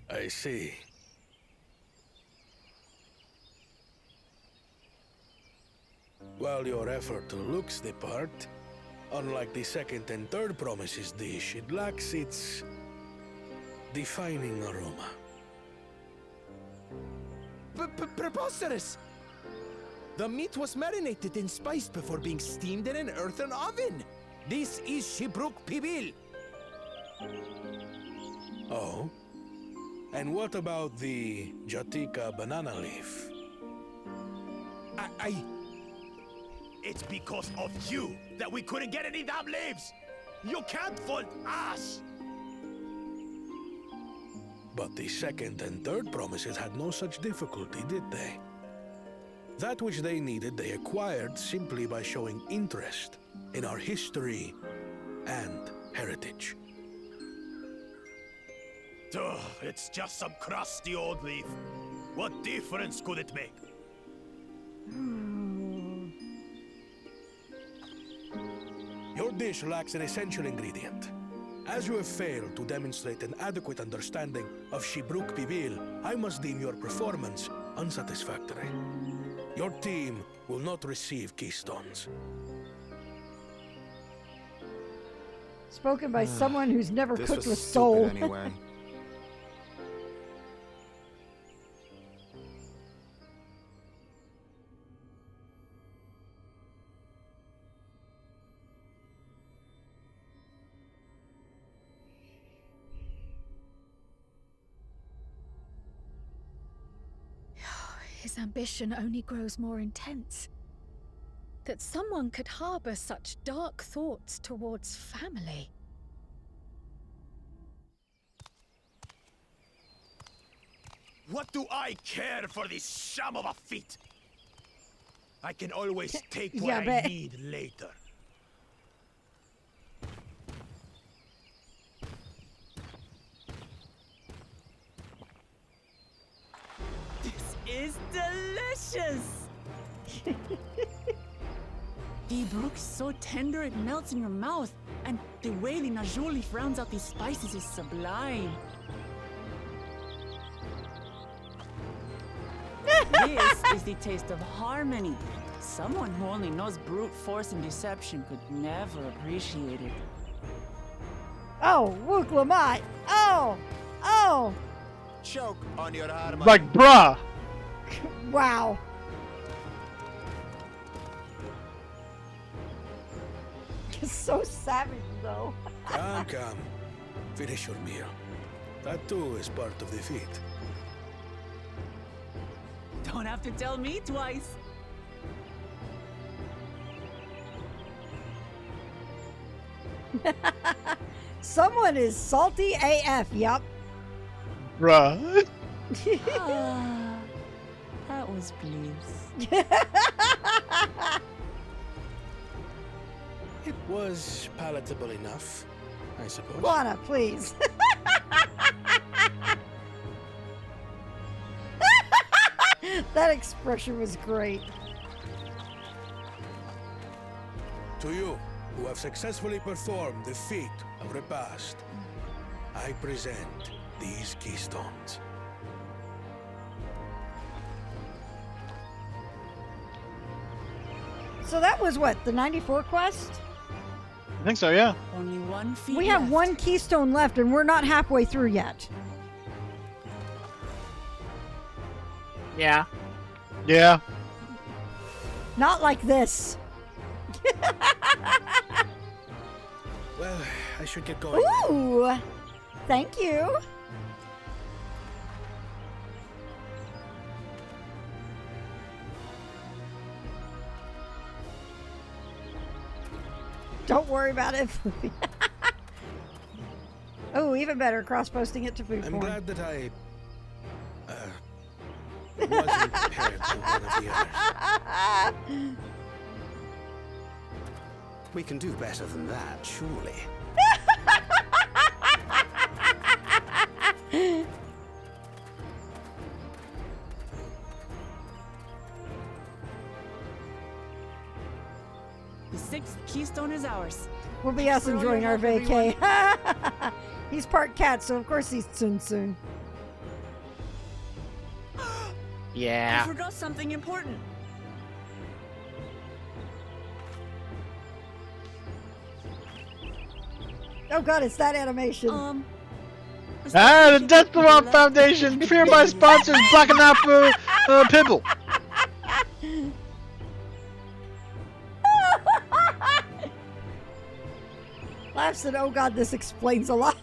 I see. While your effort looks the part, unlike the second and third promises dish, it lacks its defining aroma. Preposterous! The meat was marinated in spice before being steamed in an earthen oven. This is Shibruk Pibil. Oh? And what about the Jatika banana leaf? It's because of you that we couldn't get any damn leaves! You can't fault us! But the second and third promises had no such difficulty, did they? That which they needed, they acquired simply by showing interest in our history and heritage. Ugh, it's just some crusty old leaf. What difference could it make? Your dish lacks an essential ingredient. As you have failed to demonstrate an adequate understanding of Shibruk Pibil, I must deem your performance unsatisfactory. Your team will not receive keystones. Spoken by someone who's never This cooked was with soul. stupid anyway. his ambition only grows more intense. That someone could harbor such dark thoughts towards family. What do I care for this sham of a feat? I can always take what I need later. This is delicious! The brook is so tender it melts in your mouth, and the way the najou leaf rounds out these spices is sublime. This is the taste of harmony. Someone who only knows brute force and deception could never appreciate it. Oh, Wook Lamont! Oh! Oh! Choke on your harmony. Like, bruh! Wow. It's so savage, though. Come, come. Finish your meal. That too is part of the feat. Don't have to tell me twice. Someone is salty AF, yup. Bruh. Ah, that was bliss. It was palatable enough, I suppose. Lana, please. That expression was great. To you, who have successfully performed the feat of repast, I present these keystones. So that was what, the 94 quest? I think so, yeah. Only one feat We have left. one keystone left and we're not halfway through yet. Yeah. Yeah. Not like this. Well, I should get going. Ooh! Thank you. Don't worry about it. Oh, even better, cross-posting it to food I'm porn. glad that I wasn't paired to one of the others. We can do better than that, surely. The sixth keystone is ours. Will be us enjoying our vacay. He's part cat, so of course he's soon. Yeah. I forgot something important. Oh god, it's that animation. The Death Law Foundation, hereby sponsors Black and Apple Pibble. Laughs and oh god, this explains a lot.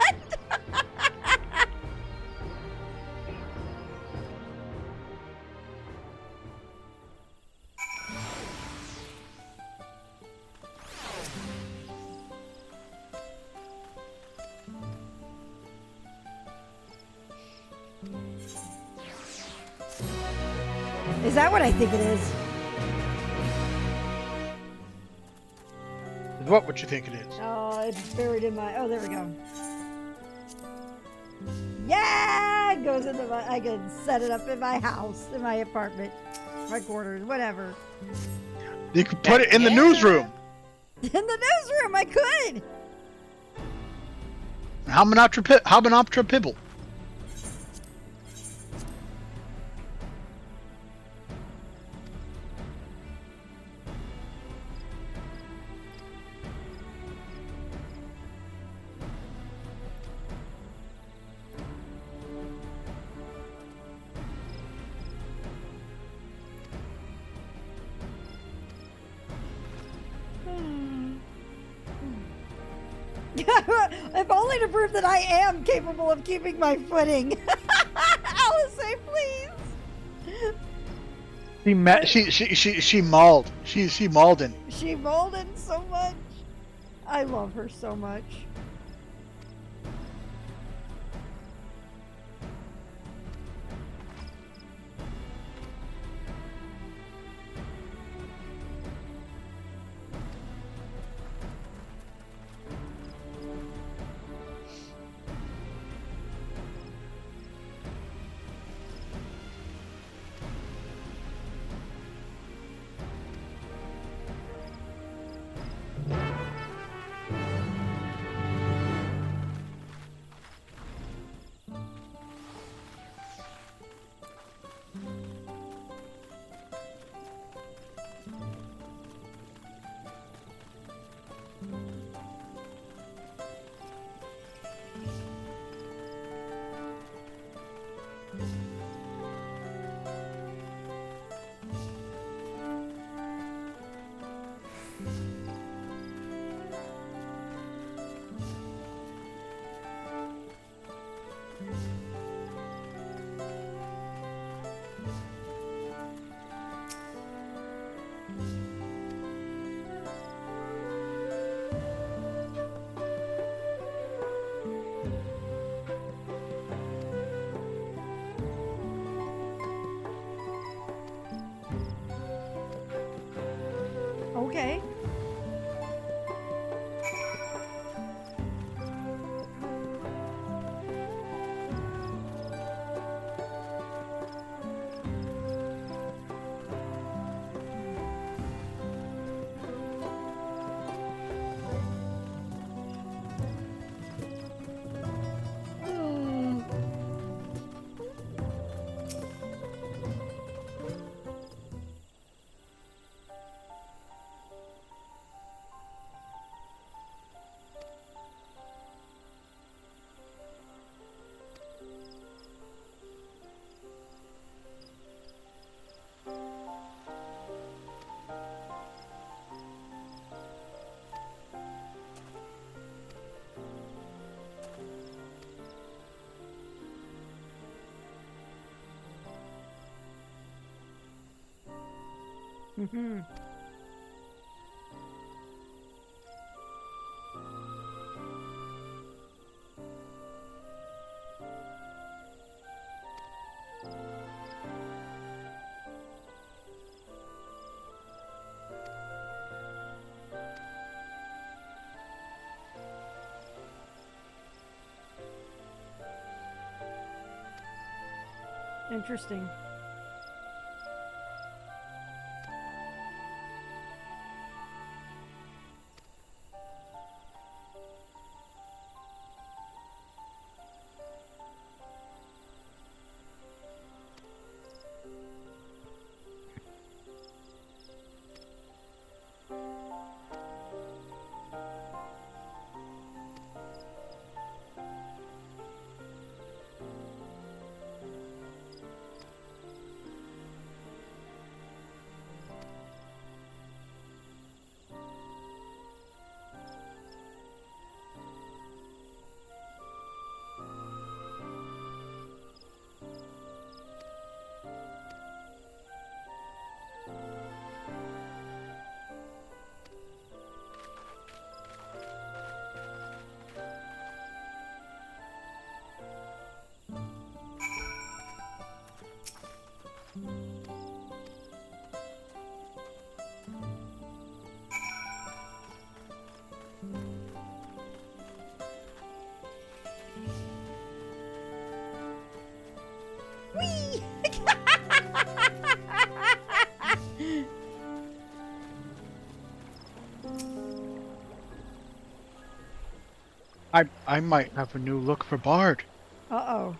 Is that what I think it is? What you think it is? Oh, it's buried in my... Oh, there we go. Yeah! It goes into my... I can set it up in my house, in my apartment, my quarters, whatever. You could put it in the newsroom. In the newsroom, I could! Hominoptera Pibble. If only to prove that I am capable of keeping my footing. Alice, say please. She mauled. She mauled in. She mauled in so much. I love her so much. Okay. Mm-hmm. Interesting. Whee! I might have a new look for Bard. Uh-oh.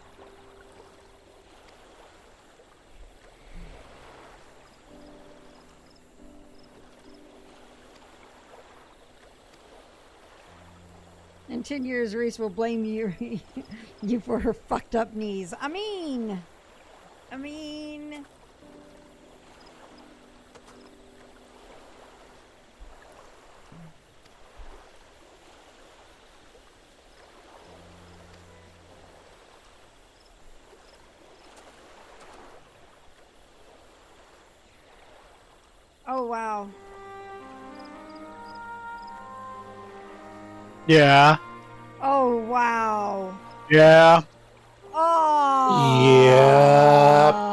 In 10 years, Reese will blame you you for her fucked up knees. I mean... Oh, wow. Yeah. Oh, wow. Yeah. Oh. Yeah.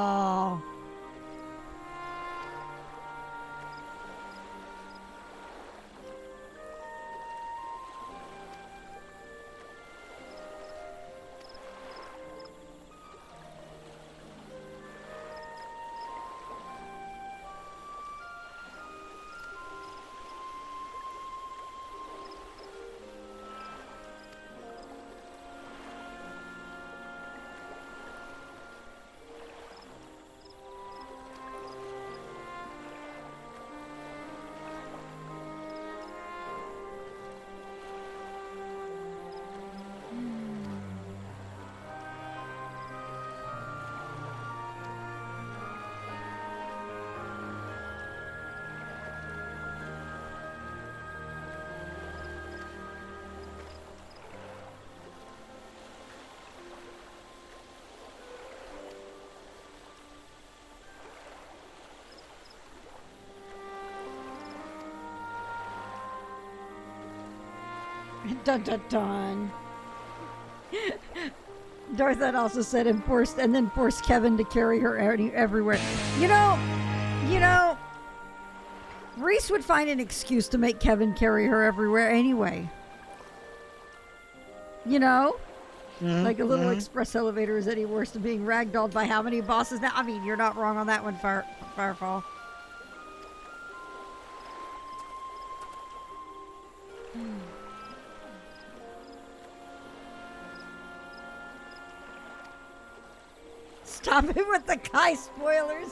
Dun dun dun. Darthet also said forced Kevin to carry her everywhere. You know, Reese would find an excuse to make Kevin carry her everywhere anyway. You know? Like a little express elevator is any worse than being ragdolled by how many bosses now? I mean, you're not wrong on that one, Firefall. Stop it with the Kai spoilers.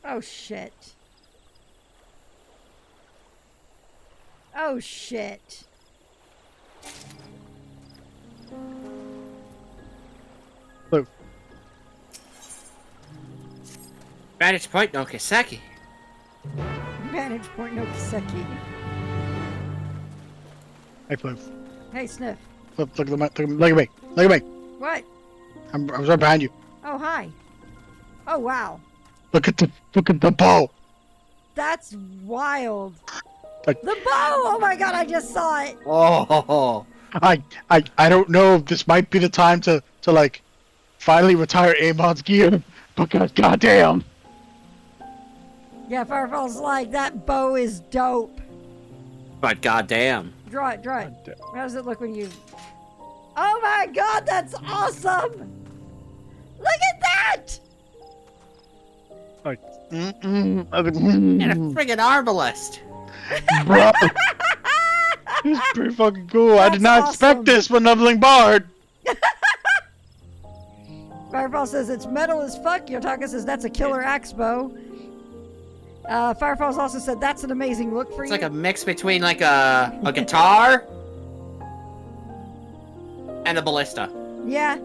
Oh shit. Oh shit. Blue. Vantage point, no Kiseki. Vantage point, no Kiseki. Hey, Blue. Hey, Sniff. Look at me. Look at me. Look at me. What? I was right behind you. Oh, hi. Oh, wow. Look at the bow. That's wild. Like, the bow! Oh my god, I just saw it. Oh. I don't know if this might be the time to like finally retire Amon's gear, because goddamn. Yeah, Firefall's like, that bow is dope. But goddamn. Draw it. How does it look when you... Oh my god, that's awesome! Look at that! Like, And a friggin' arbalest. Bro. This is pretty fucking cool. I did not expect this when leveling Bard. Firefall says it's metal as fuck. Yotaka says that's a killer axe bow. Firefall's also said that's an amazing look for It's you. like a mix between like a guitar and a ballista. Yeah.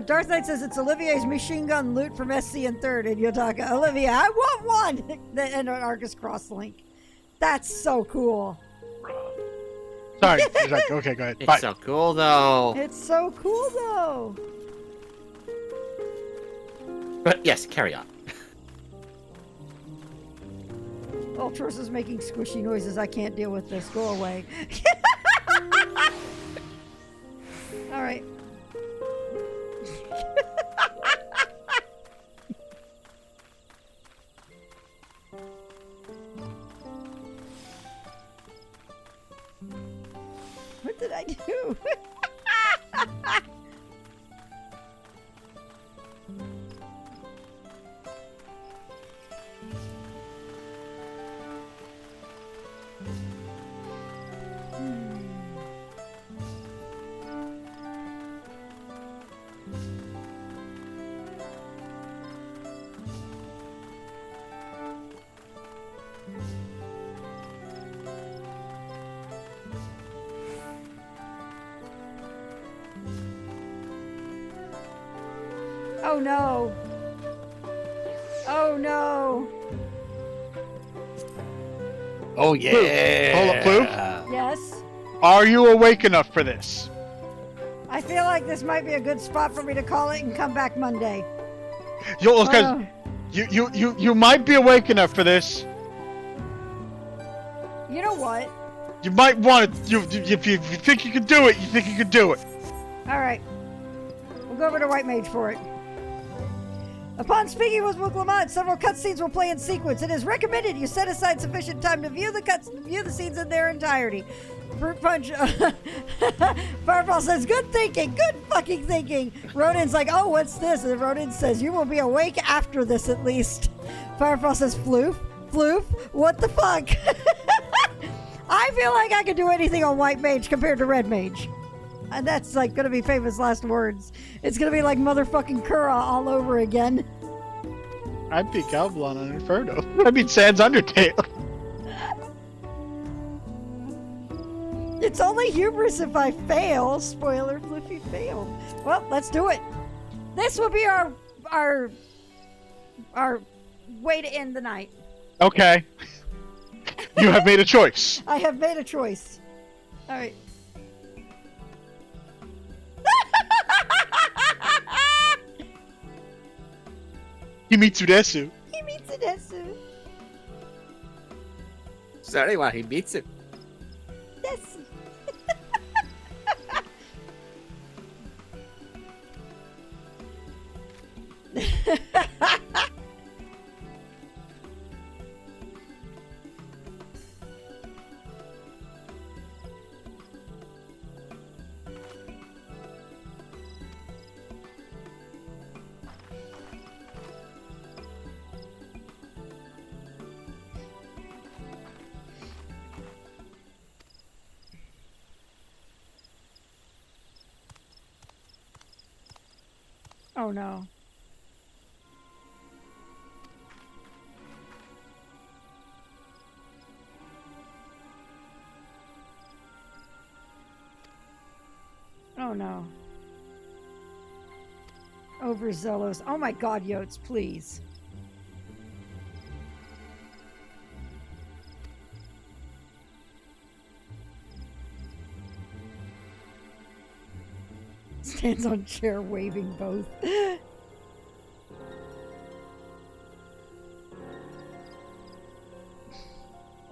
Darth Knight says it's Olivier's machine gun loot from SC in 3rd. And Yotaka, Olivia, I want one! And an Arcus Crosslink. That's so cool. Sorry. Like, okay, go ahead. It's Bye. so cool though. It's so cool though. But yes, carry on. Ultros is making squishy noises. I can't deal with this. Go away. All right. What did I do? Oh no. Oh no. Oh yeah. Hold up, Pooh. Yes. Are you awake enough for this? I feel like this might be a good spot for me to call it and come back Monday. You might be awake enough for this. You know what? You might want to. If you think you can do it, you think you can do it. All right. We'll go over to White Mage for it. Upon speaking with Wuklamad, several cutscenes will play in sequence. It is recommended you set aside sufficient time to view the scenes in their entirety. Brute Punch. Fireball says, "Good thinking, good fucking thinking." Rodin's like, "Oh, what's this?" And Rodin says, "You will be awake after this, at least." Firefall says, "Floof, floof, what the fuck?" I feel like I can do anything on White Mage compared to Red Mage. And that's like gonna be famous last words. It's gonna be like motherfucking Kura all over again. I'd be Galblon on Inferno. I mean, Sans Undertale. It's only hubris if I fail. Spoiler, Fluffy failed. Well, let's do it. This will be our way to end the night. Okay. You have made a choice. I have made a choice. All right. Himitsu desu. Himitsu desu. Sorry, why he beats it. Desu. Oh no. Oh no. Overzealous. Oh my god, Yotes, please. Stands on chair waving both.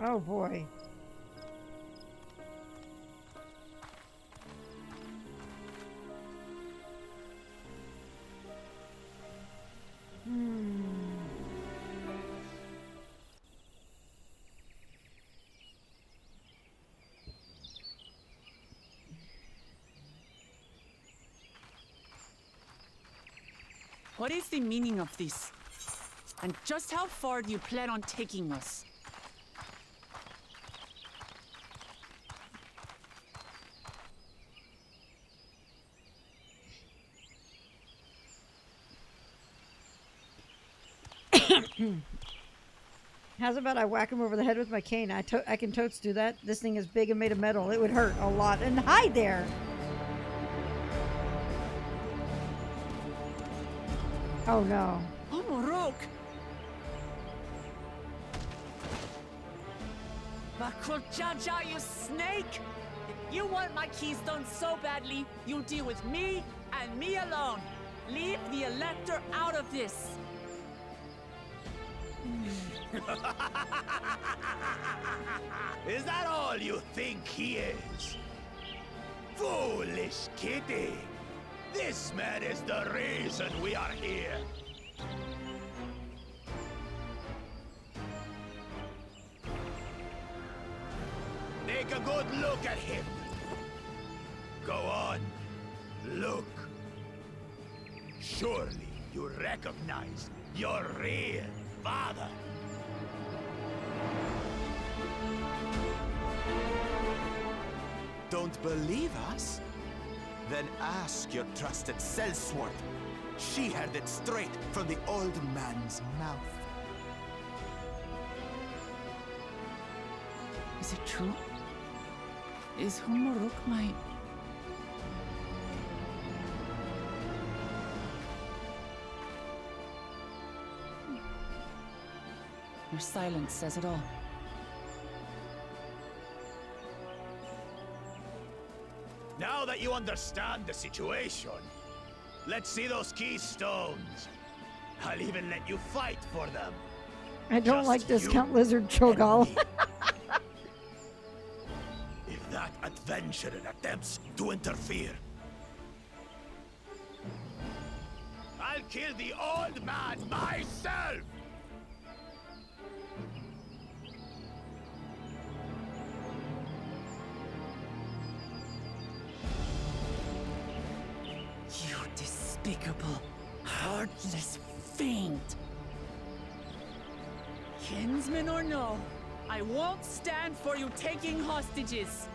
Oh boy. What is the meaning of this? And just how far do you plan on taking us? How's about I whack him over the head with my cane? I can totes do that. This thing is big and made of metal. It would hurt a lot. And hide there! Oh no. Oh, Morok! Bakul Jaja, you snake! If you want my keystone so badly, you'll deal with me and me alone. Leave the Elector out of this. Is that all you think he is? Foolish kitty! This man is the reason we are here. Take a good look at him. Go on, look. Surely you recognize your real father. Don't believe us? Then ask your trusted sellsword. She heard it straight from the old man's mouth. Is it true? Is Humorok my... Your silence says it all. Now that you understand the situation, let's see those keystones. I'll even let you fight for them. I don't Just like Discount you Lizard Cho'Gall. If that adventurer attempts to interfere, I'll kill the old man myself! You despicable, heartless fiend! Kinsman or no, I won't stand for you taking hostages!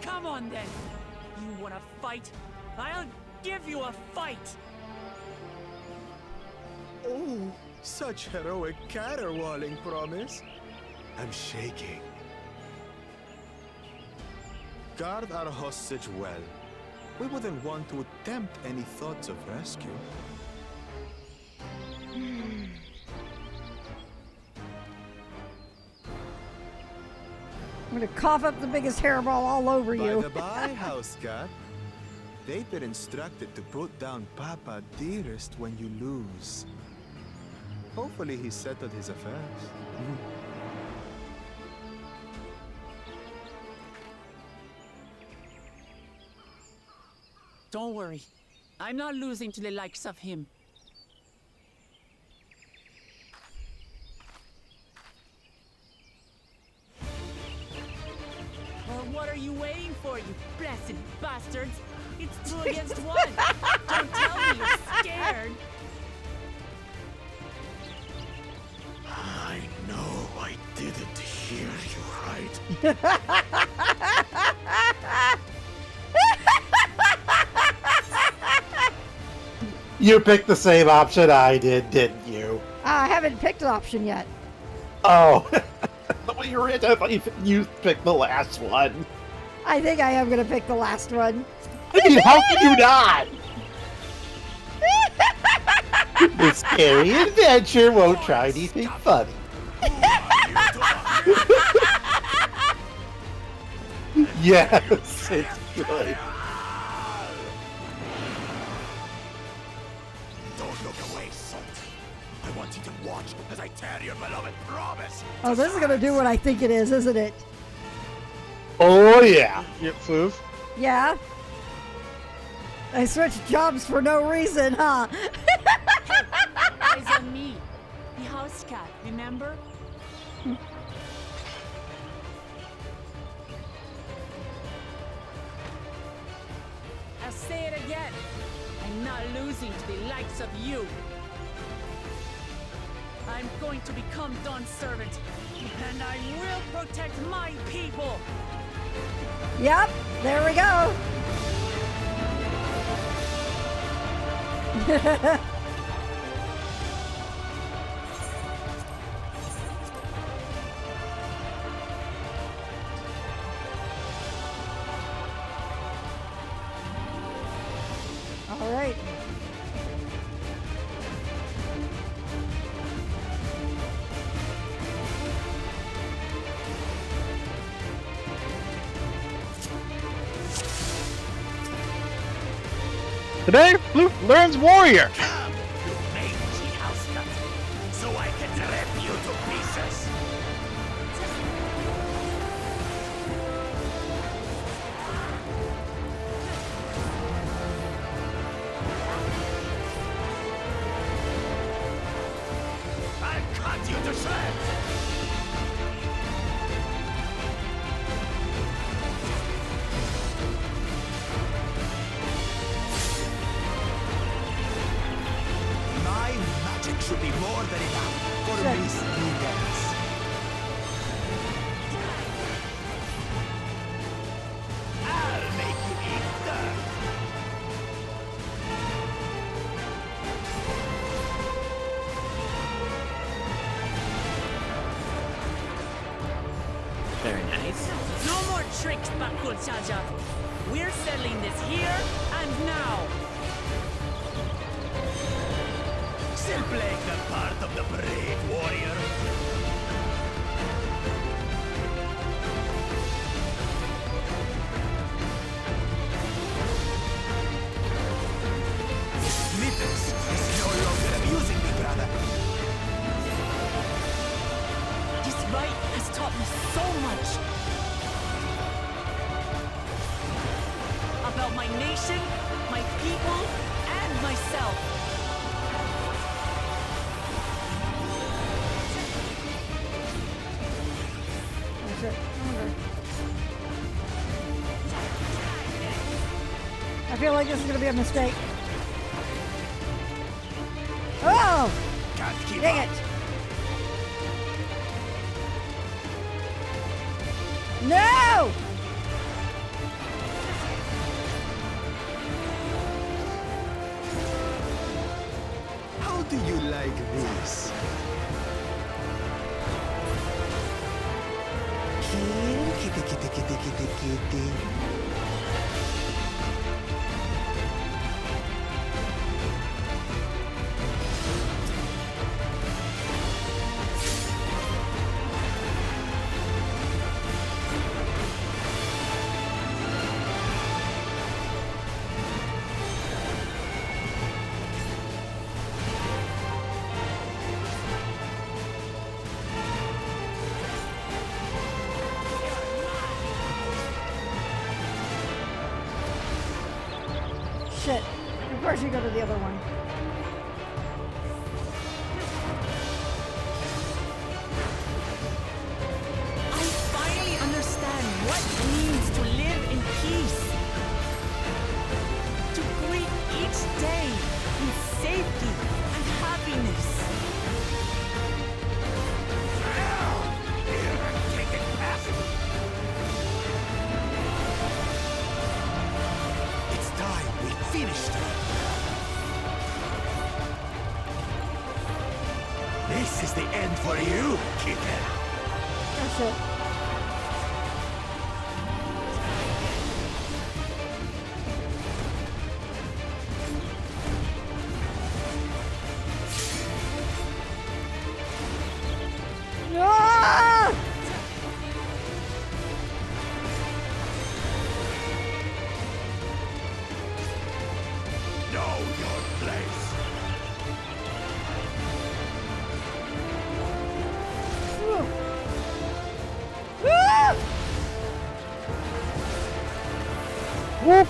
Come on then! You wanna fight? I'll give you a fight! Oh, such heroic caterwauling promise. I'm shaking. Guard our hostage well. We wouldn't want to attempt any thoughts of rescue. I'm gonna cough up the biggest hairball all over you. By the by, house cat. They've been instructed to put down Papa Dearest when you lose. Hopefully he settled his affairs. Don't worry. I'm not losing to the likes of him. Well, what are you waiting for, you blessed bastards? It's 2 against 1. Don't tell me you're scared. I know I didn't hear you right. You picked the same option I did, didn't you? I haven't picked an option yet. Oh, when you were I thought you picked the last one. I think I am gonna pick the last one. I mean, how could you not? The scary adventure won't try anything funny. Yes, it's good. Don't look away, Salt. I want you to watch as I tear your beloved promise. Oh, this is gonna do what I think it is, isn't it? Oh yeah. Yep, Foov. Yeah. I switched jobs for no reason, huh? Eyes on me. The house cat, remember? I'll say it again. I'm not losing to the likes of you. I'm going to become Dawn's servant, and I will protect my people. Yep, there we go. All right. Today, Flute learns warrior. Come, you mangy house cat, so I can rip you to pieces. I'll cut you to shreds. My magic should be more than enough for Miss Edens. I'll make you eat dirt. Very nice. No more tricks, Bakul Chaja. We're settling this here and now. Still playing the part of the my nation, my people, and myself. That's it. I feel like this is gonna be a mistake. Oh! Dang it! No! How do you like this? Kitty. Shit. Of course you go to the other one. I finally understand what it means to live in peace. To greet each day in safety and happiness. It's time we finished it. This is the end for you, kitten. That's it. Ah! Know your place. Whoop!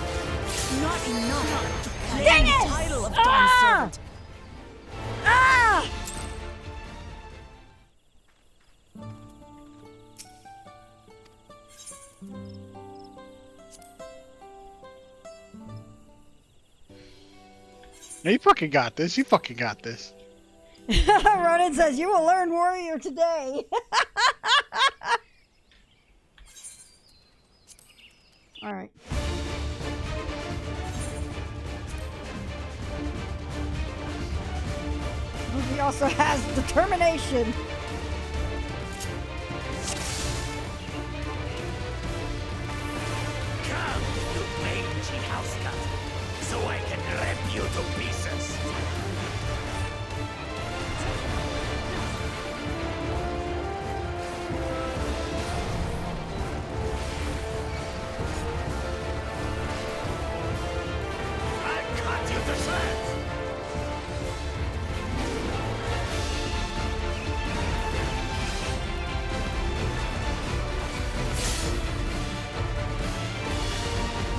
Not enough to claim Dang the it! title of Ah! Dawn Servant. Ah! No, you fucking got this. You fucking got this. Ronan says, you will learn warrior today. Alright. He also has determination. Come, you mangy house cat, so I can rip you to pieces. I'll cut you to shreds.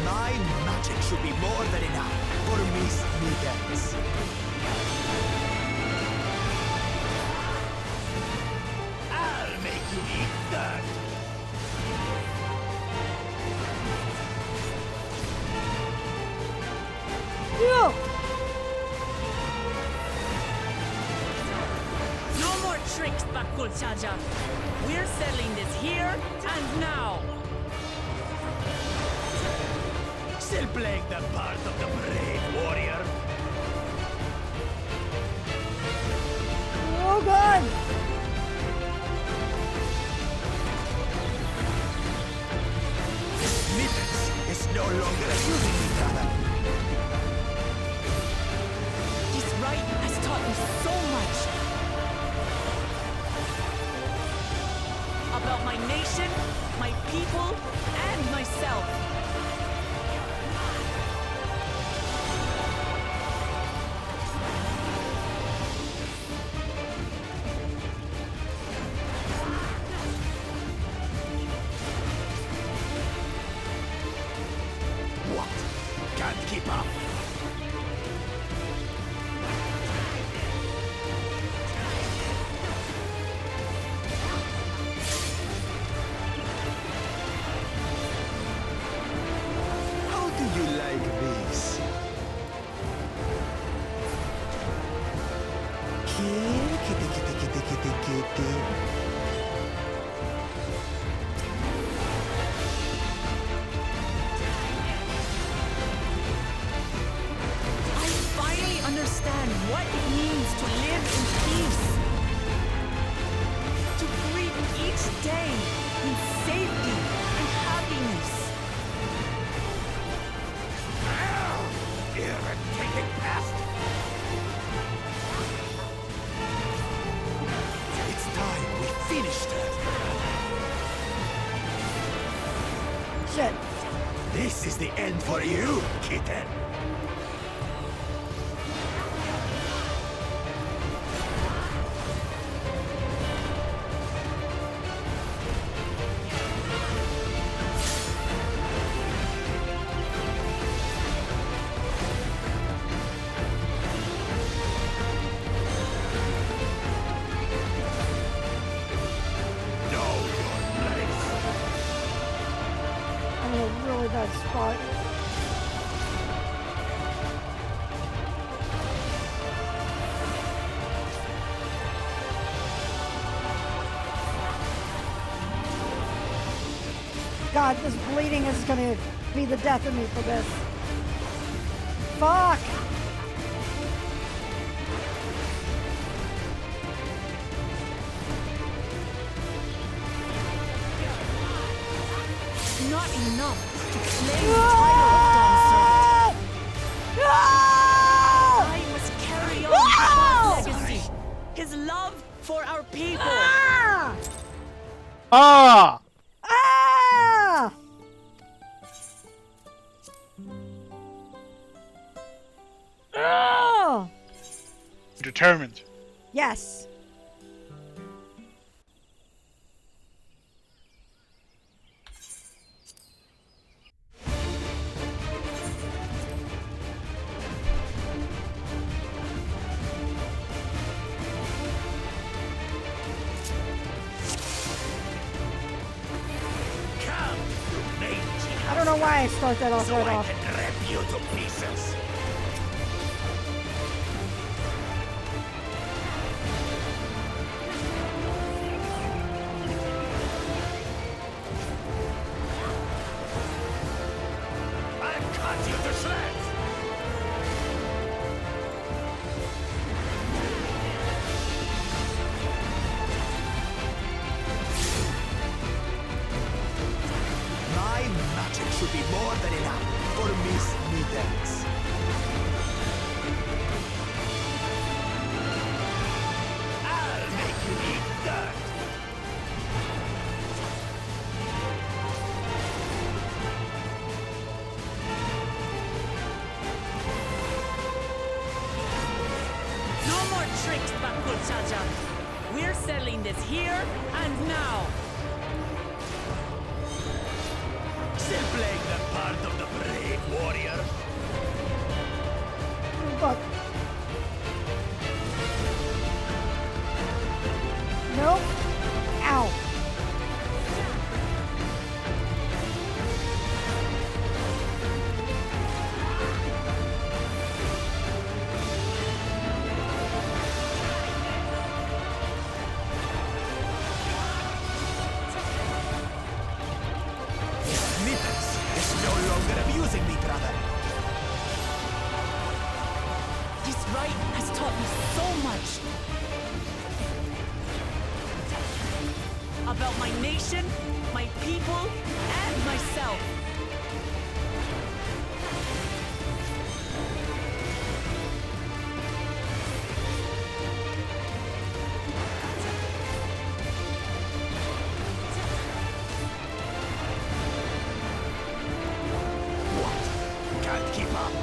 My magic should be more than enough for Miss Needles. I'll make you eat dirt. No! No more tricks, Bakul Chaja. We're settling this here and now. Still playing the part of the brave warrior. Oh god! Snippets is no longer accusing me, brother. This rite has taught me so much. About my nation, my people, and myself. I finally understand what it means to live in peace. To greet each day in safety and happiness. Irritating past. It's time we finished her. Shit. This is the end for you, kitten. I'm in a really bad spot. God, this bleeding is gonna be the death of me for this. Fuck! Not enough to claim the title of Dawn Servant. I must carry on God's legacy. His love for our people. Ah! Ah! Oh! Determined. Yes. I don't know why I start that off right off. Rip you to pieces. I'll cut you to shreds. My magic should be more than enough for Miss Mittens. I'll make you eat dirt. No more tricks, Bakul Chacha. We're settling this here and now. Still playing the part of the brave warrior. Fuck. Nope. Ow. Mittens is no longer abusing me, brother. This rite has taught me so much. About my nation, my people, and myself. Can't keep up.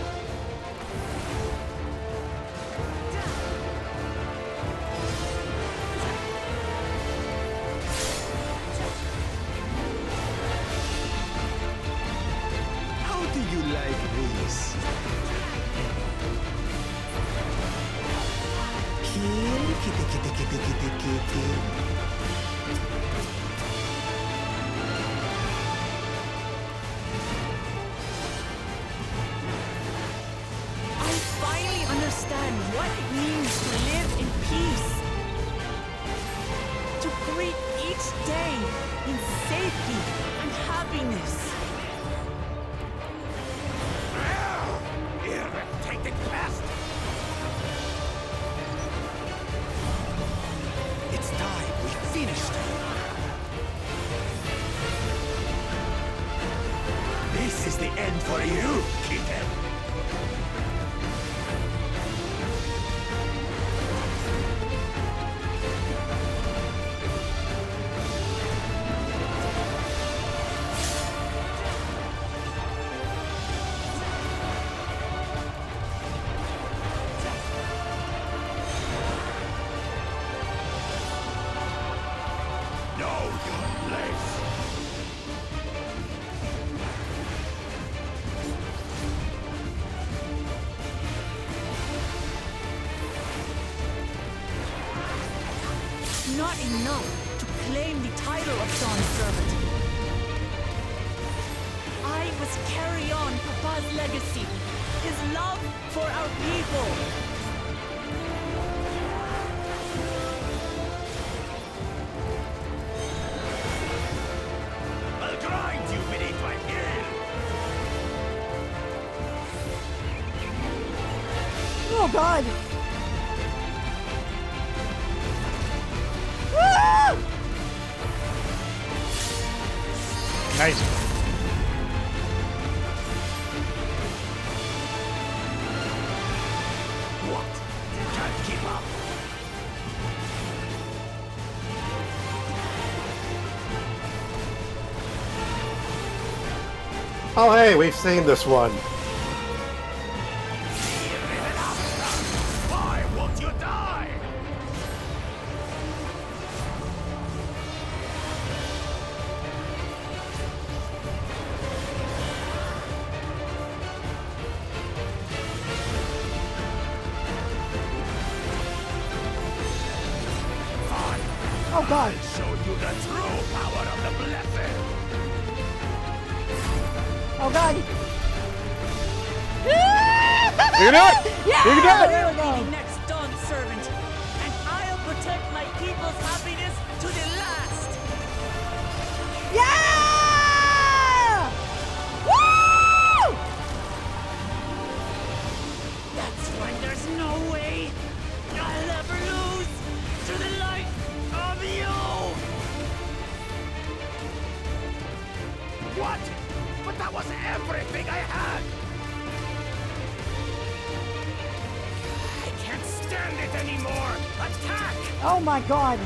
How do you like this? Kitty, kitty, kitty, kitty, kitty, kitty. I finally understand what it means to live in peace. safety and happiness. Here, take the quest! It's time we finished. This is the end for you, kitten. Not enough to claim the title of Dawn Servant. I must carry on Papa's legacy, his love for our people. I'll grind you beneath my heel. Oh God! Nice. What? Can't keep up. Oh, hey, we've seen this one. Why won't you die? Oh God! I'll show you the true power of the blessed. Oh God! You can do it! Yeah! You can do it! There we Be go! the next Dawn Servant, and I'll protect my people's happiness to the last. Yeah! Woo! That's when there's no way I'll ever lose to the light of you. What? But that was everything I had! I can't stand it anymore! Attack! Oh my God!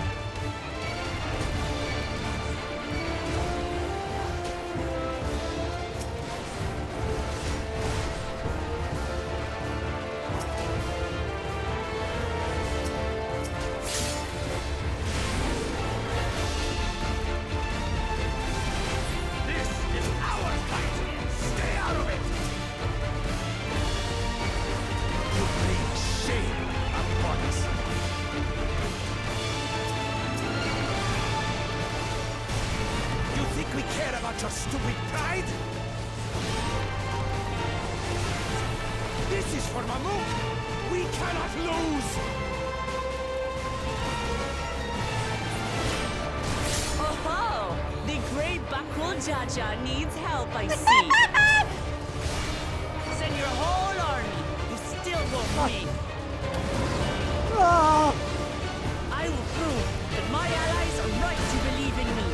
This is our fight! Stay out of it! You bring shame upon us! You think we care about your stupid pride? This is for Mamuk! We cannot lose! Oh, the great Bakul Jaja needs help, I see. Send your whole army. You still won't win. I will prove that my allies are right to believe in me.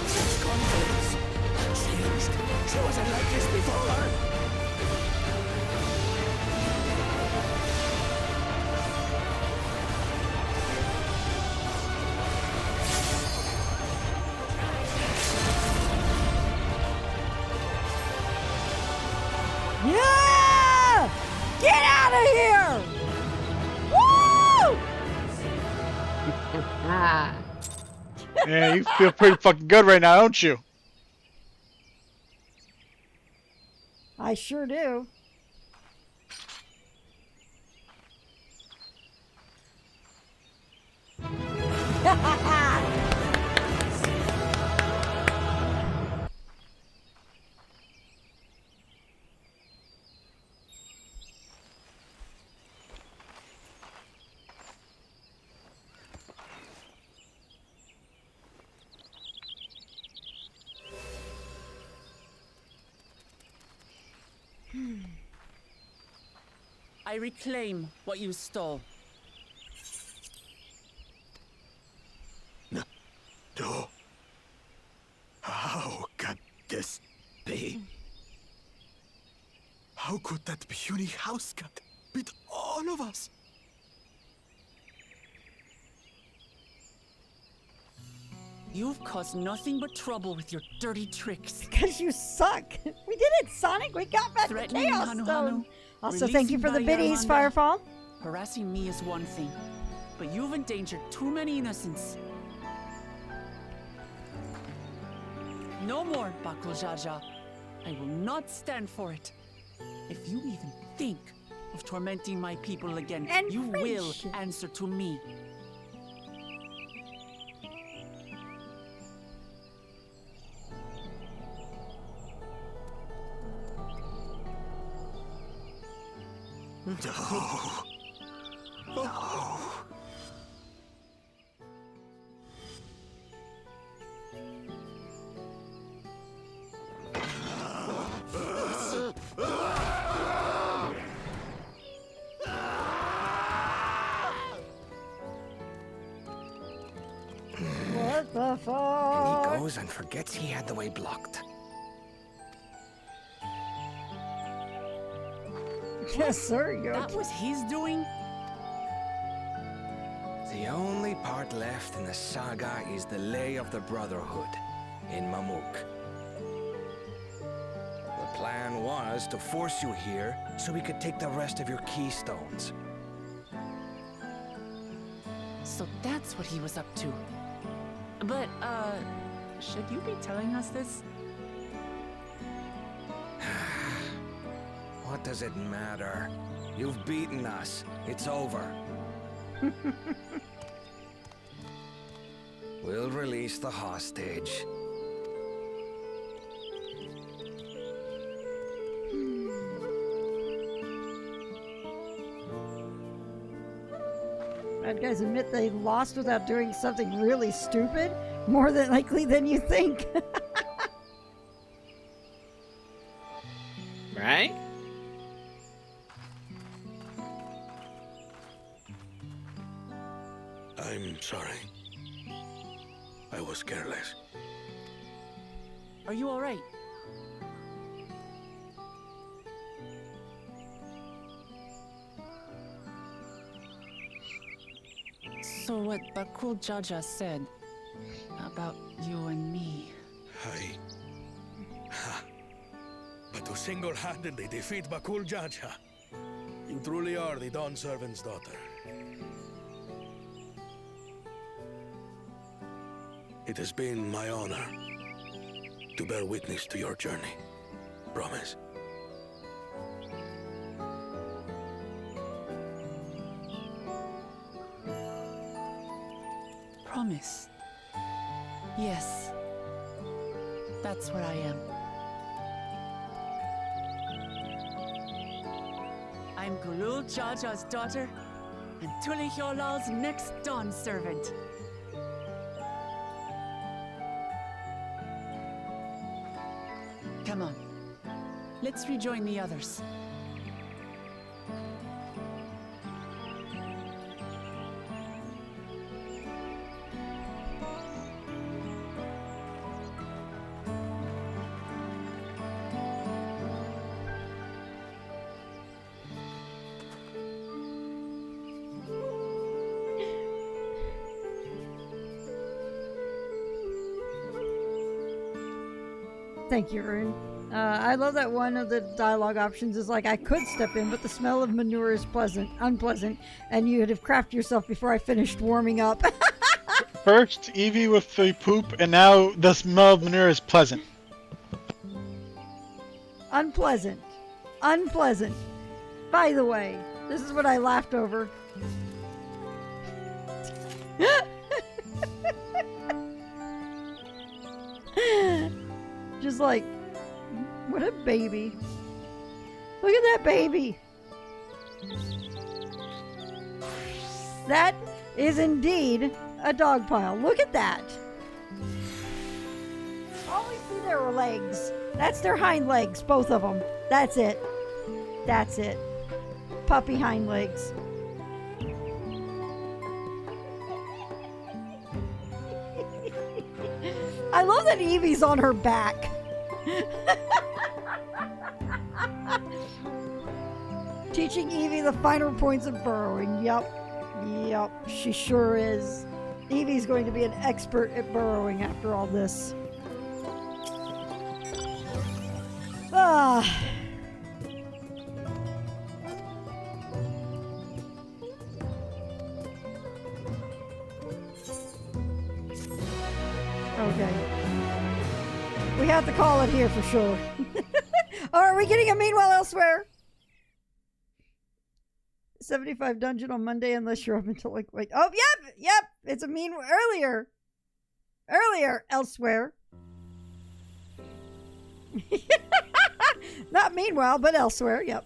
Such confidence! Changed! She wasn't like this before! Yeah! Get out of here! Woo! Yeah, you feel pretty fucking good right now, don't you? I sure do. I reclaim what you stole. No. How can this be? How could that puny house cat beat all of us? You've caused nothing but trouble with your dirty tricks. Because you suck. We did it, Sonic. We got back the Chaos Stone. Also, thank you for the biddies, Firefall. Harassing me is one thing, but you've endangered too many innocents. No more, Bakul Jaja. I will not stand for it. If you even think of tormenting my people again, you will answer to me. No. No. What the fuck? And he goes and forgets he had the way blocked. Yes, sir. That was his doing? The only part left in the saga is the Lay of the Brotherhood in Mamuk. The plan was to force you here so we could take the rest of your keystones. So that's what he was up to. But, should you be telling us this? What does it matter? You've beaten us. It's over. We'll release the hostage. Bad guys admit they lost without doing something really stupid, more than likely than you think. Right? I'm sorry. I was careless. Are you alright? So what Bakul Jaja said about you and me. But to single-handedly defeat Bakul Jaja, you truly are the Dawn Servant's daughter. It has been my honor to bear witness to your journey. Promise. Promise. Yes. That's what I am. I'm Gulul Jaja's daughter, and Tulihyolal's next Dawn servant. Come on. Let's rejoin the others. Thank you, Rune. I love that one of the dialogue options is like, I could step in, but the smell of manure is unpleasant, and you'd have crafted yourself before I finished warming up. First, Eevee with the poop, and now the smell of manure is pleasant. Unpleasant. Unpleasant. By the way, this is what I laughed over. Just like, what a baby. Look at that baby. That is indeed a dog pile. Look at that. All we see there are legs. That's their hind legs, both of them. That's it. That's it. Puppy hind legs. I love that Evie's on her back. Teaching Evie the finer points of burrowing. Yep. Yep, she sure is. Evie's going to be an expert at burrowing after all this. Ah. Okay. We have to call it here for sure. Are we getting a Meanwhile Elsewhere? 75 dungeon on Monday unless you're up until like wait. Oh, yep. It's a earlier elsewhere. Not meanwhile, but elsewhere. Yep.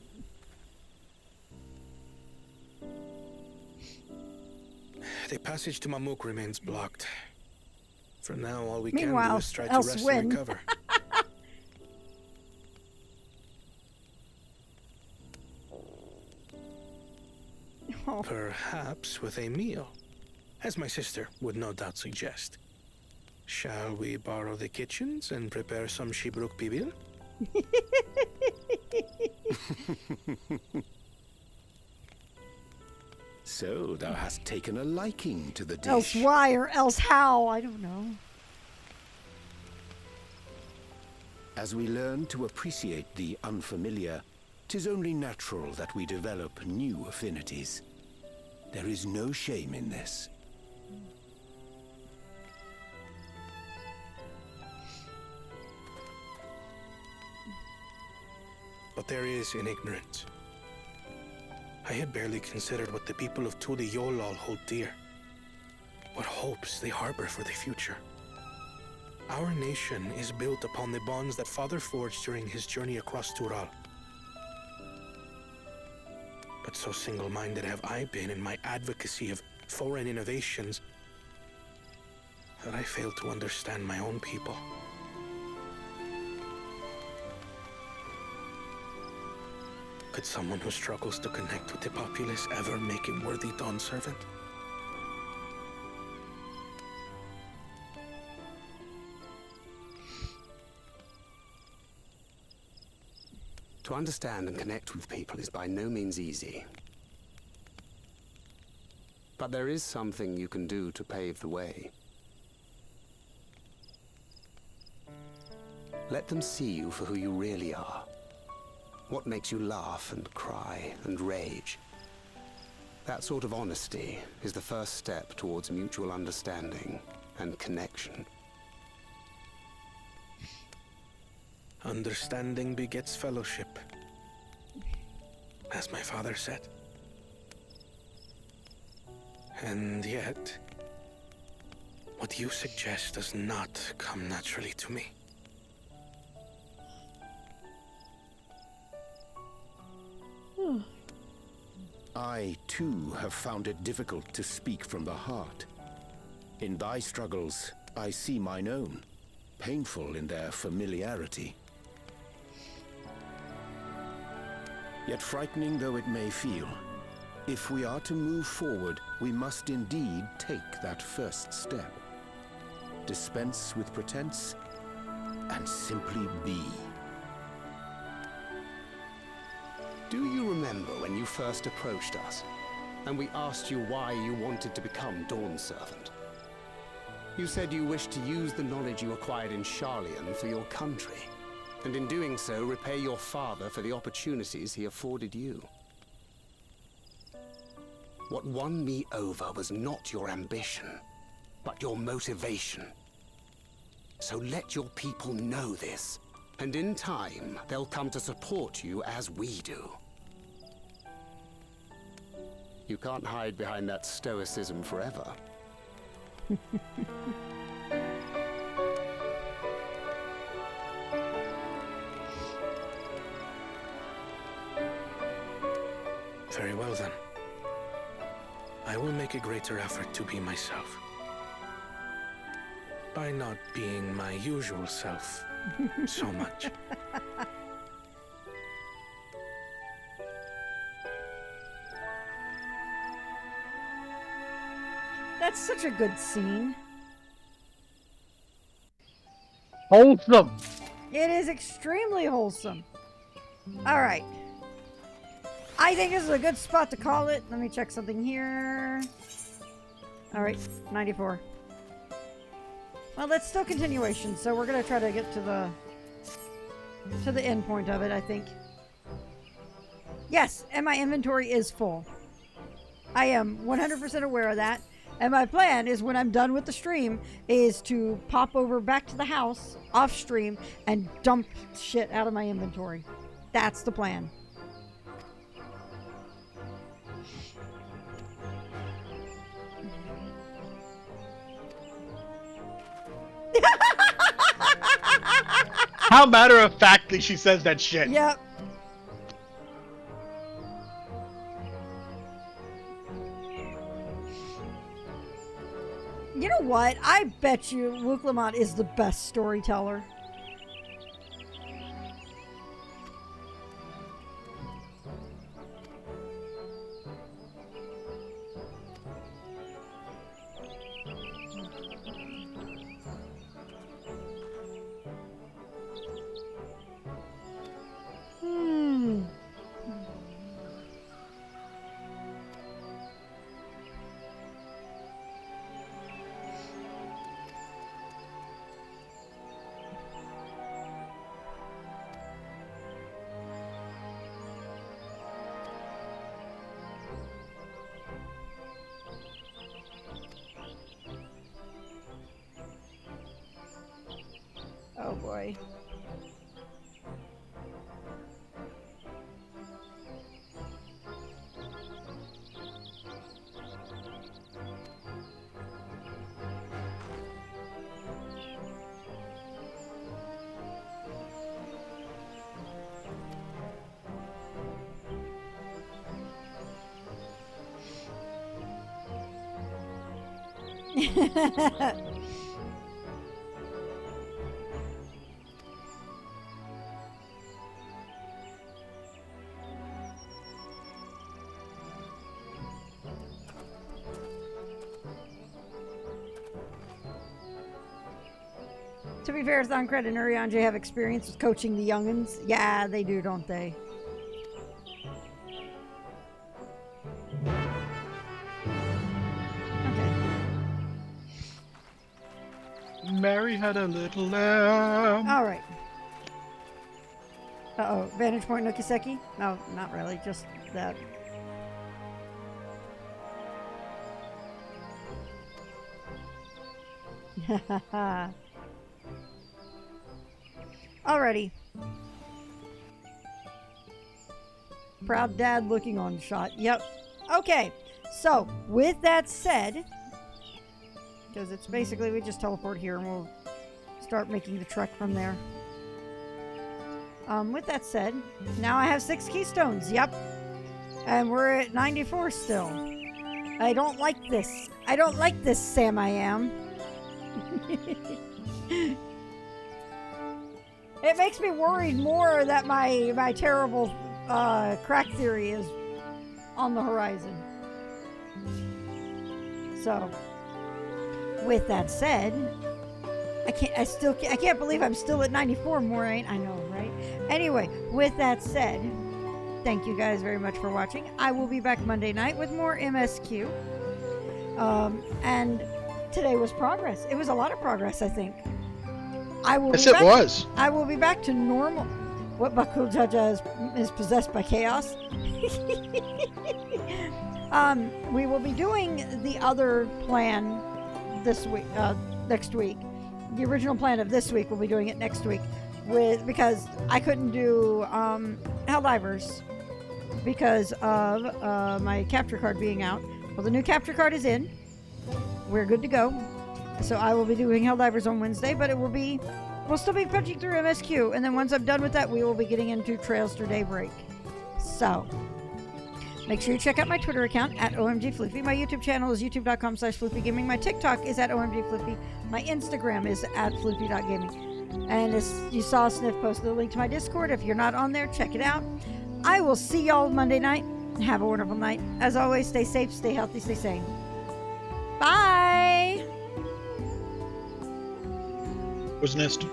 The passage to Mamuk remains blocked. For now, all we can do is try to rest and win. recover. Perhaps with a meal, as my sister would no doubt suggest. Shall we borrow the kitchens and prepare some Shibruk Pibil? So thou hast taken a liking to the dish. Else why or else how? I don't know. As we learn to appreciate the unfamiliar, 'tis only natural that we develop new affinities. There is no shame in this. But there is in ignorance. I had barely considered what the people of Tuli Yolal hold dear. What hopes they harbor for the future. Our nation is built upon the bonds that Father forged during his journey across Tural. But so single-minded have I been in my advocacy of foreign innovations that I failed to understand my own people. Could someone who struggles to connect with the populace ever make a worthy Dawn servant? To understand and connect with people is by no means easy. But there is something you can do to pave the way. Let them see you for who you really are. What makes you laugh and cry and rage. That sort of honesty is the first step towards mutual understanding and connection. Understanding begets fellowship, as my father said. And yet, what you suggest does not come naturally to me. I, too, have found it difficult to speak from the heart. In thy struggles, I see mine own, painful in their familiarity. Yet frightening though it may feel, if we are to move forward, we must indeed take that first step. Dispense with pretense, and simply be. Do you remember when you first approached us, and we asked you why you wanted to become Dawn Servant? You said you wished to use the knowledge you acquired in Sharlayan for your country, and in doing so repay your father for the opportunities he afforded you. What won me over was not your ambition, but your motivation. So let your people know this, and in time, they'll come to support you as we do. You can't hide behind that stoicism forever. Very well then. I will make a greater effort to be myself. By not being my usual self so much. That's such a good scene. Wholesome. It is extremely wholesome. All right. I think this is a good spot to call it. Let me check something here. All right, 94. Well, that's still continuation, so we're gonna try to get to the end point of it, I think. Yes, and my inventory is full. I am 100% aware of that. And my plan is when I'm done with the stream is to pop over back to the house off stream and dump shit out of my inventory. That's the plan. How matter-of-factly she says that shit. Yep. You know what? I bet you Luke Lamont is the best storyteller. Oh boy. To be fair, Thancred and Urianger have experience with coaching the youngins. Yeah, they do, don't they? Mary had a little lamb. All right. Uh-oh. Vantage point Nokiseki? No, not really. Just that. Alrighty. Proud dad looking on shot. Yep. Okay. So, with that said, because it's basically we just teleport here and we'll start making the trek from there. With that said, now I have 6 keystones. Yep. And we're at 94 still. I don't like this. I don't like this, Sam I am. It makes me worried more that my terrible crack theory is on the horizon. So, with that said, I can't believe I'm still at 94 more. I know, right? Anyway, with that said, thank you guys very much for watching. I will be back Monday night with more MSQ. And today was progress. It was a lot of progress, I think. Yes, it was. I will be back to normal. What Bakul Jaja is possessed by chaos. We will be doing the other plan this week, next week. The original plan of this week, we'll be doing it next week because I couldn't do Helldivers because of my capture card being out. Well, the new capture card is in. We're good to go. So I will be doing Helldivers on Wednesday, but we'll still be punching through MSQ, and then once I'm done with that, we will be getting into Trails Through Daybreak. So, make sure you check out my Twitter account at OMGFloofy. My YouTube channel is youtube.com/floofygaming. My TikTok is at OMGFloofy. My Instagram is at floofy.gaming. And as you saw, Sniff posted a link to my Discord. If you're not on there, check it out. I will see y'all Monday night. Have a wonderful night. As always, stay safe, stay healthy, stay sane. Bye! Was nest.